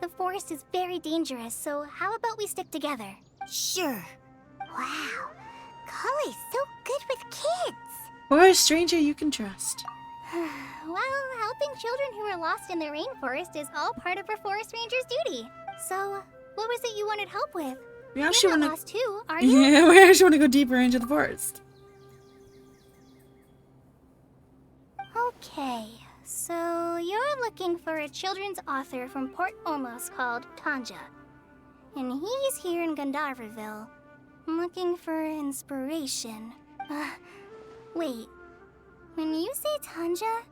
The forest is very dangerous, so how about we stick together? Sure. Wow, Kale's so good with kids. Or a stranger you can trust. Well, helping children who are lost in the rainforest is all part of a forest ranger's duty. So, what was it you wanted help with? We You're actually not wanna... lost too, are you? Yeah, we actually want to go deeper into the forest. Okay, so you're looking for a children's author from Port Ormos called Tanja. And he's here in Gandharvaville, looking for inspiration. Wait, when you say Tanja,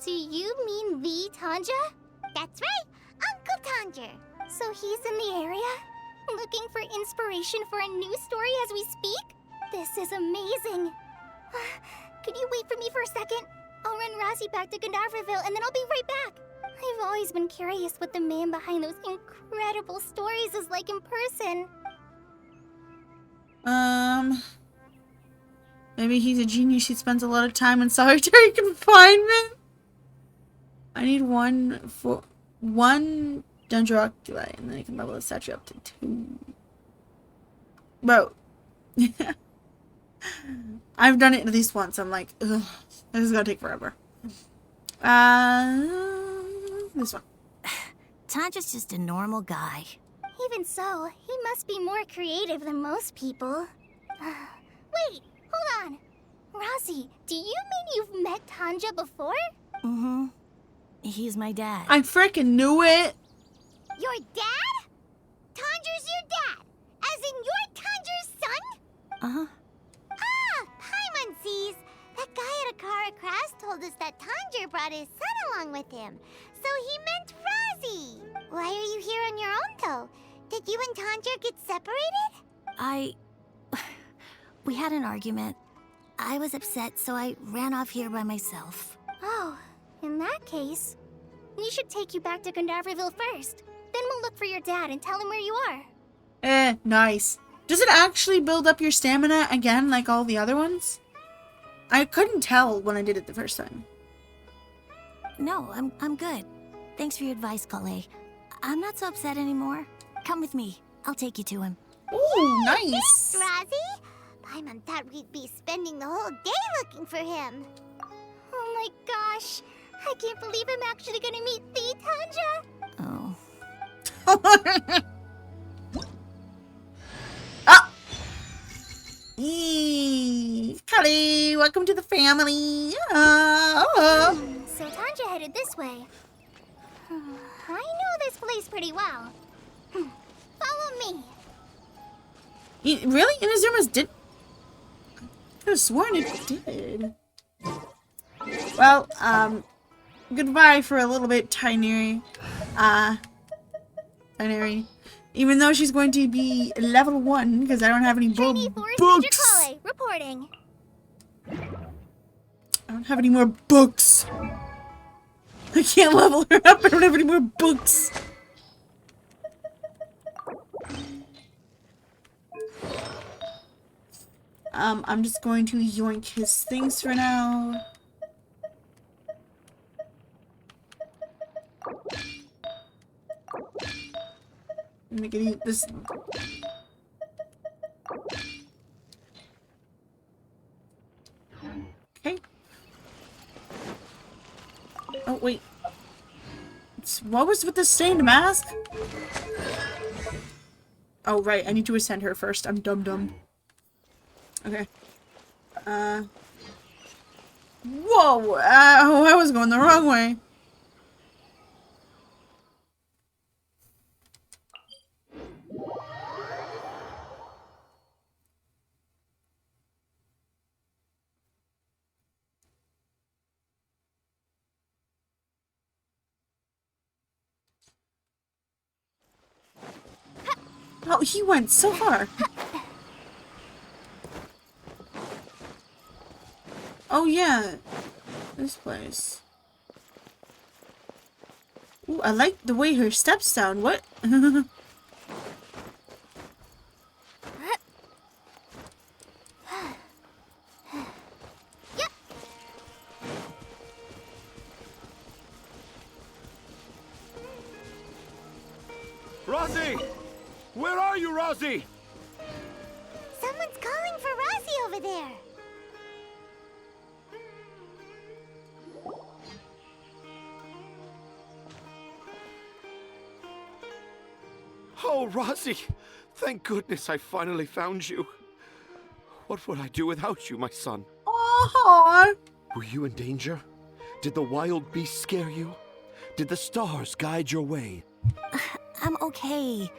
do you mean the Tanja? That's right, Uncle Tanja. So he's in the area, looking for inspiration for a new story as we speak? This is amazing. Could you wait for me for a second? I'll run Rozzy back to Gandharvaville and then I'll be right back. I've always been curious what the man behind those incredible stories is like in person. Maybe he's a genius who spends a lot of time in solitary confinement. I need one Dendroculi, and then I can level the statue up to 2. Bro. I've done it at least once. I'm like, ugh, this is gonna take forever. This one. Tanja's just a normal guy. Even so, he must be more creative than most people. Wait, hold on. Rosie, do you mean you've met Tanja before? Mm-hmm. He's my dad. I freaking knew it. Your dad? Tanger's your dad? As in you're Tanger's son? Uh-huh. Ah, Paimon sees. That guy at Akara Crafts told us that Tanger brought his son along with him. So he meant Rosie. Why are you here on your own, though? Did you and Tanger get separated? We had an argument. I was upset, so I ran off here by myself. Oh, in that case, we should take you back to Gandharville first. Then we'll look for your dad and tell him where you are. Nice. Does it actually build up your stamina again like all the other ones? I couldn't tell when I did it the first time. No, I'm good. Thanks for your advice, Kale. I'm not so upset anymore. Come with me. I'll take you to him. Ooh, nice. Thanks, Rosie. Paimon thought we'd be spending the whole day looking for him. Oh my gosh. I can't believe I'm actually gonna meet the Tanja. Oh. Kali, welcome to the family. So Tanja headed this way. I know this place pretty well. Follow me. Really? Inazuma's did? I could have sworn it did. Well, goodbye for a little bit, Tinary. Tinary. Even though she's going to be level 1 because I don't have any books. Kale, reporting. I don't have any more books. I can't level her up. I don't have any more books. I'm just going to yoink his things for now. Make it eat this. Okay. Oh, wait. What was with the stained mask? Oh, right. I need to ascend her first. I'm dumb. Okay. Whoa! I was going the wrong way. Oh, he went so far. Oh, yeah. This place. Ooh, I like the way her steps sound. What? Rosie! Where are you, Rosie? Someone's calling for Rosie over there. Oh, Rosie! Thank goodness I finally found you. What would I do without you, my son? Aww. Were you in danger? Did the wild beasts scare you? Did the stars guide your way? I'm okay.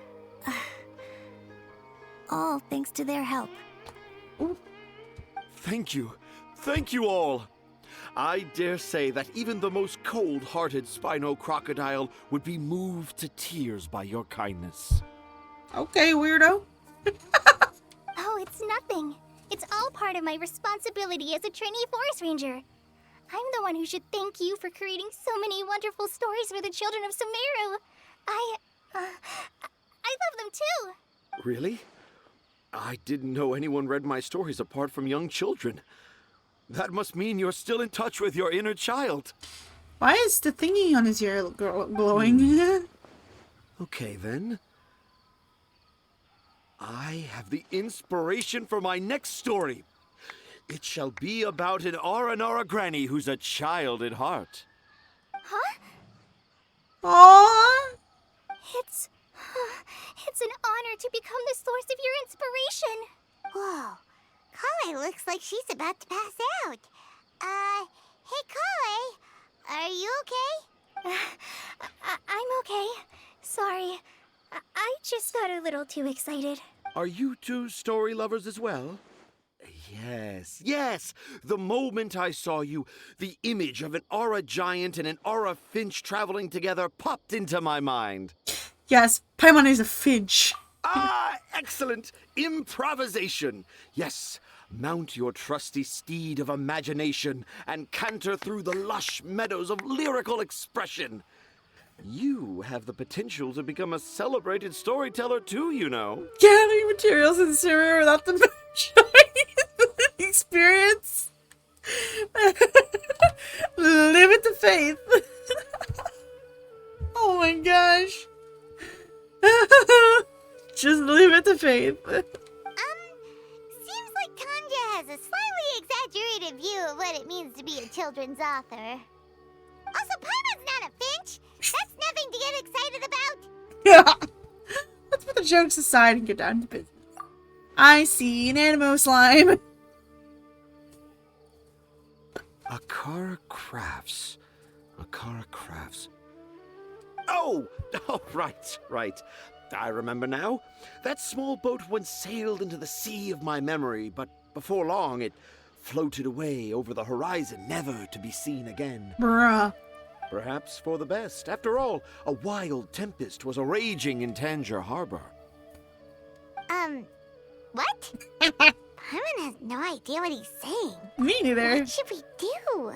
All thanks to their help. Thank you. Thank you all. I dare say that even the most cold-hearted Spino crocodile would be moved to tears by your kindness. Okay, weirdo. Oh, it's nothing. It's all part of my responsibility as a trainee forest ranger. I'm the one who should thank you for creating so many wonderful stories for the children of Sumeru. I love them too. Really? I didn't know anyone read my stories apart from young children. That must mean you're still in touch with your inner child. Why is the thingy on his ear glowing? Okay, then. I have the inspiration for my next story. It shall be about an Aranara granny who's a child at heart. Huh? Aww. It's an honor to become the source of your inspiration. Whoa, Kale looks like she's about to pass out. Hey Kale, are you okay? I'm okay. Sorry. I just got a little too excited. Are you two story lovers as well? Yes. The moment I saw you, the image of an aura giant and an aura finch traveling together popped into my mind. Yes, Paimon is a finch. Ah, excellent! Improvisation! Yes, mount your trusty steed of imagination and canter through the lush meadows of lyrical expression. You have the potential to become a celebrated storyteller too, you know. Gathering materials in Sumeru without the experience. Limit to faith. Oh my gosh. Just leave it to faith. Seems like Tanja has a slightly exaggerated view of what it means to be a children's author. Also, Paimon's not a finch. That's nothing to get excited about. Yeah. Let's put the jokes aside and get down to business. I see an animo slime. Akara Crafts. Oh, right. I remember now. That small boat once sailed into the sea of my memory, but before long it floated away over the horizon, never to be seen again. Bruh. Perhaps for the best. After all, a wild tempest was raging in Tangier Harbor. What? Paimon has no idea what he's saying. Me neither. What should we do?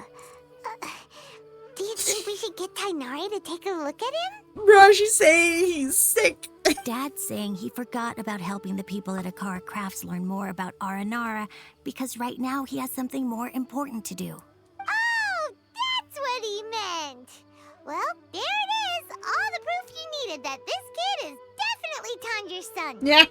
Do you think we should get Tainari to take a look at him? Bro, she's saying he's sick. Dad's saying he forgot about helping the people at Akara Crafts learn more about Aranara because right now he has something more important to do. Oh, that's what he meant. Well, there it is. All the proof you needed that this kid is definitely Tanger's son. Yeah.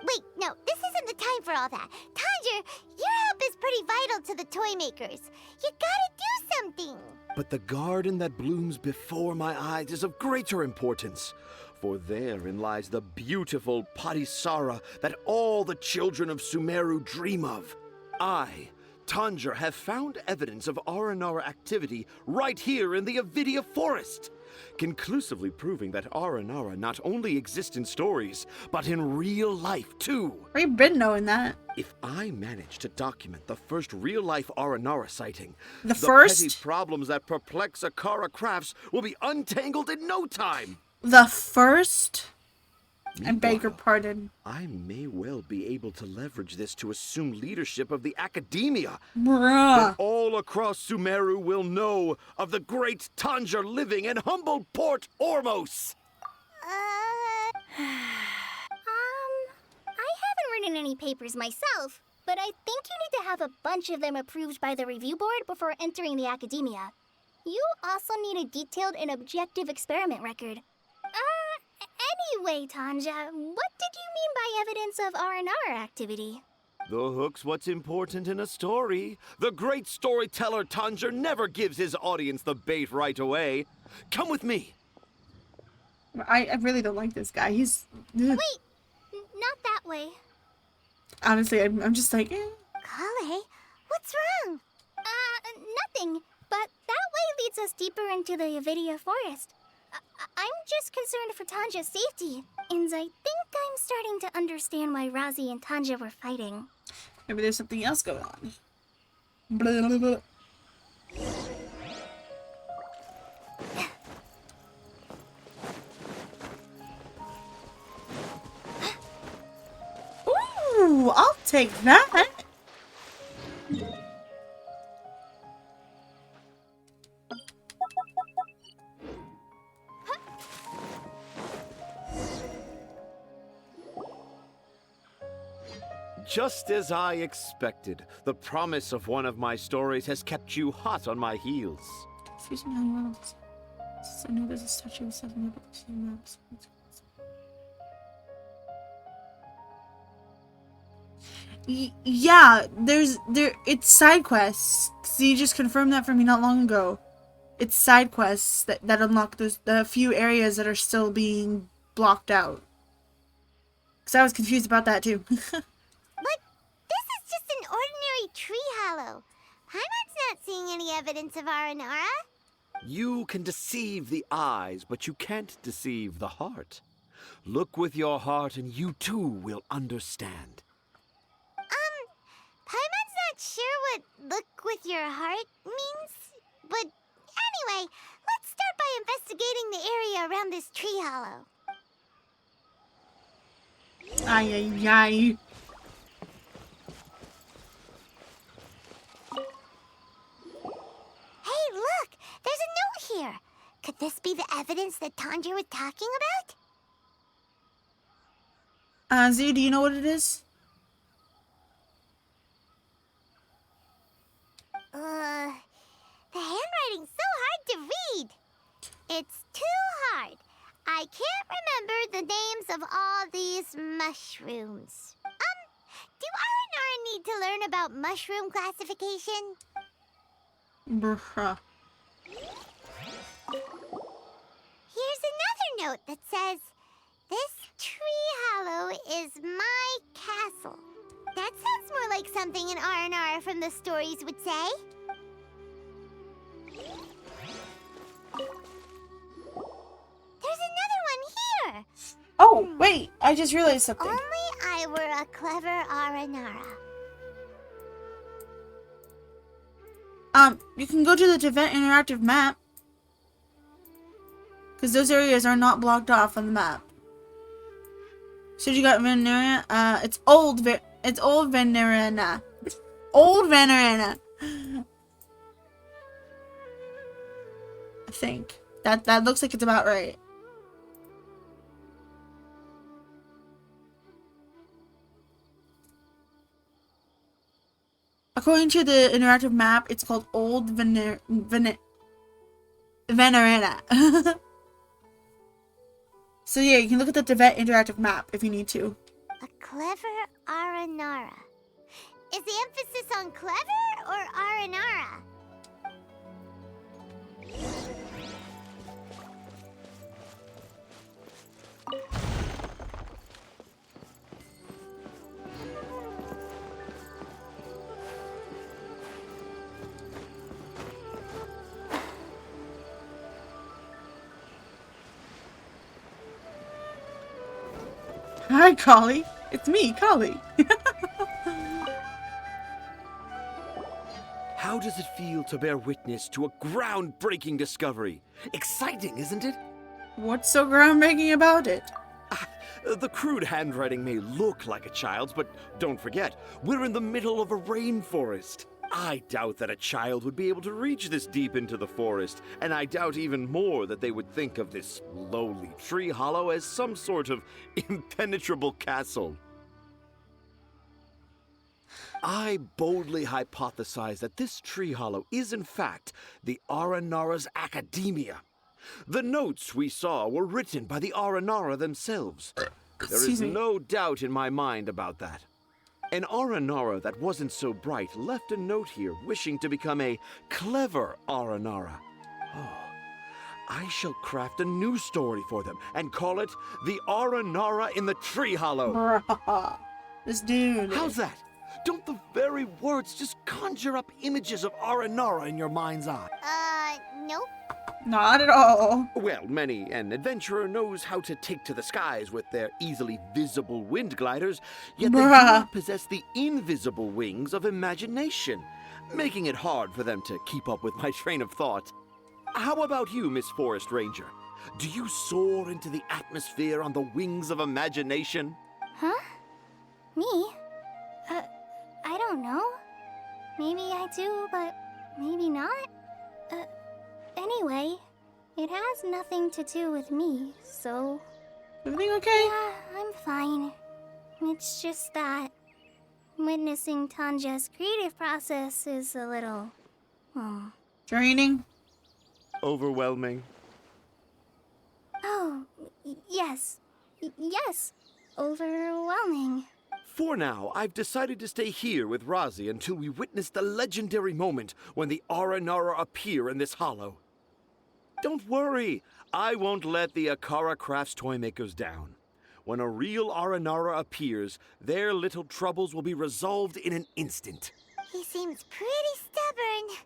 Wait, no, this isn't the time for all that. Tanger, your help is pretty vital to the toy makers. You gotta do something. But the garden that blooms before my eyes is of greater importance. For therein lies the beautiful Patisara that all the children of Sumeru dream of. I, Tanger, have found evidence of Aranara activity right here in the Avidia Forest, conclusively proving that Aranara not only exist in stories, but in real life too. We've been knowing that. If I manage to document the first real-life Aranara sighting, the first petty problems that perplex Akara Crafts will be untangled in no time. The first? I beg your pardon. I may well be able to leverage this to assume leadership of the academia. Bruh. Then all across Sumeru will know of the great Tanger living in humble Port Ormos. I haven't written any papers myself, but I think you need to have a bunch of them approved by the review board before entering the academia. You also need a detailed and objective experiment record. Anyway, Tanja, what did you mean by evidence of R&R activity? The hook's what's important in a story. The great storyteller Tanger never gives his audience the bait right away. Come with me. I really don't like this guy. He's... Wait, not that way. Honestly, I'm just like... Kale, what's wrong? Nothing. But that way leads us deeper into the Avidia Forest. I'm just concerned for Tanja's safety, and I think I'm starting to understand why Razi and Tanja were fighting. Maybe there's something else going on. Blah, blah, blah. Ooh, I'll take that. Just as I expected, the promise of one of my stories has kept you hot on my heels. Excuse me, how you want to... I know there's a statue of 7 maps. Yeah, it's side quests. So you just confirmed that for me not long ago. It's side quests that unlock the few areas that are still being blocked out. Because I was confused about that too. But this is just tree hollow. Paimon's not seeing any evidence of Aranara. You can deceive the eyes, but you can't deceive the heart. Look with your heart and you too will understand. Paimon's not sure what look with your heart means. But anyway, let's start by investigating the area around this tree hollow. Ay, ay, ay. Hey, look! There's a note here. Could this be the evidence that Tanjiro was talking about? Z, do you know what it is? The handwriting's so hard to read. It's too hard. I can't remember the names of all these mushrooms. Do Aranara need to learn about mushroom classification? Bruh. Here's another note that says, "This tree hollow is my castle." That sounds more like something an Aranara from the stories would say. There's another one here. Oh, wait, I just realized something. Only I were a clever Aranara. You can go to the Tibet interactive map. Because those areas are not blocked off on the map. So you got Venerina. It's old Venerina. Old Venerina. I think. That looks like it's about right. According to the interactive map, it's called Old Venerina. So yeah, you can look at the Tibet interactive map if you need to. A clever Aranara. Is the emphasis on clever or Aranara? Hi, Collie. It's me, Collie. How does it feel to bear witness to a groundbreaking discovery? Exciting, isn't it? What's so groundbreaking about it? The crude handwriting may look like a child's, but don't forget, we're in the middle of a rainforest. I doubt that a child would be able to reach this deep into the forest, and I doubt even more that they would think of this lowly tree hollow as some sort of impenetrable castle. I boldly hypothesize that this tree hollow is in fact the Aranara's academia. The notes we saw were written by the Aranara themselves. There is no doubt in my mind about that. An Aranara that wasn't so bright left a note here wishing to become a clever Aranara. Oh, I shall craft a new story for them and call it The Aranara in the Tree Hollow. This dude. How's that? Don't the very words just conjure up images of Aranara in your mind's eye? Nope. Not at all. Well, many an adventurer knows how to take to the skies with their easily visible wind gliders, yet they do not possess the invisible wings of imagination, making it hard for them to keep up with my train of thought. How about you, Miss Forest Ranger? Do you soar into the atmosphere on the wings of imagination? Huh? Me? I don't know. Maybe I do, but maybe not. Anyway, it has nothing to do with me, so... Everything okay? Yeah, I'm fine. It's just that witnessing Tanja's creative process is a little... draining? Overwhelming? Oh, yes. Yes. Overwhelming. For now, I've decided to stay here with Razi until we witness the legendary moment when the Aranara appear in this hollow. Don't worry, I won't let the Akara Crafts toymakers down. When a real Aranara appears, their little troubles will be resolved in an instant. He seems pretty stubborn.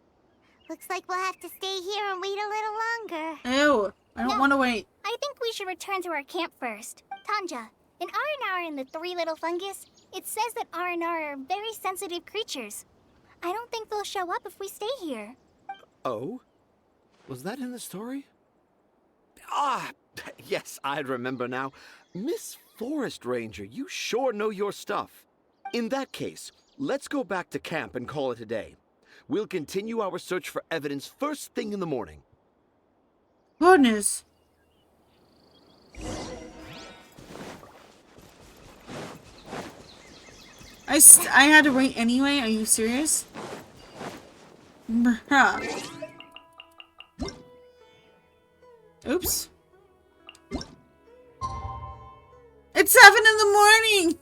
Looks like we'll have to stay here and wait a little longer. Ew, I don't want to wait. I think we should return to our camp first. Tanja, in Aranara and the Three Little Fungus, it says that Aranara are very sensitive creatures. I don't think they'll show up if we stay here. Oh? Was that in the story? Ah, yes, I remember now. Miss Forest Ranger, you sure know your stuff. In that case, let's go back to camp and call it a day. We'll continue our search for evidence first thing in the morning. Goodness. I had to wait anyway. Are you serious? Bruh. Oops. It's 7 in the morning.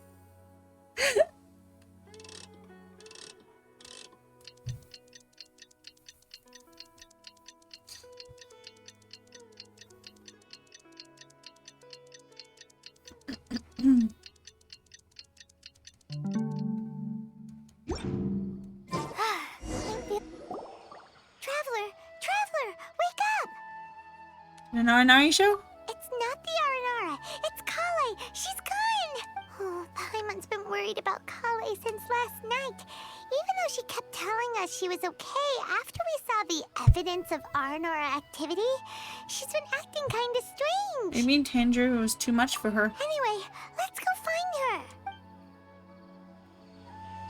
Traveler, wake up! An Aranari show? It's not the Aranara. It's Kale. She's gone. Oh, Paimon's been worried about Kale since last night. Even though she kept telling us she was okay after we saw the evidence of Aranara activity, she's been acting kind of strange. I mean, Dendro was too much for her. Anyway, let's go find her.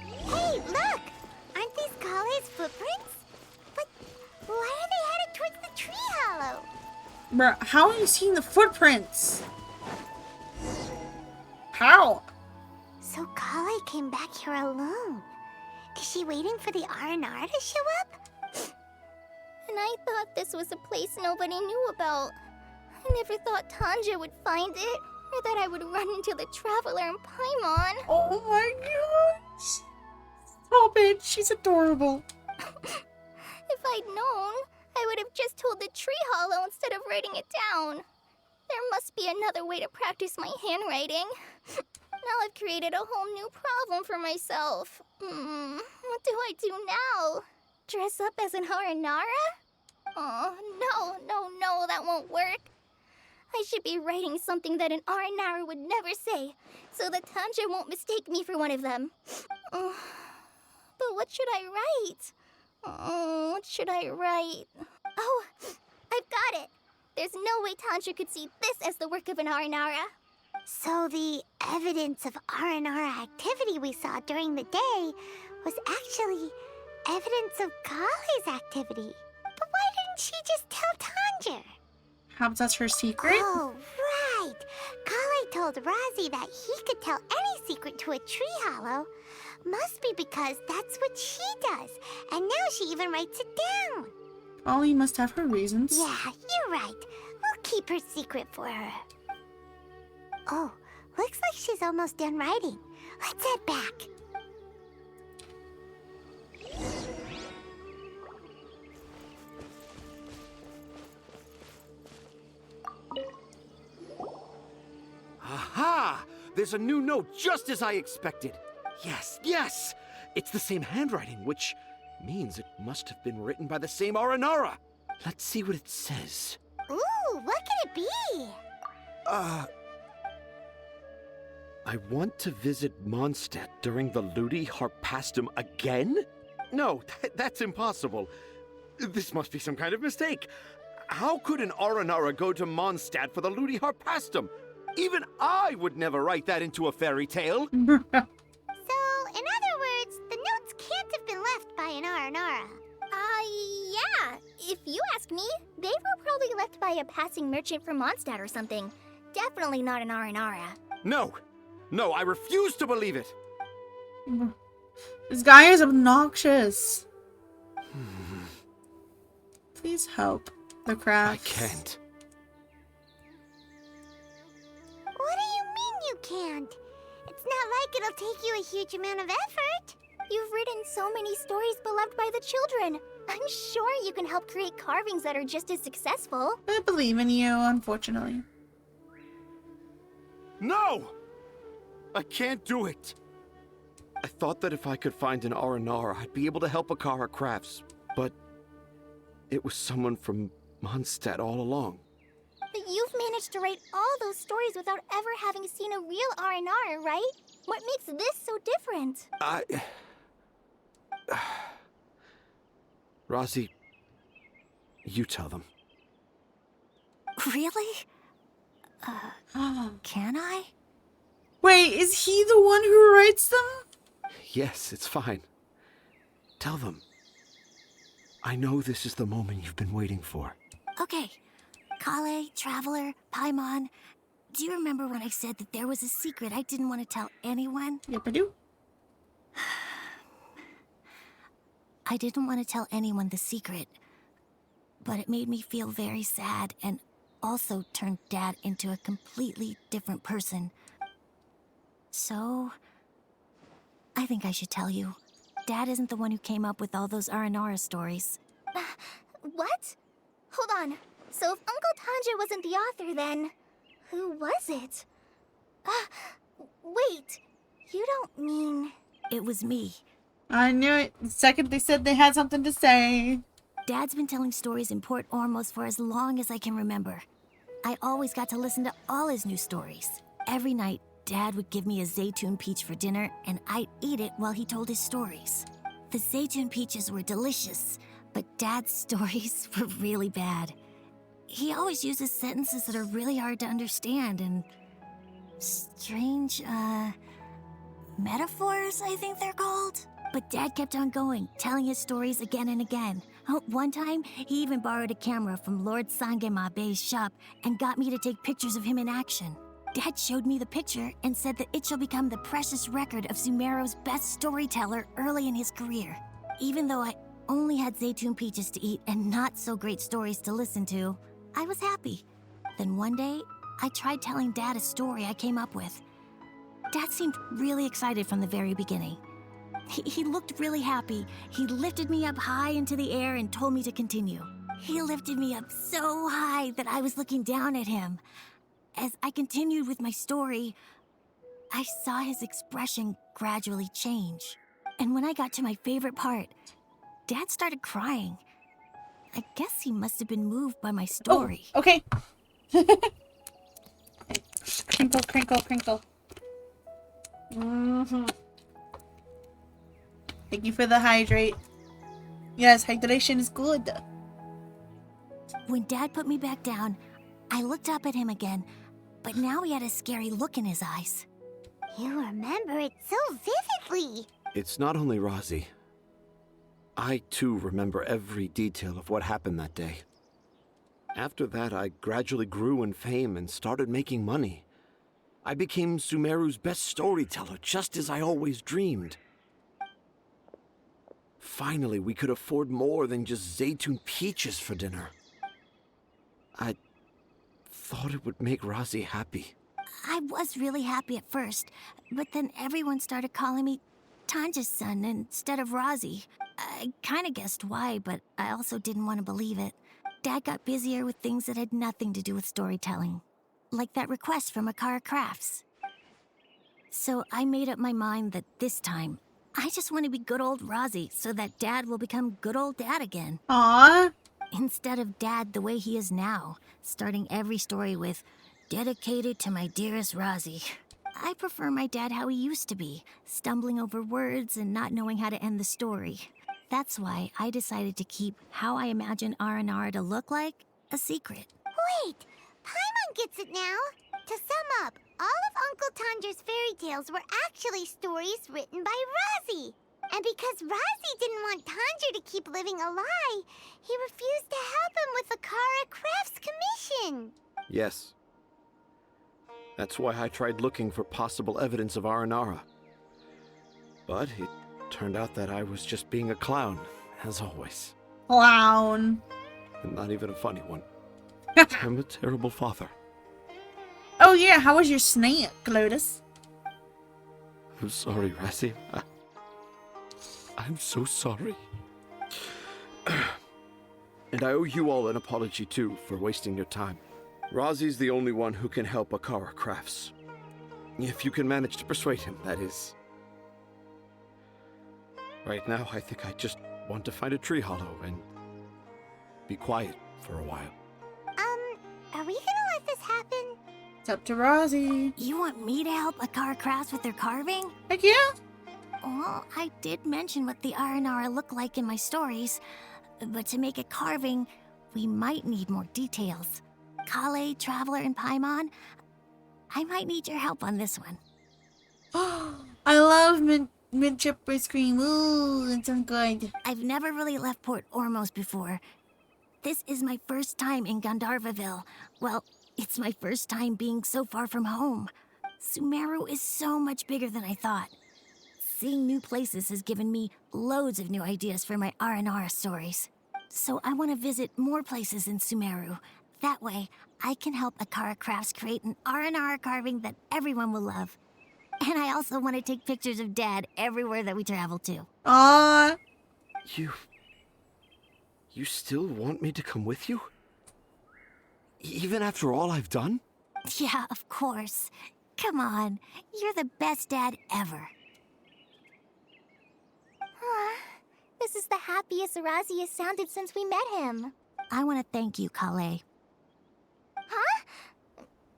Hey, look! Aren't these Kale's footprints? But why are they headed towards the tree hollow? Bruh, how are you seeing the footprints? How? So Kale came back here alone. Is she waiting for the Aranara to show up? And I thought this was a place nobody knew about. I never thought Tanja would find it, or that I would run into the Traveler and Paimon. Oh my gosh. Stop it, she's adorable. If I'd known, I would have just told the tree hollow instead of writing it down. There must be another way to practice my handwriting. Now I've created a whole new problem for myself. What do I do now? Dress up as an Aranara? Oh, no, that won't work. I should be writing something that an Aranara would never say, so that Tanja won't mistake me for one of them. But what should I write? What should I write? Oh, I've got it! There's no way Tanja could see this as the work of an Aranara. So the evidence of Aranara activity we saw during the day was actually evidence of Kale's activity. But why didn't she just tell Tanja? Perhaps that's her secret? Oh, right! Kale told Razi that he could tell any secret to a tree hollow. Must be because that's what she does. And now she even writes it down. Ollie must have her reasons. Yeah, you're right. We'll keep her secret for her. Oh, looks like she's almost done writing. Let's head back. Aha! There's a new note just as I expected. Yes! It's the same handwriting, which means it must have been written by the same Aranara. Let's see what it says. Ooh, what could it be? I want to visit Mondstadt during the Ludi Harpastum again? No, that's impossible. This must be some kind of mistake. How could an Aranara go to Mondstadt for the Ludi Harpastum? Even I would never write that into a fairy tale. So, in other words, the notes can't have been left by an Aranara. Yeah. If you ask me, they were probably left by a passing merchant from Mondstadt or something. Definitely not an Aranara. No, I refuse to believe it. This guy is obnoxious. Please help the crafts. I can't. What do you mean you can't? It's not like it'll take you a huge amount of effort. You've written so many stories beloved by the children. I'm sure you can help create carvings that are just as successful. I believe in you, unfortunately. No! I can't do it. I thought that if I could find an R&R, I'd be able to help Akara Crafts, but it was someone from Mondstadt all along. But you've managed to write all those stories without ever having seen a real R&R, right? What makes this so different? Rosie, you tell them. Really? Can I? Wait, is he the one who writes them? Yes, it's fine. Tell them. I know this is the moment you've been waiting for. Okay. Kale, Traveler, Paimon, do you remember when I said that there was a secret I didn't want to tell anyone? Yep, I do. I didn't want to tell anyone the secret, but it made me feel very sad and also turned Dad into a completely different person. So, I think I should tell you. Dad isn't the one who came up with all those Aranara stories. What? Hold on. So if Uncle Tanja wasn't the author, then who was it? Wait, you don't mean... It was me. I knew it. The second they said they had something to say. Dad's been telling stories in Port Ormos for as long as I can remember. I always got to listen to all his new stories. Every night, Dad would give me a Zaytun peach for dinner, and I'd eat it while he told his stories. The Zaytun peaches were delicious, but Dad's stories were really bad. He always uses sentences that are really hard to understand and strange, metaphors, I think they're called. But Dad kept on going, telling his stories again and again. One time, he even borrowed a camera from Lord Sangema Bey's shop and got me to take pictures of him in action. Dad showed me the picture and said that it shall become the precious record of Sumeru's best storyteller early in his career. Even though I only had Zaytun peaches to eat and not so great stories to listen to, I was happy. Then one day, I tried telling Dad a story I came up with. Dad seemed really excited from the very beginning. He looked really happy. He lifted me up high into the air and told me to continue. He lifted me up so high that I was looking down at him. As I continued with my story, I saw his expression gradually change. And when I got to my favorite part, Dad started crying. I guess he must have been moved by my story. Oh, okay. Crinkle, crinkle, crinkle. Thank you for the hydrate. Yes, hydration is good. When Dad put me back down, I looked up at him again, but now he had a scary look in his eyes. You remember it so vividly. It's not only Rosie. I, too, remember every detail of what happened that day. After that, I gradually grew in fame and started making money. I became Sumeru's best storyteller, just as I always dreamed. Finally, we could afford more than just Zaytun peaches for dinner. I thought it would make Rosie happy. I was really happy at first, but then everyone started calling me Tanja's son instead of Rosie. I kinda guessed why, but I also didn't want to believe it. Dad got busier with things that had nothing to do with storytelling, like that request from Akara Crafts. So I made up my mind that this time, I just want to be good old Rosie so that Dad will become good old Dad again. Aww. Instead of Dad the way he is now, starting every story with, dedicated to my dearest Rosie. I prefer my dad how he used to be, stumbling over words and not knowing how to end the story. That's why I decided to keep how I imagine R&R to look like a secret. Wait, Paimon gets it now. To sum up, all of Uncle Tanja's fairy tales were actually stories written by Rosie. And because Rosie didn't want Tanja to keep living a lie, he refused to help him with the Akara Crafts commission. Yes. That's why I tried looking for possible evidence of Aranara. But it turned out that I was just being a clown, as always. Clown. And not even a funny one. I'm a terrible father. Oh yeah, how was your snake, Lotus? I'm sorry, Rassi. I'm so sorry. And I owe you all an apology, too, for wasting your time. Rosie's the only one who can help Akara Crafts. If you can manage to persuade him, that is. Right now, I think I just want to find a tree hollow and be quiet for a while. Are we gonna let this happen? It's up to Rosie. You want me to help Akara Crafts with their carving? Heck yeah. Well, I did mention what the Aranara look like in my stories, but to make a carving, we might need more details. Kale, Traveler, and Paimon, I might need your help on this one. I love mint chip ice cream. Ooh, it's so good. I've never really left Port Ormos before. This is my first time in Gandharvaville. Well, it's my first time being so far from home. Sumeru is so much bigger than I thought. Seeing new places has given me loads of new ideas for my Aranara stories. So I want to visit more places in Sumeru. That way, I can help Akara Crafts create an Aranara carving that everyone will love. And I also want to take pictures of Dad everywhere that we travel to. Aww. You still want me to come with you? Even after all I've done? Yeah, of course. Come on, you're the best dad ever. This is the happiest Arazi has sounded since we met him. I want to thank you, Kale. Huh?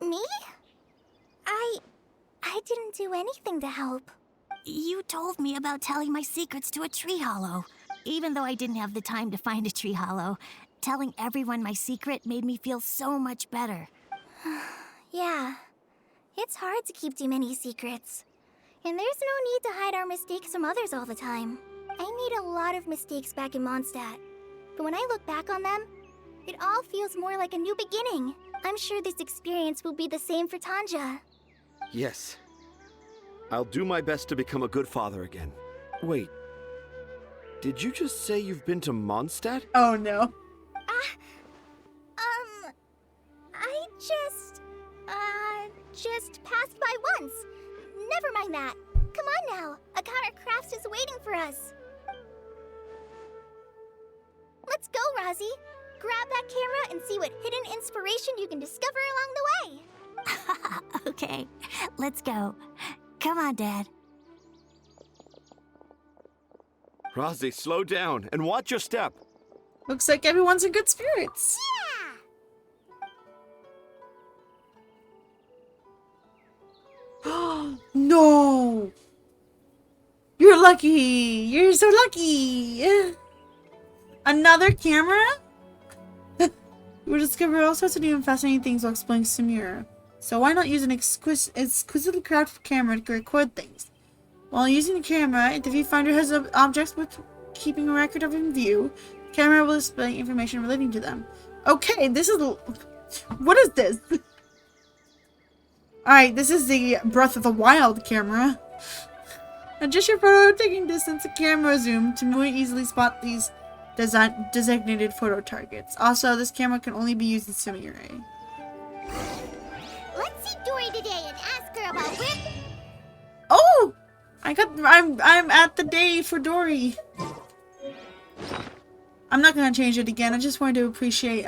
Me? I didn't do anything to help. You told me about telling my secrets to a tree hollow. Even though I didn't have the time to find a tree hollow, telling everyone my secret made me feel so much better. Yeah. It's hard to keep too many secrets. And there's no need to hide our mistakes from others all the time. I made a lot of mistakes back in Mondstadt. But when I look back on them, it all feels more like a new beginning. I'm sure this experience will be the same for Tanja. Yes. I'll do my best to become a good father again. Wait. Did you just say you've been to Mondstadt? Oh no. I just passed by once. Never mind that. Come on now. Akara Crafts is waiting for us. Let's go, Razi. Grab that camera and see what hidden inspiration you can discover along the way. Okay, let's go. Come on, Dad. Rosie, slow down and watch your step. Looks like everyone's in good spirits. No! You're lucky! You're so lucky! Another camera? You will discover all sorts of new and fascinating things while exploring Sumeru. So why not use an exquisitely crafted camera to record things? While using the camera, if the viewfinder has objects with keeping a record of in view, the camera will display information relating to them. Okay, this is... What is this? Alright, this is the Breath of the Wild camera. Adjust your photo taking distance and camera zoom to more easily spot these designated photo targets. Also, this camera can only be used in Sumeru. Let's see Dory today and ask her about Whip. Oh! I'm at the day for Dory. I'm not gonna change it again. I just wanted to appreciate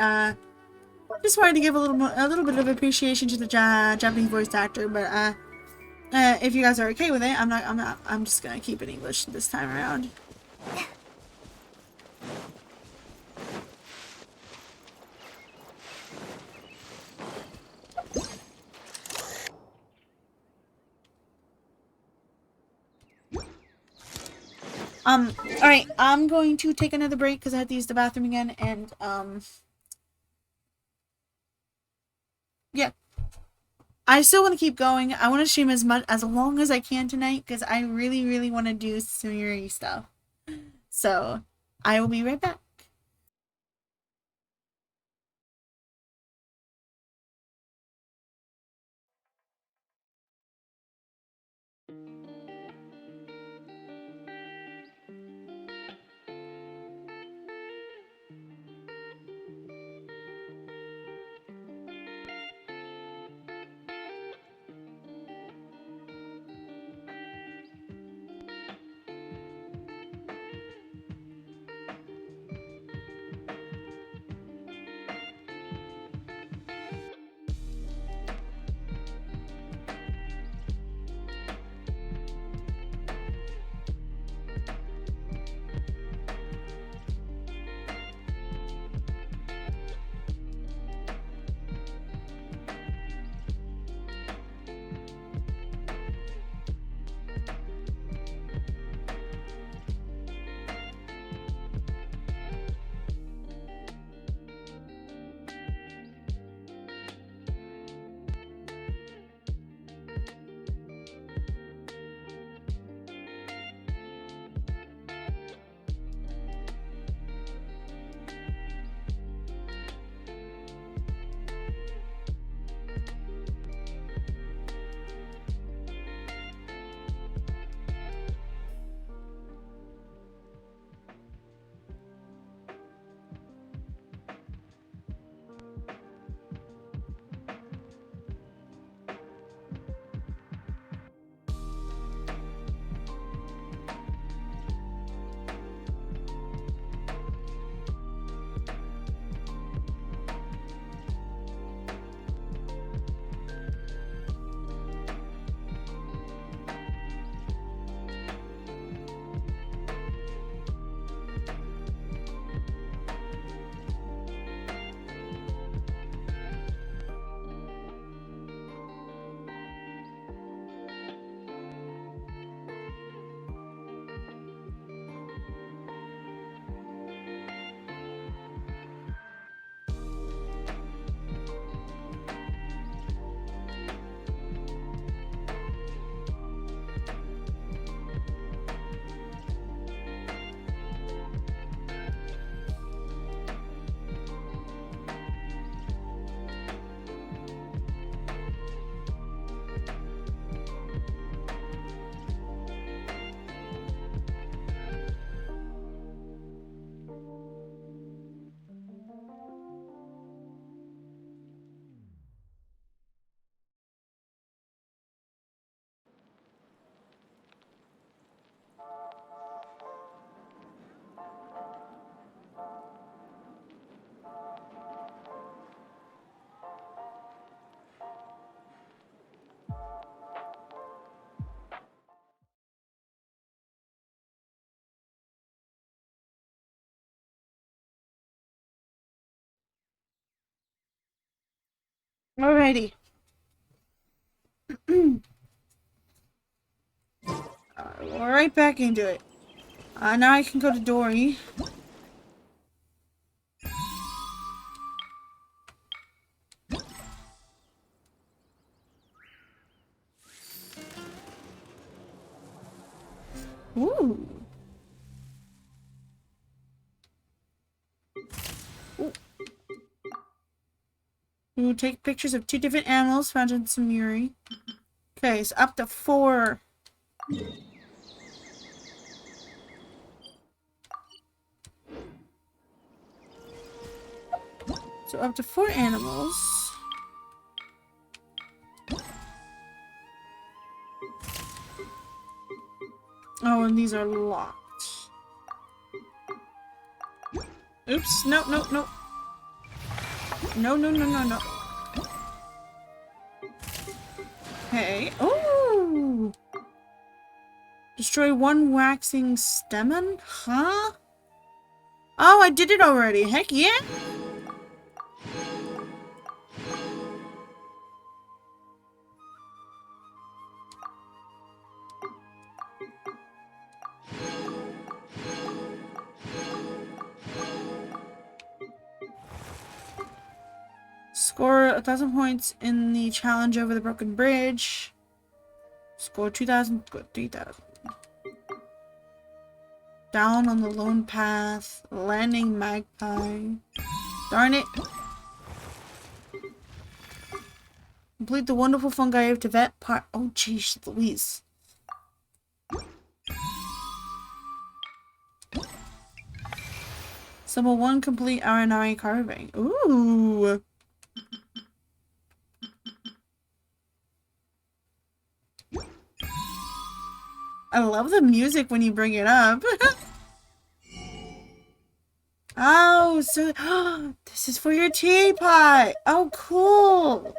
just wanted to give a little bit of appreciation to the Japanese voice actor, but if you guys are okay with it, I'm just gonna keep it English this time around. Alright, I'm going to take another break because I have to use the bathroom again, and, yeah. I still want to keep going. I want to stream as long as I can tonight because I really, really want to do Sumeru stuff. So, I will be right back. Alrighty. Right back into it. Now I can go to Dory. Ooh. Ooh, take pictures of 2 different animals found in Samuri. Okay, so up to 4. So up to 4 animals. Oh, and these are locked. Oops, no, no, no. No, no, no, no, no. Okay. Oh! Destroy 1 waxing stemon? Huh? Oh, I did it already. Heck yeah! Score 1,000 points in the challenge over the broken bridge. Score 2,000, 3,000. Down on the lone path. Landing magpie. Darn it. Complete the wonderful fungi of Tibet part. Oh, jeez, Louise. Summon 1 complete Aranari carving. Ooh. I love the music when you bring it up. Oh, so this is for your teapot. Oh, cool.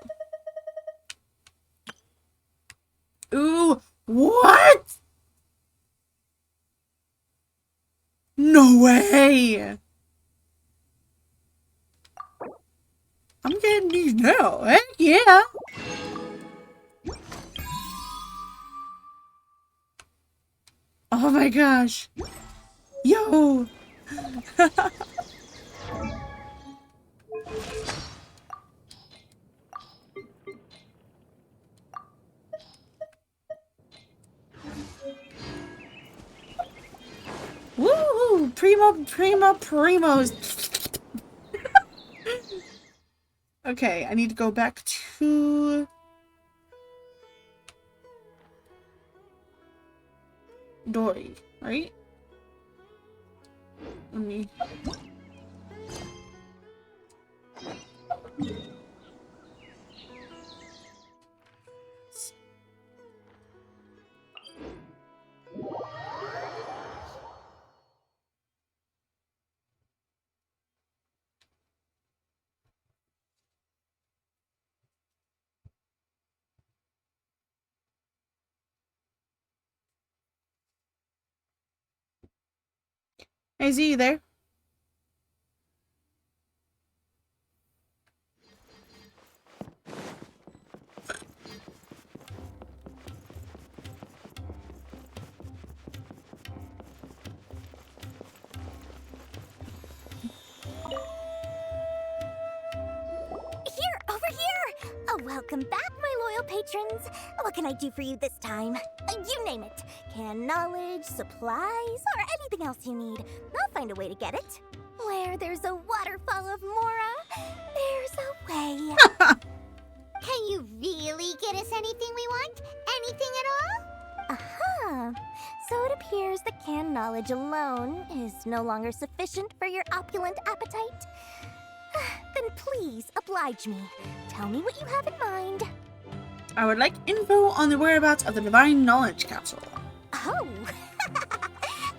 Ooh, what? No way. I'm getting these now. Heck yeah. Oh my gosh. Yo. Woo! Primos. Okay, I need to go back to Dory, right? Let me. Hey, Z, you there? Welcome back, my loyal patrons. What can I do for you this time? You name it. Canned knowledge, supplies, or anything else you need. I'll find a way to get it. Where there's a waterfall of Mora, there's a way. Can you really get us anything we want? Anything at all? Uh-huh. So it appears that canned knowledge alone is no longer sufficient for your opulent appetite. Then please oblige me. Tell me what you have in mind. I would like info on the whereabouts of the Divine Knowledge Capsule. Oh!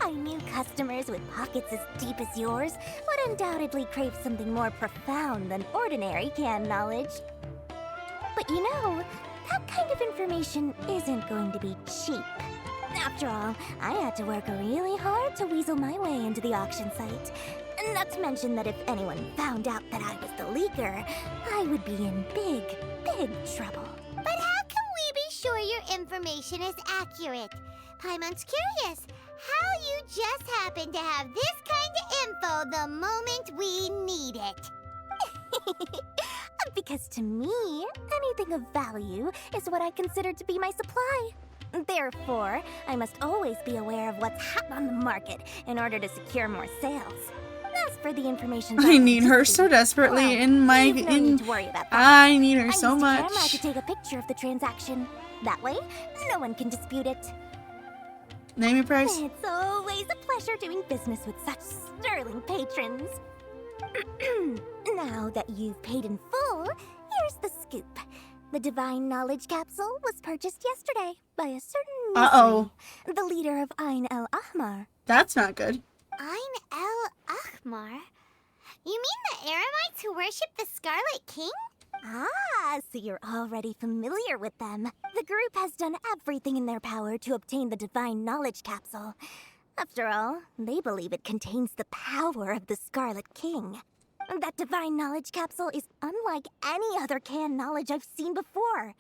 I knew customers with pockets as deep as yours would undoubtedly crave something more profound than ordinary canned knowledge. But you know, that kind of information isn't going to be cheap. After all, I had to work really hard to weasel my way into the auction site. Not to mention that if anyone found out that I was the leaker, I would be in big, big trouble. But how can we be sure your information is accurate? Paimon's curious how you just happen to have this kind of info the moment we need it. Because to me, anything of value is what I consider to be my supply. Therefore, I must always be aware of what's hot on the market in order to secure more sales. As for the information, I need her so desperately in my you've no need to worry about that. I need her I so used a much. camera to take a picture of the transaction. That way, no one can dispute it. Name your price. It's always a pleasure doing business with such sterling patrons. Now that you've paid in full, here's the scoop. The Divine Knowledge Capsule was purchased yesterday by a certain Uh-oh. Misri, the leader of Ain el Ahmar. That's not good. Ain el Ahmar? You mean the Aramites who worship the Scarlet King? Ah, so you're already familiar with them. The group has done everything in their power to obtain the Divine Knowledge Capsule. After all, they believe it contains the power of the Scarlet King. That Divine Knowledge Capsule is unlike any other canned knowledge I've seen before.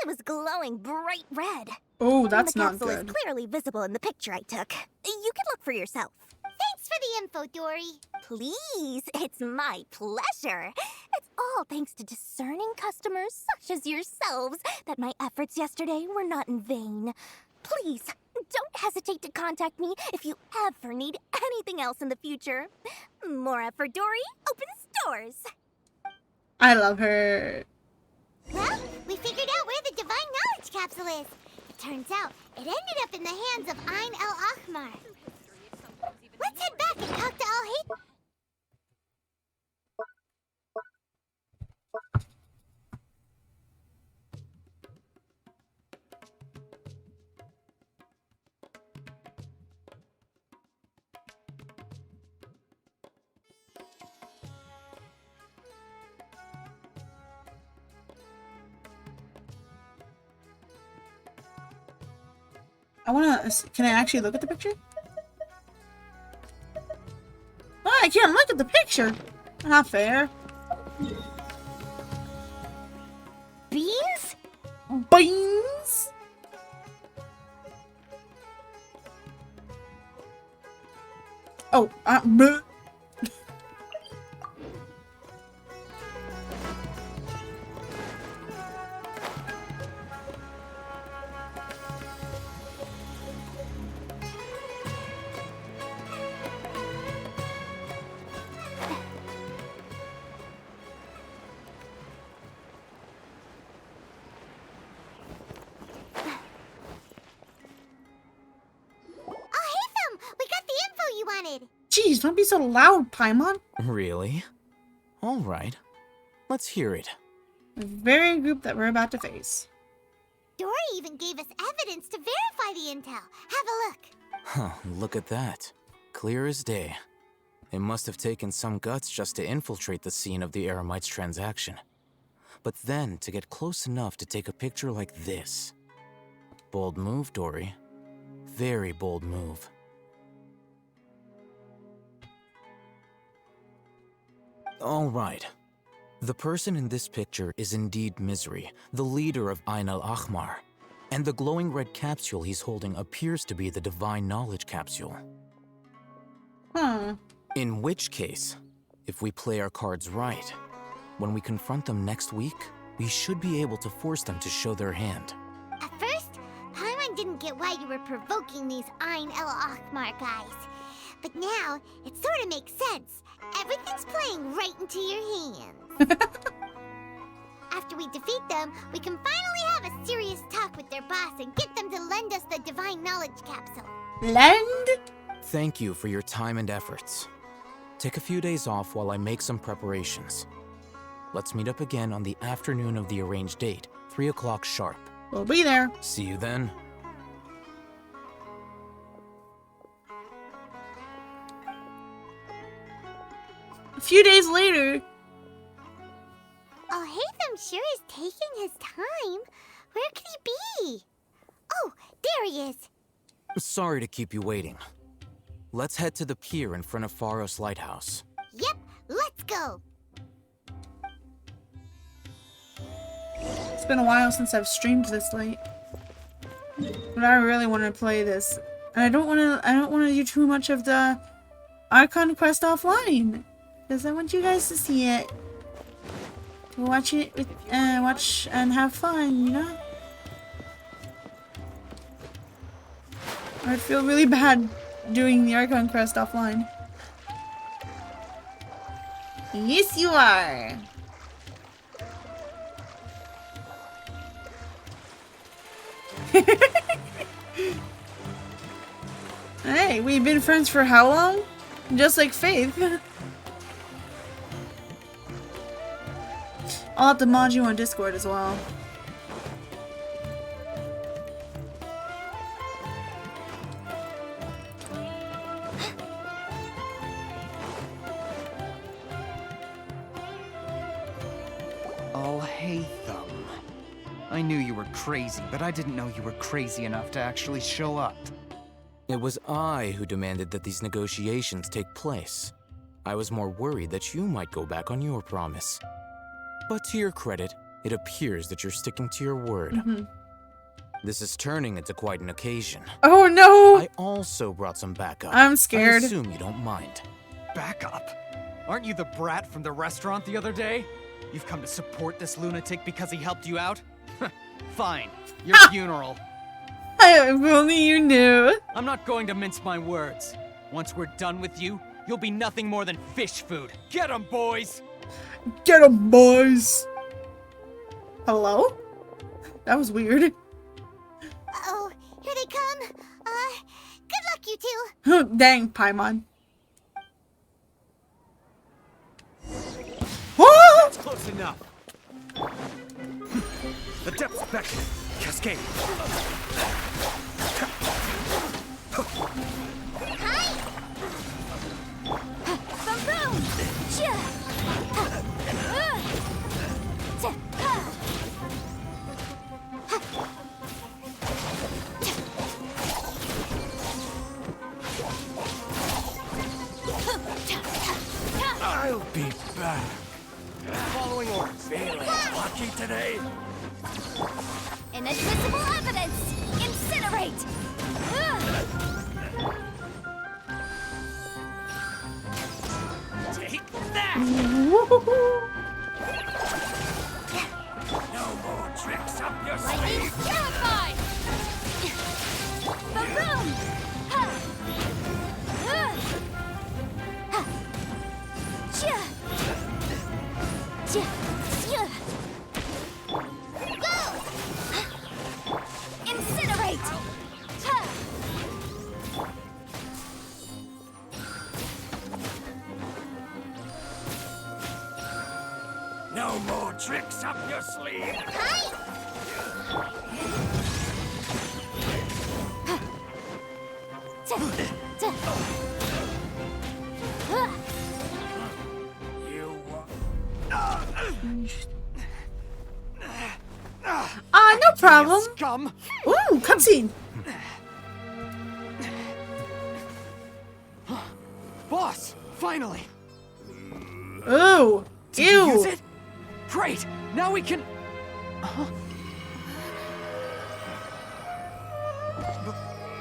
It was glowing bright red. Oh, that's the not capsule good. is clearly visible in the picture I took. You can look for yourself. Thanks for the info, Dory. Please, it's my pleasure. It's all thanks to discerning customers such as yourselves that my efforts yesterday were not in vain. Please, don't hesitate to contact me if you ever need anything else in the future. More for Dory opens doors. I love her. Well, we figured out where the Divine Knowledge Capsule is. It turns out it ended up in the hands of Ain el Ahmar. Let's head back and talk to Al-Haytham. Can I actually look at the picture? Oh, I can't look at the picture. Not fair. Beans? Beans? Oh, bleh. Jeez, don't be so loud, Paimon. Really? All right. Let's hear it. The very group that we're about to face. Dory even gave us evidence to verify the intel. Have a look. Huh, look at that. Clear as day. It must have taken some guts just to infiltrate the scene of the Eremites' transaction. But then to get close enough to take a picture like this. Bold move, Dory. Very bold move. All right. The person in this picture is indeed Misri, the leader of Ain el Ahmar. And the glowing red capsule he's holding appears to be the Divine Knowledge Capsule. In which case, if we play our cards right, when we confront them next week, we should be able to force them to show their hand. At first, Paimon didn't get why you were provoking these Ain el Ahmar guys. But now, it sort of makes sense. Everything's playing right into your hands. After we defeat them, we can finally have a serious talk with their boss and get them to lend us the Divine Knowledge Capsule. Lend? Thank you for your time and efforts. Take a few days off while I make some preparations. Let's meet up again on the afternoon of the arranged date, 3 o'clock sharp. We'll be there. See you then. A few days later. Al-Haytham sure is taking his time. Where could he be? Oh, there he is. Sorry to keep you waiting. Let's head to the pier in front of Pharos Lighthouse. go. It's been a while since I've streamed this late. But I really want to play this. And I don't want to do too much of the Archon quest offline. Because I want you guys to see it. To watch it with, watch and have fun, you know? I'd feel really bad doing the Archon quest offline. Yes, you are. Hey, we've been friends for how long? Just like Faith. I'll have to mod you on Discord as well. Oh, hey, Thumb. I knew you were crazy, but I didn't know you were crazy enough to actually show up. It was I who demanded that these negotiations take place. I was more worried that you might go back on your promise. But to your credit, it appears that you're sticking to your word. This is turning into quite an occasion. Oh no! I also brought some backup. I'm scared. I assume you don't mind. Backup? Aren't you the brat from the restaurant the other day? You've come to support this lunatic because he helped you out? Fine. Your funeral. If only you knew. I'm not going to mince my words. Once we're done with you, you'll be nothing more than fish food. Get 'em, boys! Get 'em, boys! Hello? That was weird. Uh-oh, here they come. Good luck, you two. Dang, Paimon. That's close enough. The depths beckon. Cascade. I'll be back. Following orders. Feeling lucky today? Inadmissible evidence! Incinerate! Take that! No more tricks up your sleeve! Terrified! Boom! Go! Incinerate! No more tricks up your sleeve! No problem. Scum. Ooh, cutscene. Boss, finally. Ooh. Did Ew. you use it? Great. Now we can.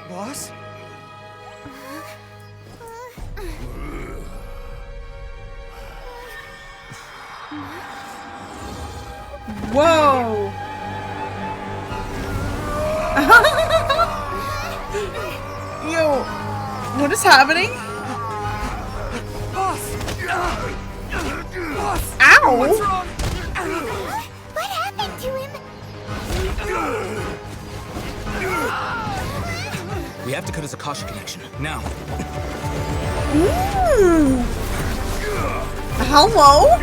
Boss? Whoa. Yo, what is happening? Boss! Boss! Ow! What's wrong? What happened to him? We have to cut his Akasha connection, now. Ooh. Hello?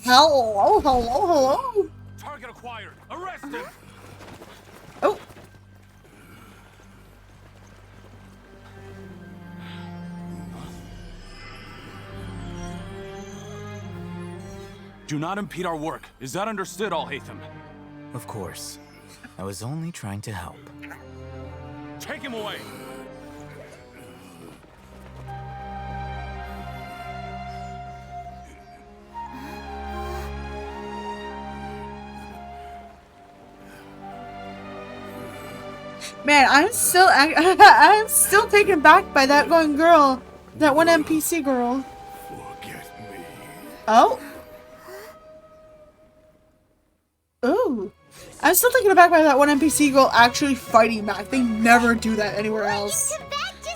Hello, hello. Target acquired. Arrest him. Oh. Do not impede our work. Is that understood, Al-Haytham? Of course. I was only trying to help. Take him away! Man, I'm still taken back by that one girl. That one NPC girl. Oh. Ooh. I'm still taken aback by that one NPC girl actually fighting back. They never do that anywhere else.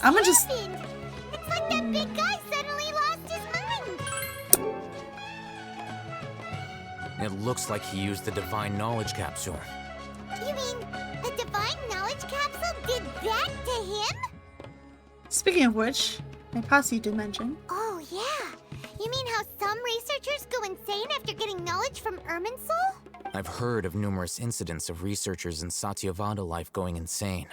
I'm gonna just... It's like that big guy suddenly lost his mind. It looks like he used the Divine Knowledge Capsule. You mean the Divine Knowledge Capsule did that to him? Speaking of which, my posse did mention. Oh, yeah. You mean how some researchers go insane after getting knowledge from Irminsul? I've heard of numerous incidents of researchers in Satyavada life going insane.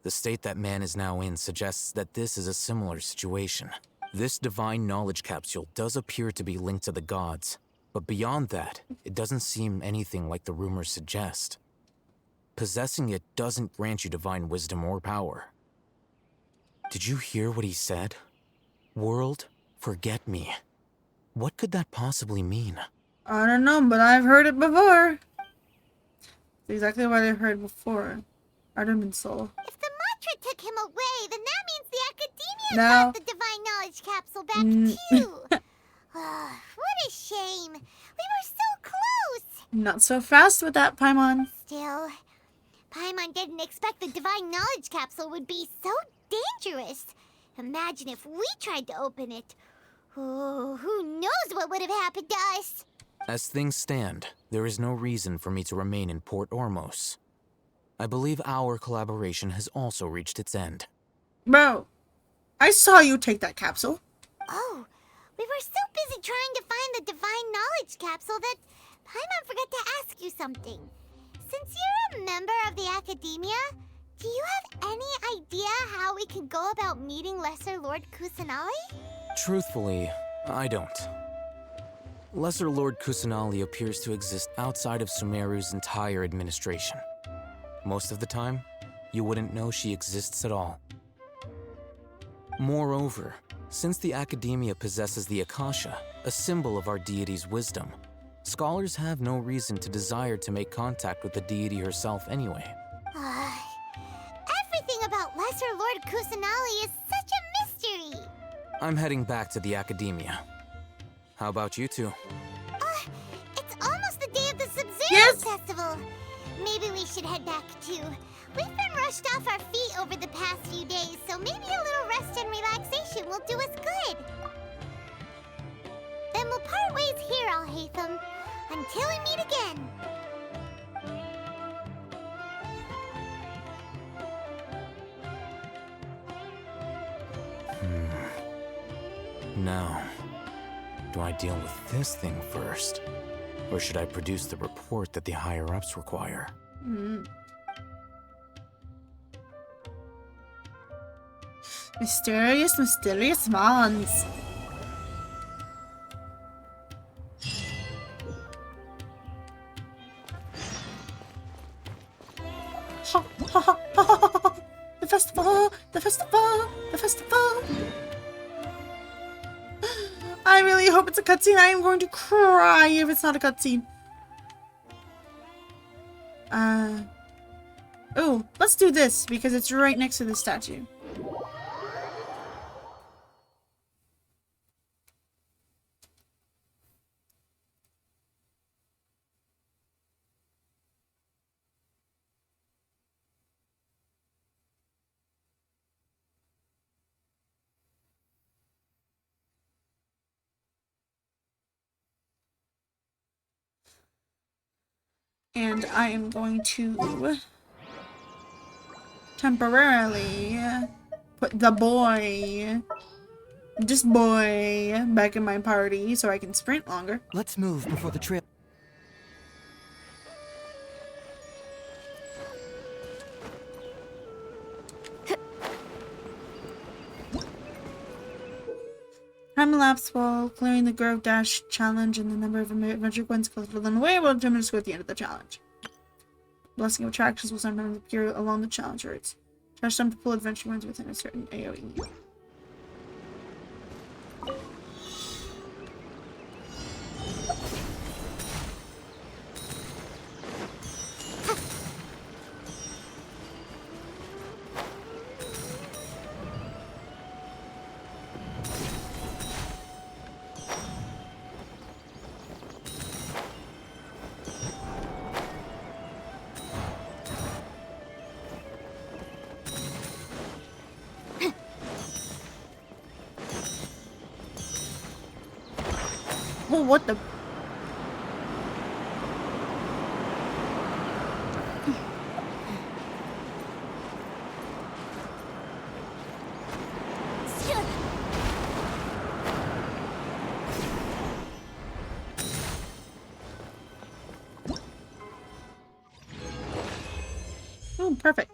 The state that man is now in suggests that this is a similar situation. This Divine Knowledge Capsule does appear to be linked to the gods, but beyond that, it doesn't seem anything like the rumors suggest. Possessing it doesn't grant you divine wisdom or power. Did you hear what he said? World, forget me. What could that possibly mean? I don't know, but I've heard it before. It's exactly what I've heard before. Irminsul. If the mantra took him away, then that means the Academia got the Divine Knowledge Capsule back too. What a shame. We were so close. Not so fast with that, Paimon. Still, Paimon didn't expect the Divine Knowledge Capsule would be so dangerous. Imagine if we tried to open it. Oh, who knows what would have happened to us? As things stand, there is no reason for me to remain in Port Ormos. I believe our collaboration has also reached its end. Bro, I saw you take that capsule. Oh, we were so busy trying to find the Divine Knowledge Capsule that Paimon forgot to ask you something. Since you're a member of the Academia, do you have any idea how we can go about meeting Lesser Lord Kusanali? Truthfully, I don't. Lesser Lord Kusanali appears to exist outside of Sumeru's entire administration. Most of the time, you wouldn't know she exists at all. Moreover, since the Academia possesses the Akasha, a symbol of our deity's wisdom, scholars have no reason to desire to make contact with the deity herself anyway. Everything about Lesser Lord Kusanali is such a mystery! I'm heading back to the Academia. How about you two? It's almost the day of the Sub-Zero Festival! Maybe we should head back too. We've been rushed off our feet over the past few days, so maybe a little rest and relaxation will do us good. Then we'll part ways here, Alhaitham, until we meet again. Now, do I deal with this thing first? Or should I produce the report that the higher-ups require? Mysterious, mysterious mons. The festival, the festival, the festival. I really hope it's a cutscene. I am going to cry if it's not a cutscene. Oh, let's do this because it's right next to the statue. And I am going to temporarily put the boy, this boy, back in my party so I can sprint longer. Let's move before the trip. Time elapsed while clearing the Grove Dash challenge, and the number of adventure coins collected along the way will determine the score at the end of the challenge. Blessing of attractions will sometimes appear along the challenge routes. Charge some to pull adventure ones within a certain AoE. Oh, what the? Oh, perfect.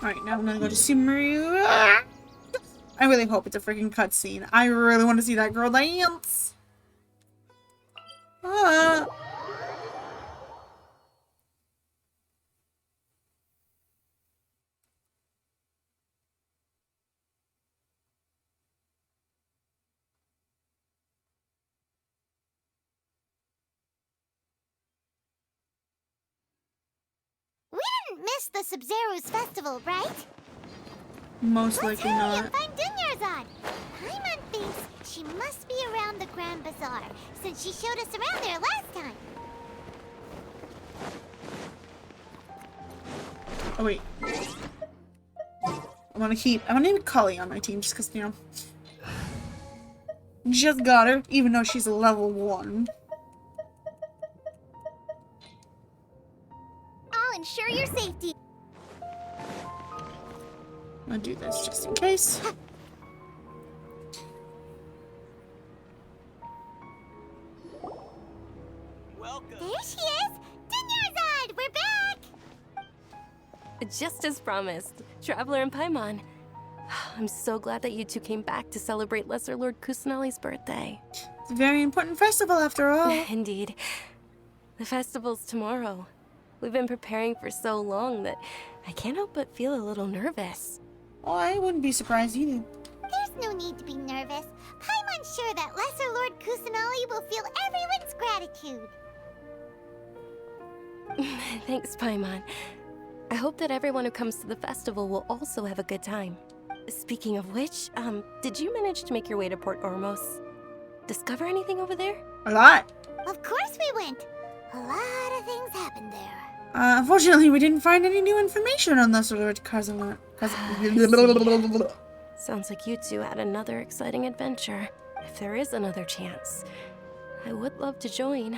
Alright, now I'm gonna go to Sumeru. I really hope it's a freaking cutscene. I really want to see that girl dance. Ah. We didn't miss the Sub-Zero's festival, right? Most likely not. Let's hurry and find Dunyarzad. Paimon thinks she must be around the Grand Bazaar, since she showed us around there last time. Oh wait. I want to name Cully on my team just because, you know. Just got her, even though she's a level 1. I'll ensure your safety. I'm gonna do this just in case. Welcome. There she is! Dunyarzad! We're back! Just as promised, Traveler and Paimon. I'm so glad that you two came back to celebrate Lesser Lord Kusanali's birthday. It's a very important festival after all. Indeed. The festival's tomorrow. We've been preparing for so long that I can't help but feel a little nervous. Oh, I wouldn't be surprised either. There's no need to be nervous. Paimon's sure that Lesser Lord Kusanali will feel everyone's gratitude. Thanks, Paimon. I hope that everyone who comes to the festival will also have a good time. Speaking of which, did you manage to make your way to Port Ormos? Discover anything over there? A lot. Of course we went. A lot of things happened there. Unfortunately, we didn't find any new information on Lesser Lord Kusanali. Sounds like you two had another exciting adventure. If there is another chance, I would love to join.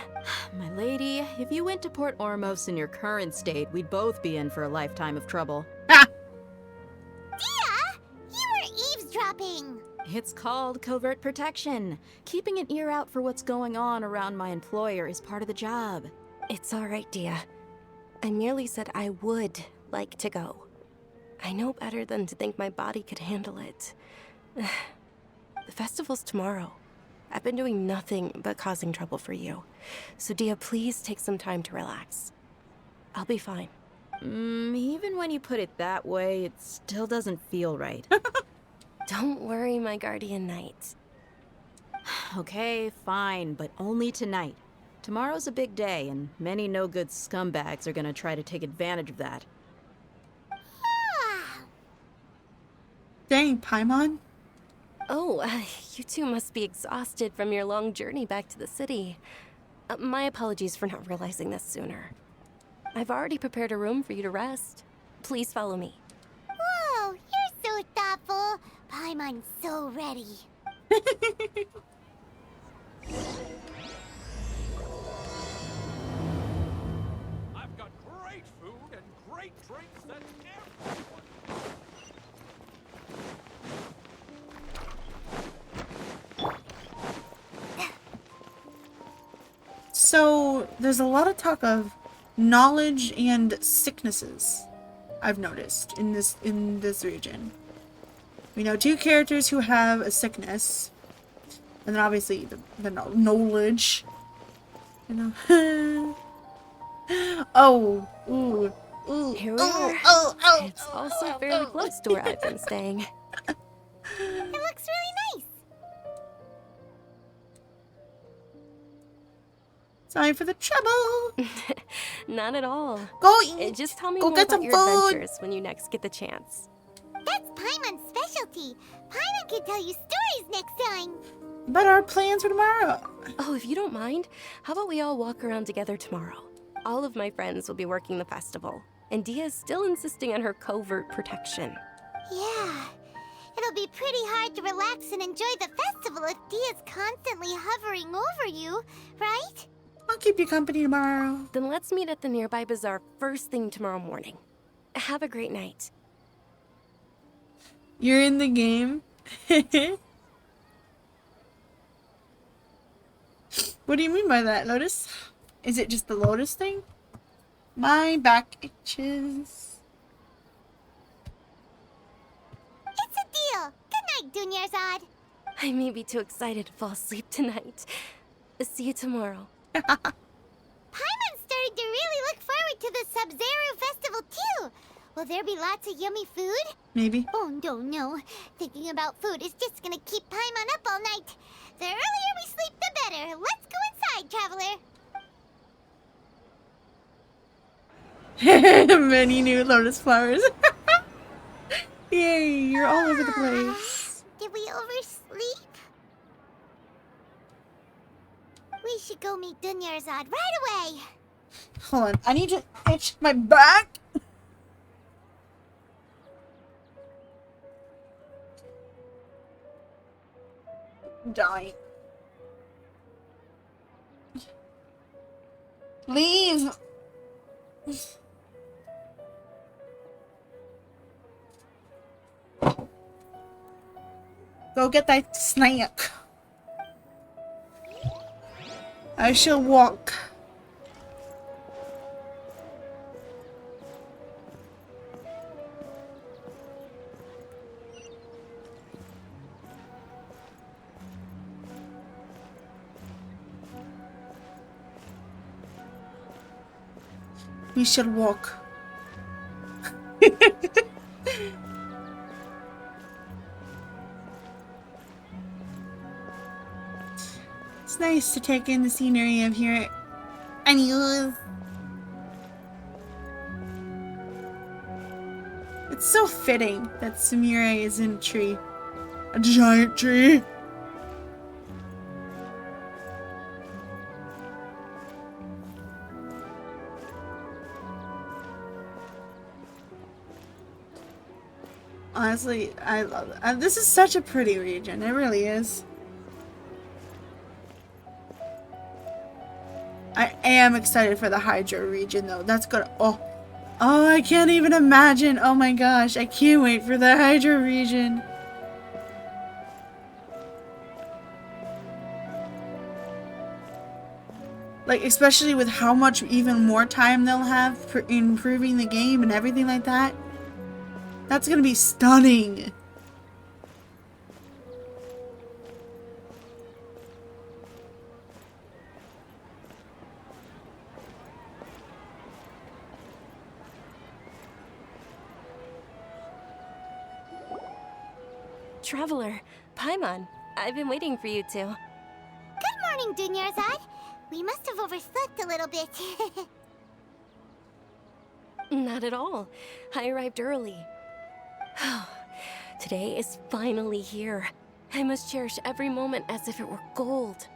My lady, if you went to Port Ormos in your current state, we'd both be in for a lifetime of trouble. Dia! You were eavesdropping! It's called covert protection. Keeping an ear out for what's going on around my employer is part of the job. It's all right, Dia. I merely said I would like to go. I know better than to think my body could handle it. The festival's tomorrow. I've been doing nothing but causing trouble for you. So Dia, please take some time to relax. I'll be fine. Even when you put it that way, it still doesn't feel right. Don't worry, my guardian knight. Okay, fine, but only tonight. Tomorrow's a big day, and many no-good scumbags are gonna try to take advantage of that. Dang, Paimon. Oh, you two must be exhausted from your long journey back to the city. My apologies for not realizing this sooner. I've already prepared a room for you to rest. Please follow me. Whoa, you're so thoughtful. Paimon's so ready. I've got great food and great drinks that everyone. So there's a lot of talk of knowledge and sicknesses. I've noticed in this region. We know 2 characters who have a sickness, and then obviously the knowledge. You know. Oh, ooh, ooh, Here we are. It's also fairly close to where I've been staying. It looks really nice. Sorry for the trouble. Not at all. Go eat. Just tell me Go more get about some your food. adventures when you next get the chance. That's Paimon's specialty. Paimon can tell you stories next time. But our plans for tomorrow. Oh, if you don't mind, how about we all walk around together tomorrow? All of my friends will be working the festival, and Dia's still insisting on her covert protection. Yeah. It'll be pretty hard to relax and enjoy the festival if Dia's constantly hovering over you, right? I'll keep you company tomorrow. Then let's meet at the nearby bazaar first thing tomorrow morning. Have a great night. You're in the game. What do you mean by that, Lotus? Is it just the Lotus thing? My back itches. It's a deal. Good night, Dunyarzad. I may be too excited to fall asleep tonight. See you tomorrow. Paimon's starting to really look forward to the Sub-Zero Festival too. Will there be lots of yummy food? Maybe. Oh, no. Thinking about food is just gonna keep Paimon up all night. The earlier we sleep, the better. Let's go inside, traveler. Many new lotus flowers. Yay, you're all over the place. Did we oversleep? We should go meet Dunyarzad right away. Hold on, I need to itch my back. Dying. Leave. Go get that snack. I shall walk. We shall walk. It's nice to take in the scenery of here. Anyways. It's so fitting that Sumire is in a tree. A giant tree. Honestly, I love it. This is such a pretty region. It really is. I am excited for the Hydra region, though. That's gonna... Oh, I can't even imagine. Oh my gosh. I can't wait for the Hydra region. Like, especially with how much even more time they'll have for improving the game and everything like that. That's gonna be stunning. Traveler, Paimon, I've been waiting for you two. Good morning, Dunyarzad. We must have overslept a little bit. Not at all. I arrived early. Today is finally here. I must cherish every moment as if it were gold.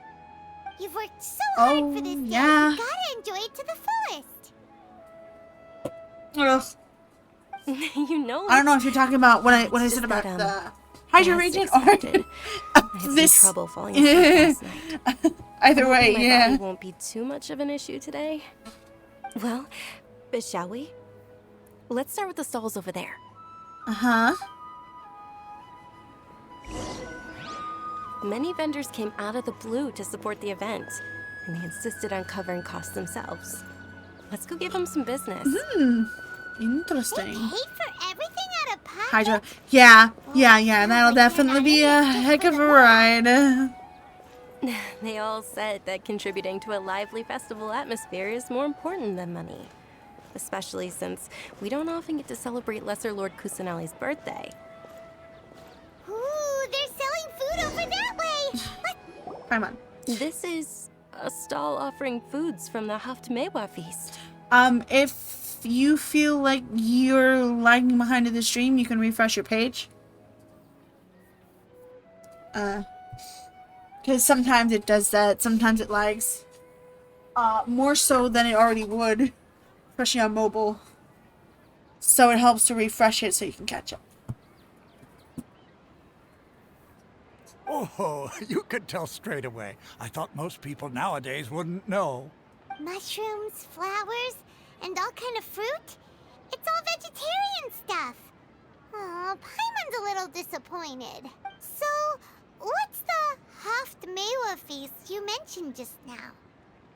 You've worked so hard for this day. Yeah. You gotta enjoy it to the fullest. Ugh. You know. I don't know if you're talking about when I said about the Hydra region or this. Trouble falling asleep last night. Either way, My yeah. body won't be too much of an issue today. Well, shall we? Let's start with the stalls over there. Uh-huh. Many vendors came out of the blue to support the event. and they insisted on covering costs themselves. Let's go give them some business. Interesting. Pay for everything out of pocket? Hydra. Yeah. That'll definitely be a heck of a ride. They all said that contributing to a lively festival atmosphere is more important than money. Especially since we don't often get to celebrate Lesser Lord Kusanali's birthday. Ooh, they're selling food over that way! What? Come on. This is a stall offering foods from the Haftmewa feast. If you feel like you're lagging behind in the stream, you can refresh your page. Because sometimes it does that. Sometimes it lags. More so than it already would. Especially on mobile. So it helps to refresh it so you can catch up. Oh, you could tell straight away. I thought most people nowadays wouldn't know. Mushrooms, flowers, and all kind of fruit? It's all vegetarian stuff. Oh, Paimon's a little disappointed. So, what's the Haftmewa feast you mentioned just now?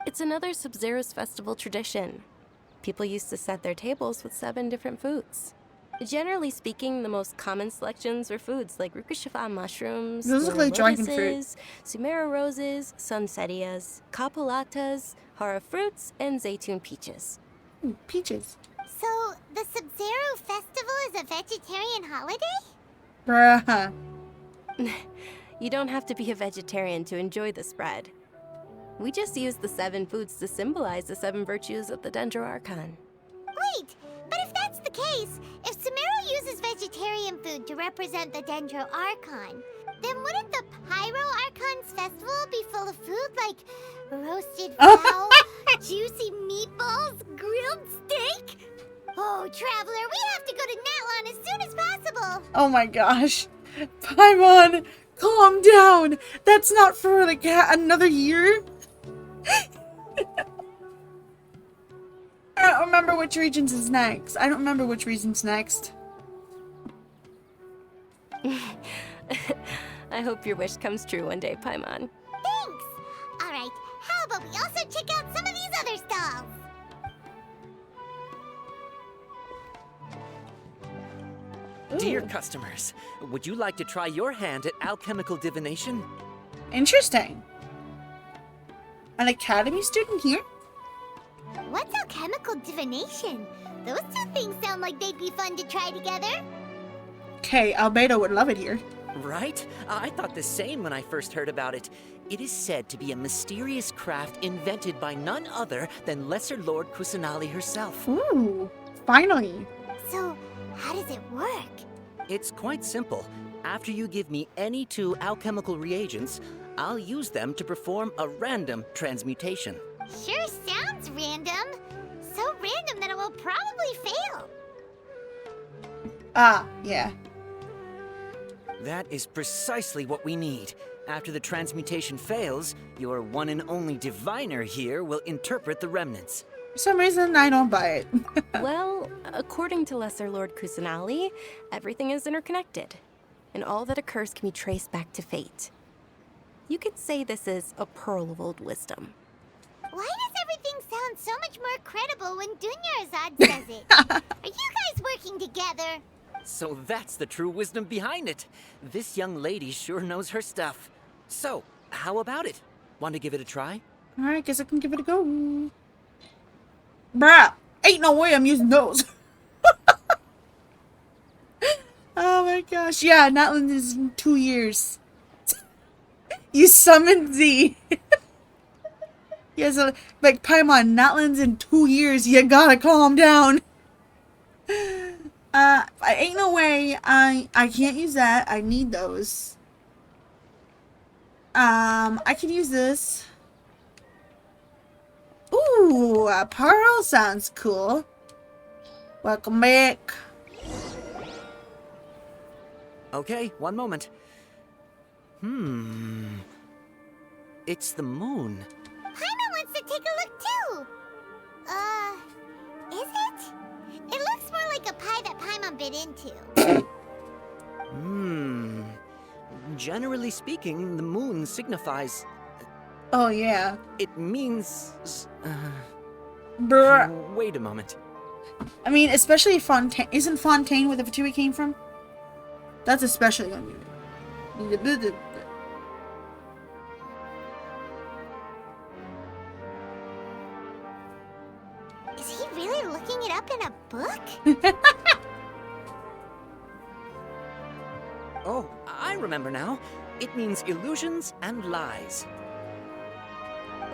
It's another Sub-Zero's festival tradition. People used to set their tables with 7 different foods. Generally speaking, the most common selections were foods like Rukashifa mushrooms, Those look like dragon fruit. lotuses, Sumera roses, sunsetias, capulatas, hara fruits, and zaytun peaches. Ooh, peaches. So, the Sub-Zero festival is a vegetarian holiday? Bruh. You don't have to be a vegetarian to enjoy the spread. We just use the 7 foods to symbolize the 7 virtues of the Dendro Archon. Wait, but if that's the case, if Sumero uses vegetarian food to represent the Dendro Archon, then wouldn't the Pyro Archon's festival be full of food like roasted fowl, juicy meatballs, grilled steak? Oh, Traveler, we have to go to Natlan as soon as possible. Oh my gosh. Paimon, calm down. That's not for like another year. I don't remember which regions is next. I don't remember which region's next. I hope your wish comes true one day, Paimon. Thanks. All right, how about we also check out some of these other stalls? Dear customers, would you like to try your hand at alchemical divination? Interesting. An academy student here? What's alchemical divination? Those two things sound like they'd be fun to try together. Okay, Albedo would love it here. Right? I thought the same when I first heard about it. It is said to be a mysterious craft invented by none other than Lesser Lord Kusanali herself. Ooh, finally. So, how does it work? It's quite simple. After you give me any 2 alchemical reagents, I'll use them to perform a random transmutation. Sure sounds random. So random that it will probably fail. Ah, yeah. That is precisely what we need. After the transmutation fails, your one and only diviner here will interpret the remnants. For some reason, I don't buy it. Well, according to Lesser Lord Kusanali, everything is interconnected, and all that occurs can be traced back to fate. You could say this is a pearl of old wisdom. Why does everything sound so much more credible when Dunyarzad says it? Are you guys working together? So that's the true wisdom behind it. This young lady sure knows her stuff. So, how about it? Want to give it a try? Alright, guess I can give it a go. Bruh, ain't no way I'm using those. Oh my gosh. Yeah, Natland is in 2 years. You summoned Z. Yes, like Paimon, Natland's in 2 years. You gotta calm down. Ain't no way. I can't use that. I need those. I can use this. Ooh, a pearl sounds cool. Welcome back. Okay, one moment. It's the moon. Paimon wants to take a look too. Is it? It looks more like a pie that Paimon bit into. Generally speaking, the moon signifies Oh, yeah. It means... Bruh. Wait a moment. I mean, especially Fontaine. Isn't Fontaine where the Fatui came from? That's especially gonna be. Is he really looking it up in a book? Oh, I remember now. It means illusions and lies.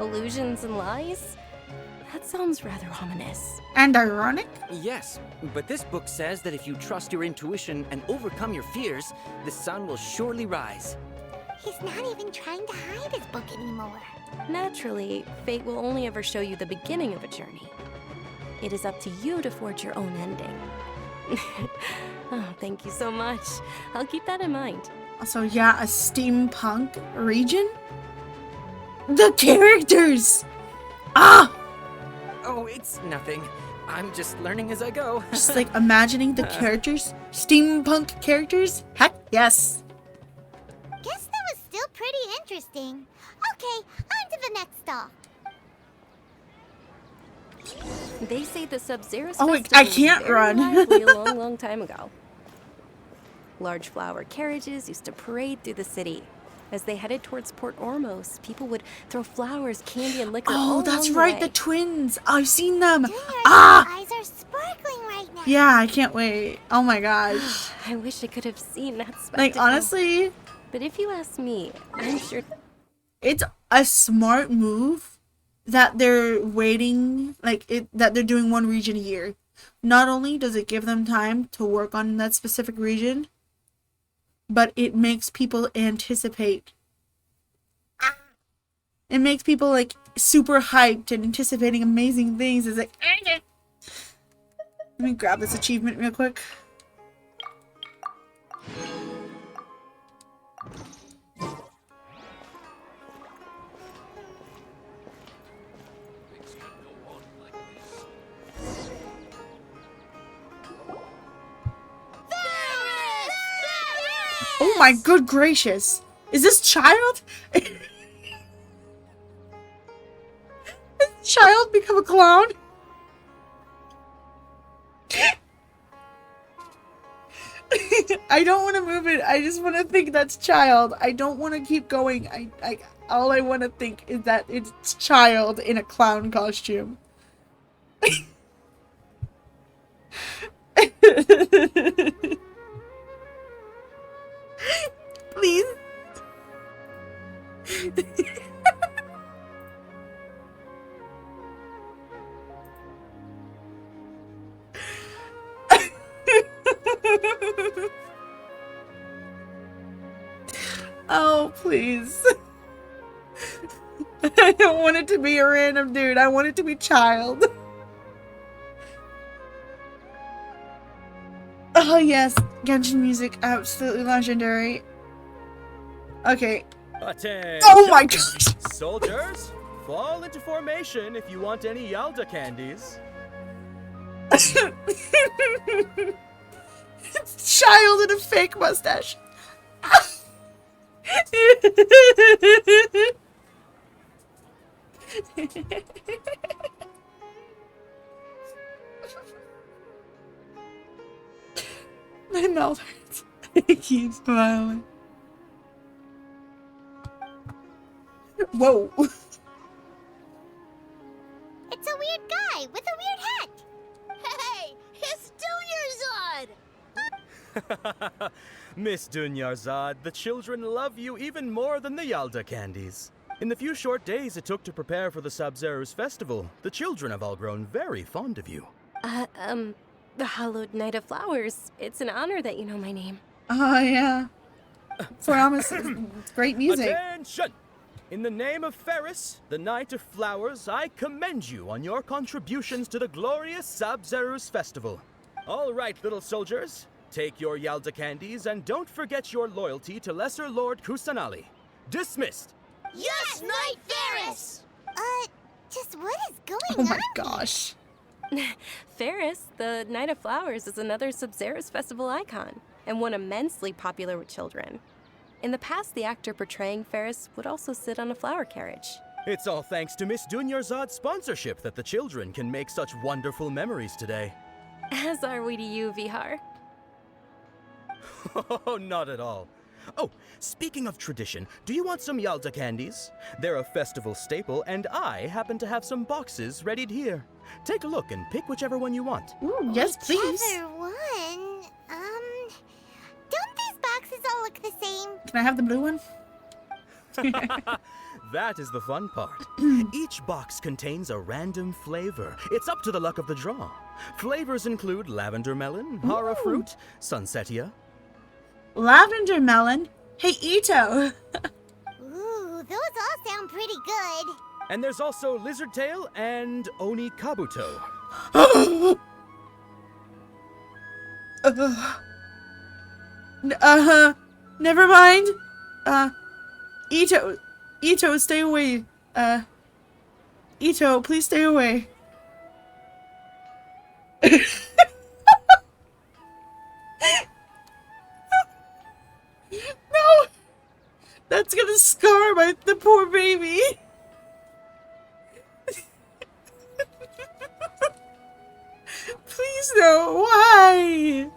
Illusions and lies? That sounds rather ominous. And ironic? Yes, but this book says that if you trust your intuition and overcome your fears, the sun will surely rise. He's not even trying to hide his book anymore. Naturally, fate will only ever show you the beginning of a journey. It is up to you to forge your own ending. Oh, thank you so much. I'll keep that in mind. Also, yeah, a steampunk region? The characters! Ah! Oh, it's nothing. I'm just learning as I go. Just like imagining the characters? Steampunk characters? Heck yes! Guess that was still pretty interesting. Okay, on to the next stop. They say the Sub-Zero Oh, Festival I can't was very run. lively a long, long time ago. Large flower carriages used to parade through the city. As they headed towards Port Ormos, people would throw flowers, candy, and liquor all Oh, that's along the right, way. the twins! I've seen them! Your Ah! eyes are sparkling right now. Yeah, I can't wait. Oh my gosh. I wish I could have seen that spectacle. Like, honestly, But if you ask me, I'm sure it's a smart move that they're waiting, that they're doing one region a year. Not only does it give them time to work on that specific region, but it makes people anticipate. It makes people, like, super hyped and anticipating amazing things. It's like, let me grab this achievement real quick. Oh my good gracious! Is this child? Has child become a clown? I don't want to move it. I just want to think that's child. I don't want to keep going. All I want to think is that it's child in a clown costume. Please. Oh, please. I don't want it to be a random dude. I want it to be child. Oh, yes. Genshin music. Absolutely legendary. Okay. Attention. Oh my gosh. Soldiers, fall into formation if you want any Yalda candies. It's child in a fake mustache. My mouth hurts. I keep smiling. Whoa. It's a weird guy with a weird hat. Hey, it's Dunyarzad! Miss Dunyarzad, the children love you even more than the Yalda candies. In the few short days it took to prepare for the Sub-Zero's festival, the children have all grown very fond of you. The Hallowed Night of Flowers. It's an honor that you know my name. Oh, yeah. Promise. Great music. Attention! In the name of Ferris, the Knight of Flowers, I commend you on your contributions to the glorious Sub-Zero's festival. All right, little soldiers, take your Yalda candies and don't forget your loyalty to Lesser Lord Kusanali. Dismissed! Yes, Knight Ferris! Just what is going Oh on? my gosh. Ferris, the Night of Flowers, is another Sub-Zero's festival icon, and one immensely popular with children. In the past, the actor portraying Ferris would also sit on a flower carriage. It's all thanks to Miss Dunyarzad's sponsorship that the children can make such wonderful memories today. As are we to you, Vihar. Oh, not at all. Oh, speaking of tradition, do you want some Yalda candies? They're a festival staple, and I happen to have some boxes readied here. Take a look and pick whichever one you want. Ooh, yes, please. Whichever one? Don't these boxes all look the same? Can I have the blue one? That is the fun part. Each box contains a random flavor. It's up to the luck of the draw. Flavors include lavender melon, hara fruit, sunsetia. Lavender melon? Hey, Ito! Ooh, those all sound pretty good. And there's also lizard tail and oni kabuto. Never mind. Ito, stay away. Ito, please stay away. No! That's gonna scar the poor baby. Please no, why?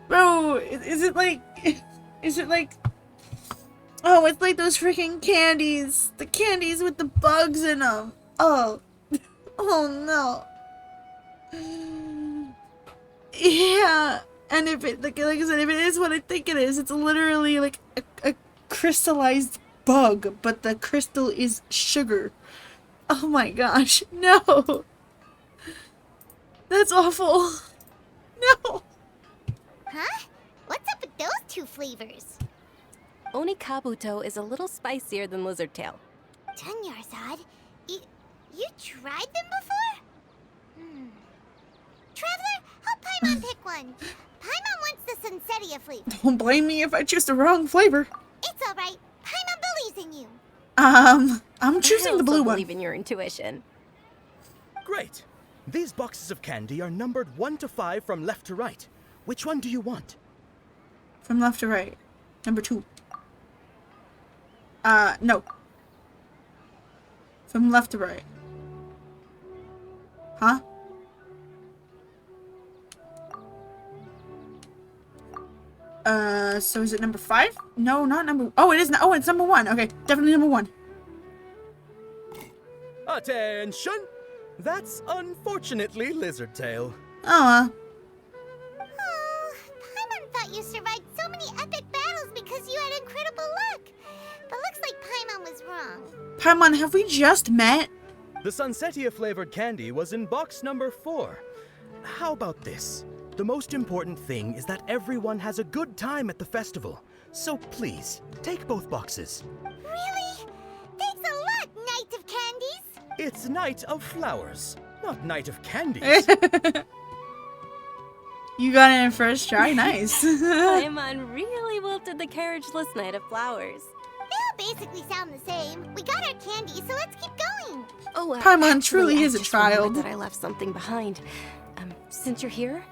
Bro, is it like... Oh, it's like those freaking candies. The candies with the bugs in them. Oh. Oh no. Yeah. And if it, like I said, if it is what I think it is, it's literally like a crystallized bug, but the crystal is sugar. Oh my gosh. No. That's awful. No. Huh? What's up with those two flavors? Oni kabuto is a little spicier than lizard tail. Dunyarzad, you tried them before? Traveler, help Paimon pick one. Paimon wants the Sunsetia flavor. Don't blame me if I choose the wrong flavor. It's alright. Paimon believes in you. I'm choosing the blue one. I believe in your intuition. Great. These boxes of candy are numbered 1 to 5 from left to right. Which one do you want? From left to right. Number 2. No. From left to right. Huh? So is it number 5? No, not number... Oh, it is... Oh, it's number 1. Okay, definitely number 1. Attention! That's unfortunately lizard tail. Oh, Paimon thought you survived so many epic battles because you had incredible luck. But looks like Paimon was wrong. Paimon, have we just met? The Sunsetia flavored candy was in box number 4. How about this? The most important thing is that everyone has a good time at the festival. So please, take both boxes. Really? Thanks a lot, Knight of Candies. It's Night of Flowers, not Night of Candies. You got it in first try. Nice. Paimon really wilted the carriageless Night of Flowers. They all basically sound the same. We got our candy, so let's keep going. Oh, Paimon truly is a just remembered child. that I left something behind. Since you're here,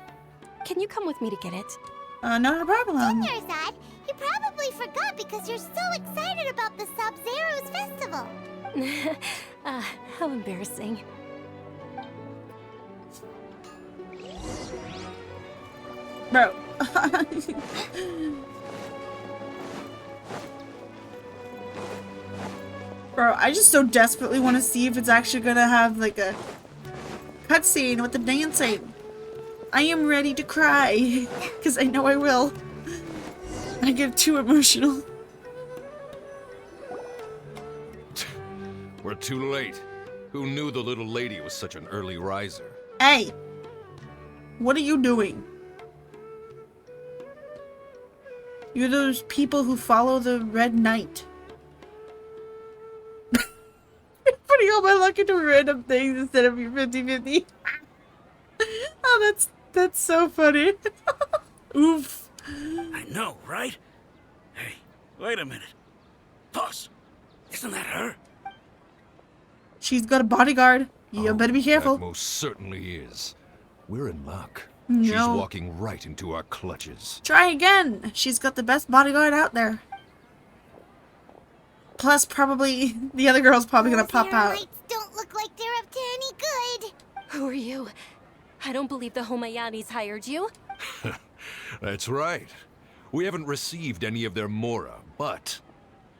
can you come with me to get it? Not a problem. Dunyarzad, you probably forgot because you're so excited about the Sub-Zero's festival. How embarrassing. Bro. Bro, I just so desperately want to see if it's actually gonna have like a cutscene with the dancing. I am ready to cry, because I know I will. I get too emotional. We're too late. Who knew the little lady was such an early riser? Hey! What are you doing? You're those people who follow the Red Knight. Putting all my luck into random things instead of your 50-50. Oh, that's so funny. Oof. I know, right? Hey, wait a minute. Boss, isn't that her? She's got a bodyguard. You better be careful. That most certainly is. We're in luck. No. She's walking right into our clutches. Try again. She's got the best bodyguard out there. Plus, probably the other girl's probably gonna pop out. Lights don't look like they're up to any good. Who are you? I don't believe the Homayanis hired you. That's right. We haven't received any of their mora, but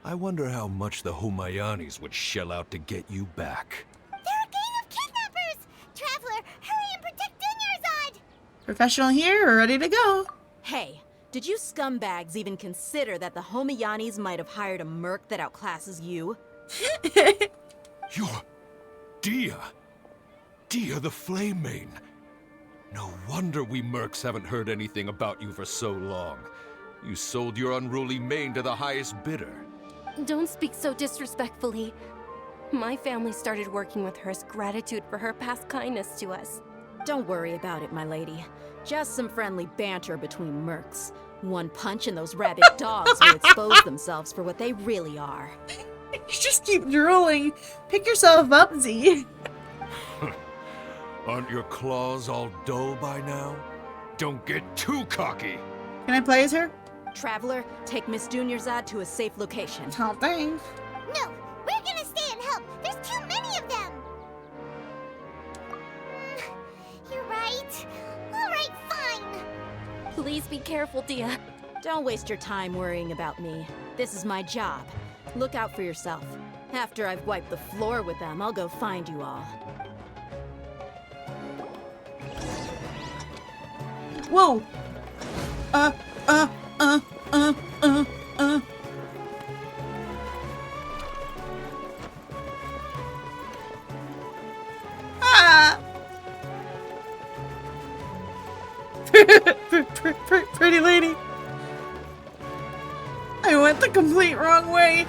I wonder how much the Homayanis would shell out to get you back. They're a gang of kidnappers! Traveler, hurry and protect Dunyarzad! Professional here, we're ready to go. Hey, did you scumbags even consider that the Homayanis might have hired a merc that outclasses you? You're... Dia! Dia the Flame Main! No wonder we mercs haven't heard anything about you for so long. You sold your unruly mane to the highest bidder. Don't speak so disrespectfully. My family started working with her as gratitude for her past kindness to us. Don't worry about it, my lady. Just some friendly banter between mercs. One punch and those rabid dogs will expose themselves for what they really are. You just keep drooling. Pick yourself up, Z. Aren't your claws all dull by now? Don't get too cocky! Can I play as her? Traveler, take Miss Dunyarzad to a safe location. Oh, thanks. No, we're gonna stay and help. There's too many of them. You're right. All right, fine. Please be careful, Dia. Don't waste your time worrying about me. This is my job. Look out for yourself. After I've wiped the floor with them, I'll go find you all. Whoa! Ah! Pretty lady. I went the complete wrong way.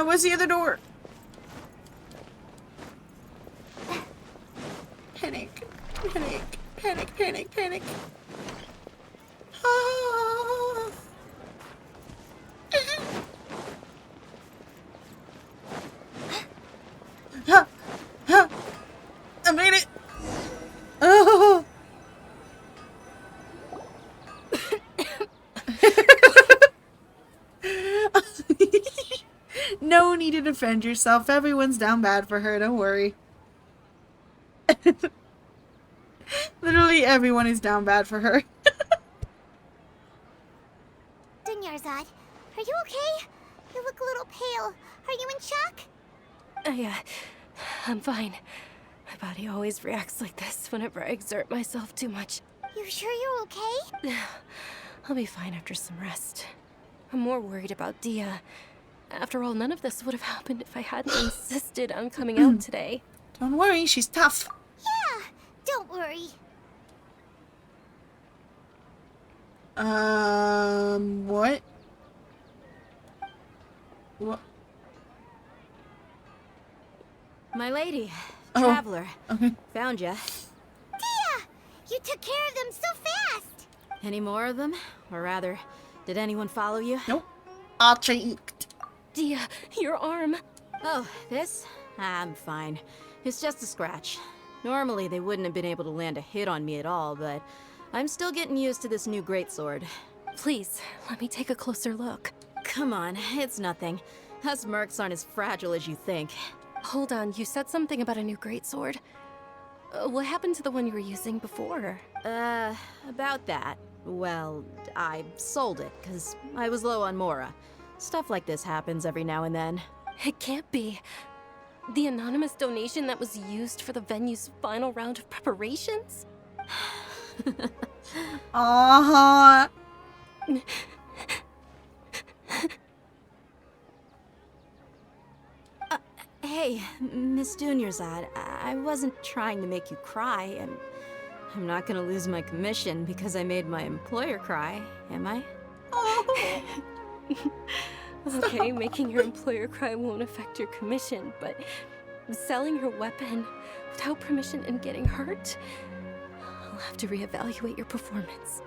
What's the other door? Panic. Panic. Panic. Panic. Panic. Ah. I made it. Oh. No need to defend yourself. Everyone's down bad for her. Don't worry. Literally everyone is down bad for her. Dunyarzad, are you okay? You look a little pale. Are you in shock? Yeah, I'm fine. My body always reacts like this whenever I exert myself too much. You sure you're okay? I'll be fine after some rest. I'm more worried about Dia. After all, none of this would have happened if I hadn't insisted on coming out today. Don't worry, she's tough. Yeah, don't worry. What? What? My lady, Oh, Traveler, okay. found ya. Dia! You took care of them so fast! Any more of them? Or rather, did anyone follow you? Nope. Archon. Dia, your arm. Oh, this? I'm fine. It's just a scratch. Normally, they wouldn't have been able to land a hit on me at all, but I'm still getting used to this new greatsword. Please, let me take a closer look. Come on, it's nothing. Us mercs aren't as fragile as you think. Hold on, you said something about a new greatsword. What happened to the one you were using before? About that. Well, I sold it, because I was low on mora. Stuff like this happens every now and then. It can't be. The anonymous donation that was used for the venue's final round of preparations? Uh-huh. Hey, Miss Dunyarzad, I wasn't trying to make you cry. I'm not gonna lose my commission because I made my employer cry, am I? Oh. Okay, making your employer cry won't affect your commission, but selling her weapon without permission and getting hurt? I'll have to reevaluate your performance.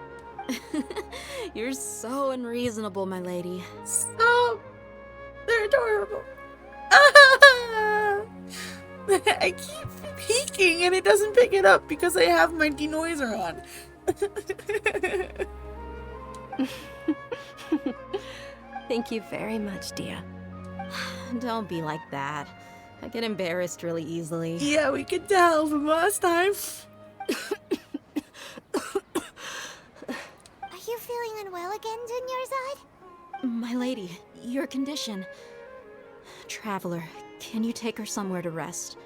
You're so unreasonable, my lady. Stop. They're adorable. I keep peeking and it doesn't pick it up because I have my denoiser on. Thank you very much, Dia. Don't be like that. I get embarrassed really easily. Yeah, we could tell from last time. Are you feeling unwell again, Dunyarzad? My lady, your condition. Traveler, can you take her somewhere to rest?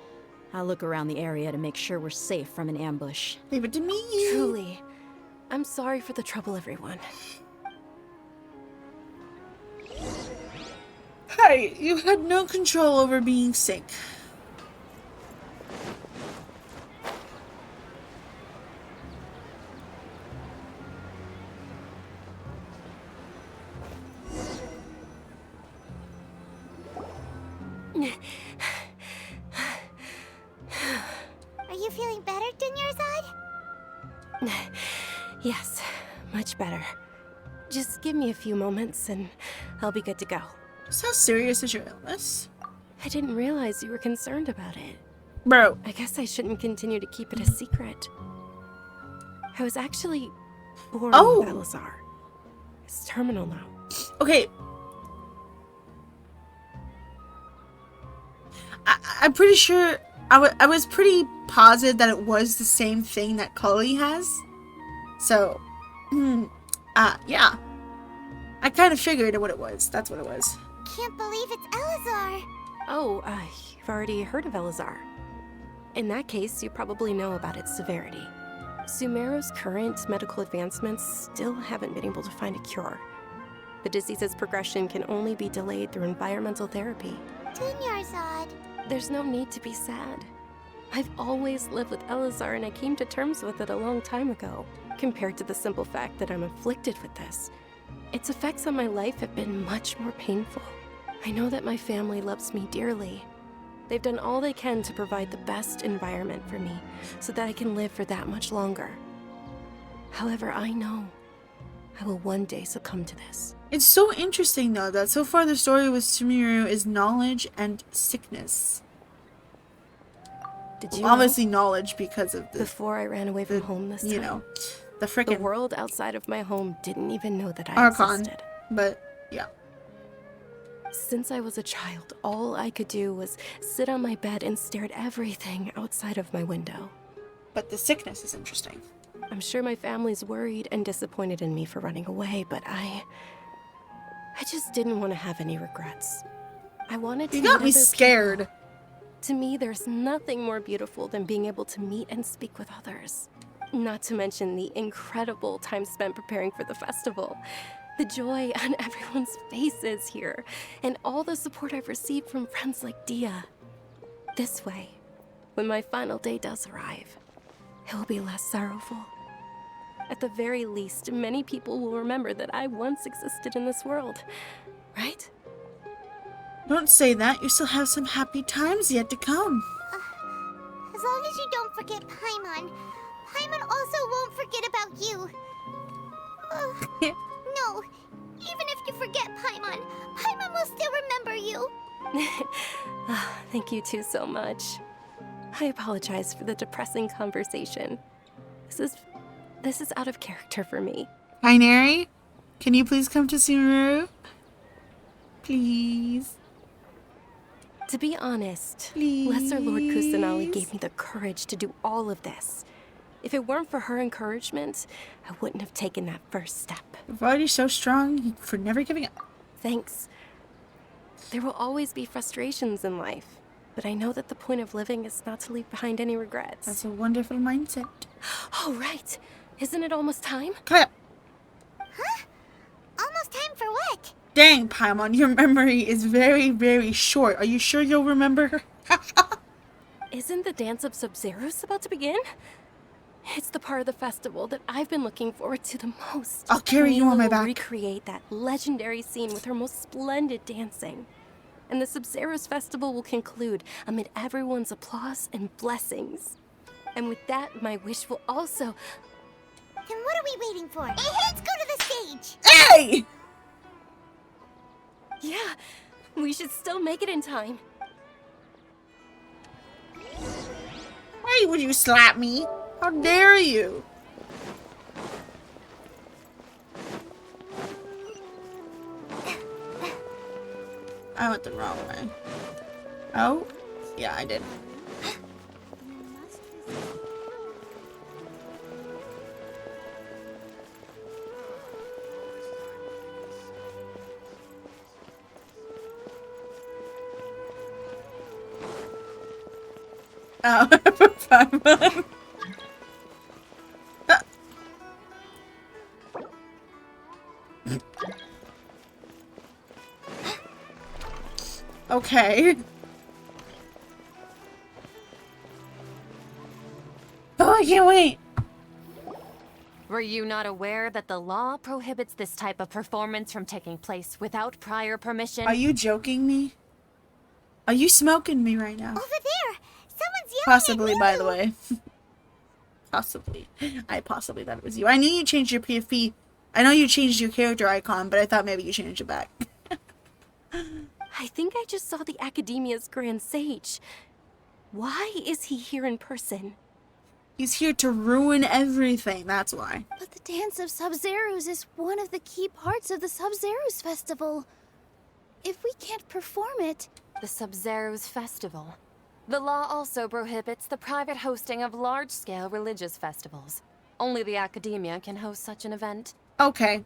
I'll look around the area to make sure we're safe from an ambush. Leave it to me. Truly. I'm sorry for the trouble, everyone. Hi, you had no control over being sick. Are you feeling better, Dunyarzad? Yes, much better. Just give me a few moments and I'll be good to go. So how serious is your illness? I didn't realize you were concerned about it. Bro. I guess I shouldn't continue to keep it a secret. I was actually born with Elazar. It's terminal now. Okay. I'm pretty sure... I was pretty positive that it was the same thing that Cully has. So... yeah. I kind of figured what it was. That's what it was. Can't believe it's Elazar. Oh, you've already heard of Elazar. In that case, you probably know about its severity. Sumeru's current medical advancements still haven't been able to find a cure. The disease's progression can only be delayed through environmental therapy. Dunyarzad. There's no need to be sad. I've always lived with Elazar and I came to terms with it a long time ago. Compared to the simple fact that I'm afflicted with this, its effects on my life have been much more painful. I know that my family loves me dearly. They've done all they can to provide the best environment for me so that I can live for that much longer. However, I know I will one day succumb to this. It's so interesting though that so far the story with Sumeru is knowledge and sickness. Did you well, obviously knowledge because of the... Before I ran away from home this time? You know, the frickin' The world outside of my home didn't even know that I Archon, existed. But, yeah. Since I was a child, all I could do was sit on my bed and stare at everything outside of my window. But the sickness is interesting. I'm sure my family's worried and disappointed in me for running away, but I just didn't want to have any regrets. I wanted to. You got me scared. People. To me, there's nothing more beautiful than being able to meet and speak with others. Not to mention the incredible time spent preparing for the festival. The joy on everyone's faces here, and all the support I've received from friends like Dia. This way, when my final day does arrive, it will be less sorrowful. At the very least, many people will remember that I once existed in this world, right? Don't say that. You still have some happy times yet to come. As long as you don't forget Paimon. Paimon also won't forget about you. No, even if you forget Paimon, Paimon will still remember you. Thank you two so much. I apologize for the depressing conversation. This is out of character for me. Binary, can you please come to Sumeru? Please. To be honest, Please. Lesser Lord Kusanali gave me the courage to do all of this. If it weren't for her encouragement, I wouldn't have taken that first step. You're already so strong for never giving up. Thanks. There will always be frustrations in life, but I know that the point of living is not to leave behind any regrets. That's a wonderful mindset. Oh, right. Isn't it almost time? Kaya. Huh? Almost time for what? Dang, Paimon, your memory is very, very short. Are you sure you'll remember? Isn't the dance of Sub-Zeros about to begin? It's the part of the festival that I've been looking forward to the most. I'll carry you on my Mila will back. recreate that legendary scene with her most splendid dancing. And the Sub-Zeros festival will conclude amid everyone's applause and blessings. And with that, my wish will also... Then what are we waiting for? Let's go to the stage! Hey! Yeah, we should still make it in time. Hey, would you slap me? How dare you? I went the wrong way. Oh? Yeah, I did. Oh, Paimon. Okay. Oh, I can't wait. Were you not aware that the law prohibits this type of performance from taking place without prior permission? Are you joking me? Are you smoking me right now? Over there! Someone's yelling Possibly, at by the Lulu. way. Possibly. I possibly thought it was you. I knew you changed your PFP. I know you changed your character icon, but I thought maybe you changed it back. I think I just saw the Academia's Grand Sage. Why is he here in person? He's here to ruin everything, that's why. But the Dance of Sub-Zeros is one of the key parts of the Sub-Zeros Festival. If we can't perform it... The Sub-Zeros Festival. The law also prohibits the private hosting of large-scale religious festivals. Only the Academia can host such an event. Okay.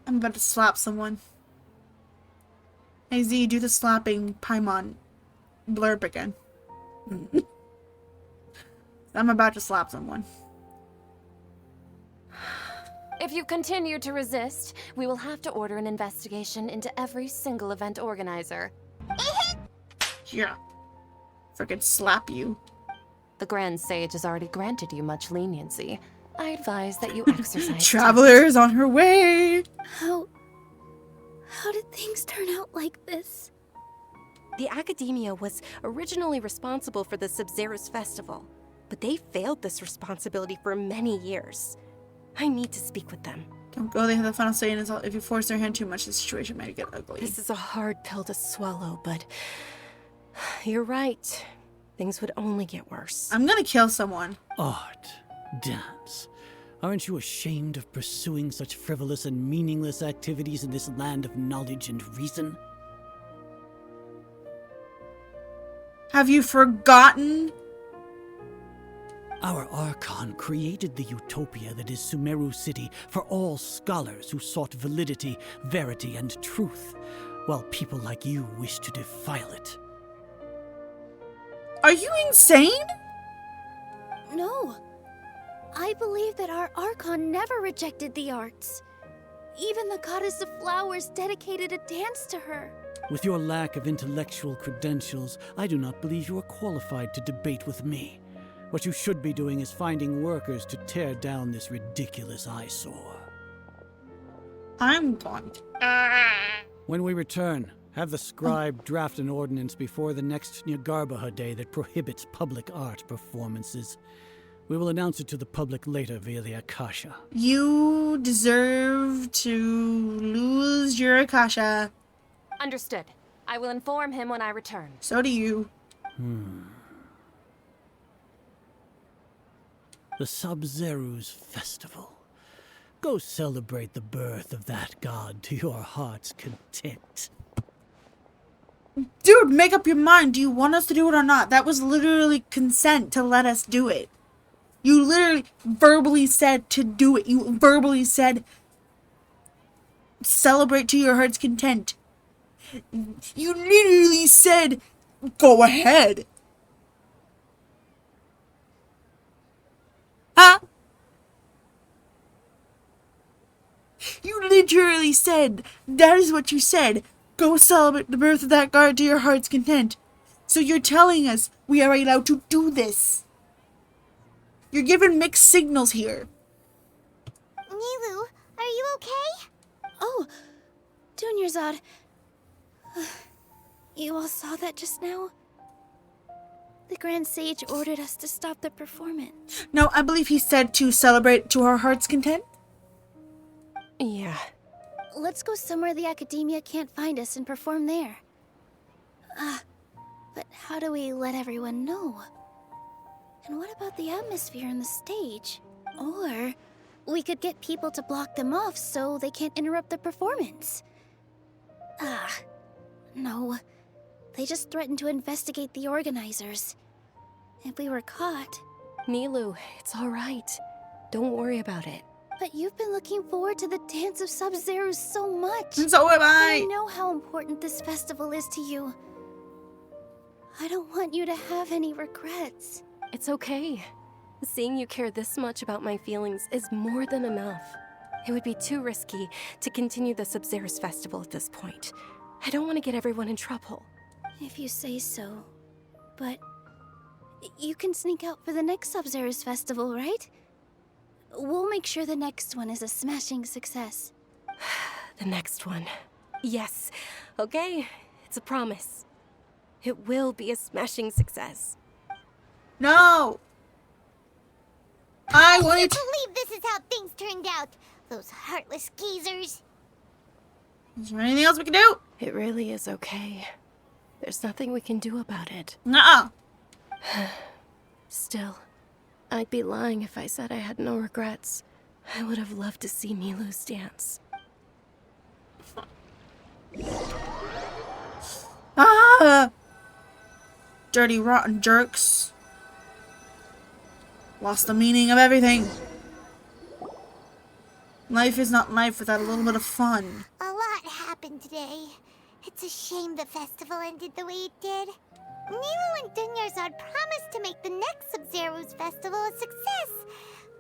I'm about to slap someone. Hey Z, do the slapping Paimon blurb again. I'm about to slap someone. If you continue to resist, we will have to order an investigation into every single event organizer. Yeah. Frickin' slap you. The Grand Sage has already granted you much leniency. I advise that you exercise Traveler is on her way. How did things turn out like this? The Academia was originally responsible for the Sub-Zeros Festival, but they failed this responsibility for many years. I need to speak with them. Don't go, they have the final say, and if you force their hand too much, the situation might get ugly. This is a hard pill to swallow, but you're right. Things would only get worse. I'm gonna kill someone. Art, dance. Aren't you ashamed of pursuing such frivolous and meaningless activities in this land of knowledge and reason? Have you forgotten? Our Archon created the utopia that is Sumeru City for all scholars who sought validity, verity, and truth, while people like you wish to defile it. Are you insane? No. I believe that our Archon never rejected the arts. Even the goddess of flowers dedicated a dance to her. With your lack of intellectual credentials, I do not believe you are qualified to debate with me. What you should be doing is finding workers to tear down this ridiculous eyesore. I'm going to... When we return, have the scribe draft an ordinance before the next Nyargarbaha Day that prohibits public art performances. We will announce it to the public later via the Akasha. You deserve to lose your Akasha. Understood. I will inform him when I return. So do you. The Sub-Zeros Festival. Go celebrate the birth of that god to your heart's content. Dude, make up your mind. Do you want us to do it or not? That was literally consent to let us do it. You literally verbally said to do it. You verbally said celebrate to your heart's content. You literally said go ahead. Huh? You literally said, that is what you said. Go celebrate the birth of that god to your heart's content. So you're telling us we are allowed to do this. You're giving mixed signals here. Nilu, are you okay? Oh, Dunyarzad. You all saw that just now? The Grand Sage ordered us to stop the performance. No, I believe he said to celebrate to our heart's content. Yeah. let's go somewhere the academia can't find us and perform there. But how do we let everyone know? And what about the atmosphere and the stage? Or we could get people to block them off so they can't interrupt the performance. No. They just threatened to investigate the organizers. If we were caught... Milu, it's all right. Don't worry about it. But you've been looking forward to the Dance of Sub-Zero so much. And so have I. I know how important this festival is to you. I don't want you to have any regrets. It's okay. Seeing you care this much about my feelings is more than enough. It would be too risky to continue the Sub-Zero's festival at this point. I don't want to get everyone in trouble. If you say so. But you can sneak out for the next Sub-Zero's festival, right? We'll make sure the next one is a smashing success. The next one. Yes. Okay. It's a promise. It will be a smashing success. No! I want can't believe this is how things turned out. Those heartless geezers. Is there anything else we can do? It really is okay. There's nothing we can do about it. Nuh-uh. Still, I'd be lying if I said I had no regrets. I would have loved to see Milu's dance. Ah! Dirty, rotten jerks. Lost the meaning of everything. Life is not life without a little bit of fun. A lot happened today. It's a shame the festival ended the way it did. Nilo and Dunyarzad promised to make the next Sub-Zero's festival a success,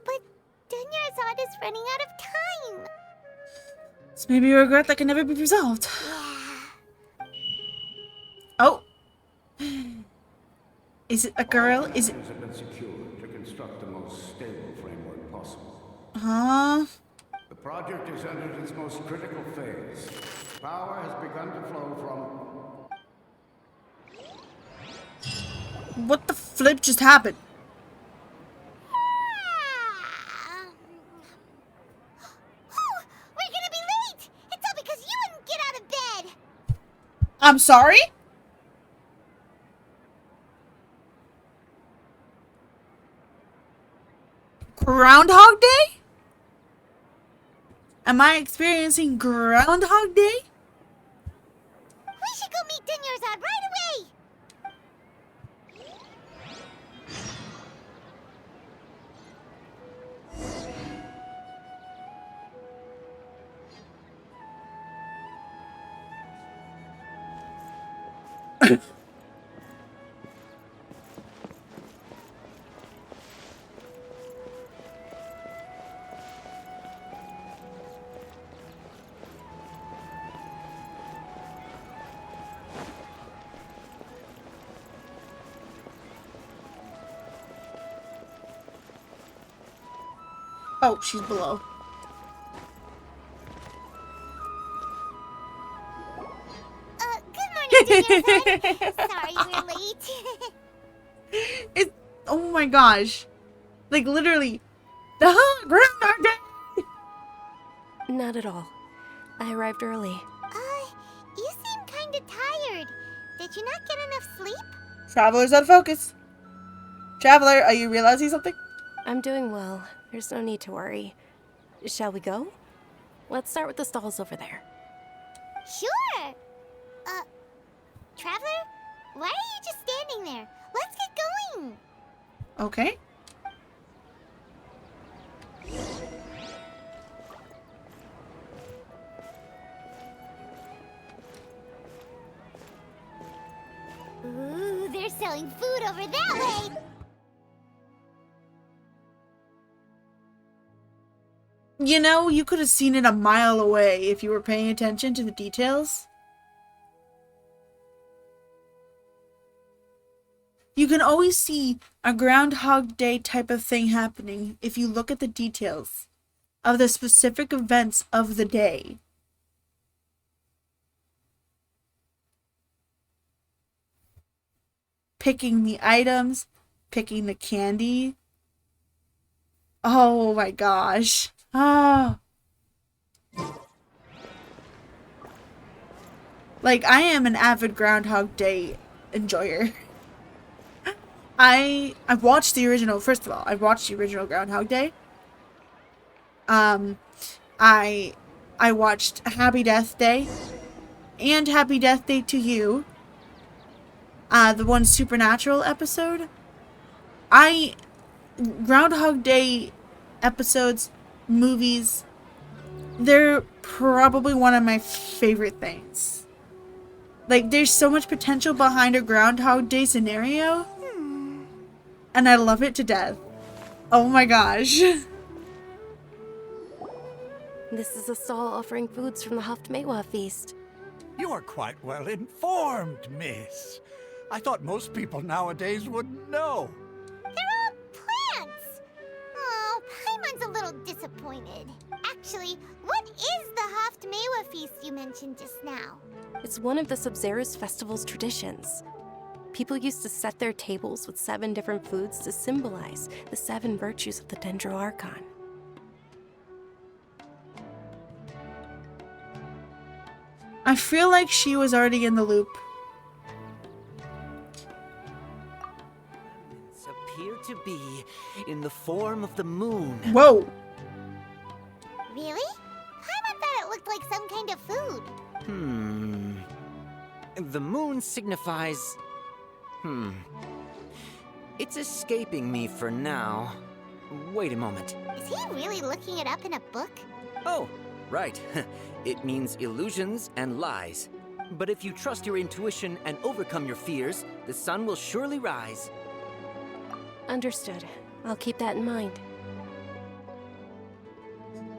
but Dunyarzad is running out of time. It's maybe a regret that can never be resolved. Oh! Is it a girl? Is it... have been secured to construct the most stable framework possible. Huh? The project is entered its most critical phase. Power has begun to flow from... What the flip just happened? Oh, we're gonna be late! It's all because you wouldn't get out of bed! I'm sorry? Groundhog Day? Am I experiencing Groundhog Day? We should go meet Dunyarzad right away! Oh, she's below. Good morning, Dunyarzad. Sorry we're late. It's... Oh my gosh. Like, literally. The Groundhog Day! Not at all. I arrived early. You seem kinda tired. Did you not get enough sleep? Traveler's out of focus. Traveler, are you realizing something? I'm doing well. There's no need to worry. Shall we go? Let's start with the stalls over there. Sure! Traveler? Why are you just standing there? Let's get going! Okay. Ooh, they're selling food over that way! You know, you could have seen it a mile away if you were paying attention to the details. You can always see a Groundhog Day type of thing happening if you look at the details of the specific events of the day. Picking the items, picking the candy. Oh my gosh. Ah. Like, I am an avid Groundhog Day enjoyer. I've watched the original. First of all, I've watched the original Groundhog Day. I watched Happy Death Day and Happy Death Day to You. The one Supernatural episode. Groundhog Day episodes, movies, they're probably one of my favorite things. Like, there's so much potential behind a Groundhog Day scenario. And I love it to death. Oh my gosh. This is a stall offering foods from the Haftmewa feast. You are quite well informed, miss. I thought most people nowadays would know. They're all plants! Oh, Paimon's a little disappointed. Actually, what is the Haftmewa feast you mentioned just now? It's one of the Sabzeruz festival's traditions. People used to set their tables with 7 different foods to symbolize the 7 virtues of the Dendro Archon. I feel like she was already in the loop. Appear to be in the form of the moon. Whoa! Really? Paimon thought it looked like some kind of food. The moon signifies... It's escaping me for now. Wait a moment. Is he really looking it up in a book? Oh, right. It means illusions and lies. But if you trust your intuition and overcome your fears, the sun will surely rise. Understood. I'll keep that in mind.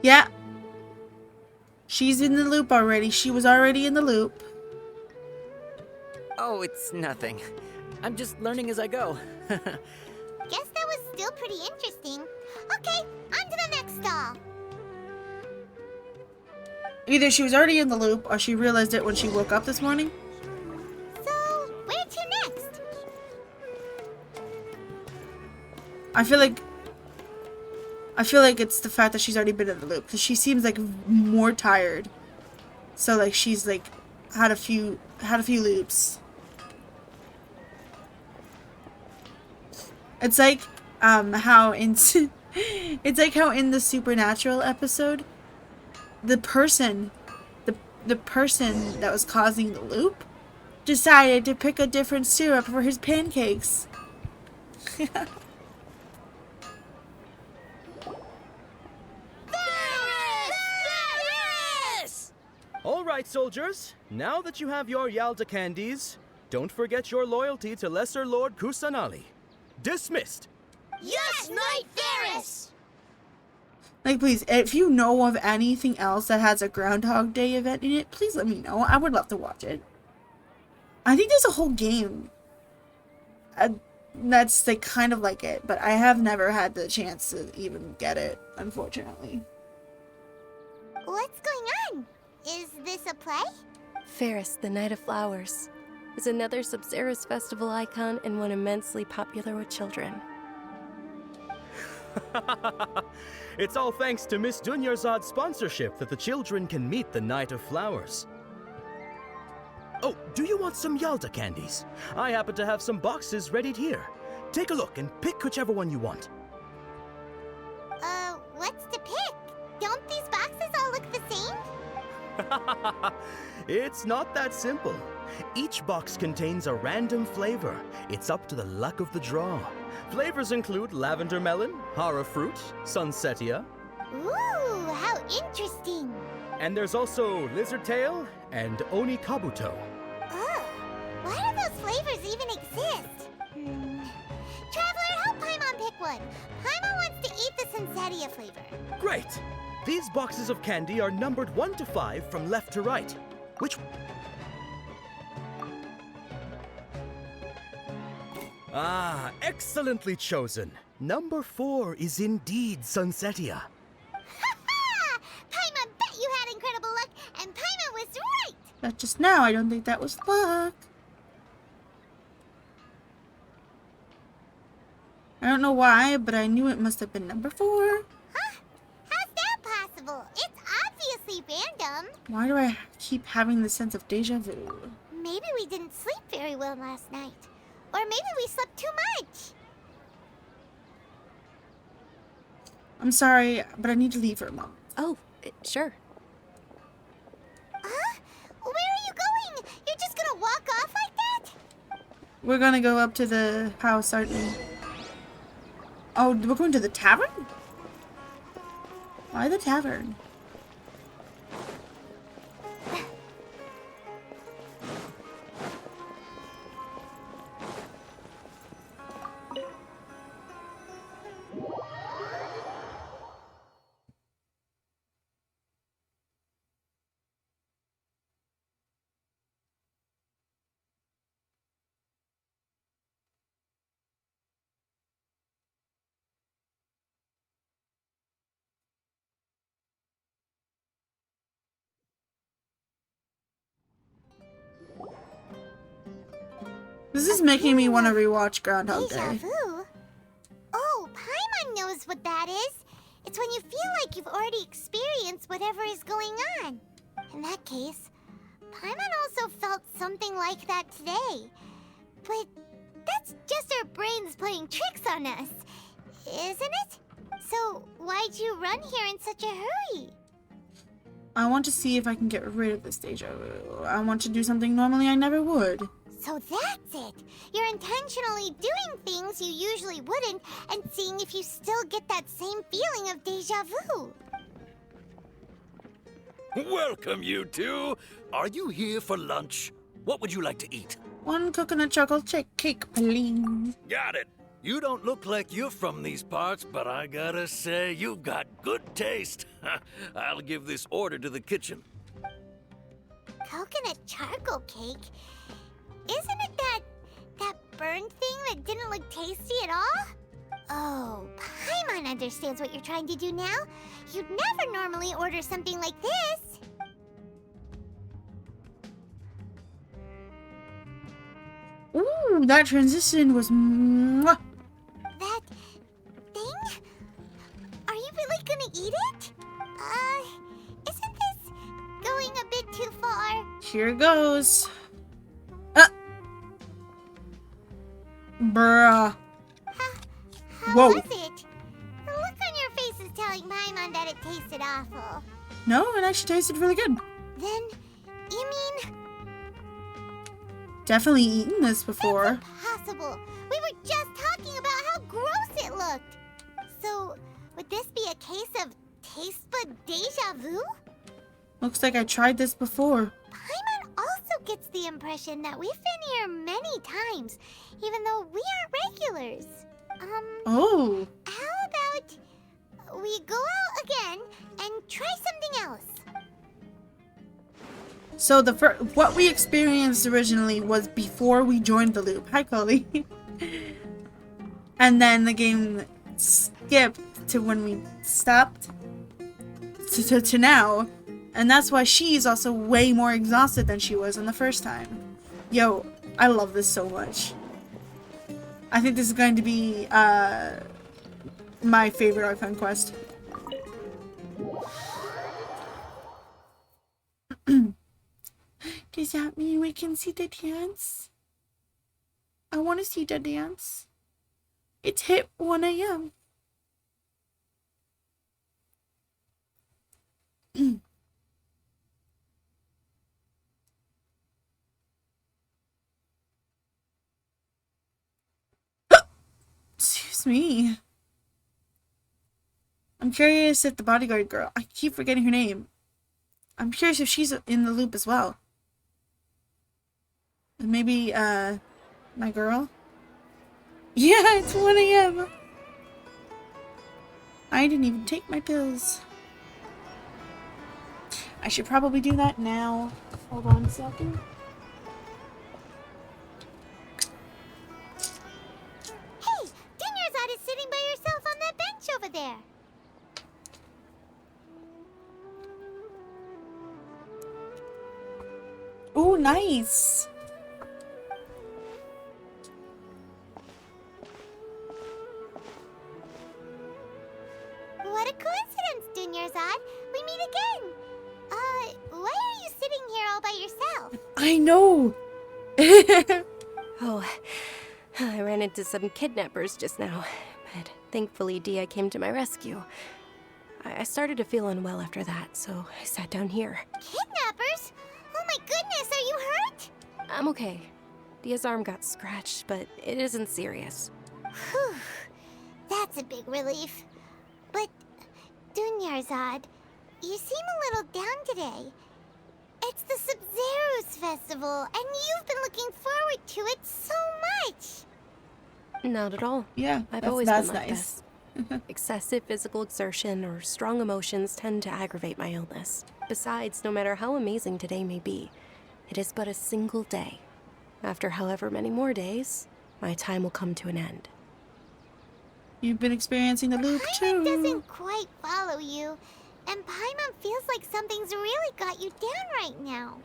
Yeah. She's in the loop already. She was already in the loop. Oh, it's nothing. I'm just learning as I go. Guess that was still pretty interesting. Okay, on to the next stall. Either she was already in the loop or she realized it when she woke up this morning. So, where to next? I feel like it's the fact that she's already been in the loop because she seems like more tired. So like she's like had a few loops. It's like how in it's like how in the Supernatural episode the person that was causing the loop decided to pick a different syrup for his pancakes. All right, soldiers. Now that you have your Yalda candies, don't forget your loyalty to Lesser Lord Kusanali. Dismissed. Yes, Knight Ferris! Like, please, if you know of anything else that has a Groundhog Day event in it, please let me know. I would love to watch it. I think there's a whole game that's like kind of like it, but I have never had the chance to even get it, unfortunately. What's going on? Is this a play? Ferris, the Night of Flowers, is another Sabzeruz festival icon and one immensely popular with children. It's all thanks to Miss Dunyarzad's sponsorship that the children can meet the Night of Flowers. Oh, do you want some Yalda candies? I happen to have some boxes readied here. Take a look and pick whichever one you want. What's to pick? Don't these boxes all look the same? It's not that simple. Each box contains a random flavor. It's up to the luck of the draw. Flavors include lavender melon, hara fruit, sunsetia. Ooh, how interesting. And there's also lizard tail and oni kabuto. Ugh, why do those flavors even exist? Traveler, help Paimon pick one. Paimon wants to eat the sunsetia flavor. Great! These boxes of candy are numbered 1 to 5 from left to right. Which... Ah, excellently chosen. Number 4 is indeed sunsetia. Ha-ha! Paimon bet you had incredible luck, and Paimon was right! Not just now, I don't think that was luck. I don't know why, but I knew it must have been number 4. Huh? How's that possible? It's obviously random. Why do I keep having the sense of deja vu? Maybe we didn't sleep very well last night. Or maybe we slept too much. I'm sorry, but I need to leave for a moment. Oh, sure. Huh? Where are you going? You're just gonna walk off like that? We're gonna go up to the house, aren't we? Oh, we're going to the tavern? Why the tavern? This is making me want to rewatch Groundhog Deja Day. vu? Oh, Paimon knows what that is. It's when you feel like you've already experienced whatever is going on. In that case, Paimon also felt something like that today. But that's just our brains playing tricks on us, isn't it? So why'd you run here in such a hurry? I want to see if I can get rid of this deja vu. I want to do something normally I never would. So that's it. You're intentionally doing things you usually wouldn't and seeing if you still get that same feeling of deja vu. Welcome, you two. Are you here for lunch? What would you like to eat? One coconut chocolate cake, please. Got it. You don't look like you're from these parts, but I gotta say, you've got good taste. I'll give this order to the kitchen. Coconut charcoal cake? Isn't it that burned thing that didn't look tasty at all? Oh, Paimon understands what you're trying to do now. You'd never normally order something like this. Ooh, that transition was mwah. That thing? Are you really gonna eat it? Isn't this going a bit too far? Here goes. Bruh. How Whoa. was it? The look on your face is telling Paimon that it tasted awful. No, it actually tasted really good. Then, you mean... Definitely eaten this before. Possible. We were just talking about how gross it looked. So, would this be a case of taste bud deja vu? Looks like I tried this before. Paimon also gets the impression that we've been here many times, even though we aren't regulars. Oh. How about we go out again and try something else? So what we experienced originally was before we joined the loop. Hi, Chloe. And then the game skipped to when we stopped to now. And that's why she's also way more exhausted than she was in the first time. Yo, I love this so much. I think this is going to be my favorite Archon quest. Does that mean we can see the dance? I want to see the dance. It's hit 1 a.m. Excuse me. I'm curious if the bodyguard girl, I keep forgetting her name. I'm curious if she's in the loop as well. Maybe, my girl? Yeah, it's 1 a.m. I didn't even take my pills. I should probably do that now. Hold on a second. Hey, Dinyarzad is sitting by herself on that bench over there. Ooh, nice. What a coincidence, Dinyarzad. We meet again. why are you sitting here all by yourself? I know. Oh, I ran into some kidnappers just now, but thankfully Dia came to my rescue. I started to feel unwell after that, so I sat down here. Kidnappers? Oh my goodness, are you hurt? I'm okay. Dia's arm got scratched, but it isn't serious. Whew, that's a big relief. But, Dunyarzad, you seem a little down today. It's the Sub-Zero's festival, and you've been looking forward to it so much. Not at all. Yeah, I've that's always been like nice. this. Excessive physical exertion or strong emotions tend to aggravate my illness. Besides, no matter how amazing today may be, it is but a single day. After however many more days, my time will come to an end. You've been experiencing the loop too. Paimon doesn't quite follow you, and Paimon feels like something's really got you down right now.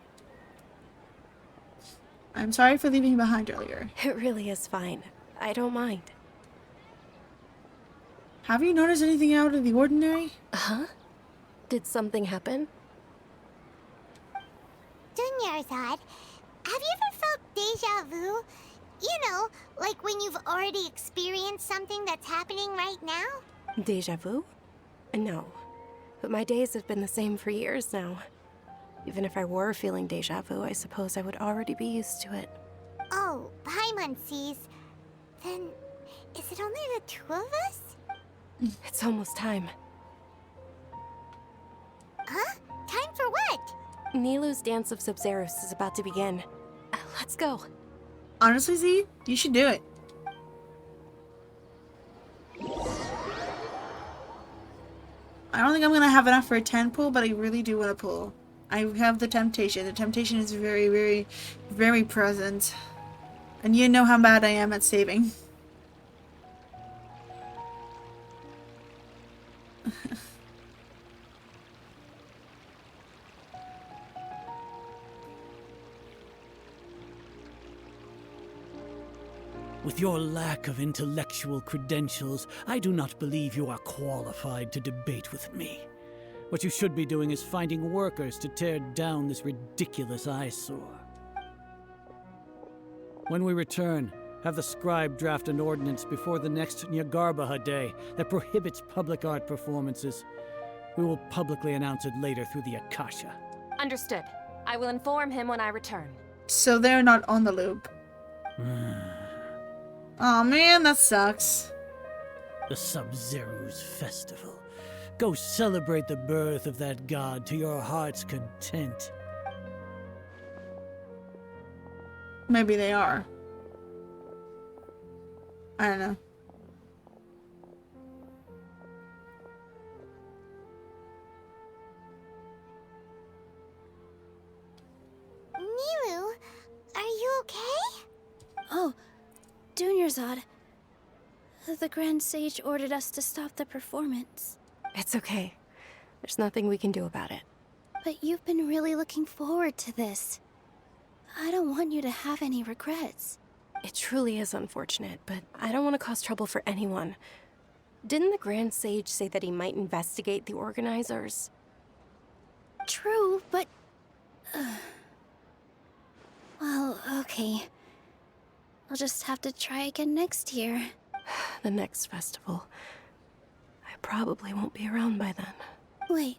I'm sorry for leaving you behind earlier. It really is fine. I don't mind. Have you noticed anything out of the ordinary? Huh? Did something happen? Dunyarzad, have you ever felt deja vu? You know, like when you've already experienced something that's happening right now? Deja vu? No. But my days have been the same for years now. Even if I were feeling deja vu, I suppose I would already be used to it. Oh, Paimon sees. Then, is it only the two of us? It's almost time. Huh? Time for what? Nilou's Dance of Sub-Zeros is about to begin. Let's go. Honestly, Z, you should do it. I don't think I'm gonna have enough for a 10 pull, but I really do want to pull. I have the temptation. The temptation is very, very, very present. And you know how bad I am at saving. With your lack of intellectual credentials, I do not believe you are qualified to debate with me. What you should be doing is finding workers to tear down this ridiculous eyesore. When we return, have the scribe draft an ordinance before the next Nyagarbha Day that prohibits public art performances. We will publicly announce it later through the Akasha. Understood. I will inform him when I return. So they're not on the loop. Oh man, that sucks. The Sub-Zero's festival. Go celebrate the birth of that god to your heart's content. Maybe they are. I don't know. Nilou, are you okay? Oh, Dunyarzad. The Grand Sage ordered us to stop the performance. It's okay. There's nothing we can do about it. But you've been really looking forward to this. I don't want you to have any regrets. It truly is unfortunate, but I don't want to cause trouble for anyone. Didn't the Grand Sage say that he might investigate the organizers? True, but... well, okay. I'll just have to try again next year. The next festival. I probably won't be around by then. Wait,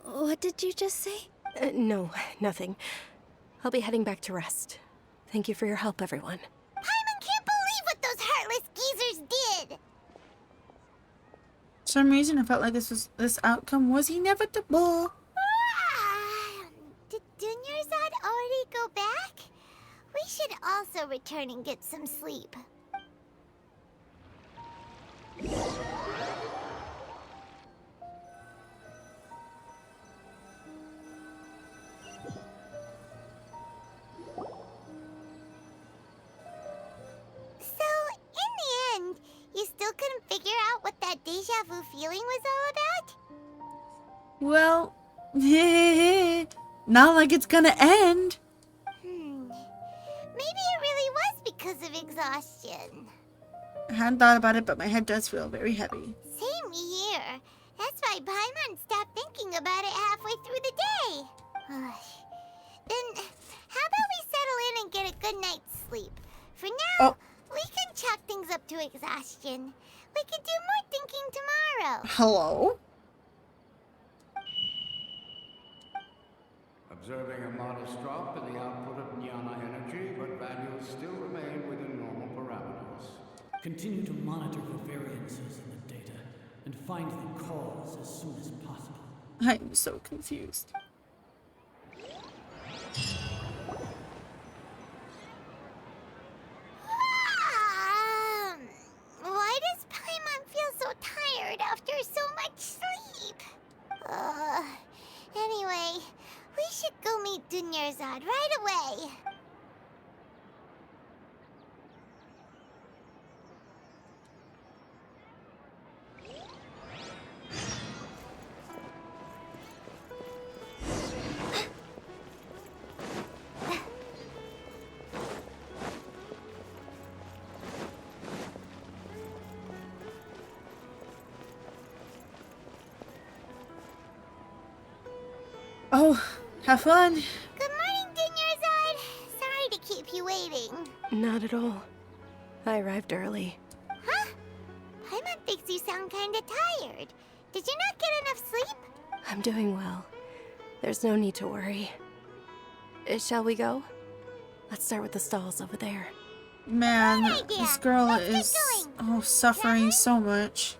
what did you just say? No, nothing. I'll be heading back to rest. Thank you for your help, everyone. Paimon can't believe what those heartless geezers did! For some reason, I felt like this outcome was inevitable. Did Dunyarzad already go back? We should also return and get some sleep. You still couldn't figure out what that deja vu feeling was all about? Well, not like it's gonna end. Maybe it really was because of exhaustion. I hadn't thought about it, but my head does feel very heavy. Same here. That's why Paimon stopped thinking about it halfway through the day. question. We could do more thinking tomorrow. Hello? Observing a modest drop in the output of jnana energy, but values still remain within normal parameters. Continue to monitor for variances in the data and find the cause as soon as possible. I'm so confused. Why does Paimon feel so tired after so much sleep? Anyway, we should go meet Dunyarzad right away. Oh, have fun. Good morning, Dunyarzad. Sorry to keep you waiting. Not at all. I arrived early. Huh? Paimon thinks you sound kinda tired. Did you not get enough sleep? I'm doing well. There's no need to worry. Shall we go? Let's start with the stalls over there. Man, this girl is suffering so much.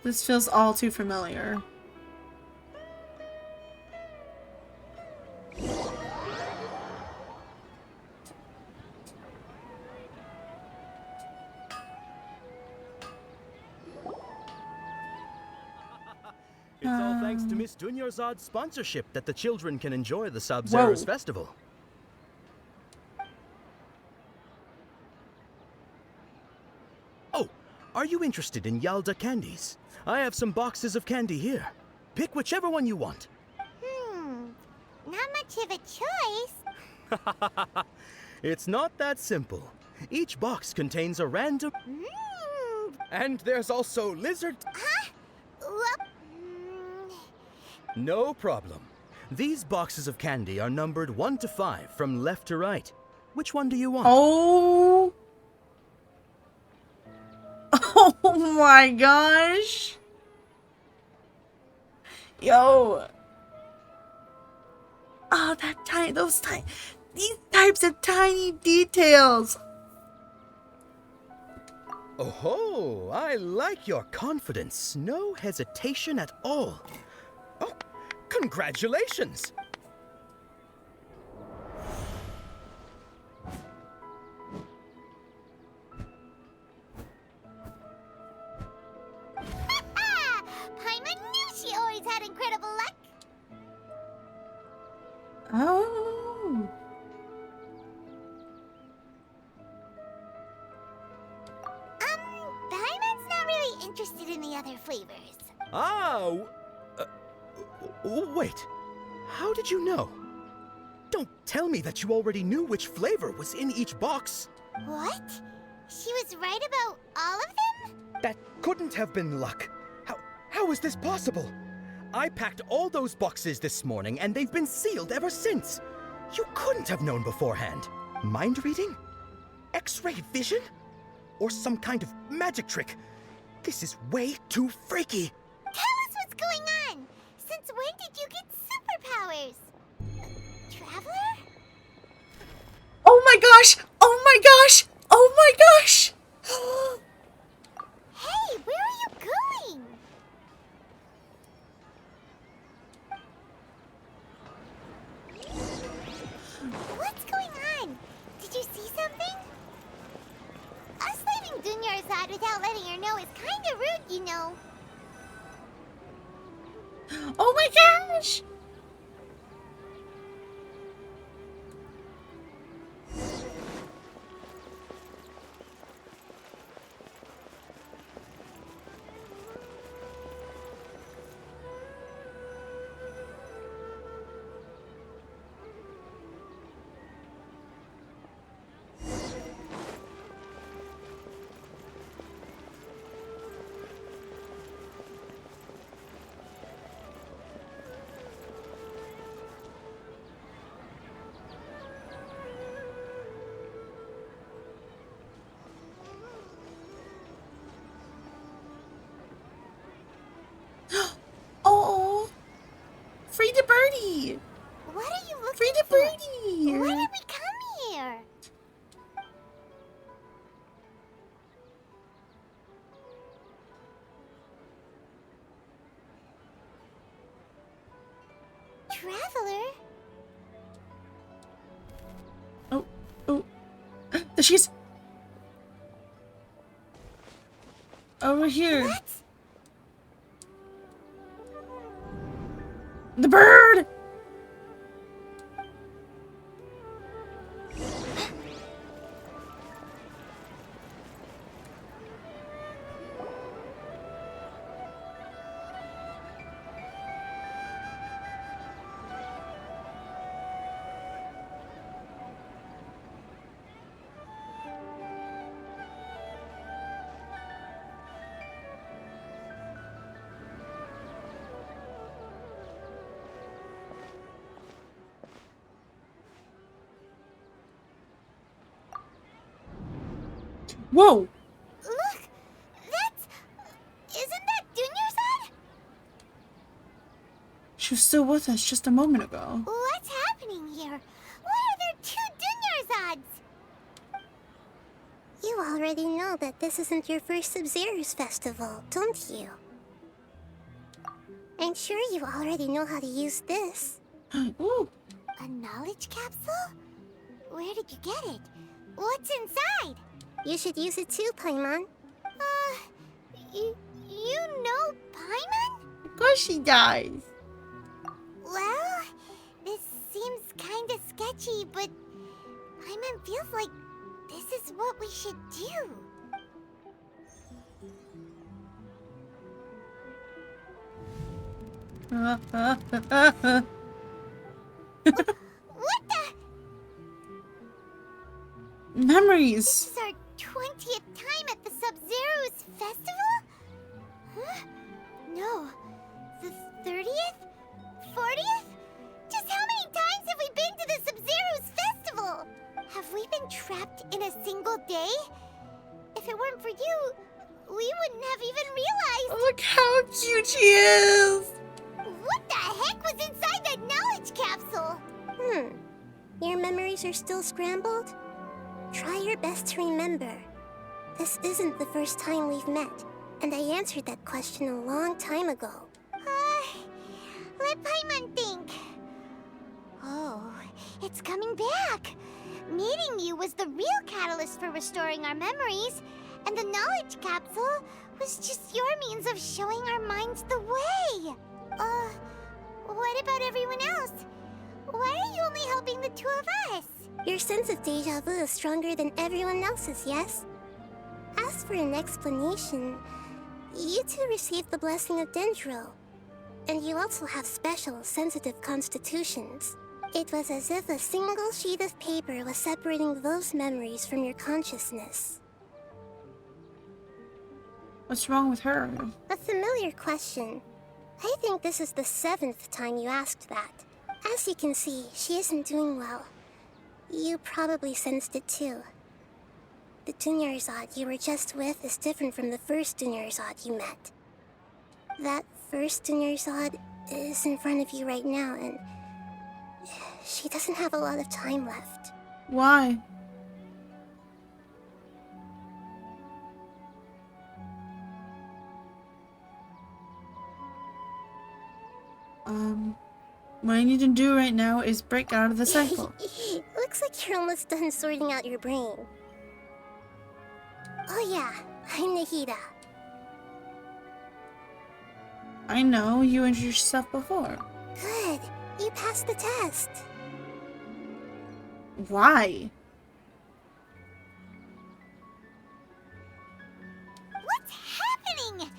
This feels all too familiar. It's all thanks to Miss Dunyarzad's sponsorship that the children can enjoy the Sub-Zerus festival. Oh, are you interested in Yalda candies? I have some boxes of candy here. Pick whichever one you want. Not much of a choice. It's not that simple. Each box contains a random... And there's also lizard... Huh? No problem. These boxes of candy are numbered 1 to 5 from left to right. Which one do you want? Oh! Oh my gosh! Yo! Oh, these types of tiny details! Oh, I like your confidence. No hesitation at all. Oh, congratulations! Paimon knew she always had incredible luck. Oh. Paimon's not really interested in the other flavors. Ah, wait. How did you know? Don't tell me that you already knew which flavor was in each box. What? She was right about all of them? That couldn't have been luck. How is this possible? I packed all those boxes this morning and they've been sealed ever since. You couldn't have known beforehand. Mind reading? X-ray vision? Or some kind of magic trick? This is way too freaky. Tell us what's going on. Since when did you get superpowers? Traveler? Oh my gosh! Oh my gosh! Oh my gosh! Hey, where are you going? What's going on? Did you see something? Us leaving Dunyarzad without letting her know is kinda rude, you know. Oh my gosh! traveler. Oh. She's over here. What? The bird! Whoa! Look! That's... Isn't that Dunyarzad? She was still with us just a moment ago. What's happening here? Why are there two Dunyarzads? You already know that this isn't your first Sub-Zero's festival, don't you? I'm sure you already know how to use this. Ooh. A knowledge capsule? Where did you get it? What's inside? You should use it too, Paimon. You know Paimon? Of course she does. Well, this seems kinda sketchy, but Paimon feels like this is what we should do. What the? Memories. This is our 20th time at the Sub-Zero's festival? Huh? No. The 30th? 40th? Just how many times have we been to the Sub-Zero's festival? Have we been trapped in a single day? If it weren't for you, we wouldn't have even realized. Look how cute she is. What the heck was inside that knowledge capsule? Your memories are still scrambled? Try your best to remember. This isn't the first time we've met, and I answered that question a long time ago. Let Paimon think. Oh, it's coming back. Meeting you was the real catalyst for restoring our memories, and the knowledge capsule was just your means of showing our minds the way. What about everyone else? Why are you only helping the two of us? Your sense of deja vu is stronger than everyone else's, yes? As for an explanation, you two received the blessing of Dendro, and you also have special, sensitive constitutions. It was as if a single sheet of paper was separating those memories from your consciousness. What's wrong with her? A familiar question. I think this is the 7th time you asked that. As you can see, she isn't doing well. You probably sensed it too. The Dunyarzad you were just with is different from the first Dunyarzad you met. That first Dunyarzad is in front of you right now, and she doesn't have a lot of time left. Why? What I need to do right now is break out of the cycle. Looks like you're almost done sorting out your brain. Oh yeah, I'm Nahida. I know, you introduced yourself before. Good, you passed the test. Why? What's happening?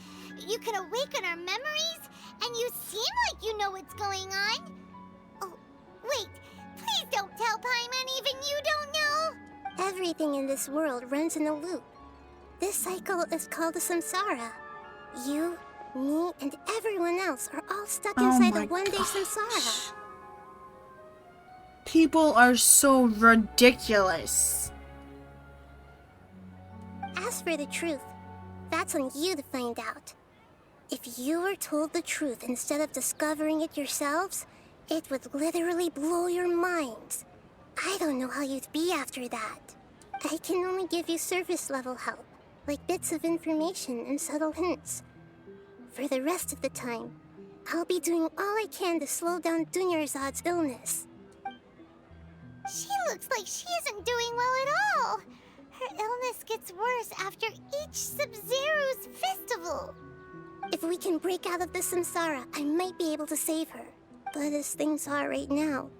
You can awaken our memories, and you seem like you know what's going on. Oh, wait, please don't tell Paimon even you don't know. Everything in this world runs in a loop. This cycle is called the samsara. You, me, and everyone else are all stuck inside a one-day samsara. People are so ridiculous. As for the truth, that's on you to find out. If you were told the truth instead of discovering it yourselves, it would literally blow your minds. I don't know how you'd be after that. I can only give you surface-level help, like bits of information and subtle hints. For the rest of the time, I'll be doing all I can to slow down Dunyarzad's illness. She looks like she isn't doing well at all. Her illness gets worse after each Sub-Zero's festival. If we can break out of the samsara, I might be able to save her. But as things are right now,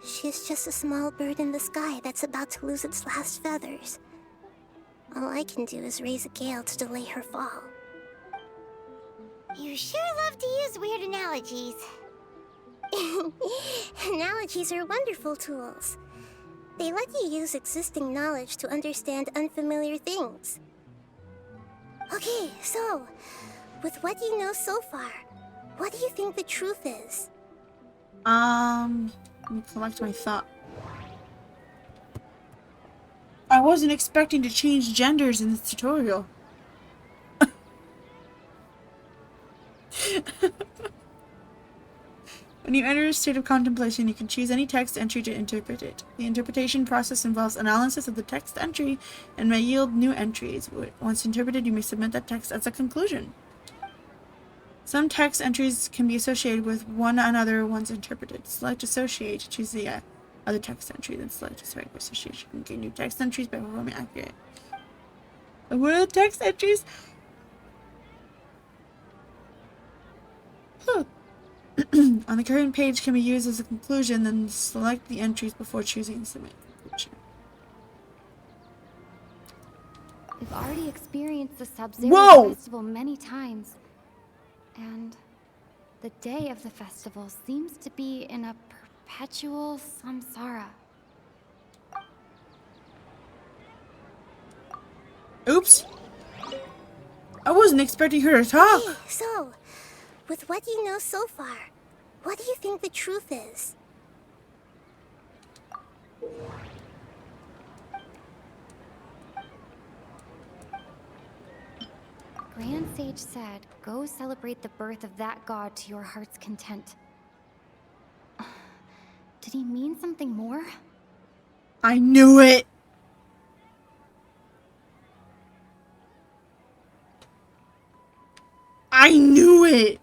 she's just a small bird in the sky that's about to lose its last feathers. All I can do is raise a gale to delay her fall. You sure love to use weird analogies. Analogies are wonderful tools. They let you use existing knowledge to understand unfamiliar things. Okay, so, with what you know so far, what do you think the truth is? Let me collect my thought. I wasn't expecting to change genders in this tutorial. When you enter a state of contemplation, you can choose any text entry to interpret it. The interpretation process involves analysis of the text entry and may yield new entries. Once interpreted, you may submit that text as a conclusion. Some text entries can be associated with one another once interpreted. Select Associate to choose the other text entry, then select Association. You can gain new text entries by performing accurate. What are the text entries? Huh. On the current page can be used as a conclusion, then select the entries before choosing the submit conclusion. We've already experienced the Sub-Zero festival many times. And the day of the festival seems to be in a perpetual samsara. Oops! I wasn't expecting her to talk! Okay, so, with what you know so far, what do you think the truth is? Grand Sage said, go celebrate the birth of that god to your heart's content. Did he mean something more? I knew it! I knew it!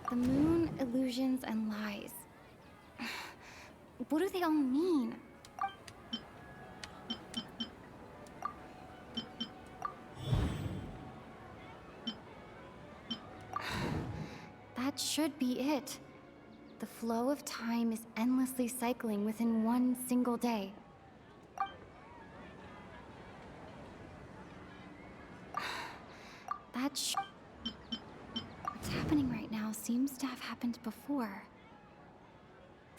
The moon, illusions, and lies. What do they all mean? That should be it. The flow of time is endlessly cycling within one single day. What's happening right now seems to have happened before.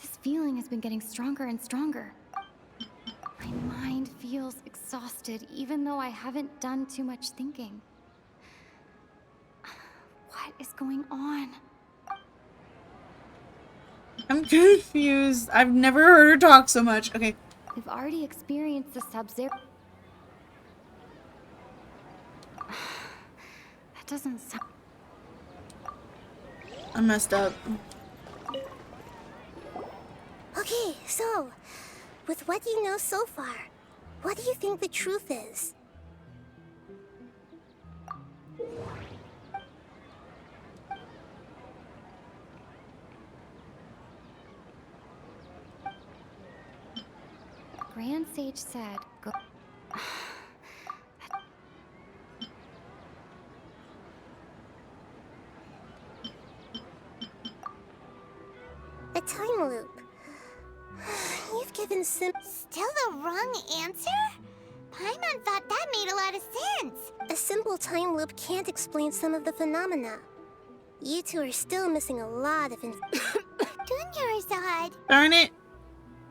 This feeling has been getting stronger and stronger. My mind feels exhausted, even though I haven't done too much thinking. What is going on? I'm confused. I've never heard her talk so much. Okay. We've already experienced the Sub-Zero. That doesn't sound... I messed up. Okay, so, with what you know so far, what do you think the truth is? Grand Sage said, go... A time loop. You've given Still the wrong answer? Paimon thought that made a lot of sense. A simple time loop can't explain some of the phenomena. You two are still missing a lot of Dunyarzad. Darn it.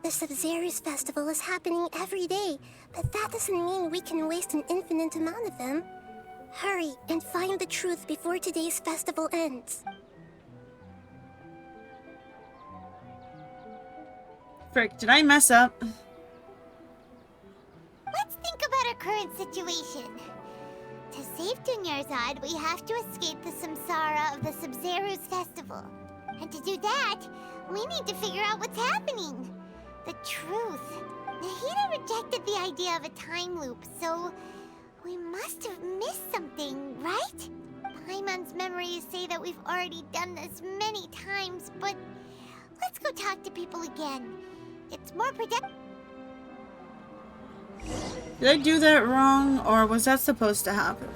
The Sub-Zero's festival is happening every day, but that doesn't mean we can waste an infinite amount of them. Hurry and find the truth before today's festival ends. Frick, did I mess up? Let's think about our current situation. To save Dunyarzad, we have to escape the samsara of the Sub-Zero's festival. And to do that, we need to figure out what's happening. The truth. Nahida rejected the idea of a time loop, so we must have missed something, right? Paimon's memories say that we've already done this many times, but let's go talk to people again. It's more productive. Did I do that wrong, or was that supposed to happen?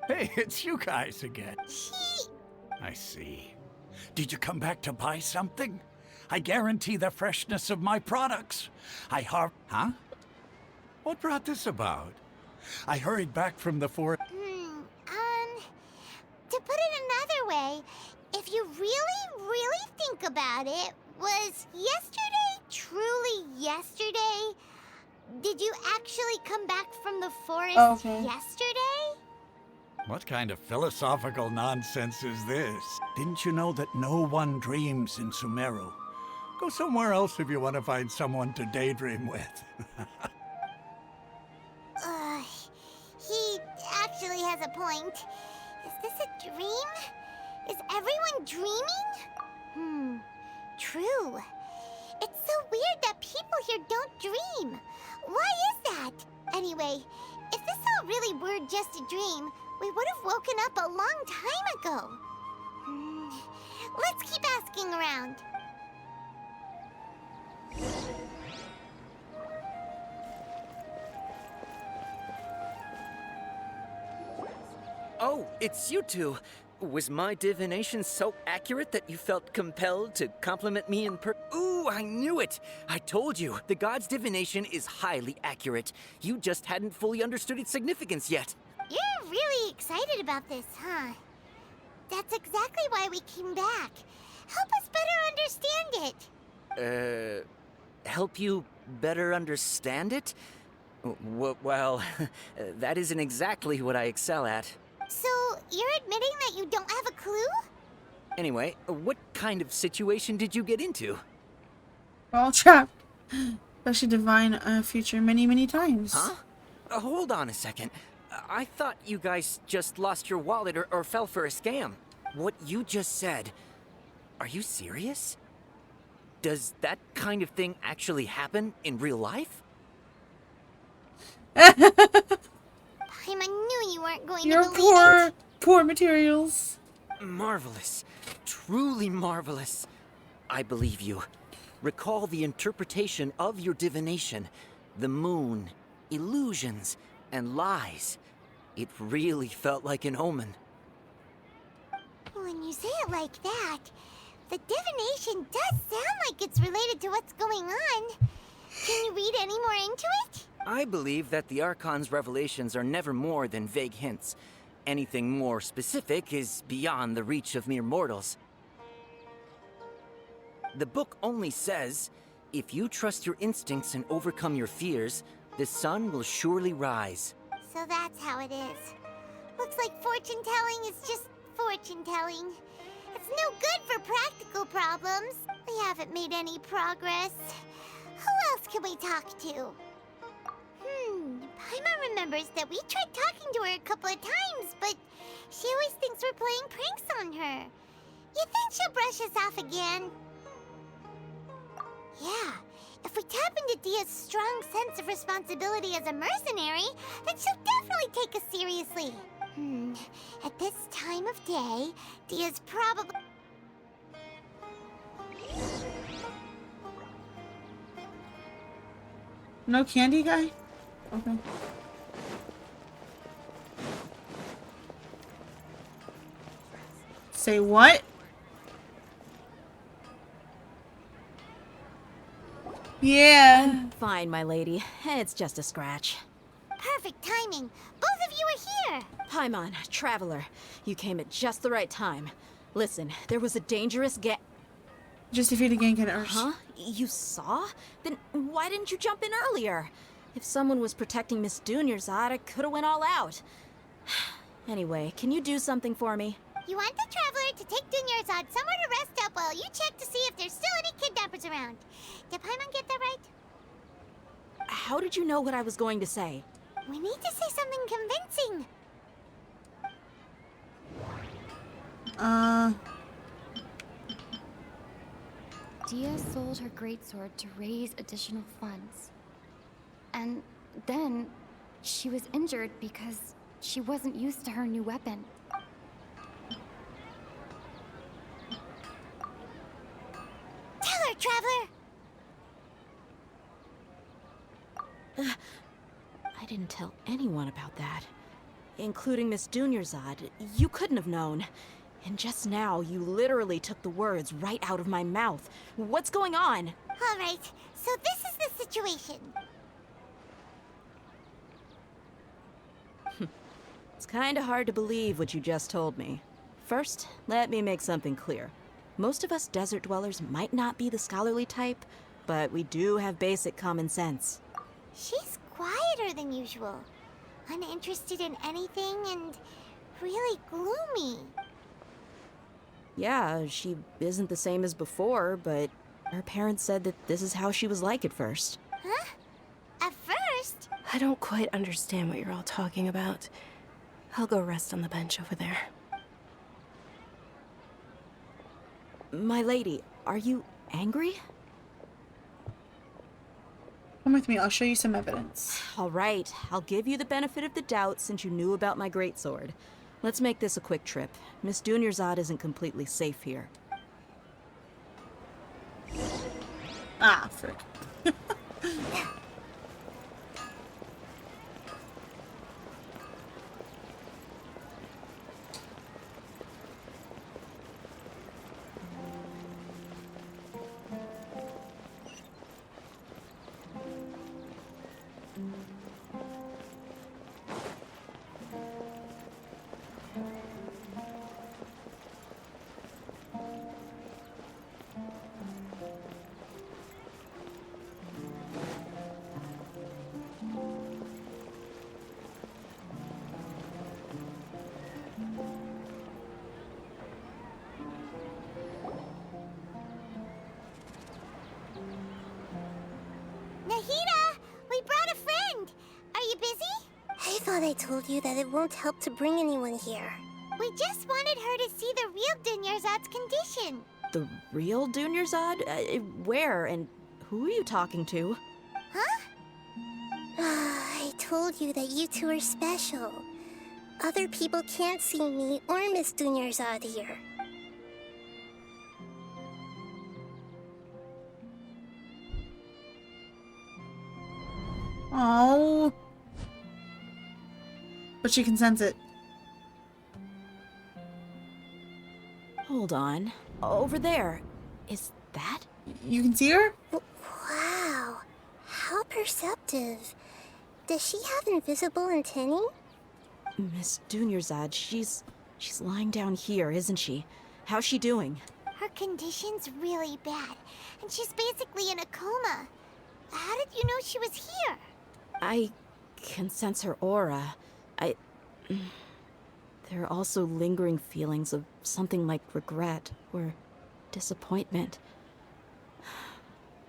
Hey, it's you guys again. I see. Did you come back to buy something? I guarantee the freshness of my products. Huh? What brought this about? I hurried back from the forest. To put it another way, if you really think about it, was yesterday truly yesterday? Did you actually come back from the forest yesterday? What kind of philosophical nonsense is this? Didn't you know that no one dreams in Sumeru? Go somewhere else if you want to find someone to daydream with. He actually has a point. Is this a dream? Is everyone dreaming? True. It's so weird that people here don't dream. Why is that? Anyway, if this all really were just a dream, we would have woken up a long time ago. Let's keep asking around. Oh, it's you two. Was my divination so accurate that you felt compelled to compliment me in Ooh, I knew it! I told you, the god's divination is highly accurate. You just hadn't fully understood its significance yet. You're really excited about this, huh? That's exactly why we came back. Help us better understand it. Help you better understand it? Well, that isn't exactly what I excel at. So, you're admitting that you don't have a clue? Anyway, what kind of situation did you get into? We're all trapped. Especially divine future many times. Huh? Hold on a second. I thought you guys just lost your wallet or fell for a scam. What you just said, are you serious? Does that kind of thing actually happen in real life? I knew you weren't going to believe it. Poor materials. Marvelous. Truly marvelous. I believe you. Recall the interpretation of your divination. The moon, illusions, and lies. It really felt like an omen. When you say it like that, the divination does sound like it's related to what's going on. Can you read any more into it? I believe that the Archon's revelations are never more than vague hints. Anything more specific is beyond the reach of mere mortals. The book only says, if you trust your instincts and overcome your fears, the sun will surely rise. So that's how it is. Looks like fortune-telling is just fortune-telling. It's no good for practical problems. We haven't made any progress. Who else can we talk to? Paimon remembers that we tried talking to her a couple of times, but she always thinks we're playing pranks on her. You think she'll brush us off again? Yeah, if we tap into Dia's strong sense of responsibility as a mercenary, then she'll definitely take us seriously. At this time of day, Dia's probably... No candy guy? Okay. Say what? Yeah. Fine, my lady. It's just a scratch. Perfect timing. Both of you are here. Paimon, traveler. You came at just the right time. Listen, there was a dangerous Just defeated gang killers. Huh? You saw? Then why didn't you jump in earlier? If someone was protecting Miss Dunyarzad, I could have went all out. Anyway, can you do something for me? You want the traveler to take Dunyarzad somewhere to rest up while you check to see if there's still any kidnappers around. Did Paimon get that right? How did you know what I was going to say? We need to say something convincing. Dia sold her greatsword to raise additional funds. And then she was injured because she wasn't used to her new weapon. Tell her, Traveler! I didn't tell anyone about that. Including Miss Dunyarzad. You couldn't have known. And just now, you literally took the words right out of my mouth. What's going on? All right, so this is the situation. It's kinda hard to believe what you just told me. First, let me make something clear. Most of us desert dwellers might not be the scholarly type, but we do have basic common sense. She's quieter than usual. Uninterested in anything and really gloomy. Yeah, she isn't the same as before, but her parents said that this is how she was like at first. Huh? At first? I don't quite understand what you're all talking about. I'll go rest on the bench over there. My lady, are you angry? Come with me, I'll show you some evidence. All right, I'll give you the benefit of the doubt since you knew about my greatsword. Let's make this a quick trip. Miss Dunyarzad isn't completely safe here. Ah, frick. Nahida, we brought a friend. Are you busy? I thought I told you that it won't help to bring anyone here. We just wanted her to see the real Dunyarzad's condition. The real Dunyarzad? Where and who are you talking to? Huh? I told you that you two are special. Other people can't see me or Miss Dunyarzad here. Oh. But she can sense it. Hold on. Over there. Is that? You can see her? Wow. How perceptive. Does she have invisible antennae? Miss Dunyarzad, she's lying down here, isn't she? How's she doing? Her condition's really bad, and she's basically in a coma. How did you know she was here? I can sense her aura. There are also lingering feelings of something like regret or disappointment.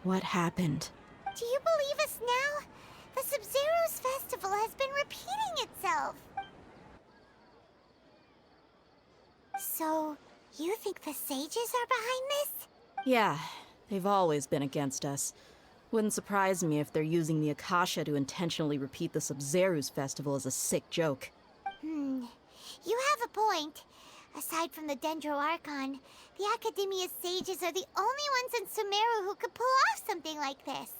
What happened? Do you believe us now? The Sub-Zero's festival has been repeating itself. So, you think the sages are behind this? Yeah, they've always been against us. Wouldn't surprise me if they're using the Akasha to intentionally repeat the Sub-Zero's festival as a sick joke. You have a point. Aside from the Dendro Archon, the Academia's sages are the only ones in Sumeru who could pull off something like this.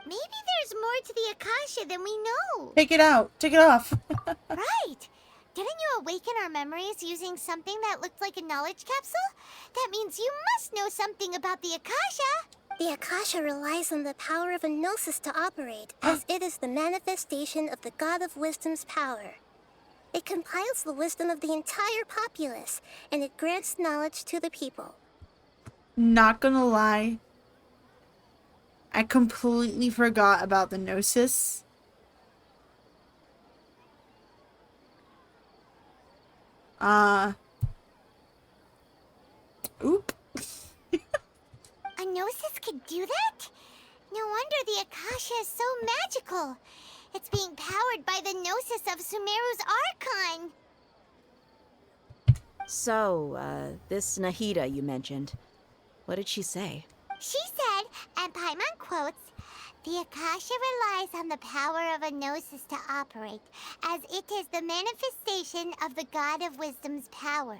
Maybe there's more to the Akasha than we know. Take it out. Take it off. Right. Didn't you awaken our memories using something that looked like a knowledge capsule? That means you must know something about the Akasha. The Akasha relies on the power of a gnosis to operate, as it is the manifestation of the God of Wisdom's power. It compiles the wisdom of the entire populace, and it grants knowledge to the people. Not gonna lie. I completely forgot about the Gnosis. A gnosis could do that? No wonder the Akasha is so magical. It's being powered by the gnosis of Sumeru's Archon. So, this Nahida you mentioned, what did she say? She said, and Paimon quotes, "The Akasha relies on the power of a gnosis to operate, as it is the manifestation of the God of Wisdom's power.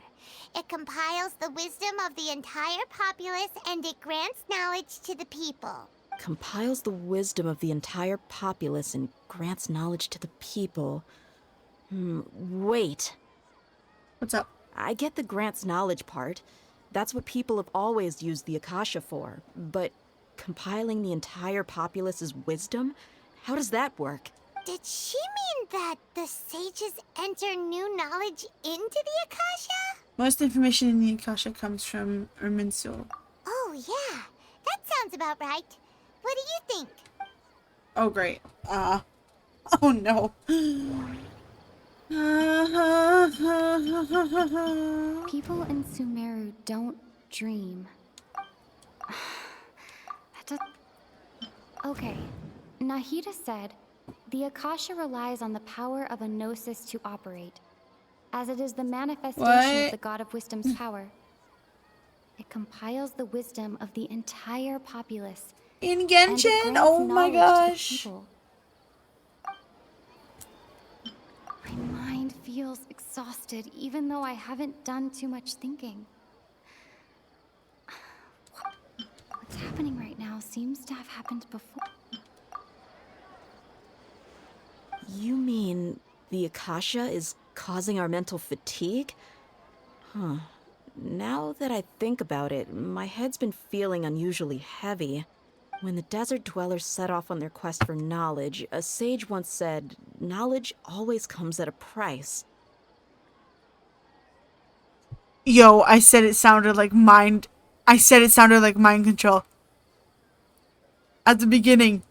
It compiles the wisdom of the entire populace and it grants knowledge to the people." Compiles the wisdom of the entire populace and grants knowledge to the people. Wait. What's up? I get the grants knowledge part. That's what people have always used the Akasha for. But compiling the entire populace's wisdom? How does that work? Did she mean that the sages enter new knowledge into the Akasha? Most information in the Akasha comes from Irminsul. Oh, yeah. That sounds about right. What do you think? Oh, great. Oh, no. People in Sumeru don't dream. Okay, Nahida said, the Akasha relies on the power of a gnosis to operate, as it is the manifestation of the God of Wisdom's power. It compiles the wisdom of the entire populace. In Genshin? Oh my gosh. My mind feels exhausted, even though I haven't done too much thinking. What's happening right now seems to have happened before. You mean the Akasha is causing our mental fatigue? Huh. Now that I think about it, my head's been feeling unusually heavy. When the desert dwellers set off on their quest for knowledge, a sage once said, knowledge always comes at a price. Yo, I said it sounded like mind control. At the beginning.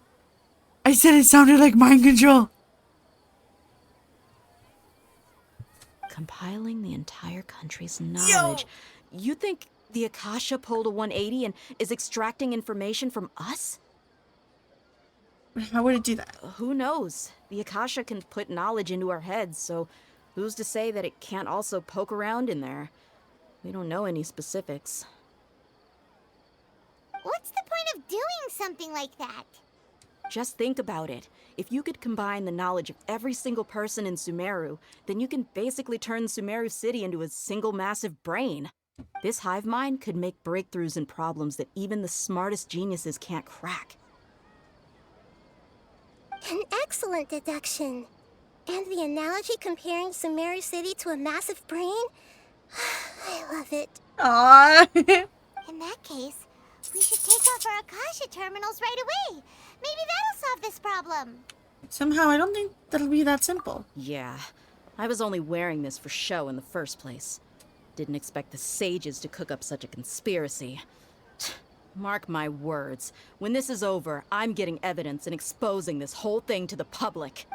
I said it sounded like mind control. Compiling the entire country's knowledge. Yo! You think the Akasha pulled a 180 and is extracting information from us? How would it do that? Who knows? The Akasha can put knowledge into our heads, so who's to say that it can't also poke around in there? We don't know any specifics. What's the point of doing something like that? Just think about it. If you could combine the knowledge of every single person in Sumeru, then you can basically turn Sumeru City into a single massive brain. This hive mind could make breakthroughs in problems that even the smartest geniuses can't crack. An excellent deduction. And the analogy comparing Sumeru City to a massive brain? I love it. Aww. In that case, we should take off our Akasha terminals right away. Maybe that'll solve this problem. Somehow, I don't think that'll be that simple. Yeah, I was only wearing this for show in the first place. Didn't expect the sages to cook up such a conspiracy. Mark my words, when this is over, I'm getting evidence and exposing this whole thing to the public.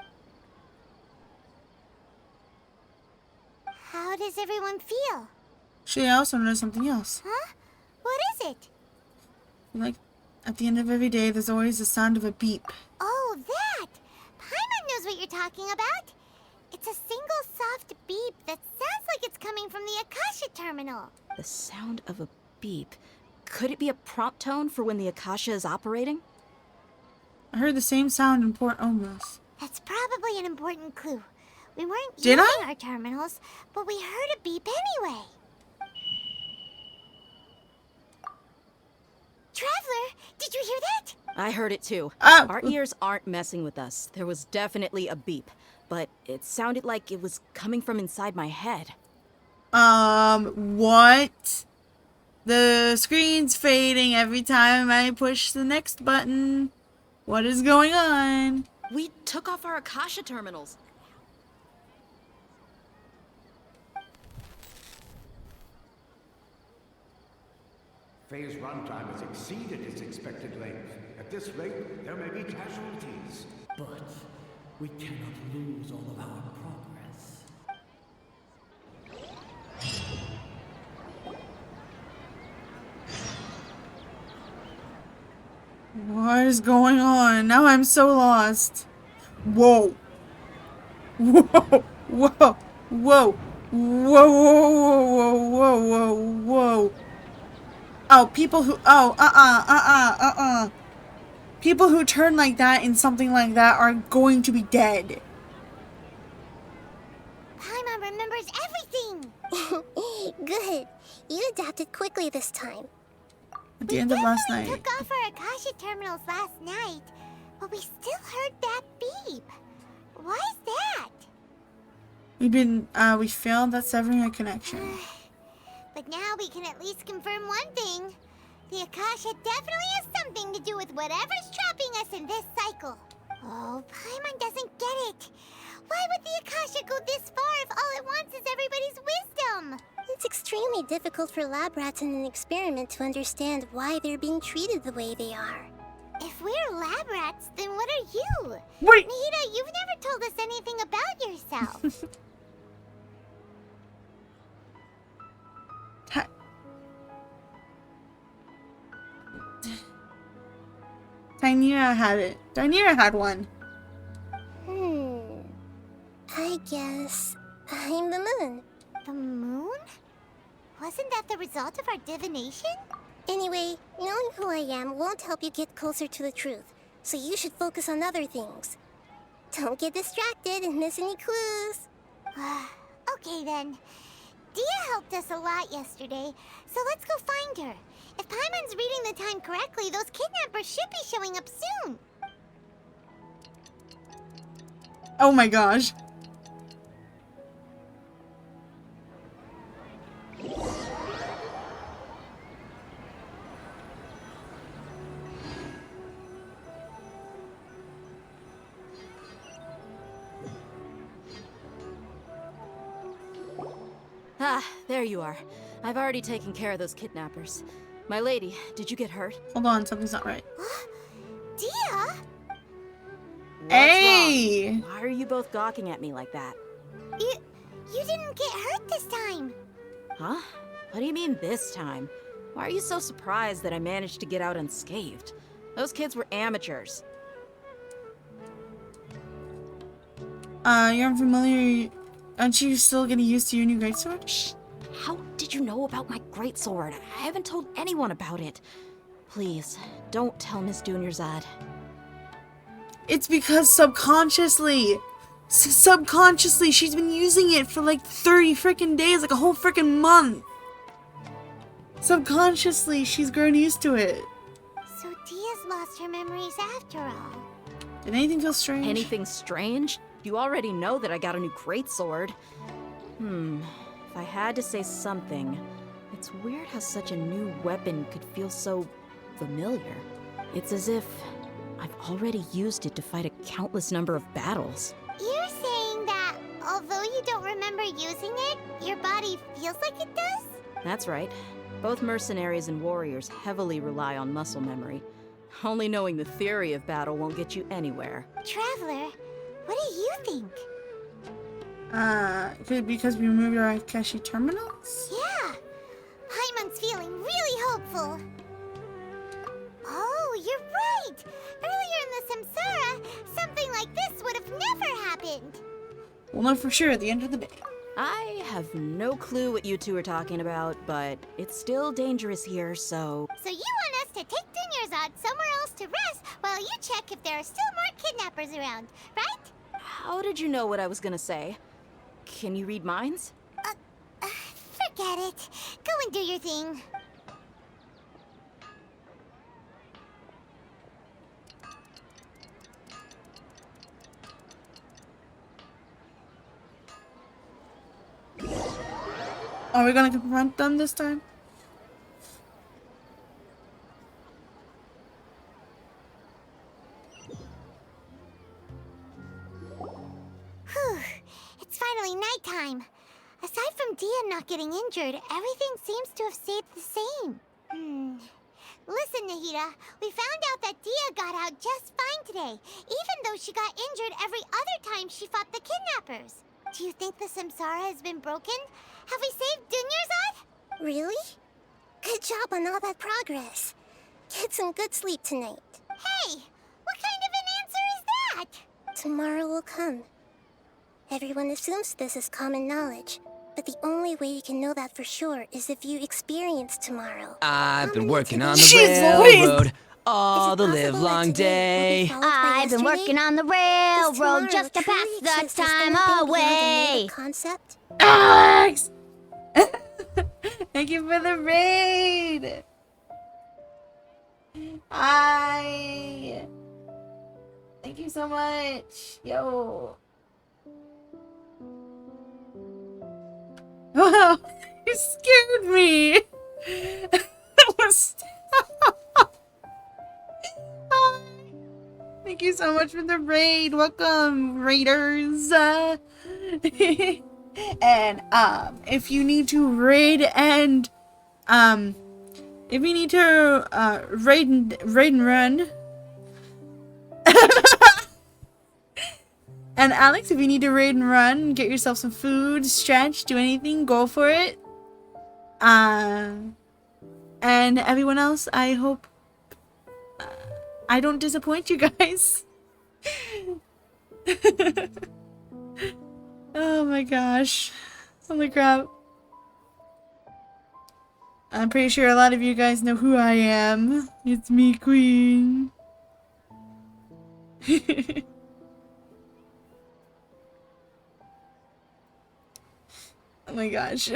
How does everyone feel? Actually, I also noticed something else. Huh? What is it? Like, at the end of every day, there's always the sound of a beep. Oh, that! Paimon knows what you're talking about. It's a single soft beep that sounds like it's coming from the Akasha terminal. The sound of a beep. Could it be a prompt tone for when the Akasha is operating? I heard the same sound in Port Omros. That's probably an important clue. We weren't Did using I? our terminals, but we heard a beep anyway. Traveler, did you hear that? I heard it too. Oh. Our ears aren't messing with us. There was definitely a beep, but it sounded like it was coming from inside my head. What? The screen's fading every time I push the next button. What is going on? We took off our Akasha terminals. Phase runtime has exceeded its expected length. At this rate, there may be casualties. But we cannot lose all of our progress. What is going on? Now I'm so lost. Whoa. Whoa. Whoa. Whoa. Whoa. Whoa. Whoa. Whoa. Whoa. Whoa. Oh, people who... Oh, people who turn like that in something like that are going to be dead. Paimon remembers everything! Good. You adapted quickly this time. At the end of last night. We took off our Akasha terminals last night, but we still heard that beep. Why is that? We failed at severing a connection. But now we can at least confirm one thing. The Akasha definitely has something to do with whatever's trapping us in this cycle. Oh, Paimon doesn't get it. Why would the Akasha go this far if all it wants is everybody's wisdom? It's extremely difficult for lab rats in an experiment to understand why they're being treated the way they are. If we're lab rats, then what are you? Wait! Nahida, you've never told us anything about yourself. Dynira had it. Dynira had one. I guess I'm the moon. The moon? Wasn't that the result of our divination? Anyway, knowing who I am won't help you get closer to the truth, so you should focus on other things. Don't get distracted and miss any clues. Okay then. Dia helped us a lot yesterday, so let's go find her. If Paimon's reading the time correctly, those kidnappers should be showing up soon. Oh my gosh. Ah, there you are. I've already taken care of those kidnappers. My lady, did you get hurt? Hold on, something's not right. Dia? Hey! Wrong? Why are you both gawking at me like that? You didn't get hurt this time. Huh? What do you mean this time? Why are you so surprised that I managed to get out unscathed? Those kids were amateurs. You're unfamiliar. Aren't you still getting used to your new greatsword? Shh. How did you know about my greatsword? I haven't told anyone about it. Please, don't tell Miss Dunyarzad. It's because subconsciously, she's been using it for like 30 freaking days, like a whole freaking month. Subconsciously, she's grown used to it. So Dia's lost her memories after all. Did anything feel strange? Anything strange? You already know that I got a new greatsword. If I had to say something, it's weird how such a new weapon could feel so familiar. It's as if I've already used it to fight a countless number of battles. You're saying that although you don't remember using it, your body feels like it does? That's right. Both mercenaries and warriors heavily rely on muscle memory. Only knowing the theory of battle won't get you anywhere. Traveler, what do you think? Could it be because we removed our Akashi terminals? Yeah! Paimon's feeling really hopeful. Oh, you're right! Earlier in the Samsara, something like this would have never happened. We'll know for sure at the end of the day. I have no clue what you two are talking about, but it's still dangerous here, so... So you want us to take Dunyarzad somewhere else to rest while you check if there are still more kidnappers around, right? How did you know what I was gonna say? Can you read minds? Forget it. Go and do your thing. Are we gonna confront them this time? Whew. It's finally nighttime. Aside from Dia not getting injured, everything seems to have stayed the same. Listen, Nahida, we found out that Dia got out just fine today, even though she got injured every other time she fought the kidnappers. Do you think the Samsara has been broken? Have we saved Dunyarzad? Really? Good job on all that progress. Get some good sleep tonight. Hey, what kind of an answer is that? Tomorrow will come. Everyone assumes this is common knowledge, but the only way you can know that for sure is if you experience tomorrow. I've been working on the Jeez railroad Louise. all the live long day. I've been working on the railroad just to pass the time away. Concept? Alex! Thank you for the raid! Thank you so much! Yo! Wow! You scared me! That was... Thank you so much for the raid! Welcome, raiders! And if you need to raid and if you need to raid and run, and Alex, if you need to raid and run, get yourself some food, stretch, do anything, go for it. And everyone else, I hope I don't disappoint you guys. Oh my gosh. Holy crap. I'm pretty sure a lot of you guys know who I am. It's me, Queen. Oh my gosh.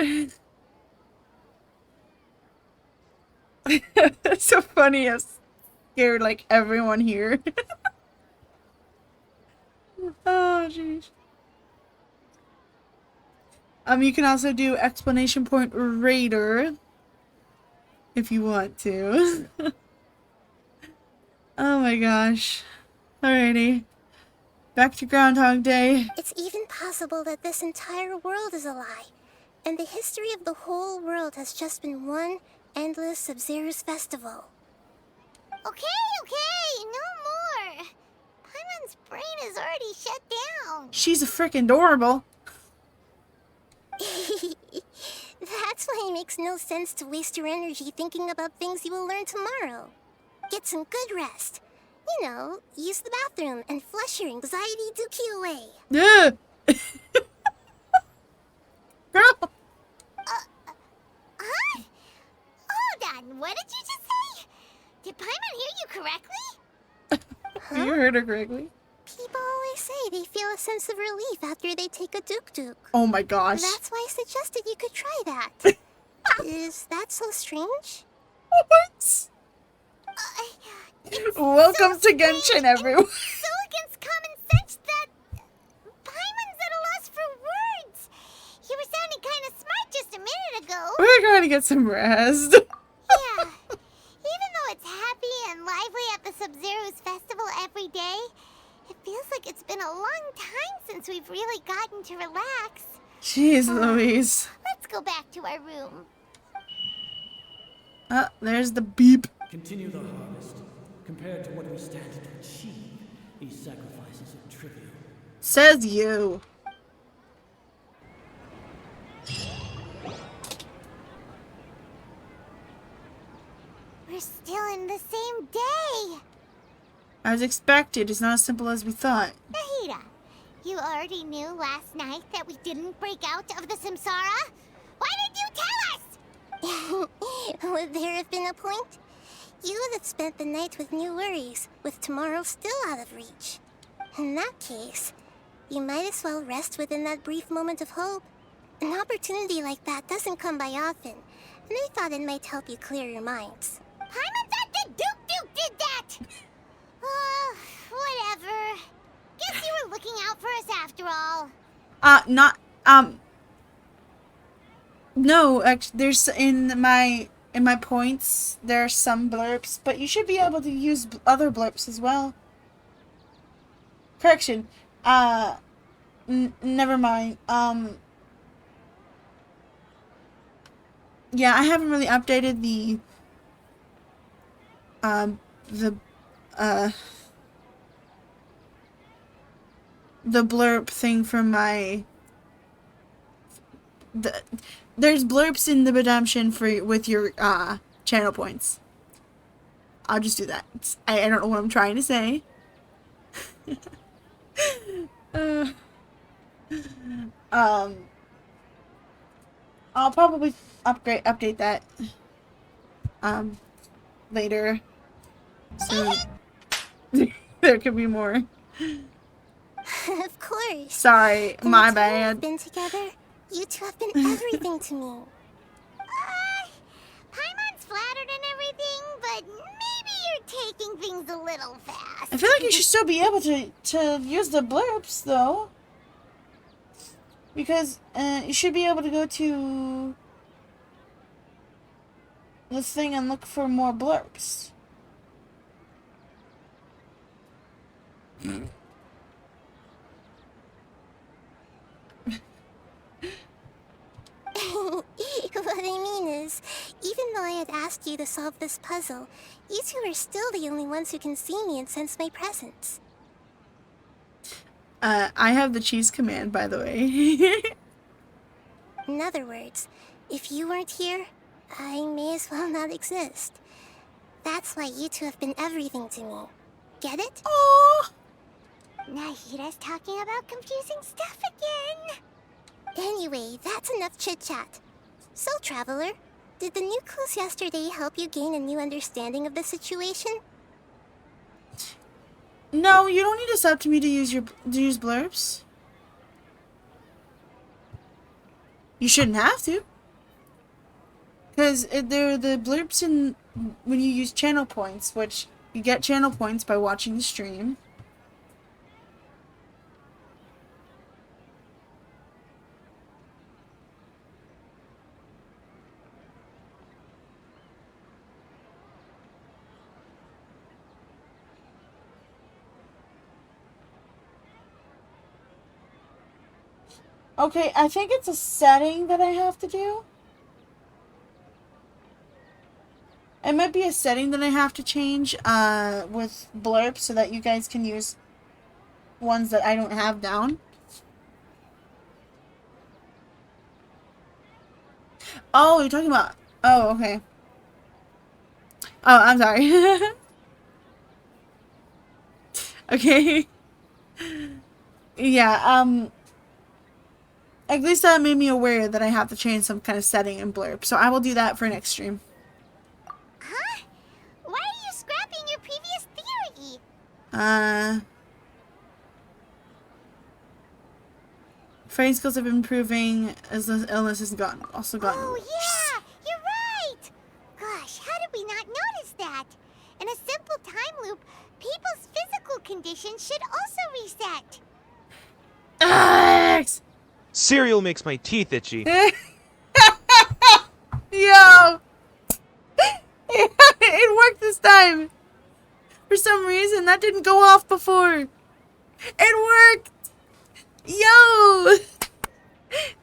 It's so funny. I scared like everyone here. Oh jeez. You can also do exclamation point raider if you want to. Oh my gosh. Alrighty. Back to Groundhog Day. It's even possible that this entire world is a lie, and the history of the whole world has just been one endless Sub-Zero's festival. Okay, no more. Paimon's brain is already shut down. She's a freaking adorable. That's why it makes no sense to waste your energy thinking about things you will learn tomorrow. Get some good rest. You know, use the bathroom and flush your anxiety dookie away. Yeah. Girl. Huh? Hold on, what did you just say? Did Paimon hear you correctly? You heard her correctly. People always say they feel a sense of relief after they take a duk-duk. Oh my gosh. That's why I suggested you could try that. Is that so strange? What? Welcome to Genshin, everyone. So against common sense that Paimon's at a loss for words. You were sounding kind of smart just a minute ago. We're going to get some rest. Yeah. Even though it's happy and lively at the Sub-Zero's festival every day, it feels like it's been a long time since we've really gotten to relax. Jeez Louise. Let's go back to our room. There's the beep. Continue the harvest. Compared to what we stand to achieve, these sacrifices are trivial. Says you. We're still in the same day. As expected, it's not as simple as we thought. Nahida, you already knew last night that we didn't break out of the Samsara? Why did you tell us? Would there have been a point? You would have spent the night with new worries, with tomorrow still out of reach. In that case, you might as well rest within that brief moment of hope. An opportunity like that doesn't come by often, and I thought it might help you clear your minds. Paimon thought that Duke did that! Whatever. Guess you were looking out for us after all. No, actually, there's in my points, there are some blurps, but you should be able to use other blurps as well. Correction. Never mind. Yeah, I haven't really updated the blurb thing from my there's blurbs in the redemption with your channel points. I'll just do that. I don't know what I'm trying to say. I'll probably update that later. So there could be more. Of course. Sorry, In my the time bad. we've been together, you two have been everything to me. Paimon's flattered and everything, but maybe you're taking things a little fast. I feel like you should still be able to use the blurps though, because you should be able to go to this thing and look for more blurps. What I mean is, even though I had asked you to solve this puzzle, you two are still the only ones who can see me and sense my presence. I have the cheese command, by the way. In other words, if you weren't here, I may as well not exist. That's why you two have been everything to me. Get it? Oh. Nahida's talking about confusing stuff again. Anyway, that's enough chit-chat. So, Traveler, did the new clues yesterday help you gain a new understanding of the situation? No, you don't need to sub to me to use blurbs. You shouldn't have to. Because they're the blurbs in when you use channel points, which you get channel points by watching the stream. Okay, I think it's a setting that I have to do. It might be a setting that I have to change with blurbs so that you guys can use ones that I don't have down. Oh, you're talking about... Oh, okay. Oh, I'm sorry. Okay. Yeah, at least that made me aware that I have to change some kind of setting in blurb. So I will do that for next stream. Huh? Why are you scrapping your previous theory? Fighting skills have been improving as the illness has gotten Oh, worse. yeah! You're right! Gosh, how did we not notice that? In a simple time loop, people's physical condition should also reset. Alex! Cereal makes my teeth itchy. Yo! It worked this time! For some reason, that didn't go off before. It worked! Yo!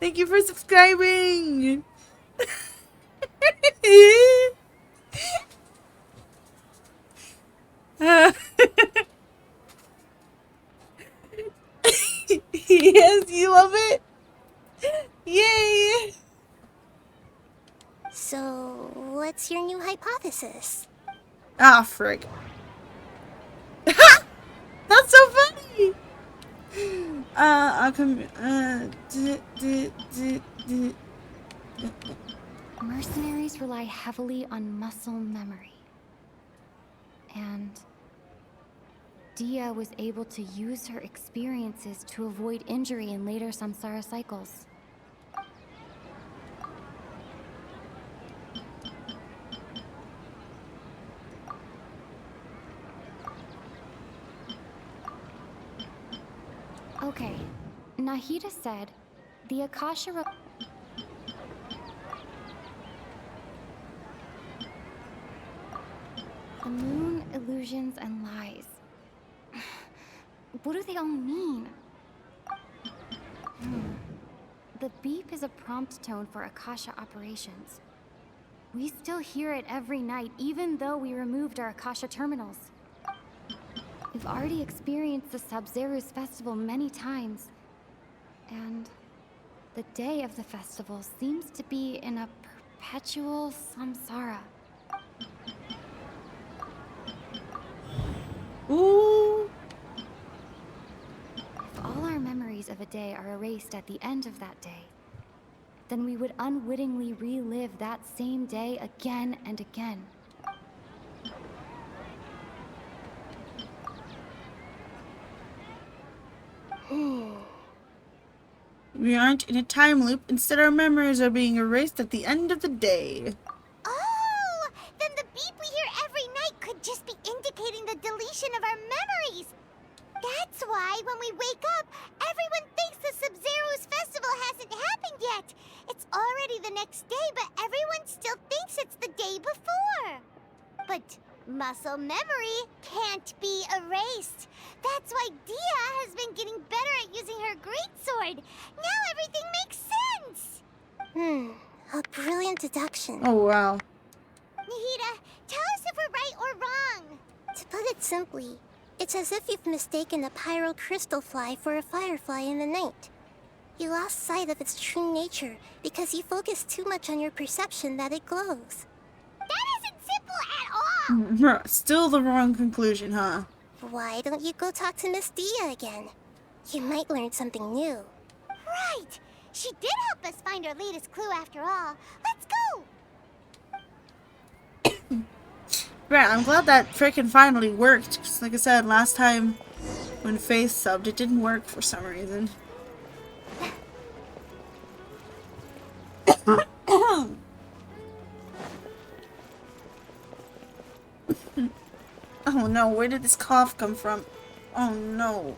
Thank you for subscribing! Yes, you love it? Yay! So, what's your new hypothesis? Ah, frig. That's so funny! I'll come... Mercenaries rely heavily on muscle memory. And Dia was able to use her experiences to avoid injury in later samsara cycles. Okay, Nahida said the Akasha the moon, illusions, and lies. What do they all mean? The beep is a prompt tone for Akasha operations. We still hear it every night, even though we removed our Akasha terminals. We've already experienced the Sub-Zeru's festival many times. And the day of the festival seems to be in a perpetual samsara. of a day are erased at the end of that day, then we would unwittingly relive that same day again and again. We aren't in a time loop. Instead, our memories are being erased at the end of the day. Oh, then the beep we hear every night could just be indicating the deletion of our memories. That's why when we wake up, everyone thinks the Sub-Zero's festival hasn't happened yet. It's already the next day, but everyone still thinks it's the day before. But muscle memory can't be erased. That's why Dia has been getting better at using her greatsword. Now everything makes sense. A brilliant deduction. Oh, wow. Nahida, tell us if we're right or wrong. To put it simply, it's as if you've mistaken a pyrocrystal fly for a firefly in the night. You lost sight of its true nature because you focused too much on your perception that it glows. That isn't simple at all. Still the wrong conclusion, huh? Why don't you go talk to Miss Dia again? You might learn something new. Right. She did help us find our latest clue after all. Let's go. Right, I'm glad that frickin' finally worked. 'Cause like I said, last time when Faith subbed, it didn't work for some reason. Oh no, where did this cough come from? Oh no.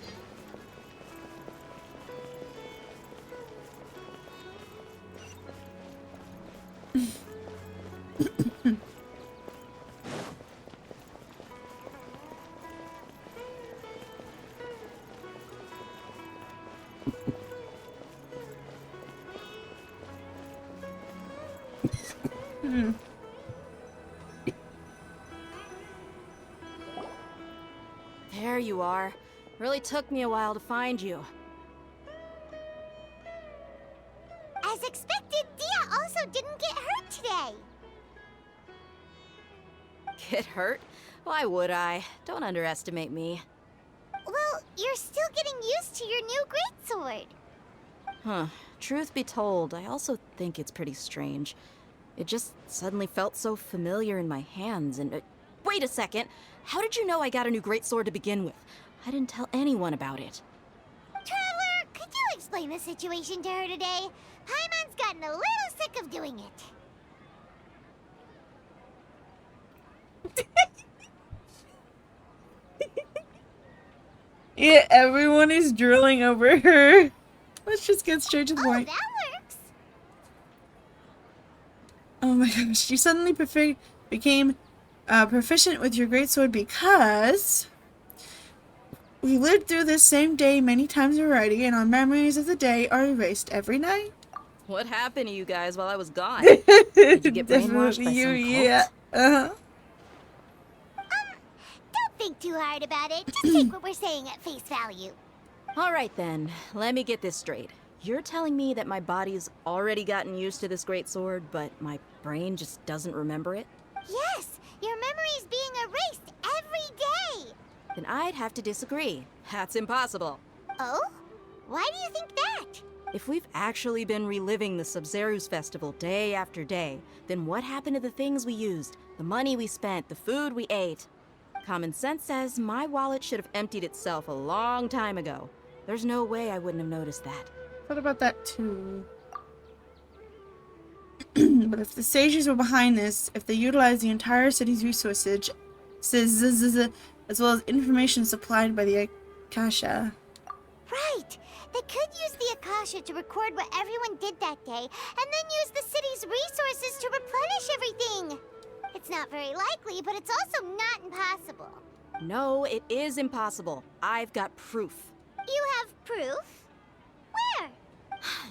There you are. Really took me a while to find you. As expected, Dia also didn't get hurt today. Get hurt? Why would I? Don't underestimate me. Well, you're still getting used to your new greatsword. Huh. Truth be told, I also think it's pretty strange. It just suddenly felt so familiar in my hands and... wait a second! How did you know I got a new greatsword to begin with? I didn't tell anyone about it. Traveler, could you explain the situation to her today? Paimon's gotten a little sick of doing it. Yeah, everyone is drooling over her. Let's just get straight to the point. That works. Oh my gosh, you suddenly became proficient with your greatsword because we lived through this same day many times already, and our memories of the day are erased every night. What happened to you guys while I was gone? Did you get brainwashed by some cult? Yeah. Uh-huh. Don't think too hard about it. Just take what we're saying at face value. Alright then, let me get this straight. You're telling me that my body's already gotten used to this greatsword, but my brain just doesn't remember it? Yes, your memory's being erased every day. Then I'd have to disagree. That's impossible. Oh? Why do you think that? If we've actually been reliving the Sub-Zero's festival day after day, then what happened to the things we used, the money we spent, the food we ate? Common sense says my wallet should have emptied itself a long time ago. There's no way I wouldn't have noticed that. What about that too? But if the sages were behind this, if they utilized the entire city's resources, as well as information supplied by the Akasha. Right! They could use the Akasha to record what everyone did that day, and then use the city's resources to replenish everything! It's not very likely, but it's also not impossible. No, it is impossible. I've got proof. You have proof? Where?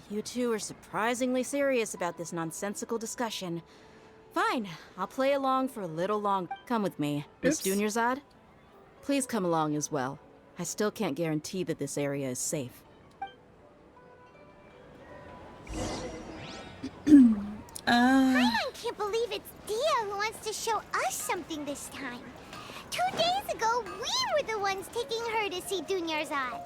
You two are surprisingly serious about this nonsensical discussion. Fine, I'll play along for a little long. Come with me, Miss Dunyarzad. Please come along as well. I still can't guarantee that this area is safe. Paimon can't believe it's Dia who wants to show us something this time. 2 days ago, we were the ones taking her to see Dunyarzad.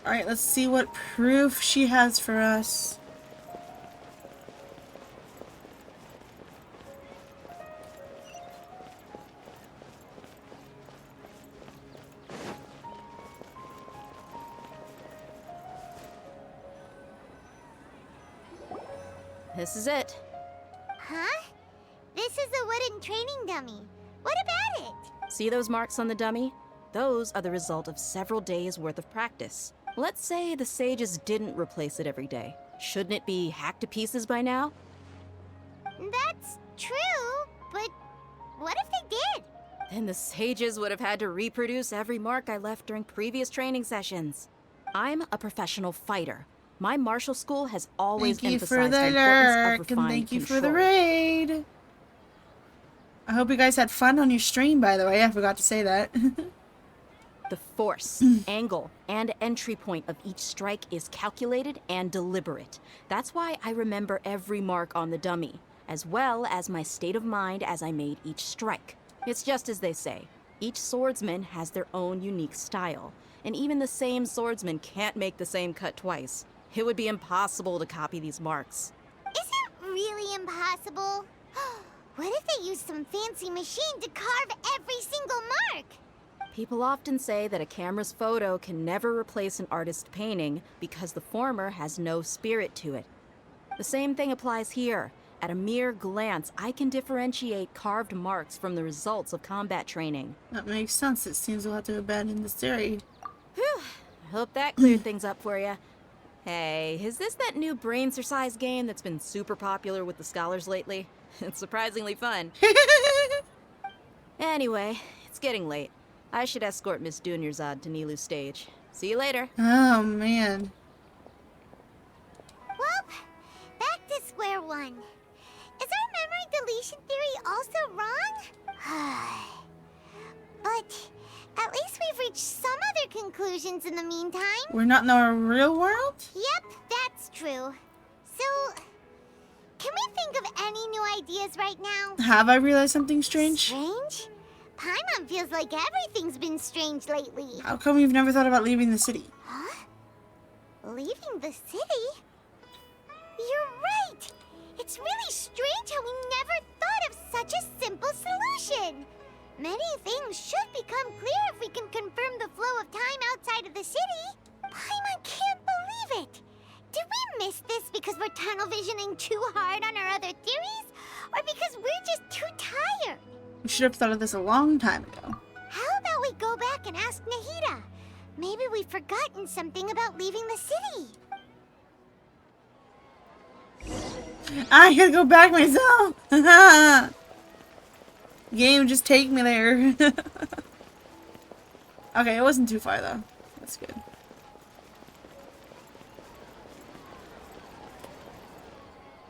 Alright, let's see what proof she has for us. This is it. Huh? This is a wooden training dummy. What about it? See those marks on the dummy? Those are the result of several days' worth of practice. Let's say the sages didn't replace it every day. Shouldn't it be hacked to pieces by now? That's true, but what if they did? Then the sages would have had to reproduce every mark I left during previous training sessions. I'm a professional fighter. My martial school has always Thank you for emphasized the the importance of lurk, and refined thank you control. for the raid. I hope you guys had fun on your stream, by the way. I forgot to say that. The force, angle, and entry point of each strike is calculated and deliberate. That's why I remember every mark on the dummy, as well as my state of mind as I made each strike. It's just as they say, each swordsman has their own unique style, and even the same swordsman can't make the same cut twice. It would be impossible to copy these marks. Is it really impossible? What if they used some fancy machine to carve every single mark? People often say that a camera's photo can never replace an artist's painting because the former has no spirit to it. The same thing applies here. At a mere glance, I can differentiate carved marks from the results of combat training. That makes sense. It seems we'll have to abandon this theory. Whew. I hope that cleared things up for you. Hey, is this that new brain-exercise game that's been super popular with the scholars lately? It's surprisingly fun. Anyway, it's getting late. I should escort Miss Dunyarzad to Nilu's stage. See you later. Oh, man. Well, back to square one. Is our memory deletion theory also wrong? But at least we've reached some other conclusions in the meantime. We're not in the real world? Yep, that's true. So, can we think of any new ideas right now? Have I realized something strange? Strange? Paimon feels like everything's been strange lately. How come you've never thought about leaving the city? Huh? Leaving the city? You're right! It's really strange how we never thought of such a simple solution! Many things should become clear if we can confirm the flow of time outside of the city. Paimon can't believe it! Did we miss this because we're tunnel visioning too hard on our other theories? Or because we're just too tired? We should have thought of this a long time ago. How about we go back and ask Nahida? Maybe we've forgotten something about leaving the city. I gotta go back myself! Game, just take me there. Okay, it wasn't too far though. That's good.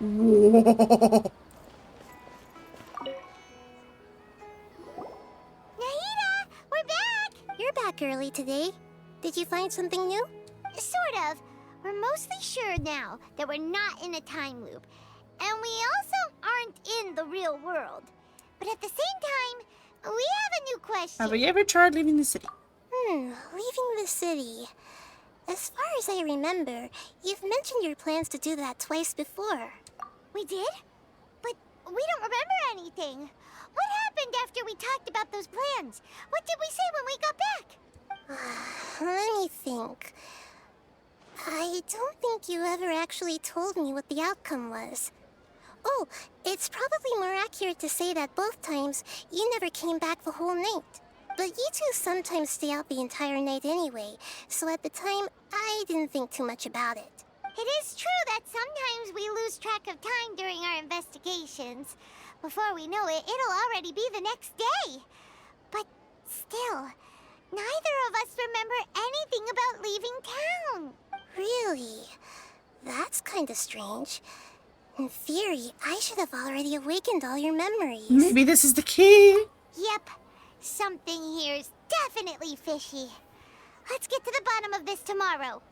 Whoa. Nahida, we're back! You're back early today. Did you find something new? Sort of. We're mostly sure now that we're not in a time loop. And we also aren't in the real world. But at the same time, we have a new question. Have you ever tried leaving the city? Leaving the city. As far as I remember, you've mentioned your plans to do that twice before. We did? But we don't remember anything. What happened after we talked about those plans? What did we say when we got back? Let me think. I don't think you ever actually told me what the outcome was. Oh, it's probably more accurate to say that both times you never came back the whole night. But you two sometimes stay out the entire night anyway, so at the time, I didn't think too much about it. It is true that sometimes we lose track of time during our investigations. Before we know it, it'll already be the next day. But still, neither of us remember anything about leaving town. Really? That's kinda strange. In theory, I should have already awakened all your memories. Maybe this is the key. Yep. Something here's definitely fishy. Let's get to the bottom of this tomorrow.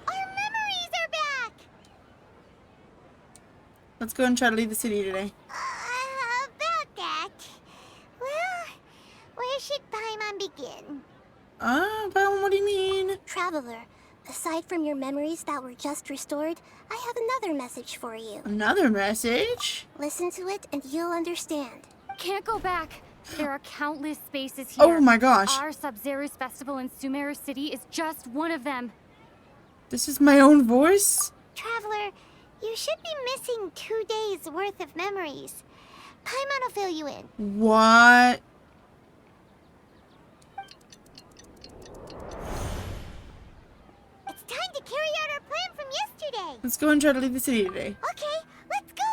Our memories are back! Let's go and try to leave the city today. About that, aside from your memories that were just restored, I have another message for you. Another message? Listen to it and you'll understand. Can't go back. There are countless spaces here. Oh my gosh. Our Sub-Zero's festival in Sumeru City is just one of them. This is my own voice? Traveler, you should be missing 2 days worth of memories. Paimon will fill you in. What? It's time to carry out our plan from yesterday. Let's go and try to leave the city today. Okay, let's go.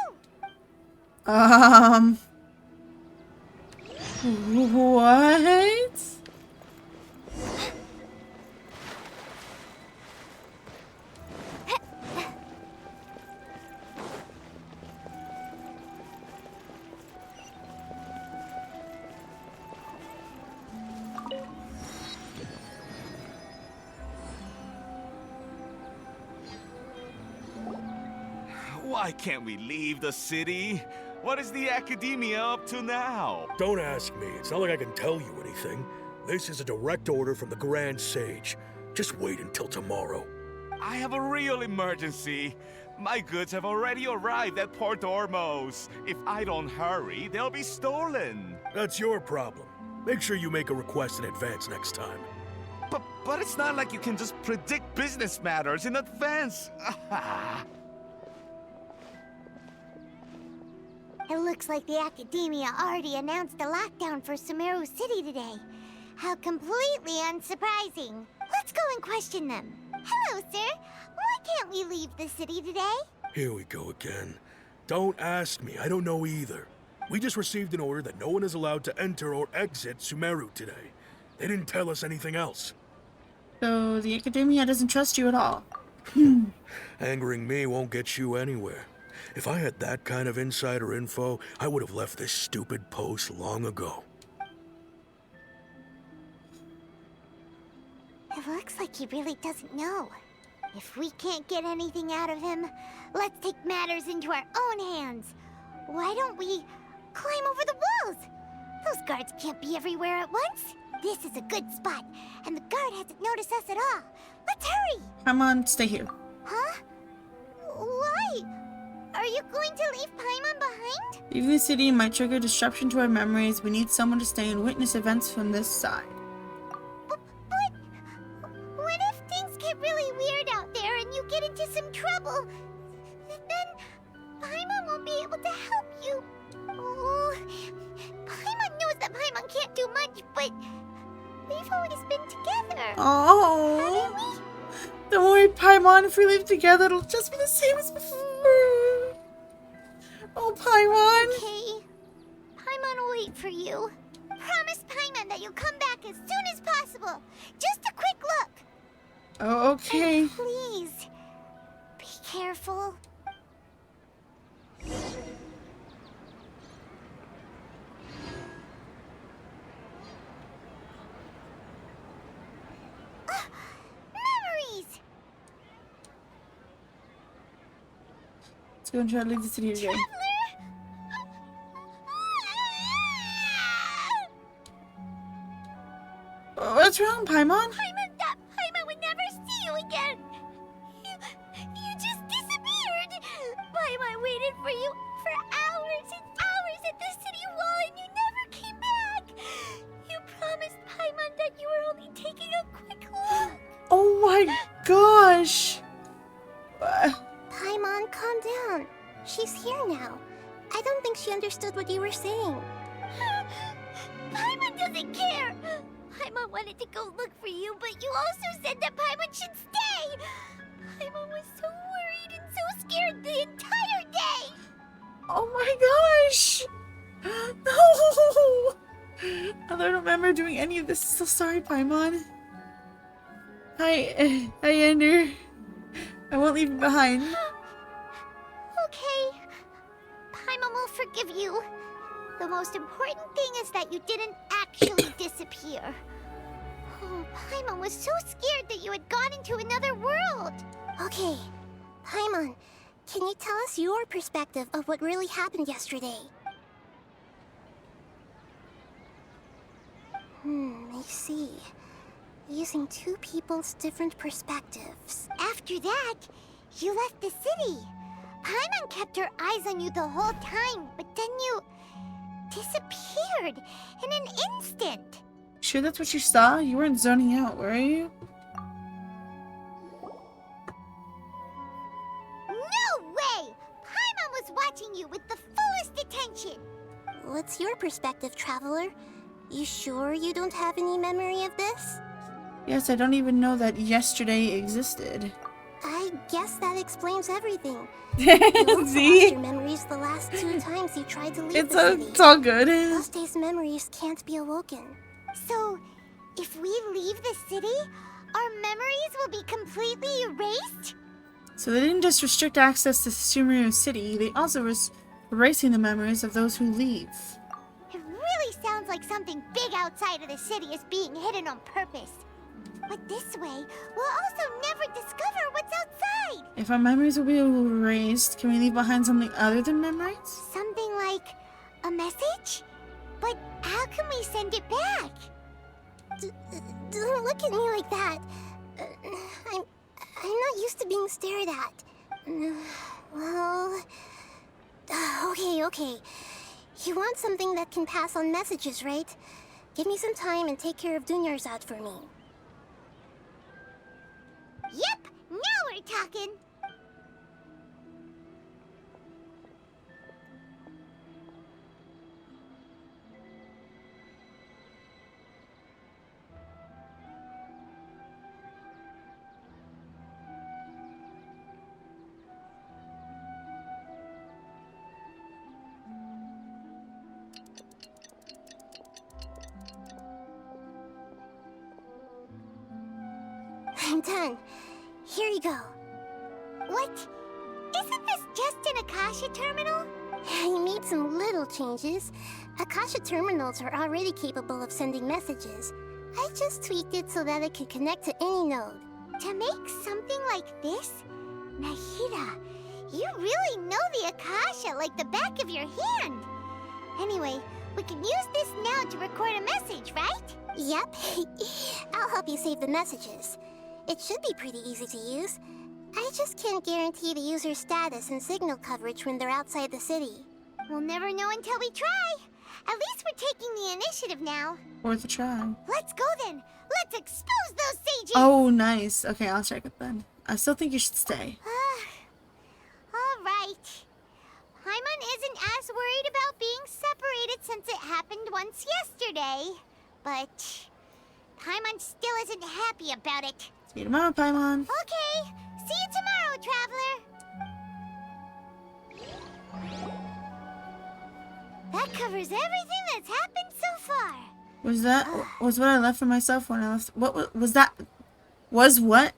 What? Why can't we leave the city? What is the Academia up to now? Don't ask me. It's not like I can tell you anything. This is a direct order from the Grand Sage. Just wait until tomorrow. I have a real emergency. My goods have already arrived at Port Ormos. If I don't hurry, they'll be stolen. That's your problem. Make sure you make a request in advance next time. But it's not like you can just predict business matters in advance. It looks like the Academia already announced a lockdown for Sumeru City today. How completely unsurprising. Let's go and question them. Hello, sir. Why can't we leave the city today? Here we go again. Don't ask me. I don't know either. We just received an order that no one is allowed to enter or exit Sumeru today. They didn't tell us anything else. So the Academia doesn't trust you at all. Angering me won't get you anywhere. If I had that kind of insider info, I would have left this stupid post long ago. It looks like he really doesn't know. If we can't get anything out of him, let's take matters into our own hands. Why don't we climb over the walls? Those guards can't be everywhere at once. This is a good spot, and the guard hasn't noticed us at all. Let's hurry! Come on, stay here. Huh? Why? Are you going to leave Paimon behind? Leaving the city might trigger disruption to our memories. We need someone to stay and witness events from this side. But what if things get really weird out there and you get into some trouble? Then Paimon won't be able to help you. Oh, Paimon knows that Paimon can't do much, but we've always been together. Oh, don't worry, Paimon. If we live together, it'll just be the same as before. Oh, Paimon. Okay. Paimon will wait for you. Promise Paimon that you'll come back as soon as possible. Just a quick look. Oh, okay. And please, be careful. Memories! Let's go and try to leave the city today. What's wrong, Paimon? Paimon would never see you again. You just disappeared. Paimon waited for you for hours and hours at the city wall, and you never came back. You promised Paimon that you were only taking a quick look. Oh my gosh. Paimon, calm down. She's here now. I don't think she understood what you were saying. Paimon doesn't care. Paimon wanted to go look for you, but you also said that Paimon should stay. Paimon was so worried and so scared the entire day. Oh my gosh. No. I don't remember doing any of this. So sorry, Paimon. Hi, Ender. I won't leave you behind. Okay. Paimon will forgive you. The most important thing is that you didn't actually disappear. Oh, Paimon was so scared that you had gone into another world. Okay, Paimon, can you tell us your perspective of what really happened yesterday? I see. using two people's different perspectives. After that, you left the city. Paimon kept her eyes on you the whole time, but then you disappeared in an instant. Sure that's what you saw? You weren't zoning out, were you? No way! Paimon was watching you with the fullest attention. What's your perspective, Traveler? You sure you don't have any memory of this? Yes, I don't even know that yesterday existed. I guess that explains everything. See? You lost your memories the last 2 times you tried to leave the city. It's all good. Those days' memories can't be awoken. So, if we leave the city, our memories will be completely erased? So they didn't just restrict access to Sumeru City, they also was erasing the memories of those who leave. It really sounds like something big outside of the city is being hidden on purpose. But this way, we'll also never discover what's outside. If our memories will be erased, can we leave behind something other than memories? Something like a message? But how can we send it back? Don't look at me like that. I'm not used to being stared at. Well, okay. You want something that can pass on messages, right? Give me some time and take care of Dunyarzad for me. Yep, now we're talking. I'm done. Here you go. What? Isn't this just an Akasha terminal? You made some little changes. Akasha terminals are already capable of sending messages. I just tweaked it so that it could connect to any node. To make something like this? Nahida, you really know the Akasha like the back of your hand. Anyway, we can use this now to record a message, right? Yep. I'll help you save the messages. It should be pretty easy to use. I just can't guarantee the user's status and signal coverage when they're outside the city. We'll never know until we try. At least we're taking the initiative now. Worth a try. Let's go then. Let's expose those sages. Oh, nice. Okay, I'll check it then. I still think you should stay. All right. Paimon isn't as worried about being separated since it happened once yesterday. But Paimon still isn't happy about it. See you tomorrow, Paimon. Okay. See you tomorrow, Traveler. That covers everything that's happened so far. Was what I left for myself when I left? What was that? Was what?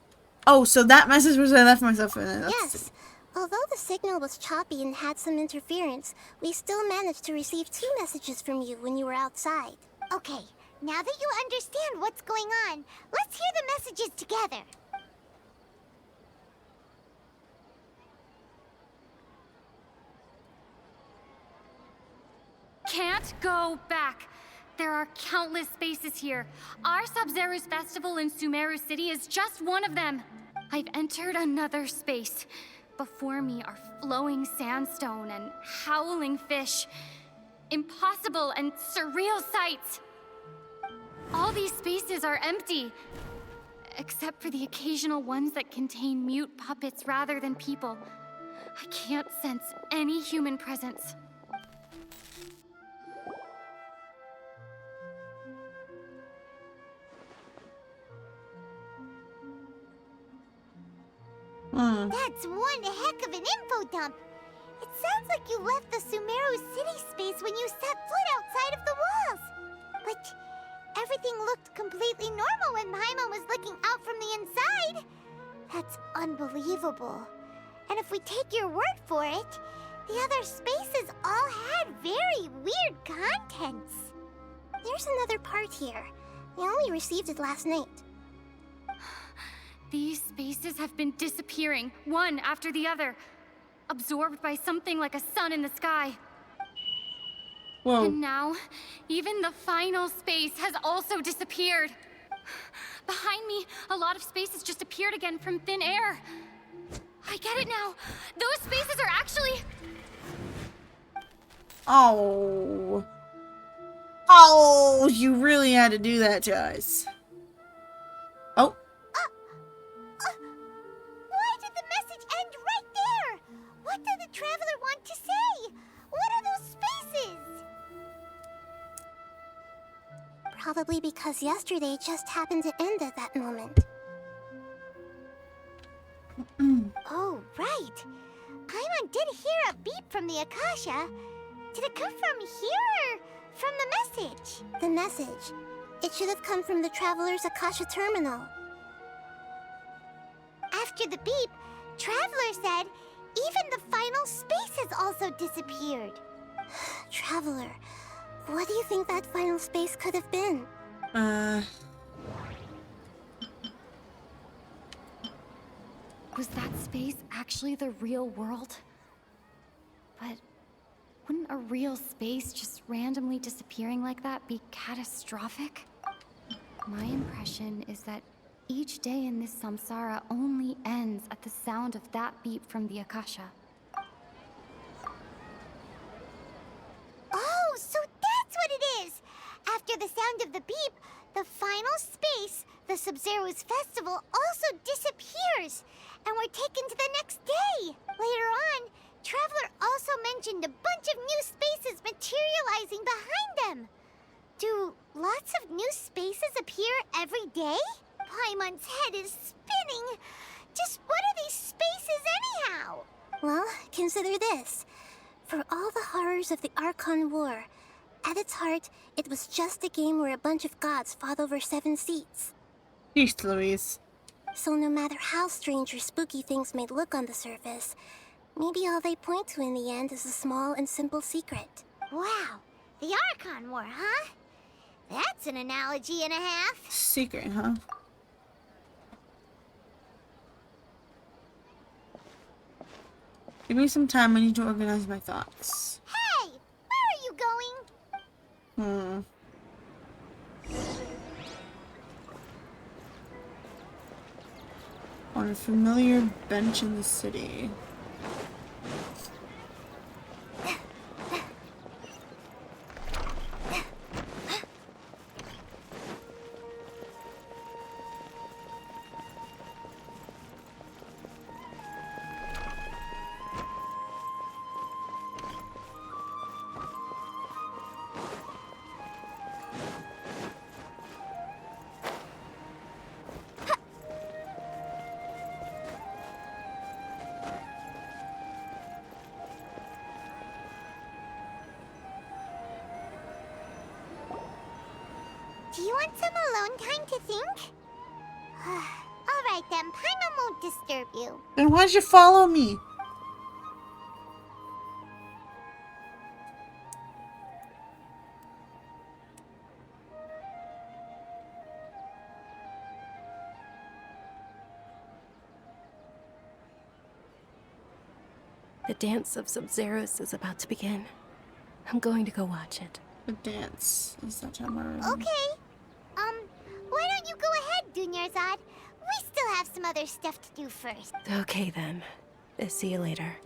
Oh, so that message was what I left for myself when I left. Yes. Although the signal was choppy and had some interference, we still managed to receive 2 messages from you when you were outside. Okay, now that you understand what's going on, let's hear the messages together. Can't go back. There are countless spaces here. Our Sub-Zero's festival in Sumeru City is just one of them. I've entered another space. Before me are flowing sandstone and howling fish. Impossible and surreal sights. All these spaces are empty, except for the occasional ones that contain mute puppets rather than people. I can't sense any human presence. That's one heck of an info dump. It sounds like you left the Sumeru City space when you set foot outside of the walls. But everything looked completely normal when Paimon was looking out from the inside. That's unbelievable. And if we take your word for it, the other spaces all had very weird contents. There's another part here. We only received it last night. These spaces have been disappearing, one after the other, absorbed by something like a sun in the sky. Whoa. And now, even the final space has also disappeared. Behind me, a lot of spaces just appeared again from thin air. I get it now. Those spaces are actually... Oh. Oh, you really had to do that to us. Oh. Why did the message end right there? What did the traveler want to say? What are those spaces? Probably because yesterday just happened to end at that moment. Oh, right. Paimon did hear a beep from the Akasha. Did it come from here or from the message? The message. It should have come from the Traveler's Akasha terminal. After the beep, Traveler said even the final space has also disappeared. Traveler, what do you think that final space could have been? Was that space actually the real world? But wouldn't a real space just randomly disappearing like that be catastrophic? My impression is that each day in this samsara only ends at the sound of that beep from the Akasha. Oh, so that's what it is! After the sound of the beep, the final space, the Sub-Zero's festival, also disappears, and we're taken to the next day. Later on, Traveler also mentioned a bunch of new spaces materializing behind them. Do lots of new spaces appear every day? Paimon's head is spinning. Just what are these spaces anyhow? Well, consider this. For all the horrors of the Archon War, at its heart, it was just a game where a bunch of gods fought over 7 seats. Jeez Louise. So no matter how strange or spooky things may look on the surface, maybe all they point to in the end is a small and simple secret. Wow, the Archon War, huh? That's an analogy and a half. Secret, huh? Give me some time, I need to organize my thoughts. Hey, where are you going? On a familiar bench in the city. Do you want some alone time to think? Alright then, Paimon won't disturb you. Then why'd you follow me? The dance of Sub-Zeros is about to begin. I'm going to go watch it. The dance. Is that how I Okay. Why don't you go ahead, Dunyarzad? We still have some other stuff to do first. Okay then. See you later.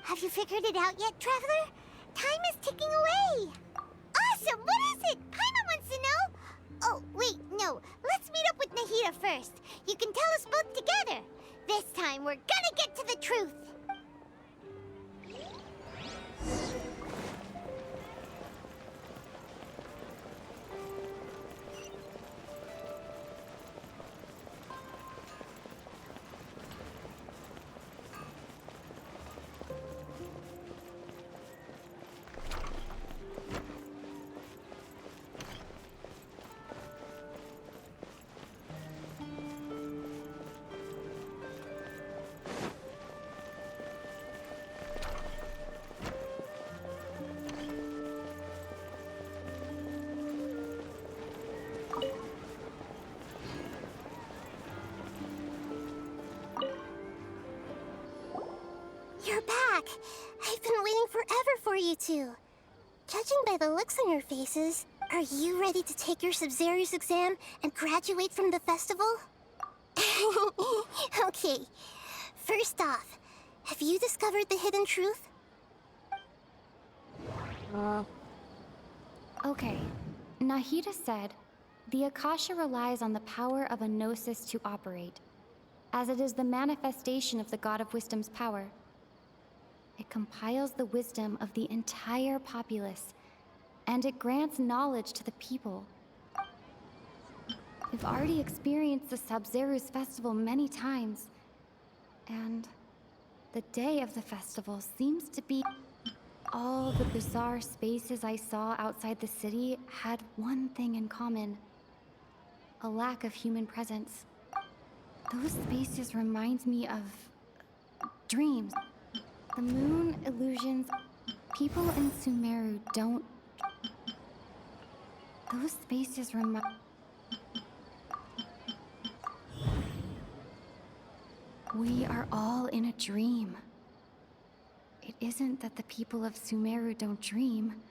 Have you figured it out yet, Traveler? Time is ticking away. Awesome! What is it? Paimon wants to know. Oh, wait, no. Let's meet up with Nahida first. You can tell us both together. This time, we're gonna get to the truth. You're back! I've been waiting forever for you two. Judging by the looks on your faces, Are you ready to take your Sub-Zero's exam and graduate from the festival? Okay. First off, have you discovered the hidden truth? Okay. Nahida said, the Akasha relies on the power of a gnosis to operate, as it is the manifestation of the God of Wisdom's power. It compiles the wisdom of the entire populace, and it grants knowledge to the people. We've already experienced the Sub-Zero's festival many times, and the day of the festival seems to be... All the bizarre spaces I saw outside the city had one thing in common: a lack of human presence. Those spaces remind me of dreams. The moon illusions. People in Sumeru don't... Those spaces remind... We are all in a dream. It isn't that the people of Sumeru don't dream.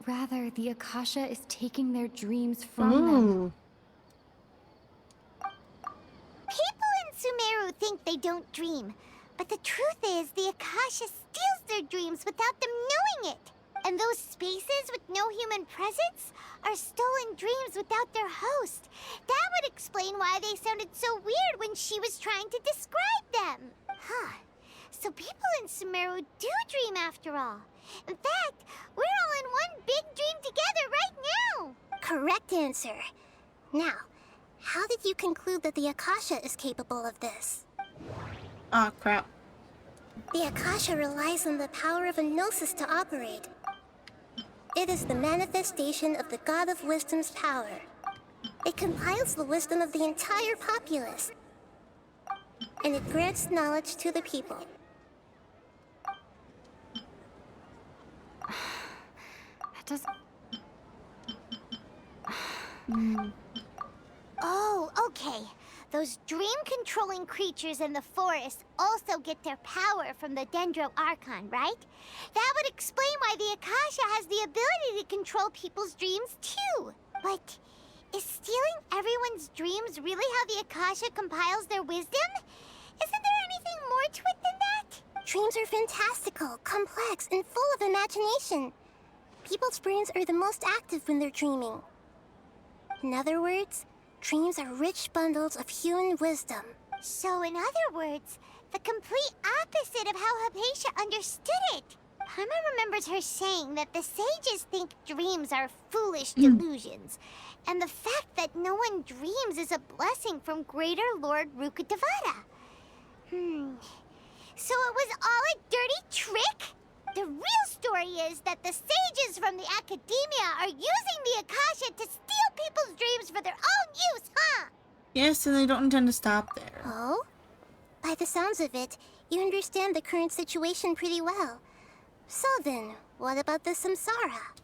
Rather, the Akasha is taking their dreams from them. People in Sumeru think they don't dream, but the truth is the Akasha steals their dreams without them knowing it. And those spaces with no human presence are stolen dreams without their host. That would explain why they sounded so weird when she was trying to describe them. Huh. So people in Sumeru do dream after all. In fact, we're all in one big dream together right now. Correct answer. Now, how did you conclude that the Akasha is capable of this? Oh, crap. The Akasha relies on the power of a gnosis to operate. It is the manifestation of the God of Wisdom's power. It compiles the wisdom of the entire populace, and it grants knowledge to the people. That does... Oh, okay. Those dream-controlling creatures in the forest also get their power from the Dendro Archon, right? That would explain why the Akasha has the ability to control people's dreams, too. But is stealing everyone's dreams really how the Akasha compiles their wisdom? Isn't there anything more to it than that? Dreams are fantastical, complex, and full of imagination. People's brains are the most active when they're dreaming. In other words, dreams are rich bundles of human wisdom. So in other words, the complete opposite of how Hypatia understood it. Paimon remembers her saying that the sages think dreams are foolish delusions, and the fact that no one dreams is a blessing from Greater Lord Rukkhadevata. So it was all a dirty trick? The real story is that the sages from the Academia are using the Akasha to steal people's dreams for their own use, huh? Yes, and they don't intend to stop there. Oh? By the sounds of it, you understand the current situation pretty well. So then, what about the Samsara?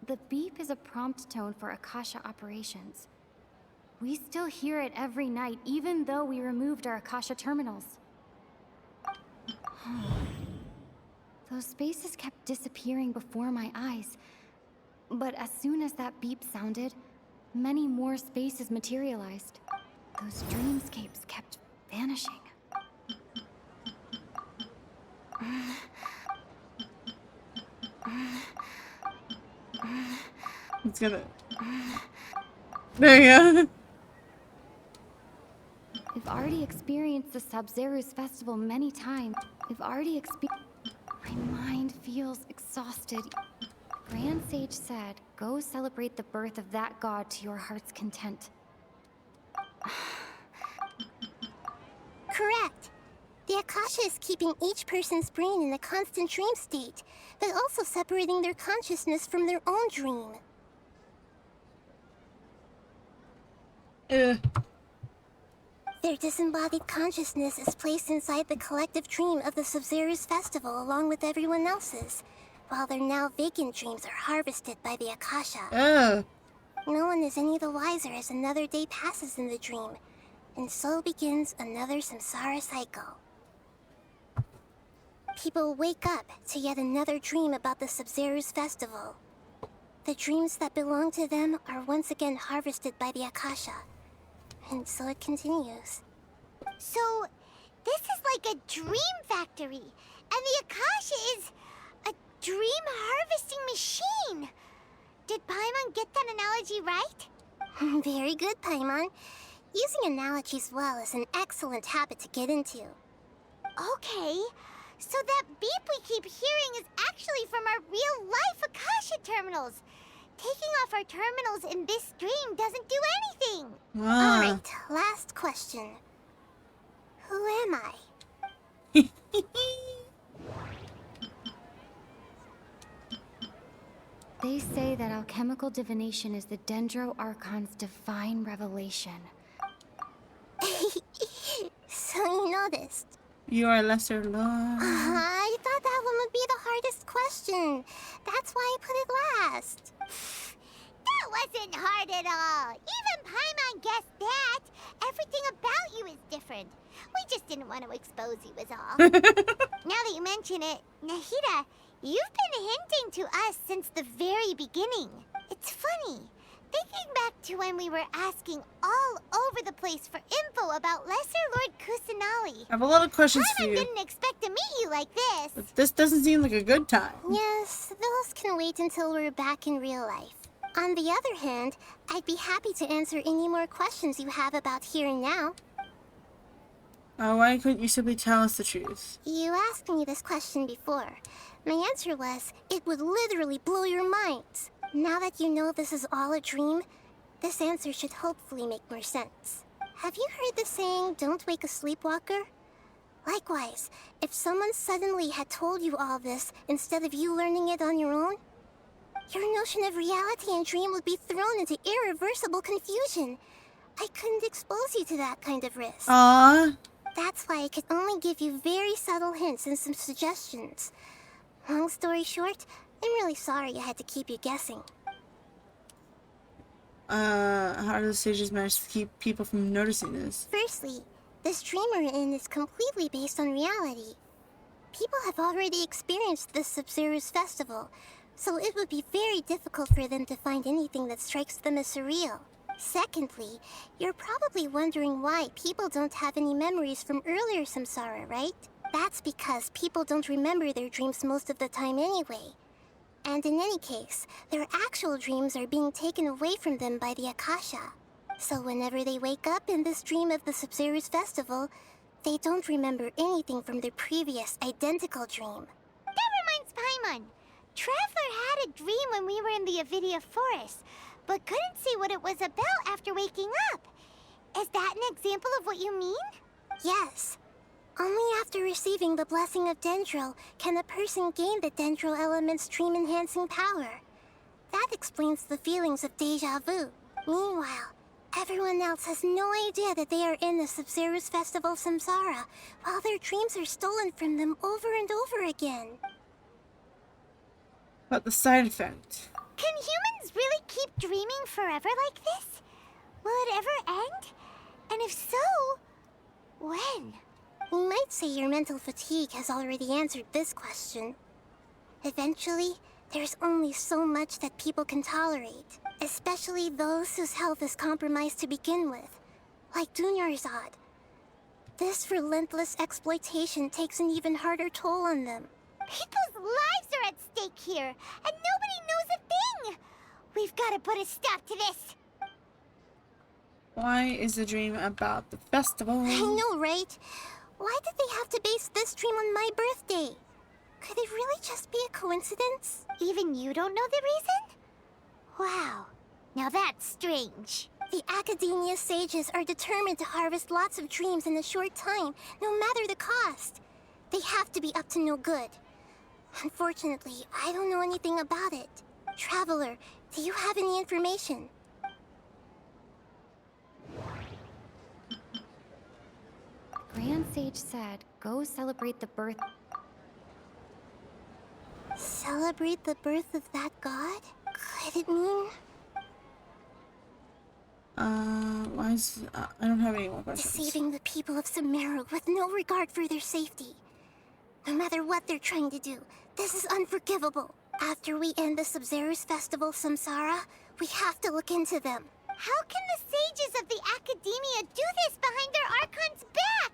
The beep is a prompt tone for Akasha operations. We still hear it every night, even though we removed our Akasha terminals. Those spaces kept disappearing before my eyes. But as soon as that beep sounded, many more spaces materialized. Those dreamscapes kept vanishing. It's gonna... There you go. We've already experienced the Sub-Zero's festival many times. We've already experienced... My mind feels exhausted. Grand Sage said, go celebrate the birth of that god to your heart's content. Correct. The Akasha is keeping each person's brain in a constant dream state, but also separating their consciousness from their own dream. Their disembodied consciousness is placed inside the collective dream of the Sub-Zero's festival along with everyone else's, while their now vacant dreams are harvested by the Akasha. No one is any the wiser as another day passes in the dream, and so begins another samsara cycle. People wake up to yet another dream about the Sub-Zero's festival. The dreams that belong to them are once again harvested by the Akasha. And so it continues. So, this is like a dream factory, and the Akasha is a dream harvesting machine. Did Paimon get that analogy right? Very good, Paimon. Using analogies well is an excellent habit to get into. Okay, so that beep we keep hearing is actually from our real-life Akasha terminals. Taking off our terminals in this dream doesn't do anything. All right, last question. Who am I? They say that alchemical divination is the Dendro Archon's divine revelation. So you noticed. You are lesser Lord. I thought that one would be the hardest question. That's why I put it last. That wasn't hard at all. Even Paimon guessed that. Everything about you is different. We just didn't want to expose you is all. Now that you mention it, Nahida, you've been hinting to us since the very beginning. It's funny. Thinking back to when we were asking all over the place for info about Lesser Lord Kusanali. I have a lot of questions for Paimon you. didn't expect to meet you like this. But this doesn't seem like a good time. Yes, those can wait until we're back in real life. On the other hand, I'd be happy to answer any more questions you have about here and now. Why couldn't you simply tell us the truth? You asked me this question before. My answer was, it would literally blow your minds. Now that you know this is all a dream, this answer should hopefully make more sense. Have you heard the saying, don't wake a sleepwalker? Likewise, if someone suddenly had told you all this instead of you learning it on your own, your notion of reality and dream would be thrown into irreversible confusion. I couldn't expose you to that kind of risk. Aww. That's why I could only give you very subtle hints and some suggestions. Long story short, I'm really sorry I had to keep you guessing. How do the sages manage to keep people from noticing this? Firstly, this dream we're in is completely based on reality. People have already experienced this Sub-Zero's festival, so it would be very difficult for them to find anything that strikes them as surreal. Secondly, you're probably wondering why people don't have any memories from earlier samsara, right? That's because people don't remember their dreams most of the time anyway. And in any case, their actual dreams are being taken away from them by the Akasha. So whenever they wake up in this dream of the Sub-Zero's festival, they don't remember anything from their previous identical dream. That reminds Paimon. Traveler had a dream when we were in the Avidia forest, but couldn't see what it was about after waking up. Is that an example of what you mean? Yes. Only after receiving the blessing of Dendro can a person gain the Dendro element's dream-enhancing power. That explains the feelings of deja vu. Meanwhile, everyone else has no idea that they are in the Sub-Zero's festival samsara, while their dreams are stolen from them over and over again. But the side effect. Can humans really keep dreaming forever like this? Will it ever end? And if so, when? We might say your mental fatigue has already answered this question. Eventually, there's only so much that people can tolerate, especially those whose health is compromised to begin with, like Dunyarzad. This relentless exploitation takes an even harder toll on them. People's lives are at stake here, and nobody knows a thing! We've got to put a stop to this! Why is the dream about the festival? I know, right? Why did they have to base this dream on my birthday? Could it really just be a coincidence? Even you don't know the reason? Wow, now that's strange. The Academia sages are determined to harvest lots of dreams in a short time, no matter the cost. They have to be up to no good. Unfortunately, I don't know anything about it. Traveler, do you have any information? Grand Sage said, go celebrate the birth... Celebrate the birth of that god? Could it mean... Why is... I don't have any more questions. Deceiving the people of Sumeru with no regard for their safety. No matter what they're trying to do, this is unforgivable. After we end the Sabzeruz Festival Samsara, we have to look into them. How can the sages of the Academia do this behind their Archon's back?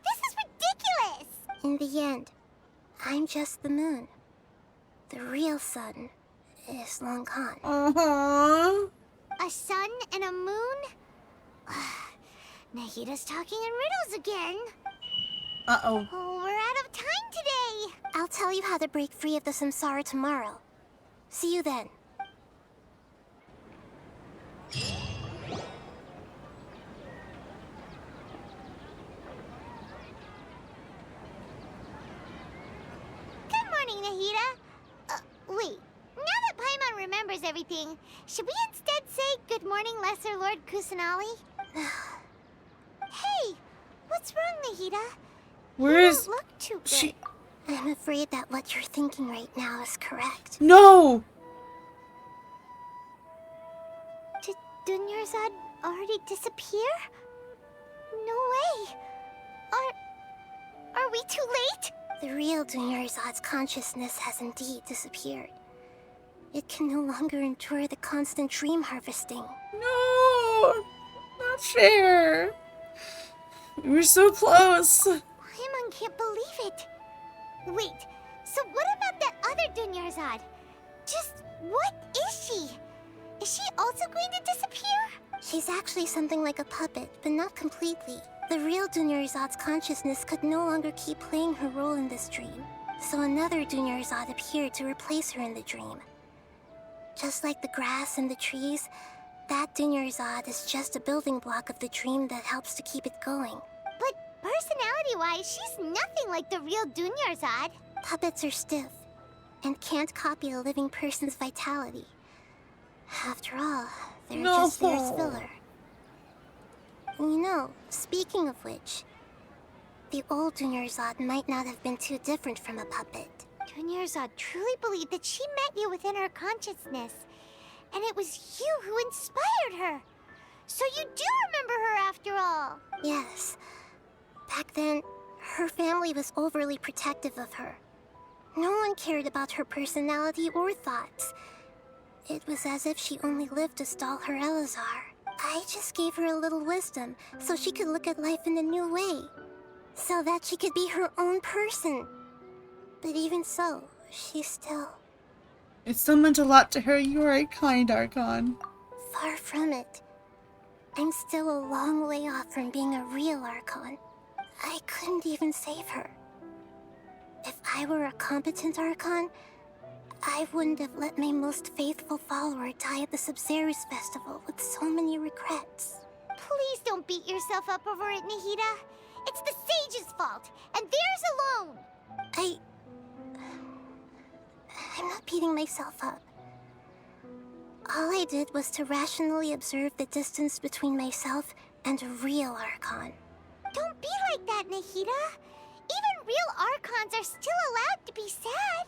This is ridiculous! In the end, I'm just the moon. The real sun is long gone. Uh-huh. A sun and a moon? Nahida's talking in riddles again. Uh-oh. Oh, we're out of time today. I'll tell you how to break free of the samsara tomorrow. See you then. Good morning, Nahida. Wait. Now that Paimon remembers everything, should we instead say good morning, Lesser Lord Kusanali? Hey, what's wrong, Nahida? Where You is don't look too good. she? I'm afraid that what you're thinking right now is correct. No! Did Dunyarzad already disappear? No way. Are we too late? The real Dunyarzad's consciousness has indeed disappeared. It can no longer endure the constant dream harvesting. No! Not fair. We were so close. Paimon can't believe it. Wait, so what about that other Dunyarzad? Just what is she? Is she also going to disappear? She's actually something like a puppet, but not completely. The real Dunyarzad's consciousness could no longer keep playing her role in this dream. So another Dunyarzad appeared to replace her in the dream. Just like the grass and the trees, that Dunyarzad is just a building block of the dream that helps to keep it going. But personality-wise, she's nothing like the real Dunyarzad. Puppets are stiff and can't copy a living person's vitality. After all, they're just there as filler. You know, speaking of which, the old Dunyarzad might not have been too different from a puppet. Dunyarzad truly believed that she met you within her consciousness, and it was you who inspired her. So you do remember her after all. Yes. Back then, her family was overly protective of her. No one cared about her personality or thoughts. It was as if she only lived to stall her Elazar. I just gave her a little wisdom so she could look at life in a new way. So that she could be her own person. But even so, she still... It still meant a lot to her. You are a kind Archon. Far from it. I'm still a long way off from being a real Archon. I couldn't even save her. If I were a competent Archon, I wouldn't have let my most faithful follower die at the Sabzeruz Festival with so many regrets. Please don't beat yourself up over it, Nahida. It's the sage's fault, and theirs alone. I'm not beating myself up. All I did was to rationally observe the distance between myself and a real Archon. Don't be like that, Nahida. Even real Archons are still allowed to be sad.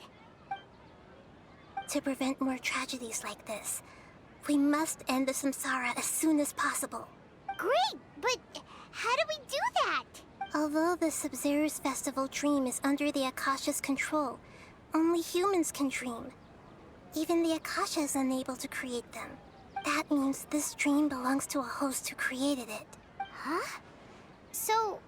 To prevent more tragedies like this, we must end the samsara as soon as possible. Great, but how do we do that? Although the Sabzeruz Festival dream is under the Akasha's control, only humans can dream. Even the Akasha is unable to create them. That means this dream belongs to a host who created it. Huh? So,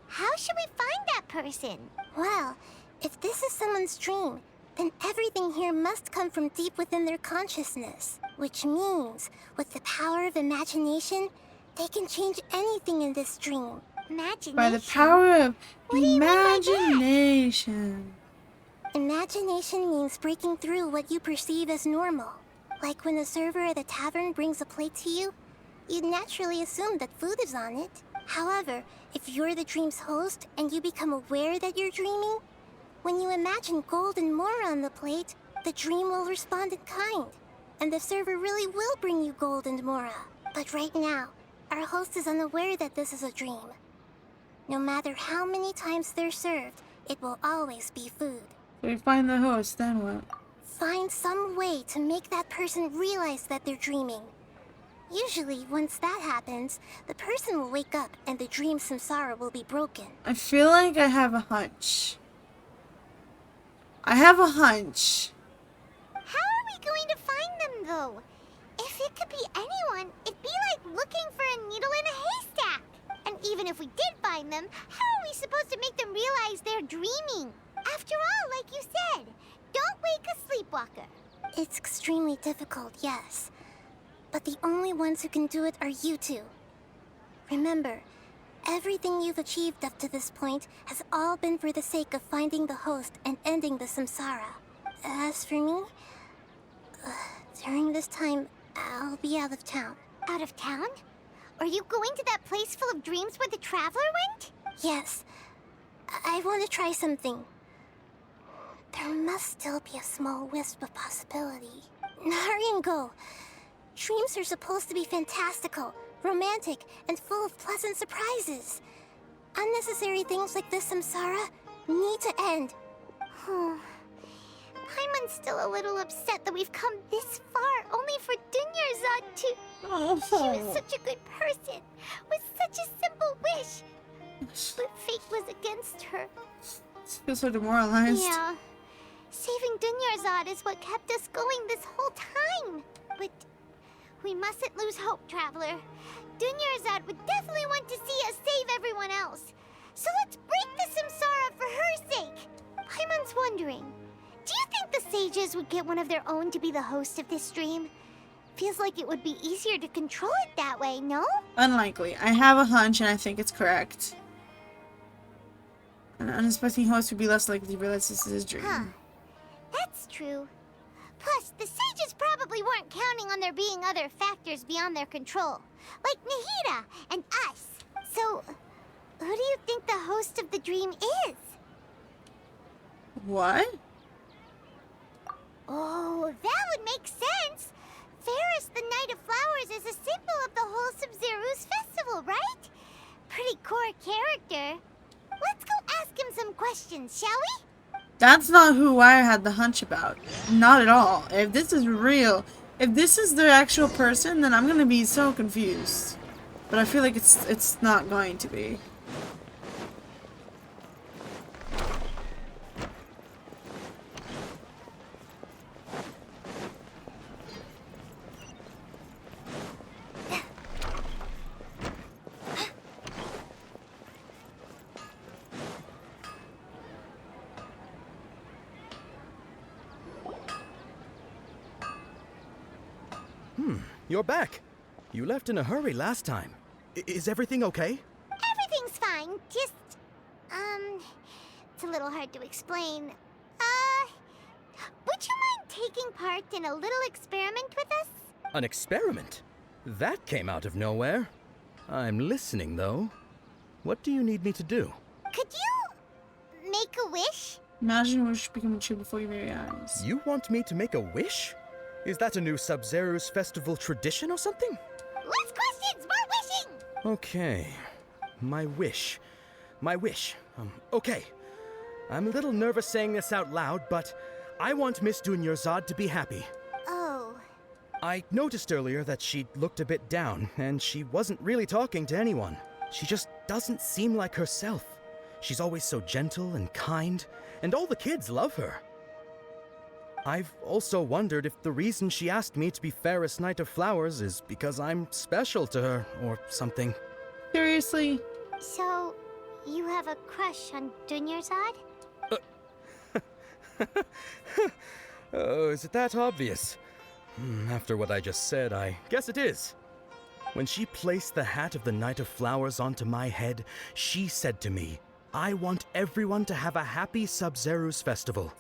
how should we find that person? Well, if this is someone's dream, then everything here must come from deep within their consciousness. Which means, with the power of imagination, they can change anything in this dream. Imagination? By the power of imagination. Imagination means breaking through what you perceive as normal. Like when a server at a tavern brings a plate to you, you'd naturally assume that food is on it. However, if you're the dream's host and you become aware that you're dreaming, when you imagine gold and mora on the plate, the dream will respond in kind, and the server really will bring you gold and mora. But right now, our host is unaware that this is a dream. No matter how many times they're served, it will always be food. So we find the host, then what? Find some way to make that person realize that they're dreaming. Usually, once that happens, the person will wake up and the dream samsara will be broken. I feel like I have a hunch. I have a hunch. How are we going to find them, though? If it could be anyone, it'd be like looking for a needle in a haystack. And even if we did find them, how are we supposed to make them realize they're dreaming? After all, like you said, don't wake a sleepwalker. It's extremely difficult, yes. But the only ones who can do it are you two. Remember, everything you've achieved up to this point has all been for the sake of finding the host and ending the samsara. As for me, during this time, I'll be out of town. Out of town? Are you going to that place full of dreams where the Traveler went? Yes. I want to try something. There must still be a small wisp of possibility. Hurry and go. Dreams are supposed to be fantastical, romantic, and full of pleasant surprises. Unnecessary things like this samsara need to end. Paimon's still a little upset that we've come this far only for Dunyarzad to... She was such a good person, with such a simple wish. But fate was against her. She feels so demoralized. Yeah. Saving Dunyarzad is what kept us going this whole time. But we mustn't lose hope, Traveler. Dunyarzad would definitely want to see us save everyone else. So let's break the samsara for her sake. Paimon's wondering, do you think the sages would get one of their own to be the host of this dream? Feels like it would be easier to control it that way, no? Unlikely. I have a hunch and I think it's correct. An unsuspecting host would be less likely to realize this is his dream. Huh. That's true. Plus, the sages probably weren't counting on there being other factors beyond their control, like Nahida and us. So, who do you think the host of the dream is? What? Oh, that would make sense. Ferris, the Knight of Flowers, is a symbol of the whole Sub-Zeru's festival, right? Pretty core character. Let's go ask him some questions, shall we? That's not who I had the hunch about. Not at all. If this is real, if this is the actual person, then I'm gonna be so confused. But I feel like it's not going to be. You're back. You left in a hurry last time. Is everything okay? Everything's fine. Just, it's a little hard to explain. Would you mind taking part in a little experiment with us? An experiment? That came out of nowhere. I'm listening, though. What do you need me to do? Could you make a wish? Imagine a wish becoming true before your very eyes. You want me to make a wish? Is that a new Sub-Zeru's festival tradition or something? Less questions, more wishing! Okay. My wish. Okay. I'm a little nervous saying this out loud, but I want Miss Dunyarzad to be happy. Oh. I noticed earlier that she looked a bit down, and she wasn't really talking to anyone. She just doesn't seem like herself. She's always so gentle and kind, and all the kids love her. I've also wondered if the reason she asked me to be Fairest Knight of Flowers is because I'm special to her, or something. Seriously? So, you have a crush on Dunyarzad? Oh, is it that obvious? After what I just said, I guess it is. When she placed the hat of the Knight of Flowers onto my head, she said to me, I want everyone to have a happy Sub-Zeru's festival.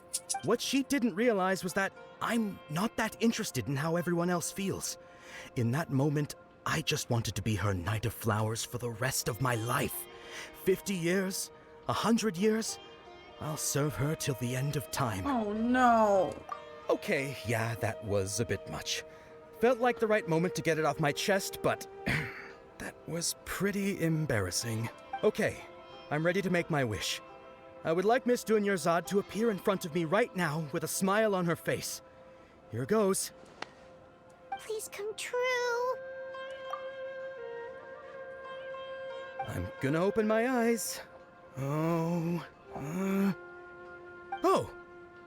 What she didn't realize was that I'm not that interested in how everyone else feels. In that moment, I just wanted to be her Knight of Flowers for the rest of my life. 50 years, 100 years, I'll serve her till the end of time. Oh no. Okay, yeah, that was a bit much. Felt like the right moment to get it off my chest, but that was pretty embarrassing. Okay, I'm ready to make my wish. I would like Miss Dunyarzad to appear in front of me right now with a smile on her face. Here goes. Please come true. I'm gonna open my eyes. Oh,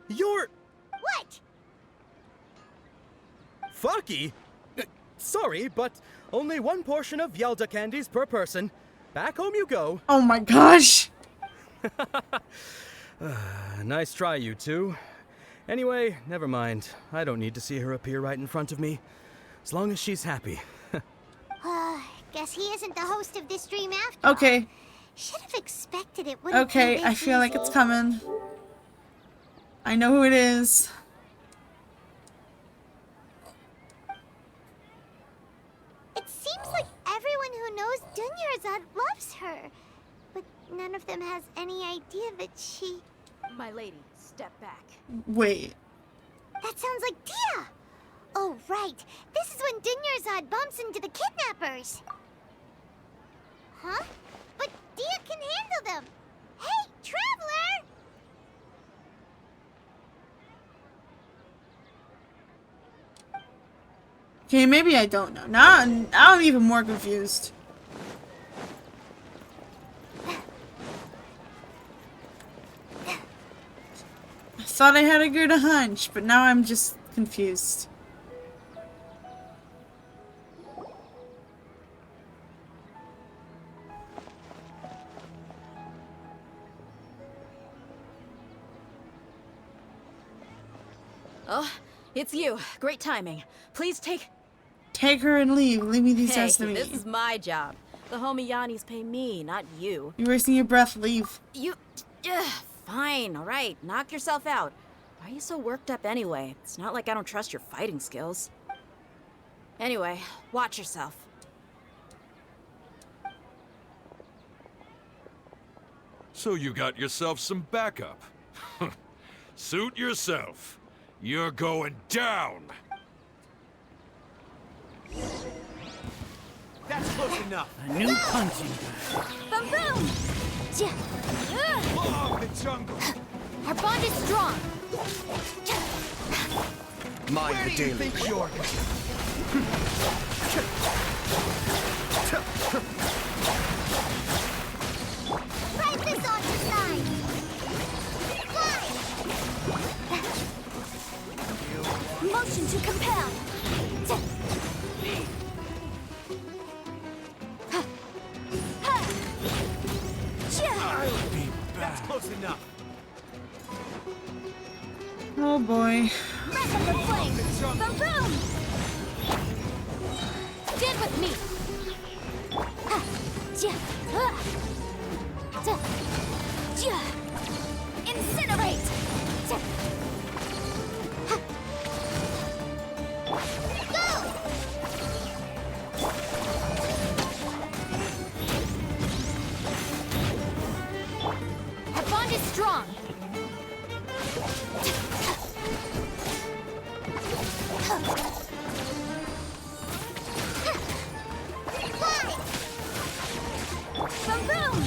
You're... What? Fucky? Sorry, but only one portion of Yelda candies per person. Back home you go. Oh my gosh. Nice try, you two. Anyway, never mind. I don't need to see her appear right in front of me. As long as she's happy. Guess he isn't the host of this stream after all. Okay. Should have expected it wouldn't be Okay, this I feel like easy. it's coming. I know who it is. It seems like everyone who knows Dunyarzad loves her. But none of them has any idea that she... My lady, step back. Wait. That sounds like Dia! Oh, right. This is when Dunyarzad bumps into the kidnappers. Huh? But Dia can handle them. Hey, Traveler! Okay, maybe I don't know. Now I'm even more confused. I thought I had a good hunch, but now I'm just confused. Oh, it's you. Great timing. Please take... Take her and leave. Leave me these Hey, guys to me. this is my job. The Homiyanis pay me, not you. You're wasting your breath. Leave. You... Fine, alright. Knock yourself out. Why are you so worked up anyway? It's not like I don't trust your fighting skills. Anyway, watch yourself. So you got yourself some backup. Suit yourself. You're going down. That's close enough. A new punching bag. Boom! Love the jungle. Our bond is strong. Mind the daily. Right this on your side. Fly! Motion to compel. That's close enough. Oh boy. Breath of the flame. Boom! Stand with me. Incinerate. Our bond is strong. Boom!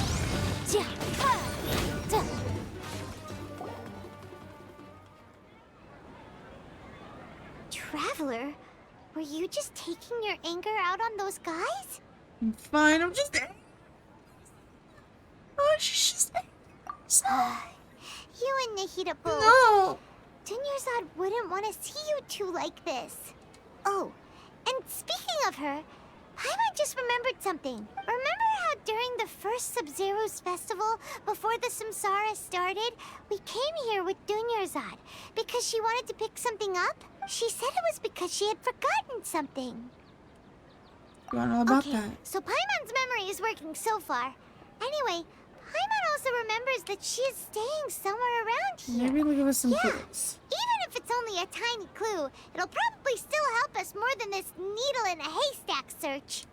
Traveler, were you just taking your anger out on those guys? I'm fine. I'm just... Oh, she's just... You and Nahida both. No! Dunyarzad wouldn't want to see you two like this. Oh, and speaking of her, Paimon just remembered something. Remember how during the first Sub-Zero's festival, before the Samsara started, we came here with Dunyarzad because she wanted to pick something up? She said it was because she had forgotten something. You want to know about Okay, that? so Paimon's memory is working so far. Anyway, Paimon also remembers that she is staying somewhere around here. Maybe we'll give us some Yeah. clues. Even if it's only a tiny clue, it'll probably still help us more than this needle in a haystack search.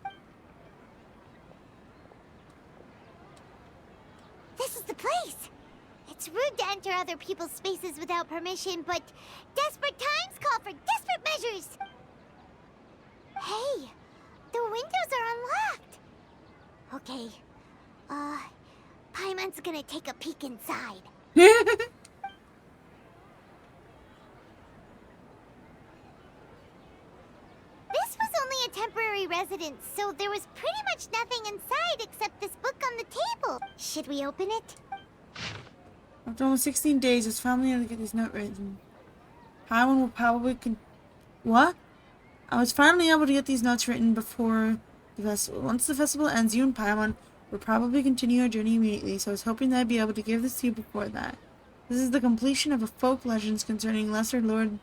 This is the place. It's rude to enter other people's spaces without permission, but desperate times call for desperate measures. Hey, the windows are unlocked. Okay, Paimon's gonna take a peek inside. This was only a temporary residence, so there was pretty much nothing inside except this book on the table. Should we open it? After almost 16 days, it's finally able to get this note written. Paimon will probably What? I was finally able to get these notes written before the festival. Once the festival ends, you and Paimon will probably continue our journey immediately, so I was hoping that I'd be able to give this to you before that. This is the completion of a folk legends concerning Lesser Lord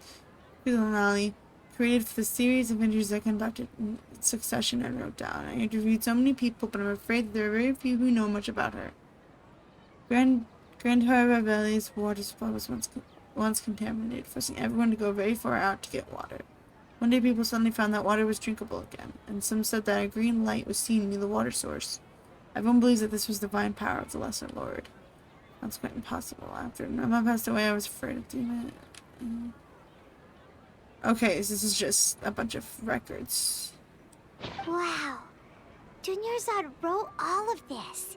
Kulanali, created for the series of interviews I conducted in succession and wrote down. I interviewed so many people, but I'm afraid that there are very few who know much about her. Grand Valley's water supply was once contaminated, forcing everyone to go very far out to get water. One day people suddenly found that water was drinkable again, and some said that a green light was seen near the water source. Everyone believes that this was the divine power of the Lesser Lord. That's quite impossible. After Mama passed away, I was afraid of doing it. Okay, so this is just a bunch of records. Wow. Dunyarzad wrote all of this.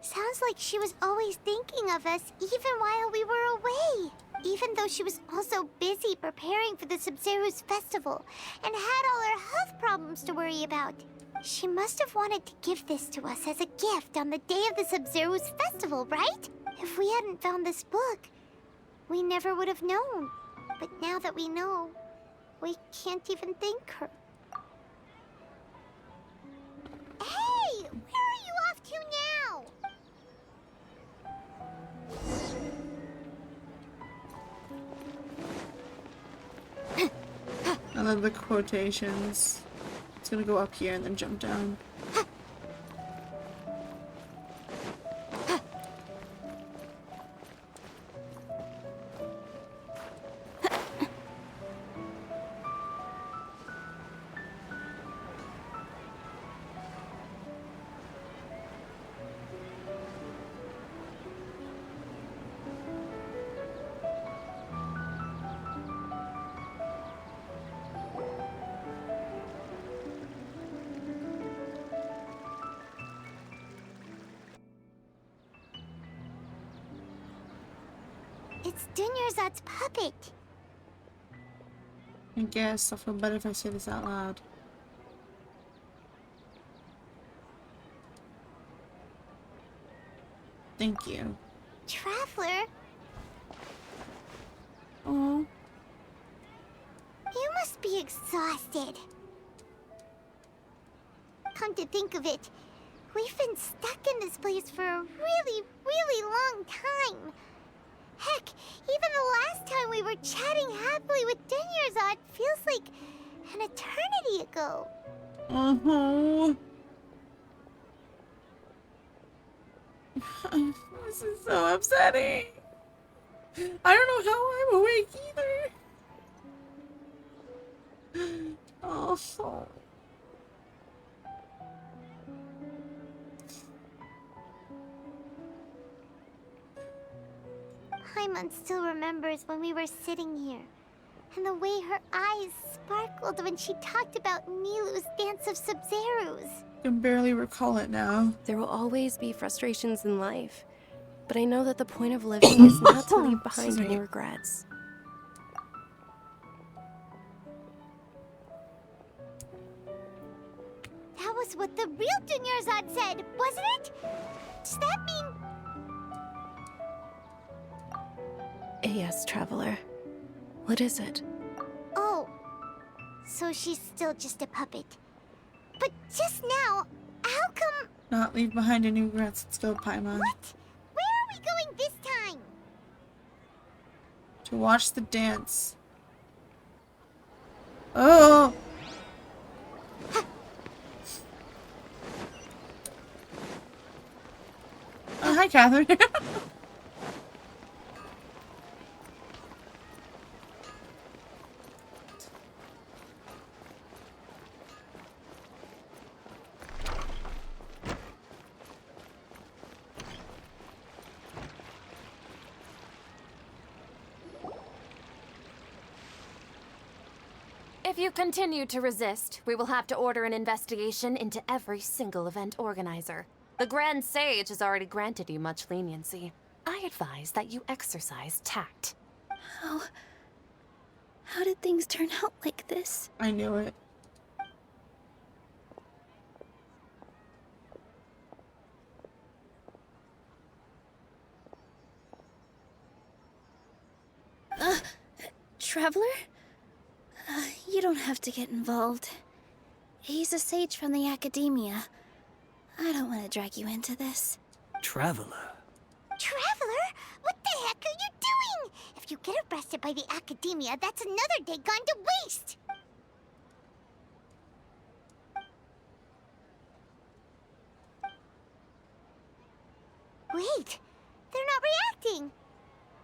Sounds like she was always thinking of us even while we were away. Even though she was also busy preparing for the Sub-Zero's festival and had all her health problems to worry about. She must have wanted to give this to us as a gift on the day of the Sub-Zero's festival, right? If we hadn't found this book, we never would have known. But now that we know, we can't even thank her. Hey! Where are you off to now? I love the quotations. It's gonna go up here and then jump down. It's Dunyarzad's puppet. I guess I'll feel better if I say this out loud. Thank you. Traveler? Oh. You must be exhausted. Come to think of it, we've been stuck in this place for a really, really long time. Heck, even the last time we were chatting happily with Dunyarzad feels like an eternity ago. This is so upsetting. I don't know how I'm awake either. Oh. Paimon still remembers when we were sitting here, and the way her eyes sparkled when she talked about Nilu's Dance of Sub-Zeros. I can barely recall it now. There will always be frustrations in life, but I know that the point of living is not to leave behind any regrets. That was what the real Dunyarzad said, wasn't it? Does that mean... Yes, Traveler. What is it? Oh, so she's still just a puppet. But just now, how come... Not leave behind any regrets. Let's go, Paimon. What? Where are we going this time? To watch the dance. Oh! Oh, hi, Catherine. If you continue to resist, we will have to order an investigation into every single event organizer. The Grand Sage has already granted you much leniency. I advise that you exercise tact. How did things turn out like this? I knew it. Traveler? You don't have to get involved. He's a sage from the Academia. I don't want to drag you into this. Traveler? Traveler? What the heck are you doing? If you get arrested by the Academia, that's another day gone to waste! Wait, they're not reacting.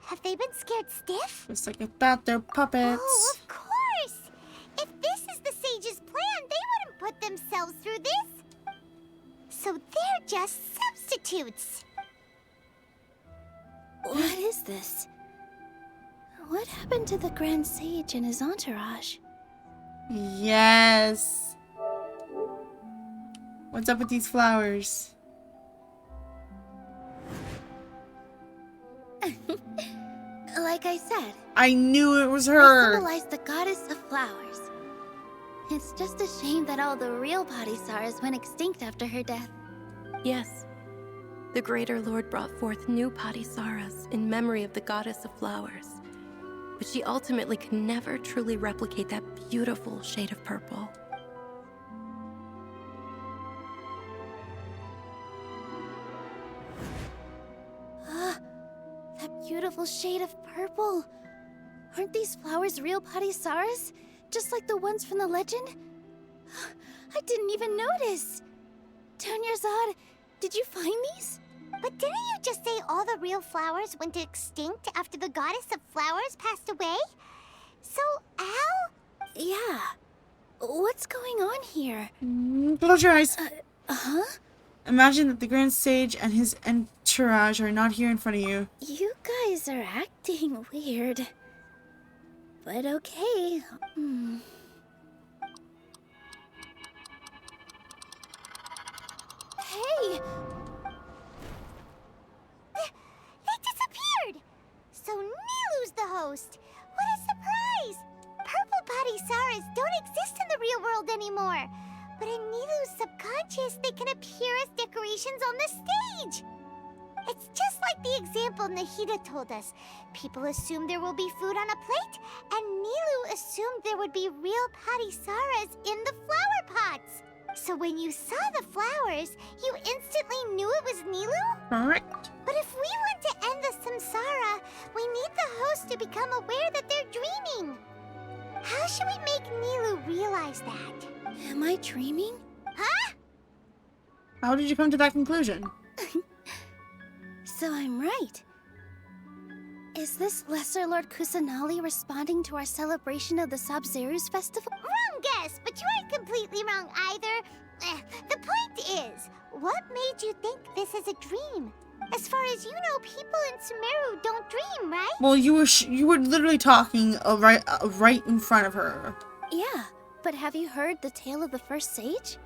Have they been scared stiff? Just like I thought, they're puppets. Oh, of course! If this is the sage's plan, they wouldn't put themselves through this. So they're just substitutes. What is this? What happened to the Grand Sage and his entourage? Yes. What's up with these flowers? Like I said, I knew it was they her. symbolize the goddess of flowers. It's just a shame that all the real Padisaras went extinct after her death. Yes. The Greater Lord brought forth new Padisaras in memory of the goddess of flowers. But she ultimately could never truly replicate that beautiful shade of purple. That beautiful shade of purple. Aren't these flowers real Padisaras? Just like the ones from the legend? I didn't even notice. Dunyarzad, did you find these? But didn't you just say all the real flowers went extinct after the goddess of flowers passed away? So, how? Yeah. What's going on here? Close your eyes. Huh? Imagine that the Grand Sage and his entourage are not here in front of you. You guys are acting weird. But okay. Hey! They disappeared! So Nilu's the host! What a surprise! Purple Padisaras don't exist in the real world anymore. But in Nilu's subconscious, they can appear as decorations on the stage. It's just like the example Nahida told us. People assumed there will be food on a plate, and Nilu assumed there would be real Padisaras in the flower pots. So when you saw the flowers, you instantly knew it was Nilu? Correct. But if we want to end the samsara, we need the host to become aware that they're dreaming. How should we make Nilu realize that? Am I dreaming? Huh? How did you come to that conclusion? So I'm right. Is this Lesser Lord Kusanali responding to our celebration of the Sabzeruz festival? Wrong guess, but you aren't completely wrong either. The point is, what made you think this is a dream? As far as you know, people in Sumeru don't dream, right? Well, you were literally talking right in front of her. Yeah, but have you heard the tale of the first sage?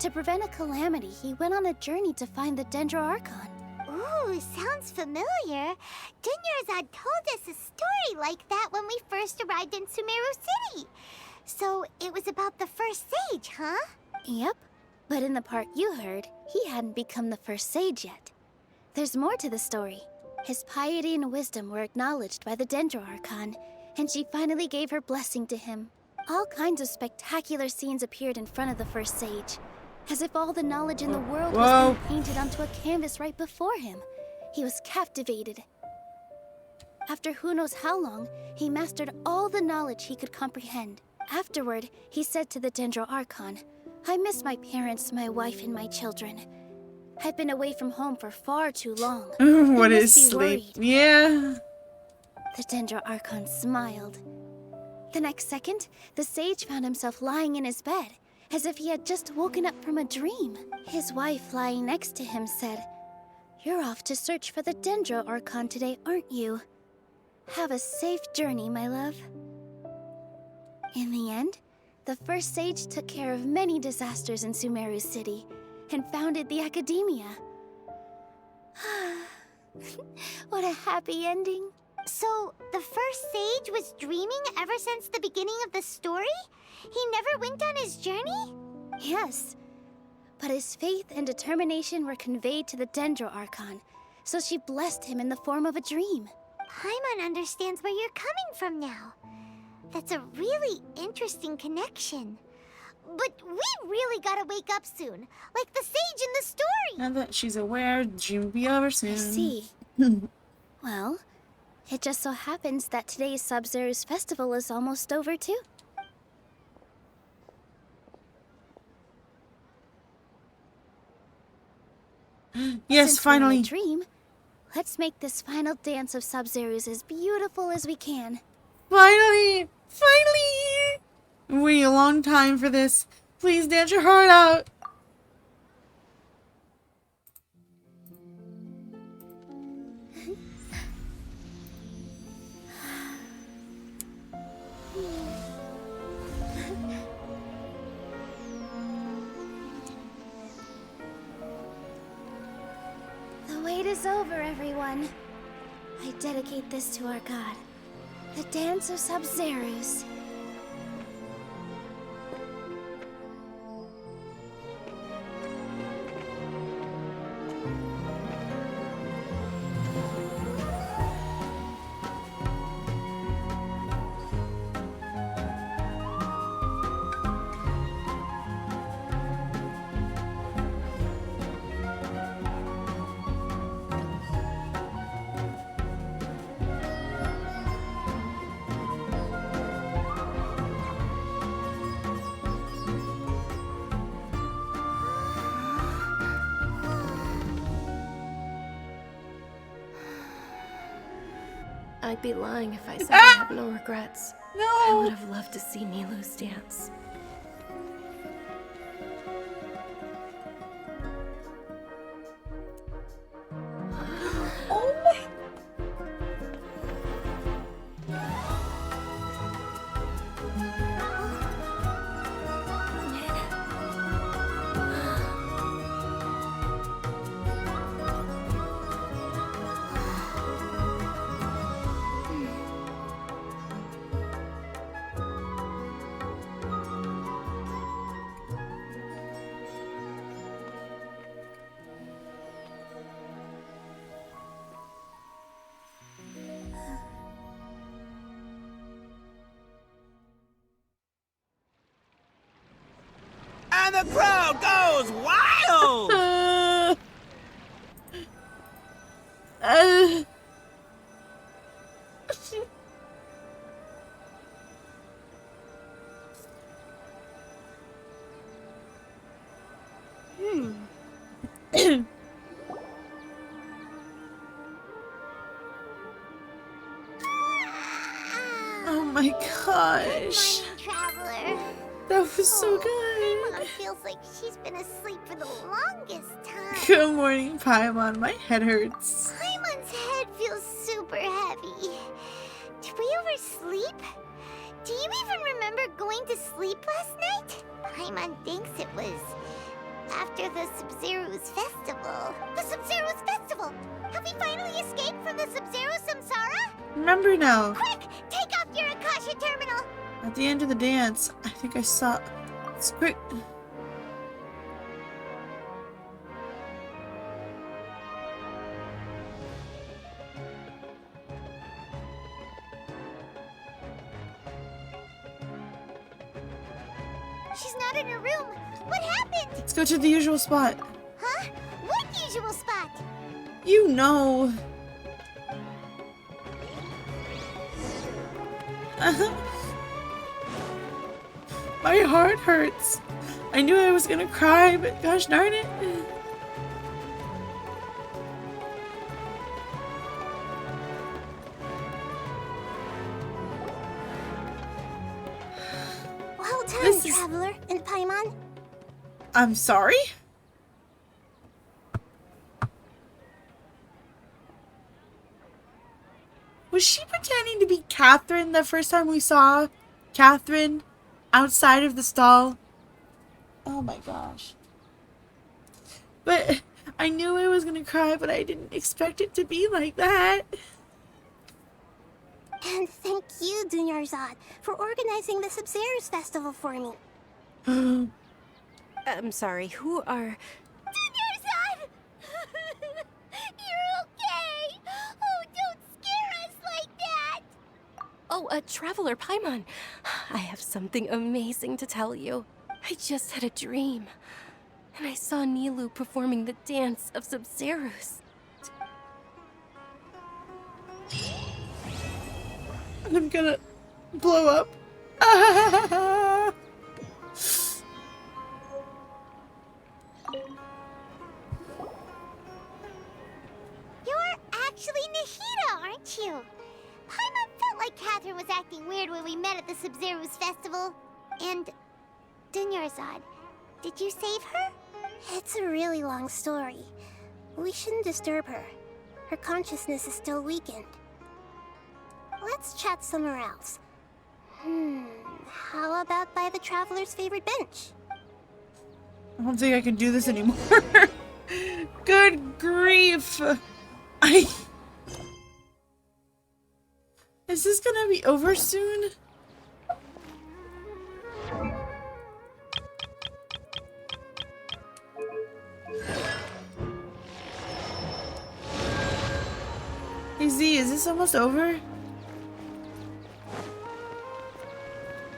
To prevent a calamity, he went on a journey to find the Dendro Archon. Ooh, sounds familiar. Dunyarzad told us a story like that when we first arrived in Sumeru City. So it was about the first sage, huh? Yep, but in the part you heard, he hadn't become the first sage yet. There's more to the story. His piety and wisdom were acknowledged by the Dendro Archon, and she finally gave her blessing to him. All kinds of spectacular scenes appeared in front of the first sage, as if all the knowledge in the world was being painted onto a canvas right before him. He was captivated. After who knows how long, he mastered all the knowledge he could comprehend. Afterward, he said to the Dendro Archon, "I miss my parents, my wife, and my children. I've been away from home for far too long. What is sleep? Yeah." The Dendro Archon smiled. The next second, the sage found himself lying in his bed, as if he had just woken up from a dream. His wife, lying next to him, said, "You're off to search for the Dendro Archon today, aren't you? Have a safe journey, my love." In the end, the first sage took care of many disasters in Sumeru City and founded the Academia. What a happy ending. So, the first sage was dreaming ever since the beginning of the story? He never went on his journey? Yes, but his faith and determination were conveyed to the Dendro Archon, so she blessed him in the form of a dream. Paimon understands where you're coming from now. That's a really interesting connection. But we really gotta wake up soon, like the sage in the story. Now that she's aware, the dream will be over soon. I see. Well, it just so happens that today's Sub-Zero's festival is almost over too. Yes, Since we're in finally. a dream, let's make this final dance of Sub-Zero's as beautiful as we can. Finally! Finally! I'm waiting a long time for this. Please dance your heart out. The wait is over, everyone. I dedicate this to our god, the dance of Sub-Zero's. I'd be lying if I said I had no regrets. No! I would have loved to see Nilou's dance. Oh my... And the crowd goes wild! Oh my gosh. Morning, Traveler. That was so good. Paimon feels like she's been asleep for the longest time. Good morning, Paimon. My head hurts. Paimon's head feels super heavy. Did we oversleep? Do you even remember going to sleep last night? Paimon thinks it was after the Sub-Zero's festival. The Sub-Zero's festival! Have we finally escaped from the Sub-Zero Samsara? Remember now. Quick! Take off your Akasha terminal! At the end of the dance, I think I saw... It's quick. She's not in her room. What happened? Let's go to the usual spot. Huh? What usual spot? You know. My heart hurts. I knew I was gonna cry, but gosh darn it. Well done, Traveler and Paimon. I'm sorry? Was she pretending to be Catherine the first time we saw Catherine outside of the stall? Oh my gosh. But I knew I was gonna cry, but I didn't expect it to be like that. And thank you, Dunyarzad, for organizing the Sub-Zero's festival for me. I'm sorry, who are... Dunyarzad! You're okay! Oh, don't scare us like that! Oh, Traveler Paimon, I have something amazing to tell you. I just had a dream, and I saw Nilou performing the dance of Sabzerus. And I'm gonna blow up. You're actually Nahida, aren't you? Paimon felt like Catherine was acting weird when we met at the Sabzerus festival. And Dunyarzad, did you save her? It's a really long story. We shouldn't disturb her. Her consciousness is still weakened. Let's chat somewhere else. How about by the Traveler's favorite bench? I don't think I can do this anymore. Good grief. Is this gonna be over soon? Hey Z, is this almost over?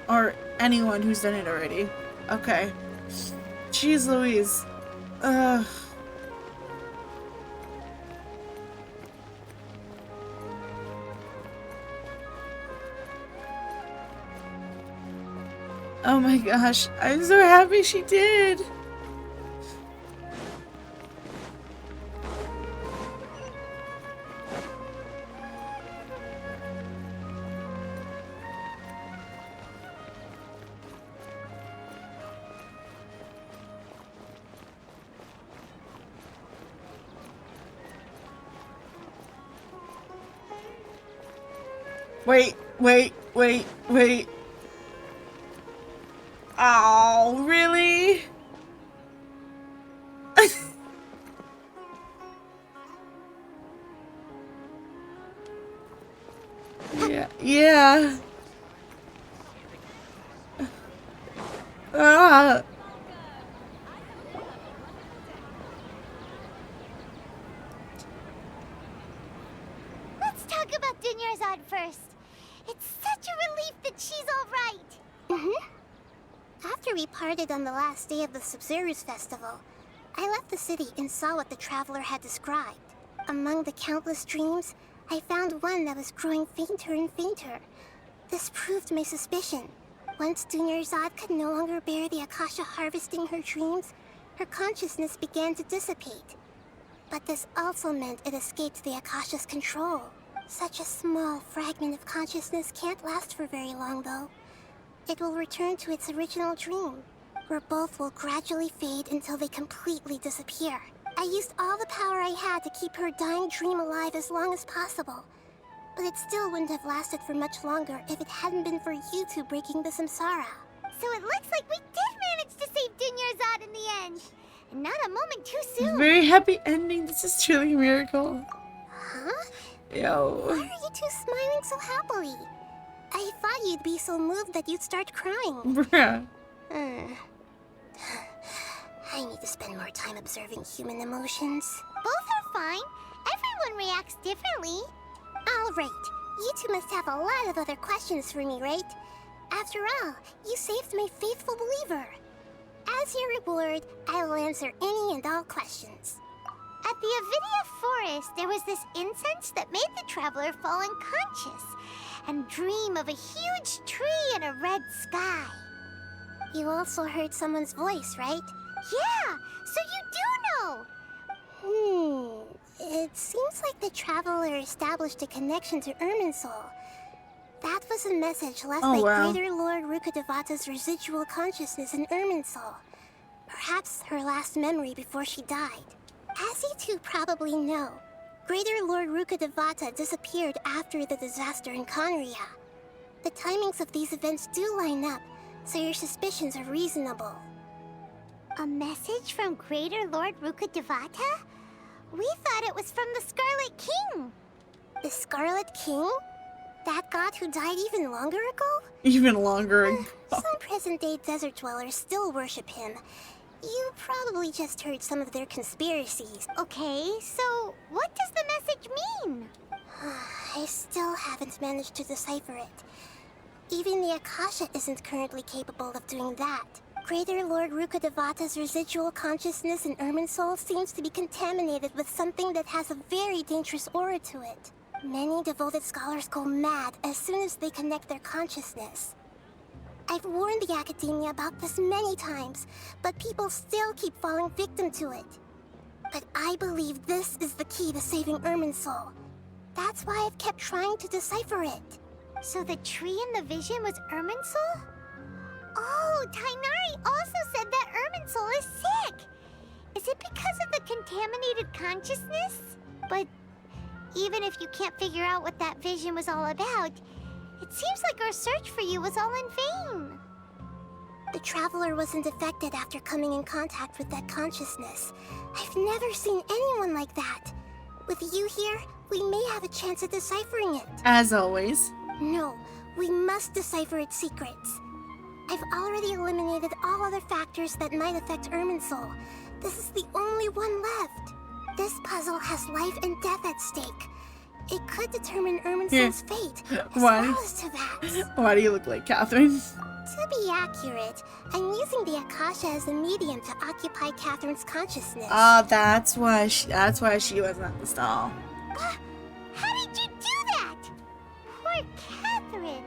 Or anyone who's done it already. Okay. Jeez Louise. Ugh. Oh my gosh, I'm so happy she did. Wait. Oh, really? Yeah. Ah. Let's talk about Dunyarzad first. It's such a relief that she's all right. After we parted on the last day of the Sabzerus festival, I left the city and saw what the Traveler had described. Among the countless dreams, I found one that was growing fainter and fainter. This proved my suspicion. Once Dunyarzad could no longer bear the Akasha harvesting her dreams, her consciousness began to dissipate. But this also meant it escaped the Akasha's control. Such a small fragment of consciousness can't last for very long, though. It will return to its original dream, where both will gradually fade until they completely disappear. I used all the power I had to keep her dying dream alive as long as possible. But it still wouldn't have lasted for much longer if it hadn't been for you two breaking the samsara. So it looks like we did manage to save Dunyarzad in the end. And not a moment too soon. Very happy ending. This is truly a miracle. Huh? Yo. Why are you two smiling so happily? I thought you'd be so moved that you'd start crying. Bruh. I need to spend more time observing human emotions. Both are fine. Everyone reacts differently. All right. You two must have a lot of other questions for me, right? After all, you saved my faithful believer. As your reward, I will answer any and all questions. At the Avidia forest, there was this incense that made the Traveler fall unconscious and dream of a huge tree and a red sky. You also heard someone's voice, right? Yeah, so you do know! It seems like the Traveler established a connection to Irminsul. That was a message left by Greater Lord Rukkhadevata's residual consciousness in Irminsul. Perhaps her last memory before she died. As you two probably know, Greater Lord Rukkhadevata disappeared after the disaster in Conria. The timings of these events do line up, so your suspicions are reasonable. A message from Greater Lord Rukkhadevata? We thought it was from the Scarlet King. The Scarlet King? That god who died even longer ago? Even longer ago. Some present-day desert dwellers still worship him. You probably just heard some of their conspiracies. Okay, so what does the message mean? I still haven't managed to decipher it. Even the Akasha isn't currently capable of doing that. Greater Lord Rukkhadevata's residual consciousness in Irminsul seems to be contaminated with something that has a very dangerous aura to it. Many devoted scholars go mad as soon as they connect their consciousness. I've warned the Academia about this many times, but people still keep falling victim to it. But I believe this is the key to saving Irminsul. That's why I've kept trying to decipher it. So the tree in the vision was Irminsul? Oh, Tainari also said that Irminsul is sick! Is it because of the contaminated consciousness? But even if you can't figure out what that vision was all about, it seems like our search for you was all in vain. The Traveler wasn't affected after coming in contact with that consciousness. I've never seen anyone like that. With you here, we may have a chance at deciphering it. As always. No, we must decipher its secrets. I've already eliminated all other factors that might affect Irminsul. This is the only one left. This puzzle has life and death at stake. It could determine Irminsul's fate, as well as Teyvat's. Why do you look like Catherine? To be accurate, I'm using the Akasha as a medium to occupy Catherine's consciousness. That's why she wasn't at the stall. How did you do that? Poor Catherine.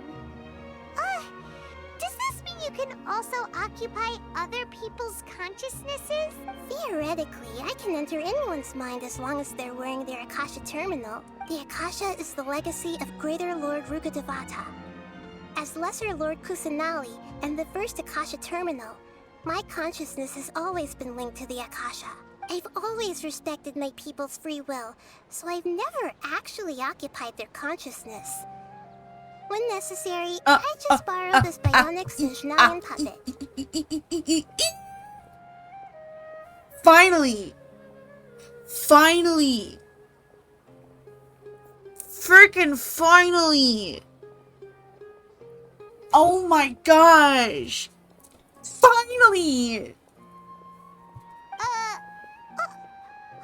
Does this mean you can also occupy other people's consciousnesses? Theoretically, I can enter anyone's mind as long as they're wearing their Akasha terminal. The Akasha is the legacy of Greater Lord Rukkhadevata. As Lesser Lord Kusanali and the first Akasha terminal, my consciousness has always been linked to the Akasha. I've always respected my people's free will, so I've never actually occupied their consciousness. When necessary, I just borrow this bionic Sinjnayan puppet. Finally! Finally! Freaking finally! Oh my gosh! Finally!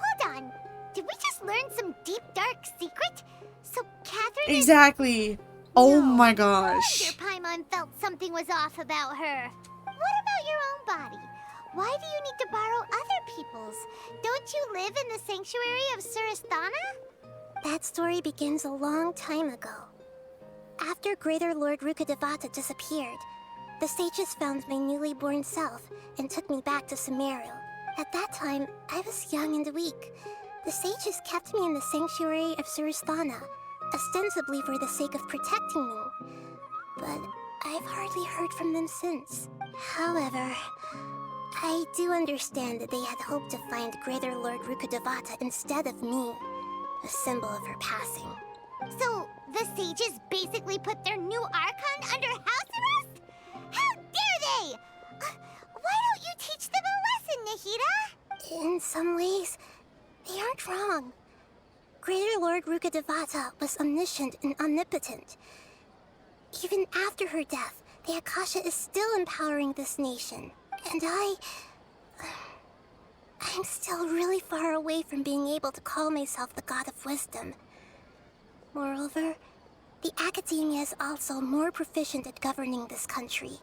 Hold on. Did we just learn some deep, dark secret? So Catherine Exactly. Oh my gosh. Your Paimon felt something was off about her. What about your own body? Why do you need to borrow other people's? Don't you live in the sanctuary of Surasthana? That story begins a long time ago. After Greater Lord Rukkhadevata disappeared, the sages found my newly born self and took me back to Sumeru. At that time, I was young and weak. The sages kept me in the sanctuary of Surasthana, ostensibly for the sake of protecting me. But I've hardly heard from them since. However, I do understand that they had hoped to find Greater Lord Rukkhadevata instead of me, a symbol of her passing. So, the sages basically put their new Archon under house arrest? How dare they! Why don't you teach them a lesson, Nahida? In some ways, they aren't wrong. Greater Lord Rukkhadevata was omniscient and omnipotent. Even after her death, the Akasha is still empowering this nation. And I'm still really far away from being able to call myself the God of Wisdom. Moreover, the Academia is also more proficient at governing this country.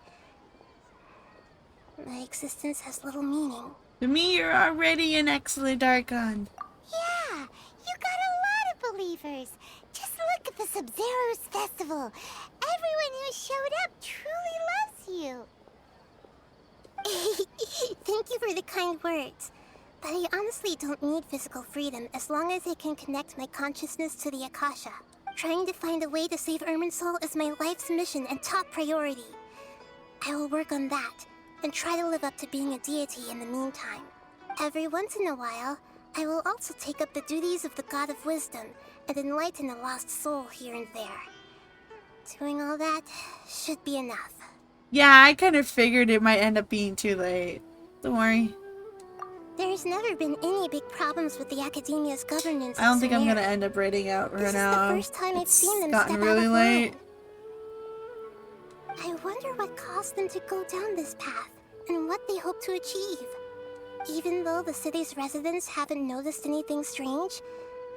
My existence has little meaning. To me, you're already an excellent Archon. Yeah, you got a lot of believers. Just look at the Sub-Zero's festival. Everyone who showed up truly loves you. Thank you for the kind words. But I honestly don't need physical freedom as long as I can connect my consciousness to the Akasha. Trying to find a way to save Irminsul is my life's mission and top priority. I will work on that, and try to live up to being a deity in the meantime. Every once in a while, I will also take up the duties of the God of Wisdom and enlighten a lost soul here and there. Doing all that should be enough. Yeah, I kind of figured it might end up being too late. Don't worry. There's never been any big problems with the Academia's governance. I don't think I'm gonna end up rating out right now. This is the first time I've seen them gotten step really out of late. line. I wonder what caused them to go down this path, and what they hope to achieve. Even though the city's residents haven't noticed anything strange,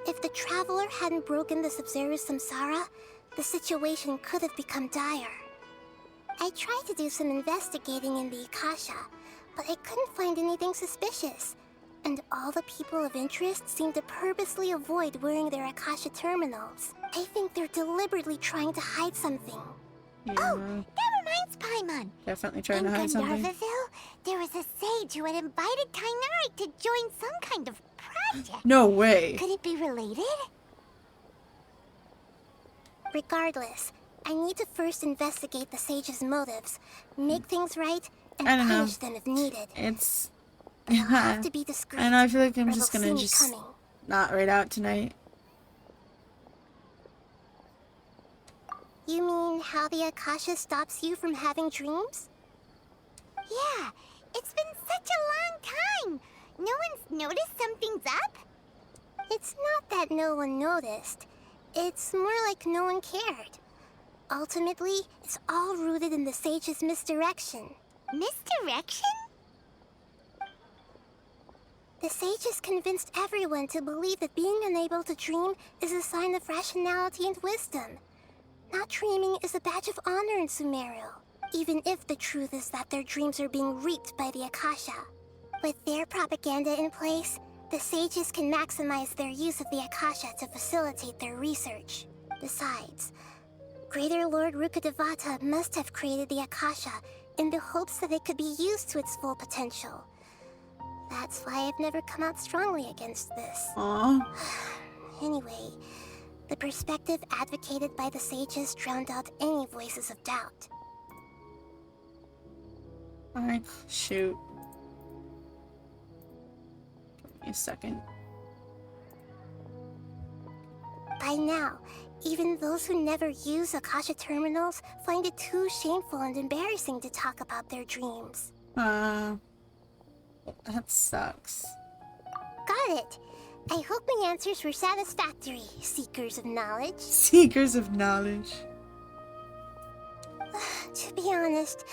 If the Traveler hadn't broken the Sub-Zero Samsara, the situation could have become dire. I tried to do some investigating in the Akasha, but I couldn't find anything suspicious. And all the people of interest seem to purposely avoid wearing their Akasha terminals. I think they're deliberately trying to hide something. Yeah. Oh, that reminds Paimon. Definitely trying to hide something. In Gandharvaville, there was a sage who had invited Tighnari to join some kind of project. No way. Could it be related? Regardless, I need to first investigate the sage's motives, make things right, and I don't know. punish them if needed. It's... I'll have to be discreet, I know, I feel like I'm or just they'll gonna see me just coming. not write out tonight. You mean how the Akasha stops you from having dreams? Yeah, it's been such a long time. No one's noticed something's up? It's not that no one noticed. It's more like no one cared. Ultimately, it's all rooted in the sage's misdirection. Misdirection? The sage has convinced everyone to believe that being unable to dream is a sign of rationality and wisdom. Not dreaming is a badge of honor in Sumeru, even if the truth is that their dreams are being reaped by the Akasha. With their propaganda in place, the sages can maximize their use of the Akasha to facilitate their research. Besides, Greater Lord Rukkhadevata must have created the Akasha in the hopes that it could be used to its full potential. That's why I've never come out strongly against this. Aww. Anyway, the perspective advocated by the sages drowned out any voices of doubt. Alright, shoot. Give me a second. By now, even those who never use Akasha terminals find it too shameful and embarrassing to talk about their dreams. That sucks. Got it. I hope my answers were satisfactory, seekers of knowledge. Seekers of knowledge. To be honest,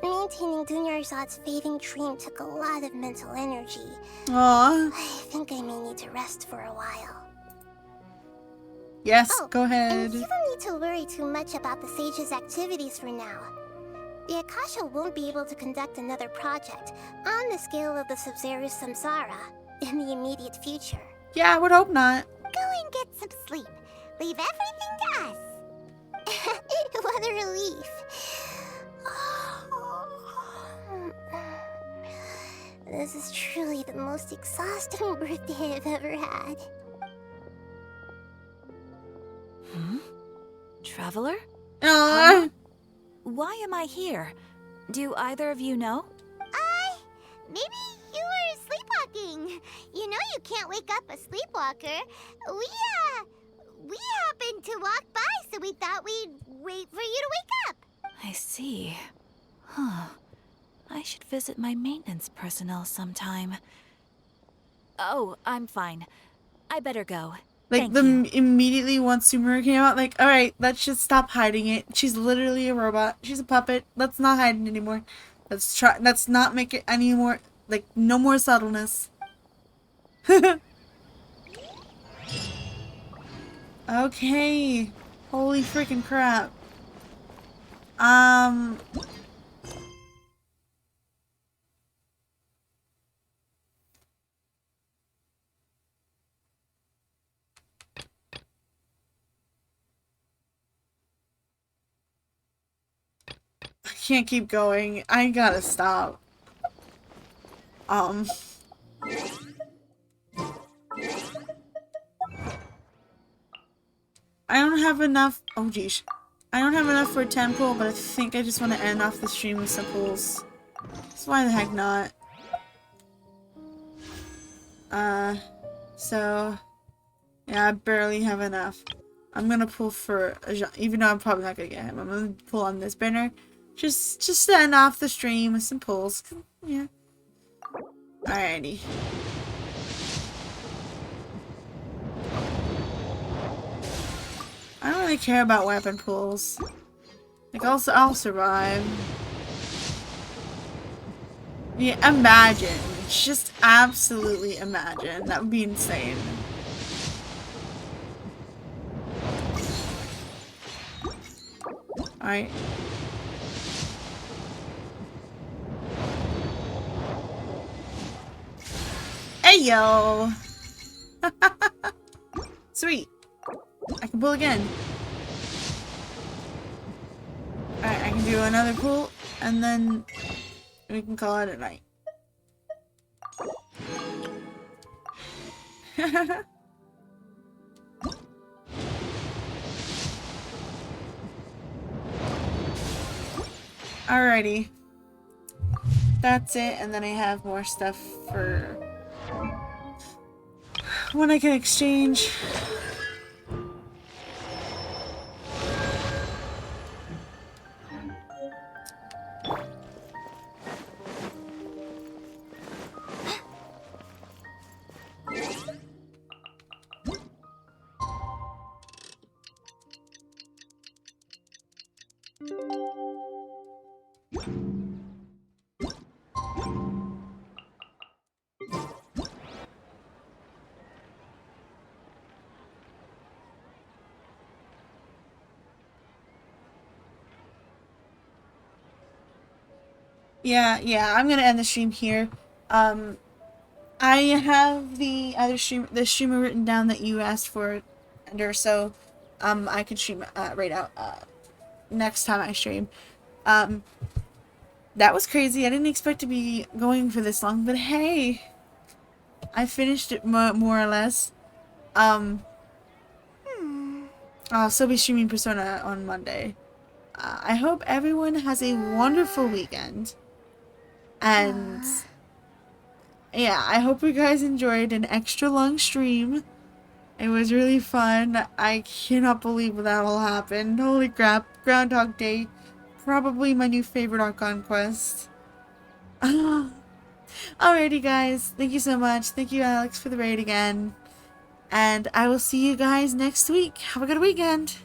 maintaining Dunyarzad's fading dream took a lot of mental energy. Aww. I think I may need to rest for a while. Yes, go ahead. And you don't need to worry too much about the sage's activities for now. The Akasha won't be able to conduct another project on the scale of the Sub-Zero Samsara in the immediate future. Yeah, I would hope not. Go and get some sleep. Leave everything to us. What a relief. This is truly the most exhausting birthday I've ever had. Traveler? Aww. Why am I here? Do either of you know? Maybe you were sleepwalking. You know you can't wake up a sleepwalker. We happened to walk by, so we thought we'd wait for you to wake up. I see. Huh. I should visit my maintenance personnel sometime. Oh, I'm fine. I better go. Like, immediately once Sumeru came out, like, alright, let's just stop hiding it. She's literally a robot. She's a puppet. Let's not hide it anymore. Let's not make it any more, like, no more subtleness. Okay. Holy freaking crap. I can't keep going. I gotta stop. I don't have enough. Oh, geez. I don't have enough for a 10 pull, but I think I just want to end off the stream with some pulls. So why the heck not? So yeah, I barely have enough. I'm gonna pull for a Jean, even though I'm probably not gonna get him. I'm gonna pull on this banner, just to end off the stream with some pulls. Yeah. Alrighty. I don't really care about weapon pulls. Like, I'll survive. Yeah, imagine. Just absolutely imagine. That would be insane. Alright. Hey yo! Sweet. I can pull again. Alright, I can do another pull, and then we can call it a night. Alrighty. That's it, and then I have more stuff for when I can exchange. Yeah, I'm gonna end the stream here. I have the streamer written down that you asked for, Ender, so, I can stream, right out, next time I stream. That was crazy. I didn't expect to be going for this long, but hey, I finished it more or less. I'll still be streaming Persona on Monday. I hope everyone has a wonderful weekend. And yeah, I hope you guys enjoyed an extra long stream. It was really fun. I cannot believe that all happened. Holy crap. Groundhog Day. Probably my new favorite Archon quest. Alrighty guys, thank you so much. Thank you Alex for the raid again. And I will see you guys next week. Have a good weekend.